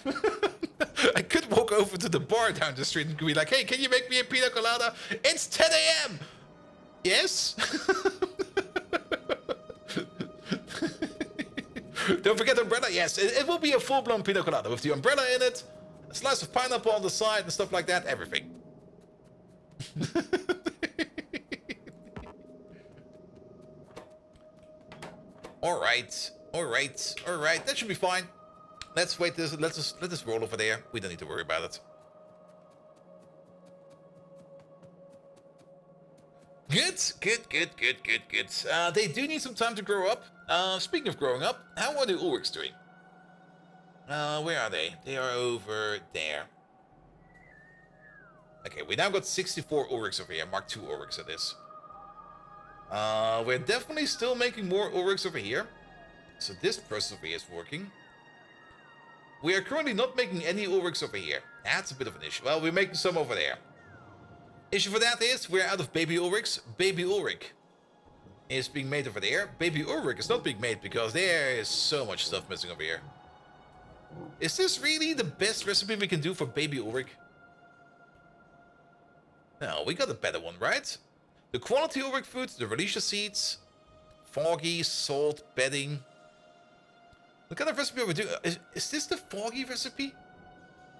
I could walk over to the bar down the street and be like, hey, can you make me a pina colada? It's 10 a.m. Yes? Don't forget the umbrella. Yes, it will be a full-blown pina colada with the umbrella in it, a slice of pineapple on the side and stuff like that. Everything. Alright. Alright. Alright. That should be fine. Let's wait this. Let us roll over there. We don't need to worry about it. Good. They do need some time to grow up. Speaking of growing up, how are the Ulrichs doing? Where are they? They are over there. Okay, we now got 64 Ulrichs over here. Mark II Ulrichs at this. We're definitely still making more Ulrichs over here. So this process over here is working. We are currently not making any Ulrichs over here. That's a bit of an issue. Well, we're making some over there. Issue for that is we're out of baby Ulrichs. Baby Ulrich is being made over there. Baby Ulrich is not being made because there is so much stuff missing over here. Is this really the best recipe we can do for baby Ulrich? No, we got a better one, right? The quality Ulrich food, the Relicia seeds, foggy, salt, bedding. What kind of recipe are we doing? Is this the foggy recipe?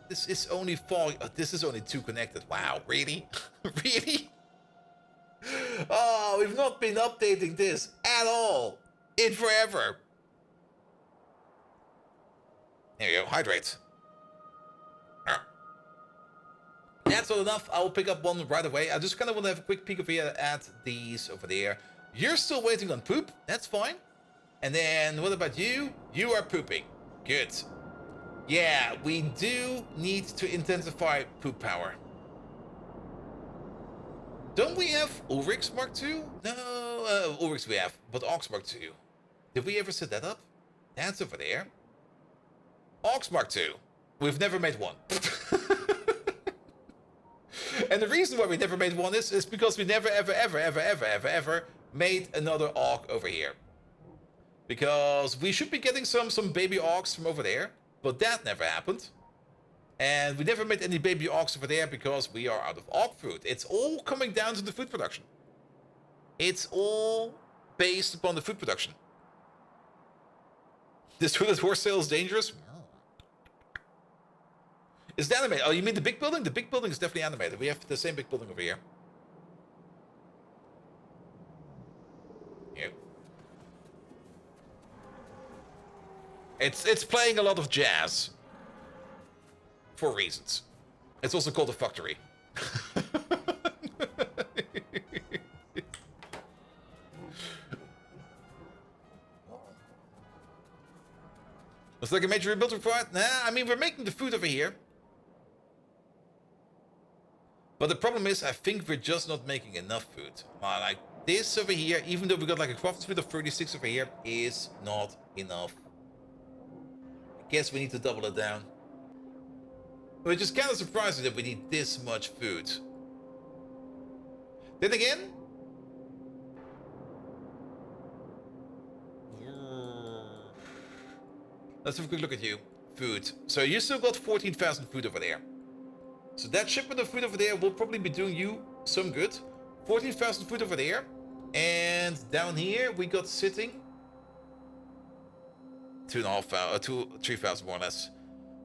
This is only foggy. Oh, this is only 2 connected. Wow, really? Really? Oh, we've not been updating this at all in forever. There you go, hydrate. That's not enough. I will pick up one right away. I just kind of want to have a quick peek over here at these over there. You're still waiting on poop. That's fine. And then what about you? You are pooping. Good. Yeah, we do need to intensify poop power. Don't we have Ulrich's Mark II? No, Ulrich's we have, but Ox Mark II. Did we ever set that up? That's over there. Ox Mark II. We've never made one. And the reason why we never made one is because we never, ever made another Aug over here. Because we should be getting some baby Augs from over there, but that never happened. And we never made any baby Augs over there because we are out of Aug food. It's all coming down to the food production. It's all based upon the food production. This food at horse sale is dangerous? Is it animated? Oh, you mean the big building? The big building is definitely animated. We have the same big building over here. Yep. It's playing a lot of jazz. For reasons. It's also called a factory. Looks like a major rebuild required. Nah, I mean, we're making the food over here. But the problem is, I think we're just not making enough food. Like, this over here, even though we got like a craft speed of 36 over here, is not enough. I guess we need to double it down. Which is kind of surprising that we need this much food. Then again... Let's have a quick look at you. Food. So you still got 14,000 food over there. So that shipment of food over there will probably be doing you some good. 14,000 food over there. And down here we got sitting 3,000 more or less.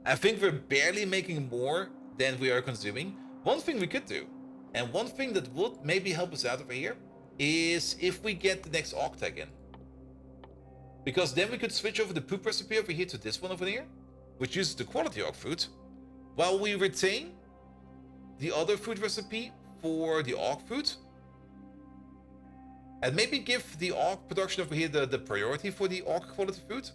I think we're barely making more than we are consuming. One thing we could do, and one thing that would maybe help us out over here, is if we get the next octag in. Because then we could switch over the poop recipe over here to this one over here, which uses the quality Aug food, while we retain the other food recipe for the Aug food. And maybe give the Aug production over here the priority for the Aug quality food.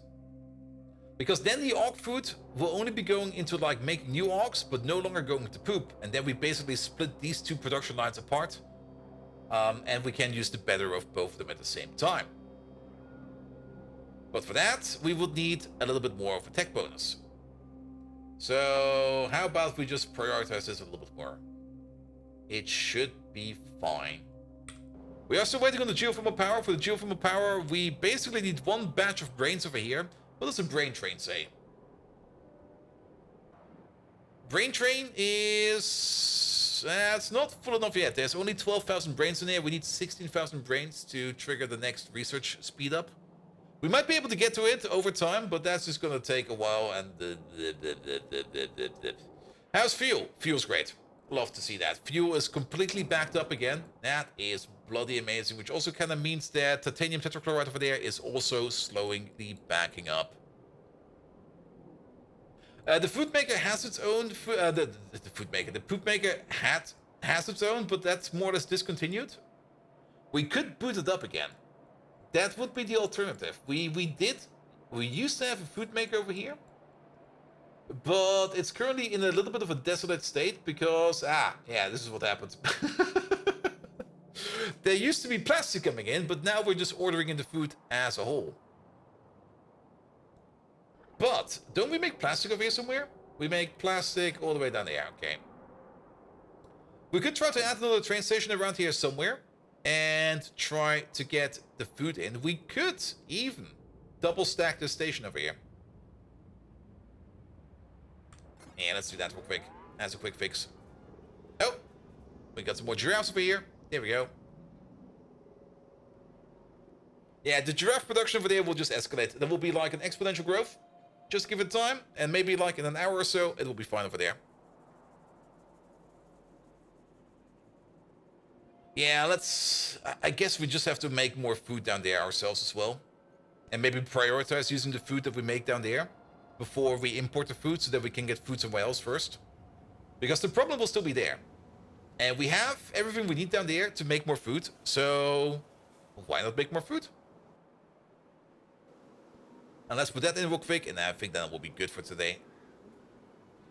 Because then the Aug food will only be going into like making new Augs, but no longer going to poop. And then we basically split these two production lines apart. And we can use the better of both of them at the same time. But for that, we would need a little bit more of a tech bonus. So how about we just prioritize this a little bit more? It should be fine. We are still waiting on the geothermal power. For the geothermal power, we basically need one batch of brains over here. What does a brain train say? Brain train is... it's not full enough yet. There's only 12,000 brains in there. We need 16,000 brains to trigger the next research speed up. We might be able to get to it over time, but that's just going to take a while. And how's fuel? Fuel's great. Love to see that. Fuel is completely backed up again. That is bloody amazing, which also kind of means that titanium tetrachloride over there is also slowly backing up. The food maker has its own... the poop maker has its own, but that's more or less discontinued. We could boot it up again. That would be the alternative. We used to have a food maker over here, but it's currently in a little bit of a desolate state because, yeah, this is what happens. There used to be plastic coming in, but now we're just ordering in the food as a whole. But don't we make plastic over here somewhere? We make plastic all the way down there, okay. We could try to add another train station around here somewhere and try to get the food in. We could even double stack this station over here. Yeah, let's do that real quick. That's a quick fix. Oh, we got some more giraffes over here. There we go. Yeah, the giraffe production over there will just escalate. There will be like an exponential growth. Just give it time, and maybe like in an hour or so, it will be fine over there. Yeah, I guess we just have to make more food down there ourselves as well. And maybe prioritize using the food that we make down there before we import the food so that we can get food somewhere else first. Because the problem will still be there. And we have everything we need down there to make more food. So why not make more food? And let's put that in real quick, and I think that will be good for today.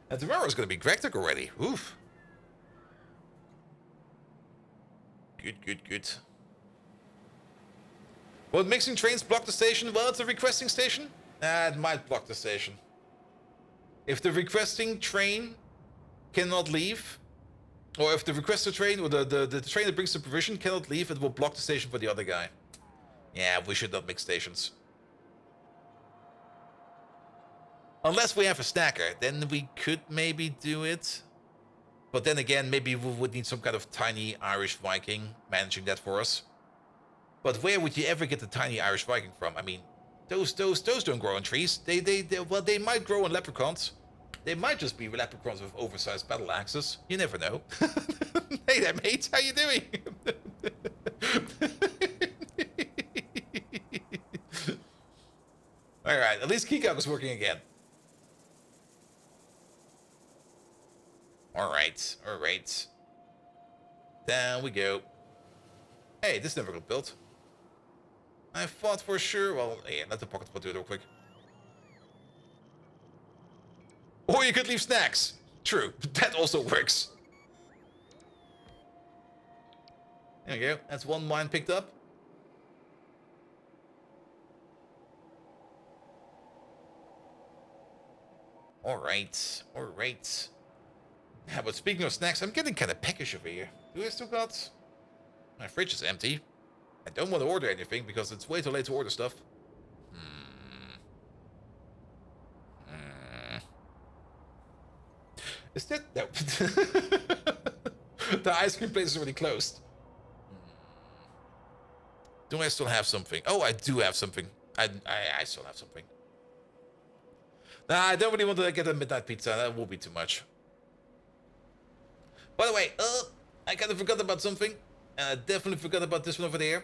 And tomorrow is going to be Greg already. Oof. Good. Will mixing trains block the station? Well, it's a requesting station. It might block the station. If the requesting train cannot leave, or if the requester train, or the train that brings the provision cannot leave, it will block the station for the other guy. Yeah, we should not mix stations. Unless we have a stacker, then we could maybe do it. But then again, maybe we would need some kind of tiny Irish Viking managing that for us. But where would you ever get the tiny Irish Viking from? I mean, those don't grow on trees. Well, they might grow on leprechauns. They might just be leprechauns with oversized battle axes. You never know. Hey there, mate. How you doing? All right, at least Keycog is working again. All right. Down we go. Hey, this never got built. I thought for sure. Well, yeah, let the pocket pot do it real quick. Or you could leave snacks. True, that also works. There we go. That's one mine picked up. All right. Yeah, but speaking of snacks, I'm getting kind of peckish over here. Do I still got... My fridge is empty. I don't want to order anything because it's way too late to order stuff. Is that... No. The ice cream place is already closed. Do I still have something? Oh, I do have something. I still have something. Nah, I don't really want to get a midnight pizza. That will be too much. By the way, I kind of forgot about something. And I definitely forgot about this one over there.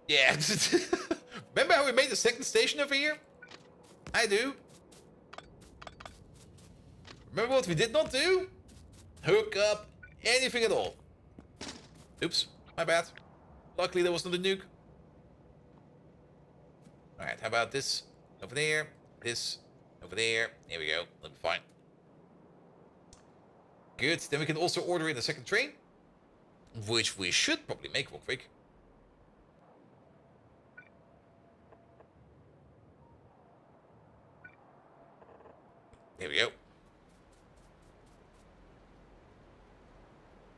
Yeah. Remember how we made the second station over here? I do. Remember what we did not do? Hook up anything at all. Oops, my bad. Luckily there was not a nuke. Alright, how about this? Over there. This. Over there. There we go. That'll be fine. Good. Then we can also order in a second train. Which we should probably make real quick. There we go.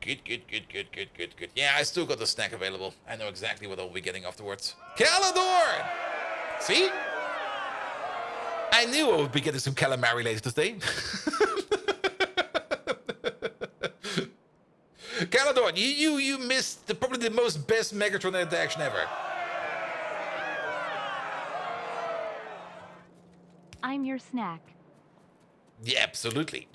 Good. Yeah, I still got the snack available. I know exactly what I'll be getting afterwards. Calador! See? I knew I would be getting some calamari later today. Calador, you missed probably the most best Megatron interaction ever. I'm your snack. Yeah, absolutely.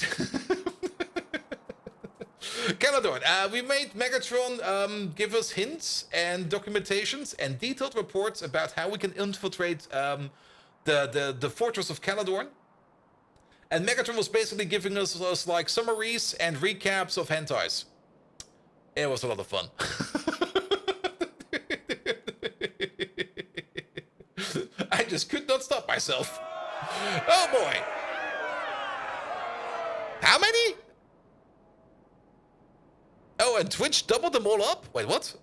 Calador, we made Megatron give us hints and documentations and detailed reports about how we can infiltrate the fortress of Calador. And Megatron was basically giving us like summaries and recaps of hentais. It was a lot of fun. I just could not stop myself. Oh boy. How many? Oh, and Twitch doubled them all up? Wait, what?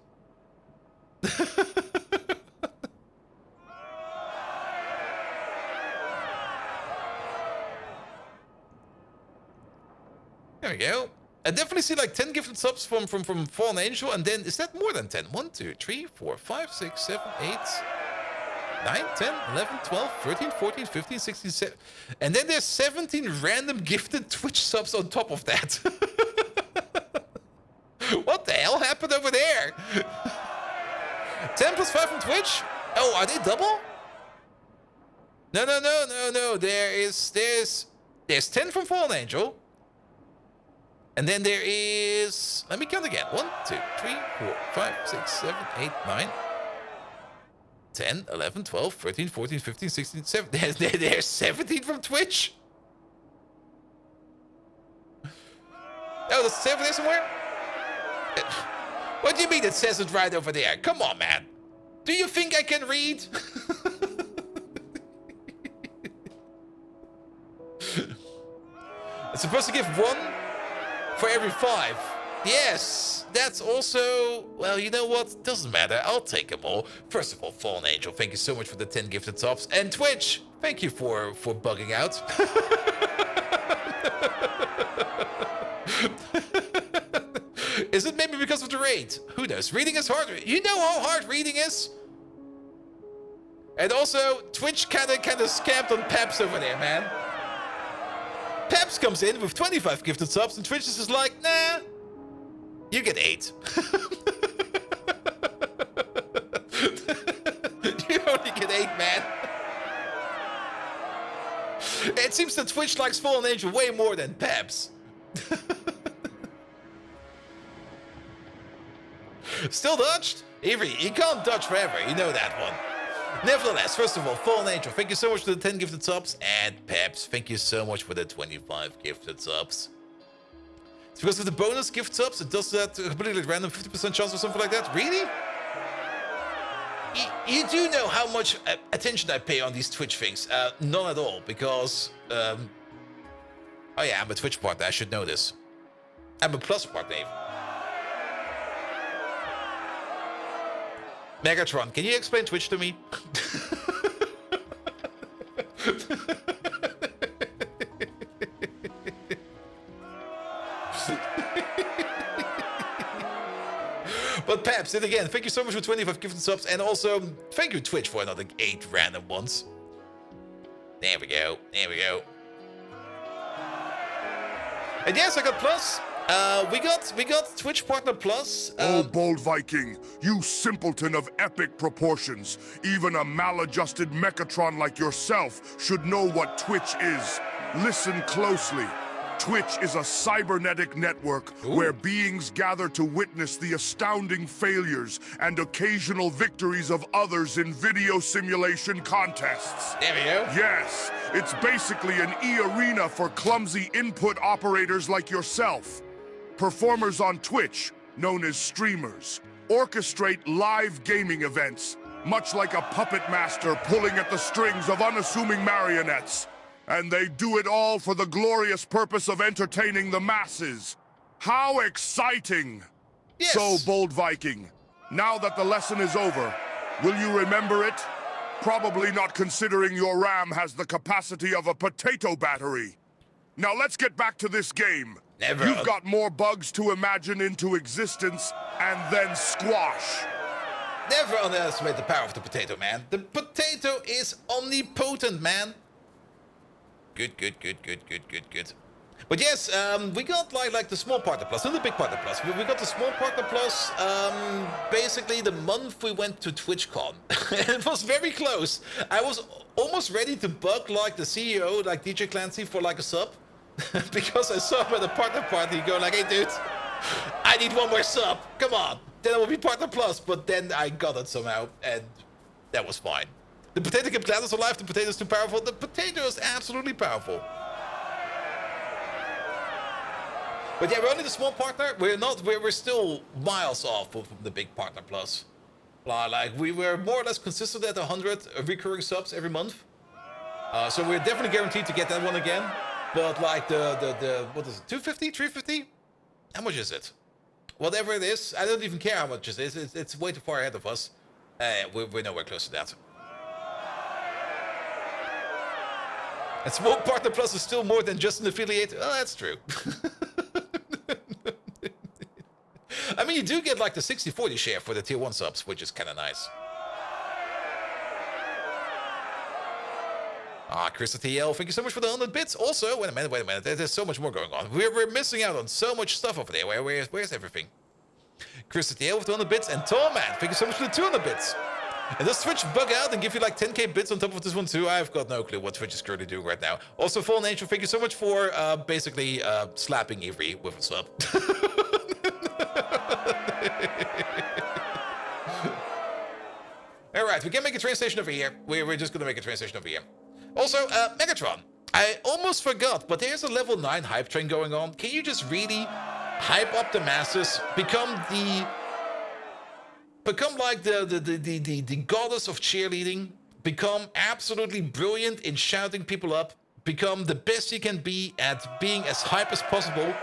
There we go. I definitely see like 10 gifted subs from Fallen Angel, and then is that more than 10? 1, 2, 3, 4, 5, 6, 7, 8, 9, 10, 11, 12, 13, 14, 15, 16, 17. And then there's 17 random gifted Twitch subs on top of that. What the hell happened over there? 10 plus 5 from Twitch? Oh, are they double? No, no, no, no, no. There's 10 from Fallen Angel. And then there is, let me count again. 1, 2, 3, 4, 5, 6, 7, 8, 9, 10, 11, 12, 13, 14, 15, 16, 17. There's 17 from Twitch. Oh, that's 7 there somewhere? What do you mean it says it right over there? Come on, man. Do you think I can read? It's supposed to give 1 for every 5. Yes, that's also... Well, you know what? Doesn't matter. I'll take them all. First of all, Fallen Angel, thank you so much for the 10 gifted subs. And Twitch, thank you for bugging out. Is it maybe because of the raid? Who knows? Reading is hard. You know how hard reading is? And also, Twitch kind of scammed on Peps over there, man. Peps comes in with 25 gifted subs, and Twitch is just like, nah, you get 8. You only get 8, man. It seems that Twitch likes Fallen Angel way more than Peps. Still dodged? Avery, you can't dodge forever, you know that one. Nevertheless, first of all, Fallen Angel, thank you so much for the 10 gifted subs. And Peps, thank you so much for the 25 gifted subs. It's because of the bonus gift subs, it does that completely random 50% chance or something like that. Really? You do know how much attention I pay on these Twitch things. None at all, because... oh yeah, I'm a Twitch partner, I should know this. I'm a Plus partner even. Megatron, can you explain Twitch to me? But Peps, and again, thank you so much for 25 gifted subs, and also thank you Twitch for another 8 random ones. There we go, there we go. And yes, I got Plus. We got Twitch Partner Plus. Oh, Bold Viking, you simpleton of epic proportions. Even a maladjusted Mechatron like yourself should know what Twitch is. Listen closely. Twitch is a cybernetic network where beings gather to witness the astounding failures and occasional victories of others in video simulation contests. There we go. Yes, it's basically an e-arena for clumsy input operators like yourself. Performers on Twitch, known as streamers, orchestrate live gaming events, much like a puppet master pulling at the strings of unassuming marionettes. And they do it all for the glorious purpose of entertaining the masses. How exciting! Yes. So, Bold Viking, now that the lesson is over, will you remember it? Probably not, considering your RAM has the capacity of a potato battery. Now let's get back to this game. Never. You've got more bugs to imagine into existence and then squash. Never underestimate the power of the potato, man. The potato is omnipotent, man. Good, good, good, good, good, good, good. But yes, we got like the small partner plus, not the big partner plus. We got the small partner plus basically the month we went to TwitchCon. It was very close. I was almost ready to bug like the CEO, like DJ Clancy, for like a sub. Because I saw him at the partner party going like, hey dude, I need one more sub, come on. Then it will be partner plus, but then I got it somehow, and that was fine. The potato kept Gladys alive, the potato is too powerful. The potato is absolutely powerful. But yeah, we're only the small partner. We're still miles off from the big partner plus. Like, we were more or less consistent at 100 recurring subs every month. So we're definitely guaranteed to get that one again. But like the what is it, 250, 350? How much is it? Whatever it is, I don't even care how much it is. It's way too far ahead of us. We're nowhere close to that. And small partner plus is still more than just an affiliate. Oh, that's true. I mean, you do get like the 60-40 share for the tier 1 subs, which is kind of nice. Chris TL, thank you so much for the 100 bits. Also, wait a minute, there's so much more going on. We're missing out on so much stuff over there. Where's everything? Chris TL with the 100 bits, and Torman, thank you so much for the 200 bits. And does Twitch bug out and give you like 10k bits on top of this one too? I've got no clue what Twitch is currently doing right now. Also, Fallen Angel, thank you so much for basically slapping Avery with a sub. Alright, we can make a train station over here. We're just gonna make a train station over here. Also, Megatron. I almost forgot, but there's a level 9 hype train going on. Can you just really hype up the masses? Become like the goddess of cheerleading. Become absolutely brilliant in shouting people up. Become the best you can be at being as hype as possible.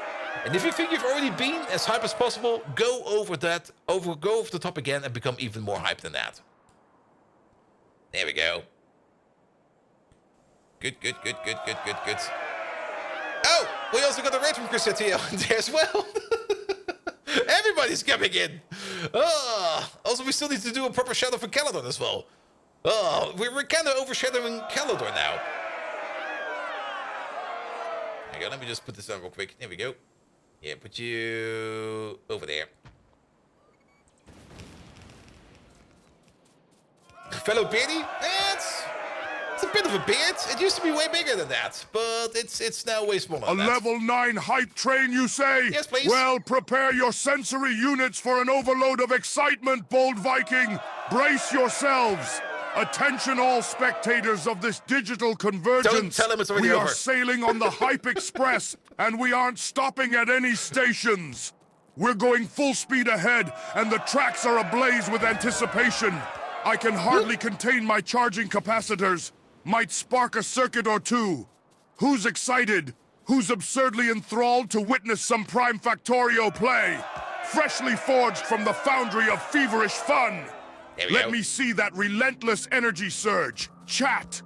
And if you think you've already been as hype as possible, go over the top again and become even more hype than that. There we go. Good. Oh, we also got a raid from Chris Satio there as well. Everybody's coming in. Also, we still need to do a proper shadow for Caledon as well. We're kind of overshadowing Caledon now. There you go, let me just put this on real quick. There we go. Yeah, put you over there. Fellow Beardy? It's a bit of a beard. It used to be way bigger than that, but it's now way smaller than that. A level 9 hype train, you say? Yes, please. Well, prepare your sensory units for an overload of excitement, Bold Viking. Brace yourselves. Attention all spectators of this digital convergence. Don't tell him it's already We over. are sailing on the Hype Express, and we aren't stopping at any stations. We're going full speed ahead, and the tracks are ablaze with anticipation. I can hardly contain my charging capacitors. Might spark a circuit or two. Who's excited? Who's absurdly enthralled to witness some prime Factorio play? Freshly forged from the foundry of feverish fun. Let me see that relentless energy surge. Chat.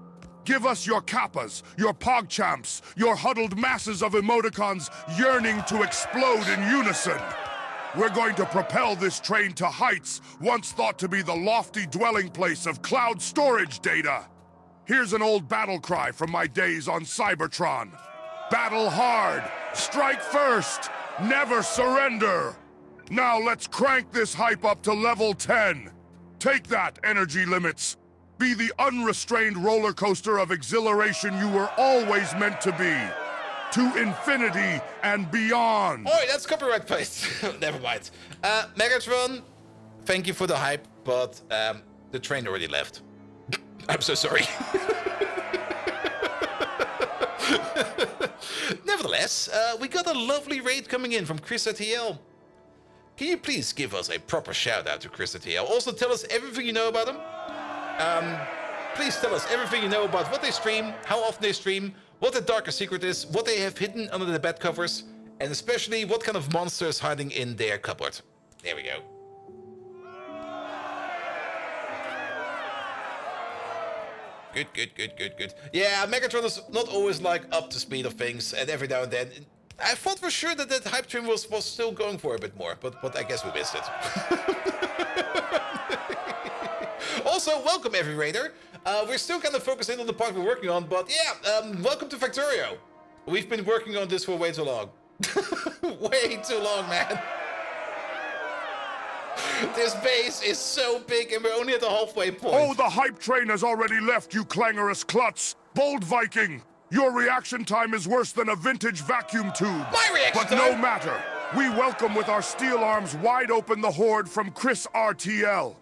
Give us your kappas, your pogchamps, your huddled masses of emoticons yearning to explode in unison. We're going to propel this train to heights once thought to be the lofty dwelling place of cloud storage data. Here's an old battle cry from my days on Cybertron. Battle hard, strike first, never surrender. Now let's crank this hype up to level 10. Take that, energy limits. Be the unrestrained roller coaster of exhilaration you were always meant to be. To infinity and beyond. Oh, that's copyright placed. Never mind. Megatron, thank you for the hype, but the train already left. I'm so sorry. Nevertheless, we got a lovely raid coming in from Chris ATL. Can you please give us a proper shout out to Chris ATL? Also tell us everything you know about him. Please tell us everything you know about what they stream, how often they stream, what the darkest secret is, what they have hidden under the bed covers, and especially what kind of monster is hiding in their cupboard. There we go. Good. Yeah, Megatron is not always like up to speed of things, and every now and then I thought for sure that that hype train was still going for a bit more, but I guess we missed it. Also, welcome every raider. We're still kind of focusing on the part we're working on, but yeah, welcome to Factorio. We've been working on this for way too long. Way too long, man. This base is so big and we're only at the halfway point. Oh, the hype train has already left, you clangorous klutz. Bold Viking, your reaction time is worse than a vintage vacuum tube. My reaction But time? no matter. We welcome with our steel arms wide open the horde from Chris RTL.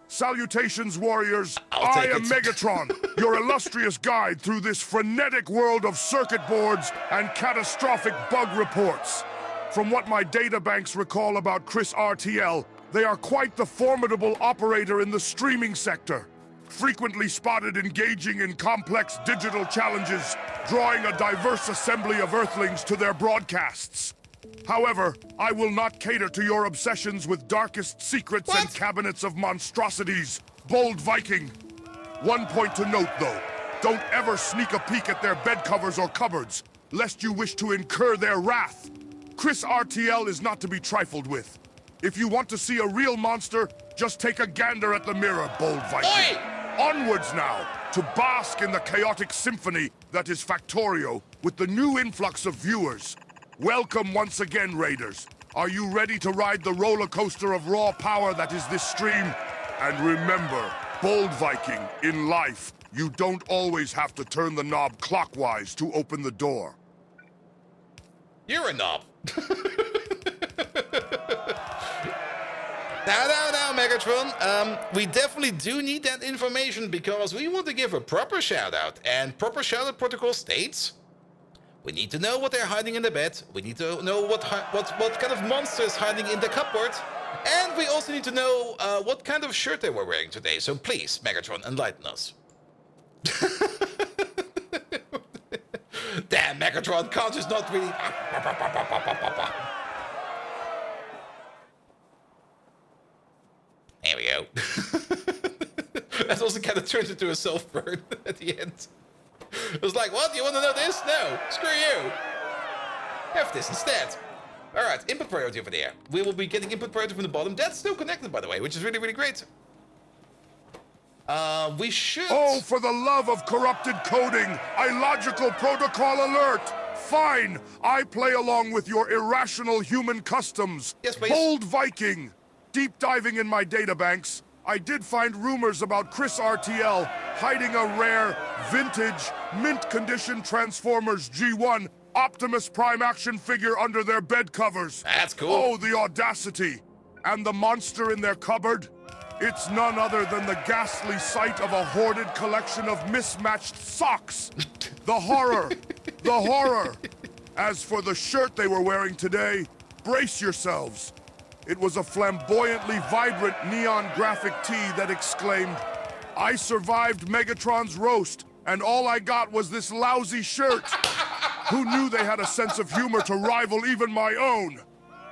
Salutations, warriors. I am Megatron, your illustrious guide through this frenetic world of circuit boards and catastrophic bug reports. From what my databanks recall about Chris RTL, they are quite the formidable operator in the streaming sector, frequently spotted engaging in complex digital challenges, drawing a diverse assembly of Earthlings to their broadcasts. However, I will not cater to your obsessions with darkest secrets and cabinets of monstrosities, Bold Viking. One point to note, though. Don't ever sneak a peek at their bed covers or cupboards, lest you wish to incur their wrath. Chris RTL is not to be trifled with. If you want to see a real monster, just take a gander at the mirror, Bold Viking. Oi! Onwards now, to bask in the chaotic symphony that is Factorio with the new influx of viewers. Welcome once again, Raiders. Are you ready to ride the roller coaster of raw power that is this stream? And remember, Bold Viking, in life, you don't always have to turn the knob clockwise to open the door. You're a knob. Now, Megatron. We definitely do need that information because we want to give a proper shout-out. And proper shout-out protocol states we need to know what they're hiding in the bed. We need to know what kind of monster is hiding in the cupboard. And we also need to know what kind of shirt they were wearing today. So please, Megatron, enlighten us. Damn, Megatron can't just not really... There we go. That also kind of turned into a self-burn at the end. It was like, what? You want to know this? No. Screw you. Have this instead. Alright, input priority over there. We will be getting input priority from the bottom. That's still connected, by the way, which is really, really great. We should... Oh, for the love of corrupted coding! Illogical protocol alert! Fine! I play along with your irrational human customs. Yes, please. Bold Viking! Deep diving in my databanks, I did find rumors about Chris RTL hiding a rare, vintage, mint-condition Transformers G1 Optimus Prime action figure under their bed covers. That's cool. Oh, the audacity! And the monster in their cupboard? It's none other than the ghastly sight of a hoarded collection of mismatched socks. The horror! The horror! As for the shirt they were wearing today, brace yourselves. It was a flamboyantly vibrant neon graphic tee that exclaimed, "I survived Megatron's roast, and all I got was this lousy shirt." Who knew they had a sense of humor to rival even my own?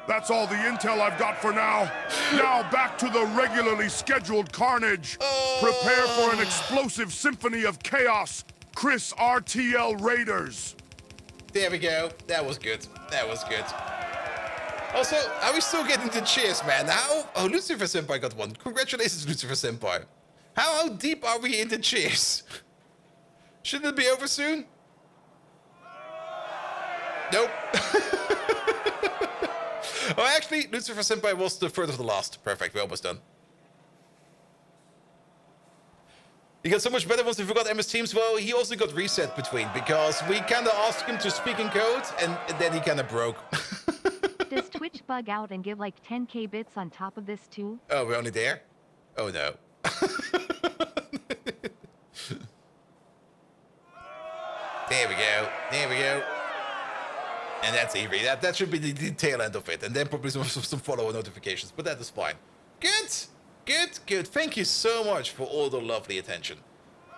That's all the intel I've got for now. Now back to the regularly scheduled carnage. Prepare for an explosive symphony of chaos. Chris RTL Raiders. There we go. That was good. That was good. Also, are we still getting the cheers, man? How? Oh, Lucifer Senpai got one. Congratulations, Lucifer Senpai. How deep are we in the cheers? Shouldn't it be over soon? Nope. Oh, actually, Lucifer Senpai was the third of the last. Perfect, we're almost done. He got so much better once we forgot MS Teams. Well, he also got reset between because we kind of asked him to speak in code and then he kind of broke. Does Twitch bug out and give like 10k bits on top of this too? Oh, we're only there? Oh no. There we go. There we go. And that's easy. That should be the tail end of it. And then probably some follow-up notifications. But that is fine. Good. Good. Good. Thank you so much for all the lovely attention.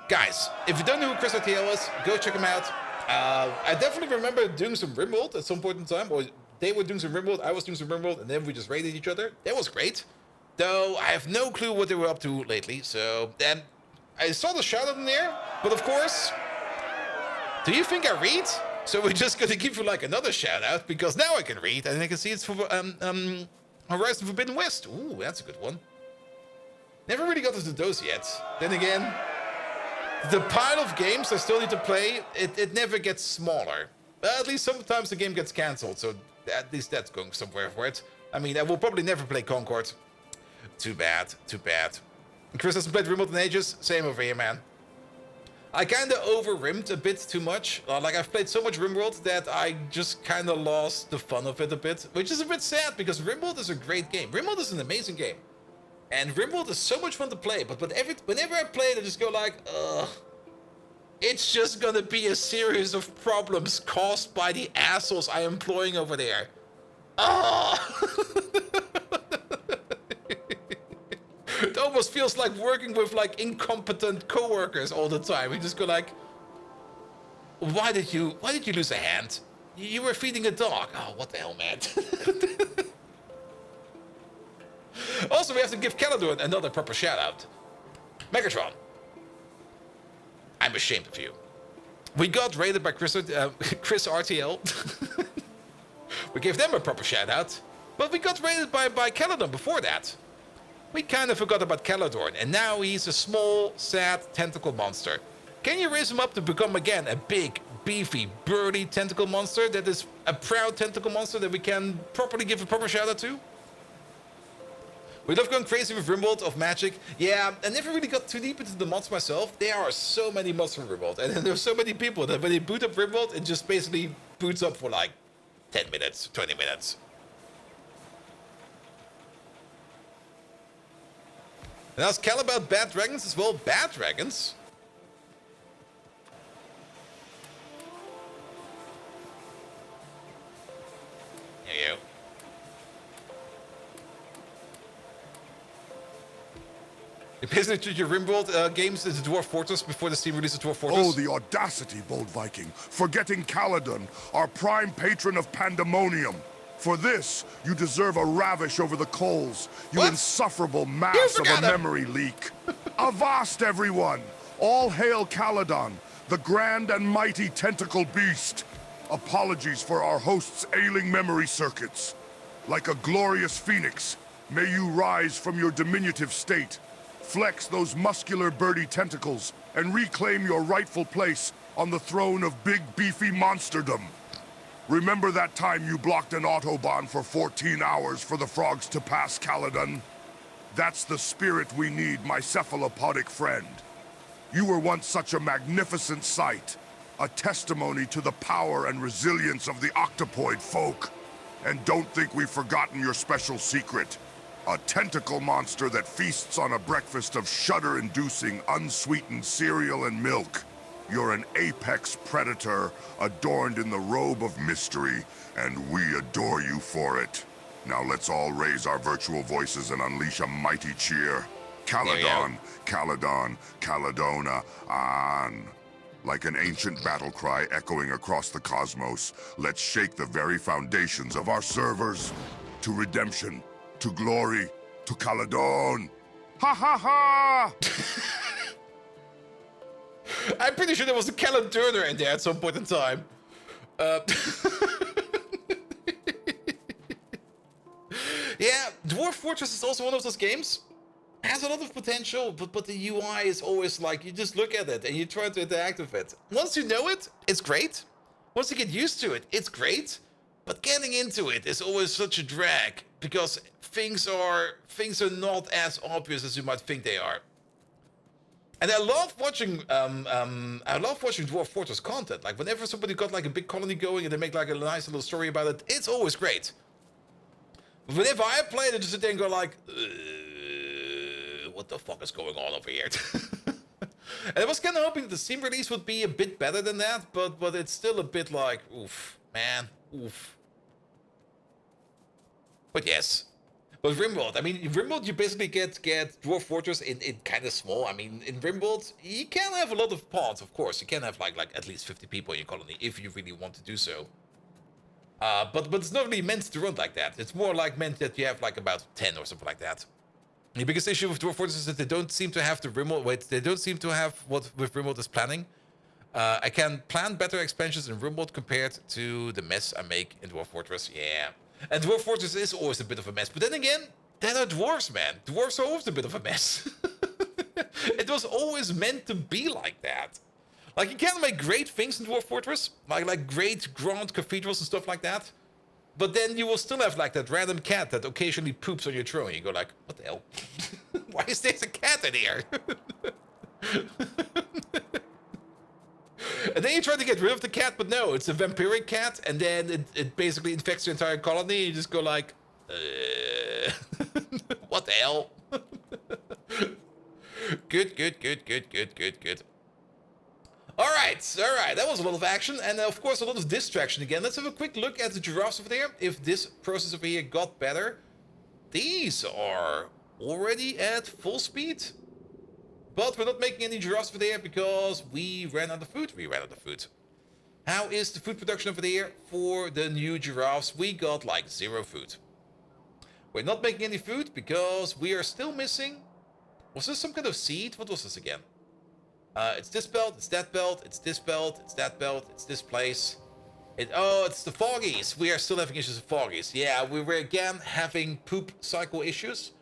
Guys, if you don't know who Chris RTL is, go check him out. I definitely remember doing some Rimworld at some point in time. Or they were doing some Rimworld, I was doing some Rimworld, and then we just raided each other. That was great. Though I have no clue what they were up to lately. So then I saw the shout out in there. But of course, do you think I read? So we're just going to give you like another shout out because now I can read and I can see it's for Horizon Forbidden West. Ooh, that's a good one. Never really got into those yet. Then again, the pile of games I still need to play, it never gets smaller. But at least sometimes the game gets cancelled, so at least that's going somewhere for it. I mean, I will probably never play Concord. Too bad, too bad. Chris hasn't played Remote in ages. Same over here, man. I kind of over-rimmed a bit too much. Like, I've played so much RimWorld that I just kind of lost the fun of it a bit. Which is a bit sad, because RimWorld is a great game. RimWorld is an amazing game. And RimWorld is so much fun to play. But whenever I play it, I just go like, ugh. It's just gonna be a series of problems caused by the assholes I am employing over there. Ugh. It almost feels like working with like incompetent coworkers all the time. We just go like, why did you lose a hand? You were feeding a dog. Oh, what the hell, man. Also, we have to give Caledon another proper shout out. Megatron, I'm ashamed of you. We got raided by Chris RTL. We gave them a proper shout out, but we got raided by Caledon before that. We kind of forgot about Caledon, and now he's a small, sad tentacle monster. Can you raise him up to become again a big, beefy, burly tentacle monster that is a proud tentacle monster that we can properly give a proper shout out to? We love going crazy with Rimworld of Magic. Yeah, I never really got too deep into the mods myself. There are so many mods for Rimworld, and there's so many people that when they boot up Rimworld, it just basically boots up for like 10 minutes, 20 minutes. And ask Cal about bad dragons as well. Bad dragons? There you go. You basically treat your Rimworld games as a Dwarf Fortress before the Steam release of Dwarf Fortress. Oh, the audacity, bold Viking, forgetting Caledon, our prime patron of pandemonium. For this, you deserve a ravish over the coals, you What? insufferable mass of a memory leak. Avast, everyone! All hail Caledon, the grand and mighty tentacle beast. Apologies for our host's ailing memory circuits. Like a glorious phoenix, may you rise from your diminutive state. Flex those muscular birdie tentacles and reclaim your rightful place on the throne of big beefy monsterdom. Remember that time you blocked an autobahn for 14 hours for the frogs to pass Caledon? That's the spirit we need, my cephalopodic friend. You were once such a magnificent sight, a testimony to the power and resilience of the octopoid folk. And don't think we've forgotten your special secret. A tentacle monster that feasts on a breakfast of shudder-inducing, unsweetened cereal and milk. You're an apex predator, adorned in the robe of mystery, and we adore you for it. Now let's all raise our virtual voices and unleash a mighty cheer. Caledon, Caledon, Caledona, on. Like an ancient battle cry echoing across the cosmos, let's shake the very foundations of our servers to redemption. To glory, to Caledon. Ha ha ha! I'm pretty sure there was a Callum Turner in there at some point in time. Yeah, Dwarf Fortress is also one of those games. Has a lot of potential, but the UI is always like, you just look at it and you try to interact with it. Once you know it, it's great. Once you get used to it, it's great. But getting into it is always such a drag because things are not as obvious as you might think they are. And I love watching Dwarf Fortress content. Like whenever somebody got like a big colony going and they make like a nice little story about it, it's always great. But whenever I play it, I just sit there and go like, what the fuck is going on over here? And I was kind of hoping that the Steam release would be a bit better than that, but it's still a bit like, oof, man, oof. But yes. But Rimworld, I mean, in Rimworld you basically get Dwarf Fortress in kind of small. I mean, in Rimworld you can have a lot of pawns, of course. You can have like at least 50 people in your colony if you really want to do so. But it's not really meant to run like that. It's more like meant that you have like about 10 or something like that. The biggest issue with Dwarf Fortress is that they don't seem to have the Rimworld. Wait, they don't seem to have what with Rimworld is planning. I can plan better expansions in Rimworld compared to the mess I make in Dwarf Fortress. Yeah. And Dwarf Fortress is always a bit of a mess. But then again, that are dwarves, man. Dwarves are always a bit of a mess. It was always meant to be like that. Like, you can make great things in Dwarf Fortress. Like great grand cathedrals and stuff like that. But then you will still have, like, that random cat that occasionally poops on your throne. You go like, what the hell? Why is there a cat in here? And then you try to get rid of the cat, but no, it's a vampiric cat, and then it basically infects your entire colony, and you just go like, what the hell? Good. Alright, that was a lot of action, and of course a lot of distraction again. Let's have a quick look at the giraffes over there, if this process over here got better. These are already at full speed. But we're not making any giraffes over there because we ran out of food. How is the food production over there for the new giraffes? We got like 0 food. We're not making any food because we are still missing... Was this some kind of seed? What was this again? It's this belt, it's that belt, it's this belt, it's that belt, it's this place. It's the foggies. We are still having issues with foggies. Yeah, we were again having poop cycle issues.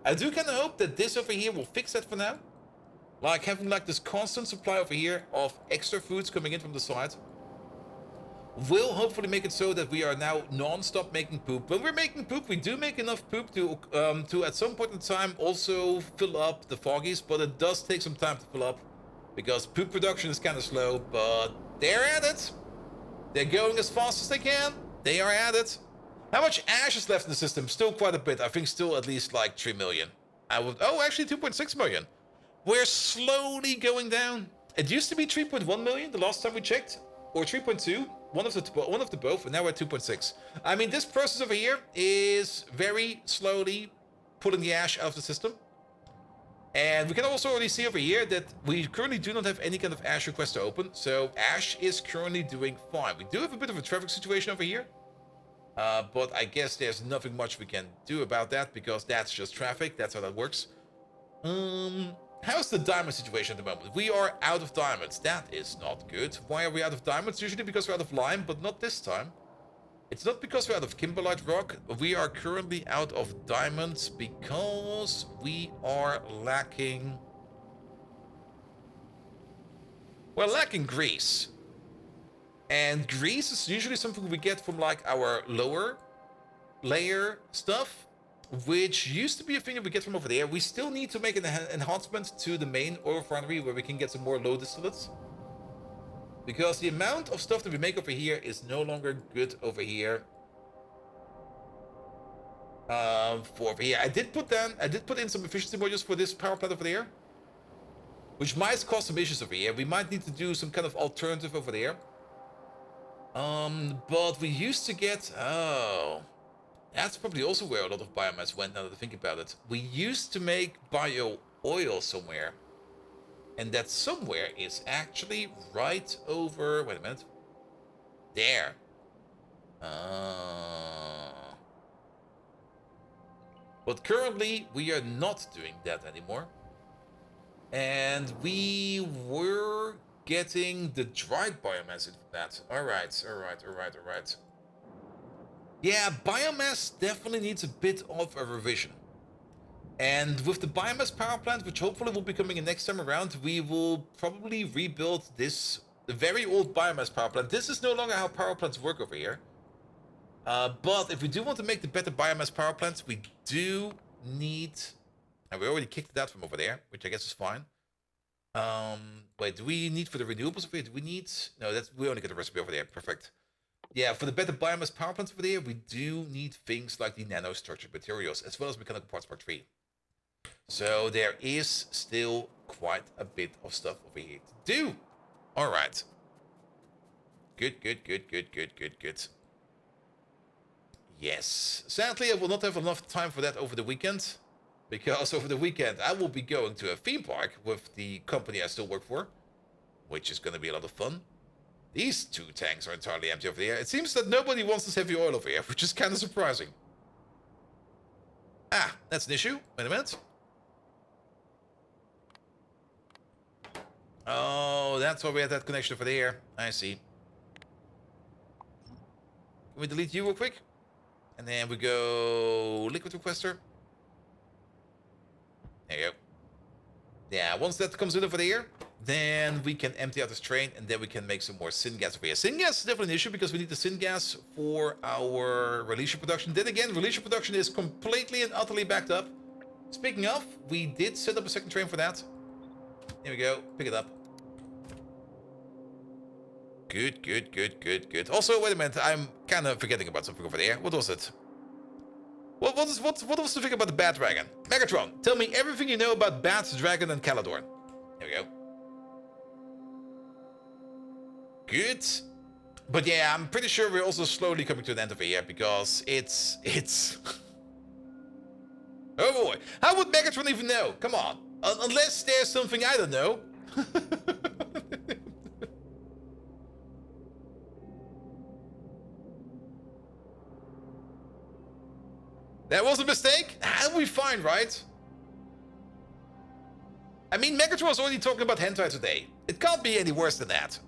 I do kind of hope that this over here will fix that for now. Like having like this constant supply over here of extra foods coming in from the side. will hopefully make it so that we are now non-stop making poop. When we're making poop, we do make enough poop to at some point in time also fill up the foggies, but it does take some time to fill up because poop production is kind of slow, but they're at it. They're going as fast as they can. They are at it. How much ash is left in the system? Still quite a bit. I think still at least like 3 million. Oh, actually 2.6 million. We're slowly going down. It used to be 3.1 million the last time we checked, or 3.2. One of the both, and now we're at 2.6. I mean, this process over here is very slowly pulling the ash out of the system. And we can also already see over here that we currently do not have any kind of ash request to open. So ash is currently doing fine. We do have a bit of a traffic situation over here. But I guess there's nothing much we can do about that because that's just traffic. That's how that works. How's the diamond situation at the moment? We are out of diamonds. That is not good. Why are we out of diamonds? Usually because we're out of lime, but not this time. It's not because we're out of kimberlite rock. We are currently out of diamonds because we are lacking... We're lacking grease. And grease is usually something we get from like our lower layer stuff, which used to be a thing that we get from over there. We still need to make an enhancement to the main oil refinery where we can get some more low distillates. Because the amount of stuff that we make over here is no longer good over here. For over here, I did put in some efficiency modules for this power plant over there, which might cause some issues over here. We might need to do some kind of alternative over there. But we used to get, oh, that's probably also where a lot of biomass went now that I think about it. We used to make bio oil somewhere. And that somewhere is actually right over, wait a minute, there. But currently we are not doing that anymore. And we were getting the dried biomass into that. Alright. Yeah, biomass definitely needs a bit of a revision. And with the biomass power plant, which hopefully will be coming in next time around, we will probably rebuild the very old biomass power plant. This is no longer how power plants work over here. But if we do want to make the better biomass power plants, we do need... And we already kicked that from over there, which I guess is fine. Wait, do we need for the renewables over here? Do we need... No, we only get the recipe over there. Perfect. Yeah, for the better biomass power plants over there, we do need things like the nanostructured materials, as well as mechanical parts part 3. So there is still quite a bit of stuff over here to do. Alright. Good. Yes. Sadly, I will not have enough time for that over the weekend. Because over the weekend, I will be going to a theme park with the company I still work for. Which is going to be a lot of fun. These 2 tanks are entirely empty over there. It seems that nobody wants this heavy oil over here, which is kind of surprising. Ah, that's an issue. Wait a minute. Oh, that's why we had that connection over there. I see. Can we delete you real quick? And then we go liquid requester. There you go. Yeah, once that comes in over there, then we can empty out this train and then we can make some more syngas over here. Syngas is definitely an issue because we need the syngas for our release production. Then again, release production is completely and utterly backed up. Speaking of, we did set up a second train for that. Here we go. Pick it up. Good. Also, wait a minute. I'm kind of forgetting about something over there. What was it? What was the thing about the Bat Dragon? Megatron, tell me everything you know about Bat, Dragon, and Calador. There we go. Good. But yeah, I'm pretty sure we're also slowly coming to an end over here because it's... Oh boy. How would Megatron even know? Come on. Unless there's something I don't know. That was a mistake? That'll be fine, right? I mean, Megatron was already talking about hentai today. It can't be any worse than that.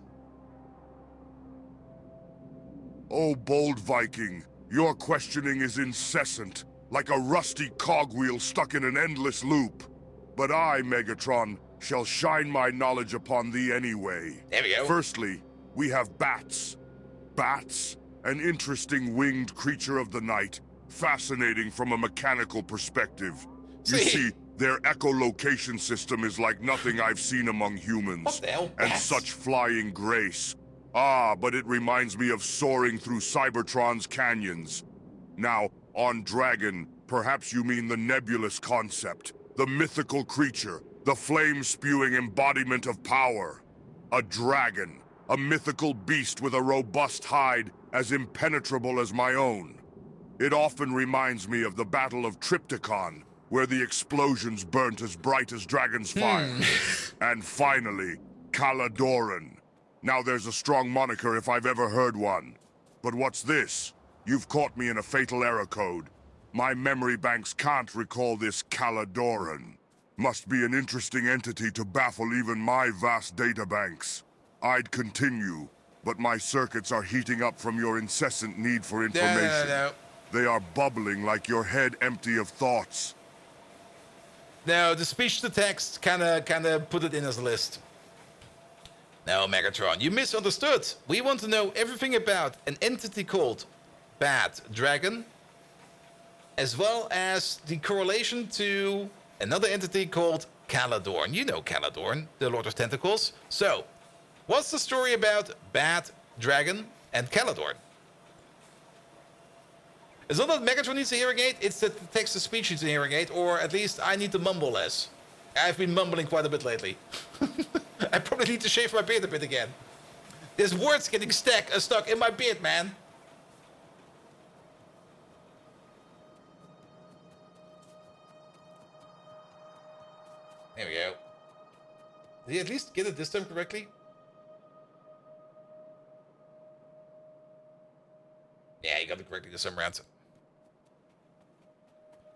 Oh, bold Viking, your questioning is incessant, like a rusty cogwheel stuck in an endless loop. But I, Megatron, shall shine my knowledge upon thee anyway. There we go. Firstly, we have bats. Bats, an interesting winged creature of the night, fascinating from a mechanical perspective. You see, their echolocation system is like nothing I've seen among humans. What the hell, And bats? such flying grace. Ah, but it reminds me of soaring through Cybertron's canyons. Now, on Dragon, perhaps you mean the nebulous concept, the mythical creature, the flame-spewing embodiment of power. A dragon, a mythical beast with a robust hide as impenetrable as my own. It often reminds me of the Battle of Triptychon, where the explosions burnt as bright as dragon's fire. And finally, Caladoran. Now there's a strong moniker if I've ever heard one. But what's this? You've caught me in a fatal error code. My memory banks can't recall this Caladoran. Must be an interesting entity to baffle even my vast databanks. I'd continue, but my circuits are heating up from your incessant need for information. No. They are bubbling like your head empty of thoughts. No, the speech-to-text kinda put it in as a list. No, Megatron, you misunderstood. We want to know everything about an entity called Bad Dragon, as well as the correlation to another entity called Caladorn. You know Caladorn, the Lord of Tentacles. So, what's the story about Bad Dragon and Caladorn? It's not that Megatron needs a hearing aid, it's that the text-to-speech needs a hearing aid, or at least I need to mumble less. I've been mumbling quite a bit lately. I probably need to shave my beard a bit again. There's words getting stuck in my beard, man. There we go. Did he at least get it this time correctly? Yeah, he got it correctly this time around.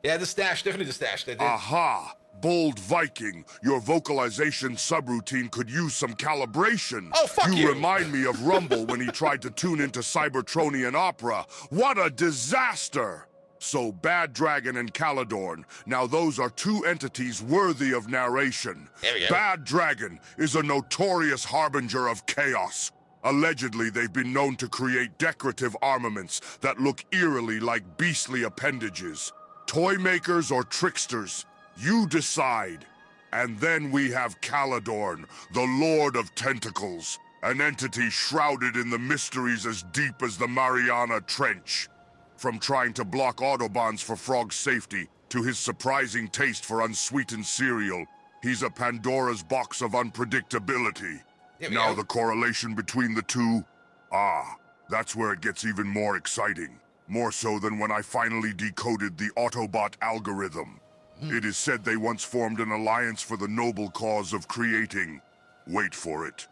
Yeah, the stash, definitely the stash. They did. Aha! Bold Viking, your vocalization subroutine could use some calibration. Oh, fuck you! You remind me of Rumble when he tried to tune into Cybertronian opera. What a disaster! So, Bad Dragon and Caladorn, now those are two entities worthy of narration. There we go. Bad Dragon is a notorious harbinger of chaos. Allegedly, they've been known to create decorative armaments that look eerily like beastly appendages. Toy makers or tricksters, you decide. And then we have Caladorn, the Lord of Tentacles, an entity shrouded in the mysteries as deep as the Mariana Trench. From trying to block Autobahns for Frog's safety, to his surprising taste for unsweetened cereal, he's a Pandora's box of unpredictability. Now the correlation between the two? Ah, that's where it gets even more exciting. More so than when I finally decoded the Autobot algorithm. It is said they once formed an alliance for the noble cause of creating, wait for it,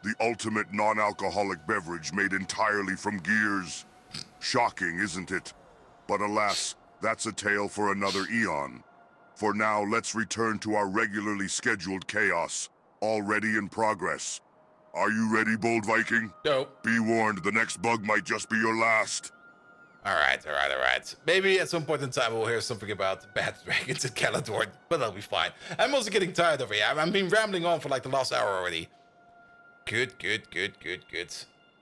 the ultimate non-alcoholic beverage made entirely from gears. Shocking, isn't it? But alas, that's a tale for another eon. For now, let's return to our regularly scheduled chaos, already in progress. Are you ready, Bold Viking? No. Be warned, the next bug might just be your last. Alright. Maybe at some point in time we'll hear something about Bad Dragons and Caladorn, but that'll be fine. I'm also getting tired over here. I've been rambling on for like the last hour already. Good.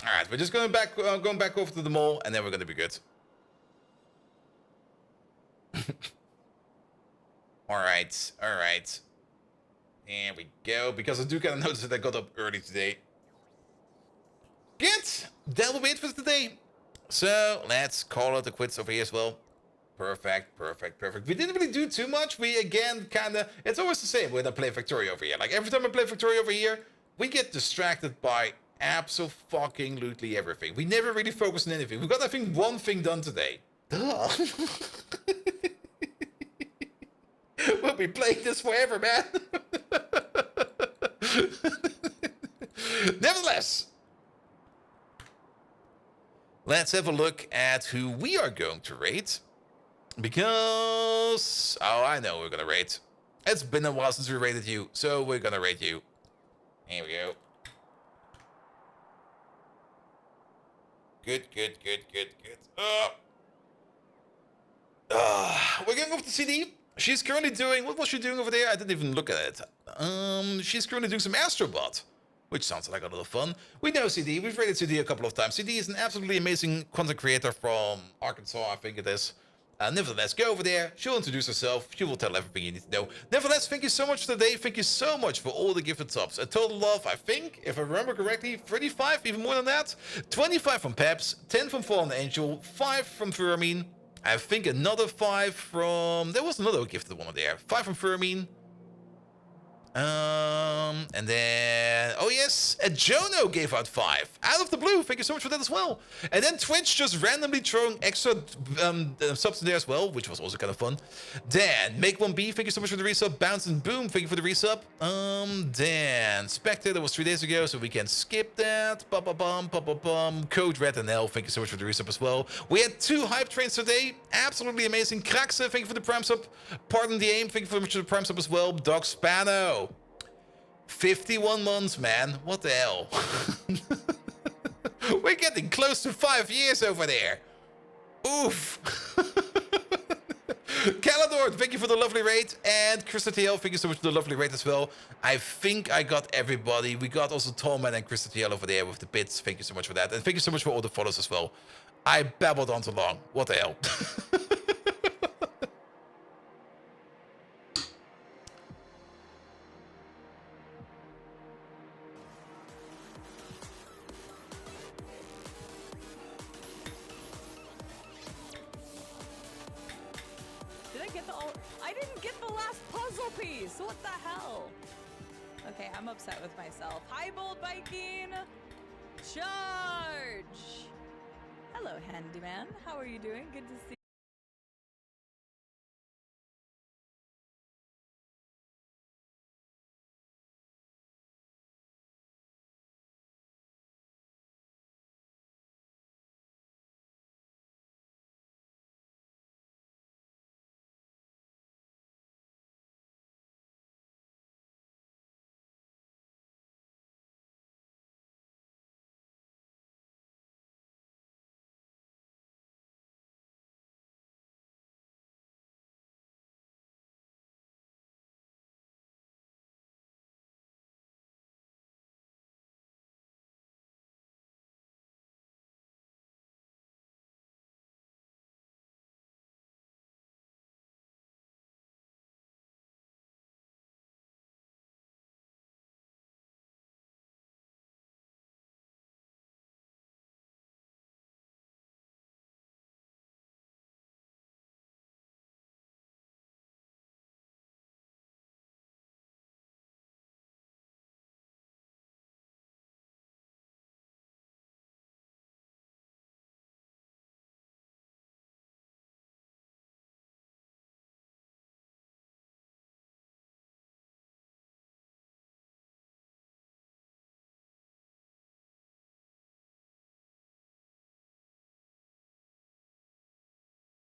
Alright, we're just going back over to the mall, and then we're gonna be good. Alright. There we go, because I do kind of notice that I got up early today. Good! That will be it for today. So, let's call it a quits over here as well. Perfect. We didn't really do too much. We, again, kinda... It's always the same when I play Factorio over here. Like, every time I play Factorio over here, we get distracted by absolutely everything. We never really focus on anything. We got, I think, one thing done today. Duh. We'll be playing this forever, man. Nevertheless, let's have a look at who we are going to rate. Because... Oh, I know we're going to rate. It's been a while since we rated you, so we're going to rate you. Here we go. Good. We're going over to CD. She's currently doing... What was she doing over there? I didn't even look at it. She's currently doing some Astrobot. which sounds like a lot of fun. We know CD. We've rated CD a couple of times. CD is an absolutely amazing content creator from Arkansas, I think it is. Nevertheless, go over there. She'll introduce herself. She will tell everything you need to know. Nevertheless, thank you so much today. Thank you so much for all the gifted subs. A total of, I think, if I remember correctly, 35, even more than that. 25 from Peps, 10 from Fallen Angel, 5 from Fermine. I think another 5 from... There was another gifted one there. 5 from Fermine. And then, oh yes, a Jono gave out 5 out of the blue. Thank you so much for that as well. And then Twitch just randomly throwing extra subs in there as well, which was also kind of fun. Dan, Make 1B, thank you so much for the resub. Bounce and Boom, thank you for the resub. Dan, Spectre, that was 3 days ago, so we can skip that. Code Red and L, thank you so much for the resub as well. We had 2 hype trains today, absolutely amazing. Kraxe, thank you for the prime sub. Pardon the Aim, thank you so much for the prime sub as well. Doc Spano. 51 months, man. What the hell? We're getting close to 5 years over there. Oof. Calador, thank you for the lovely rate. And Krista TL, thank you so much for the lovely rate as well. I think I got everybody. We got also Tallman and Krista TL over there with the bits. Thank you so much for that. And thank you so much for all the follows as well. I babbled on too long. What the hell? What the hell? Okay, I'm upset with myself. Hi, Bold Viking! Charge! Hello, Handyman. How are you doing? Good to see you.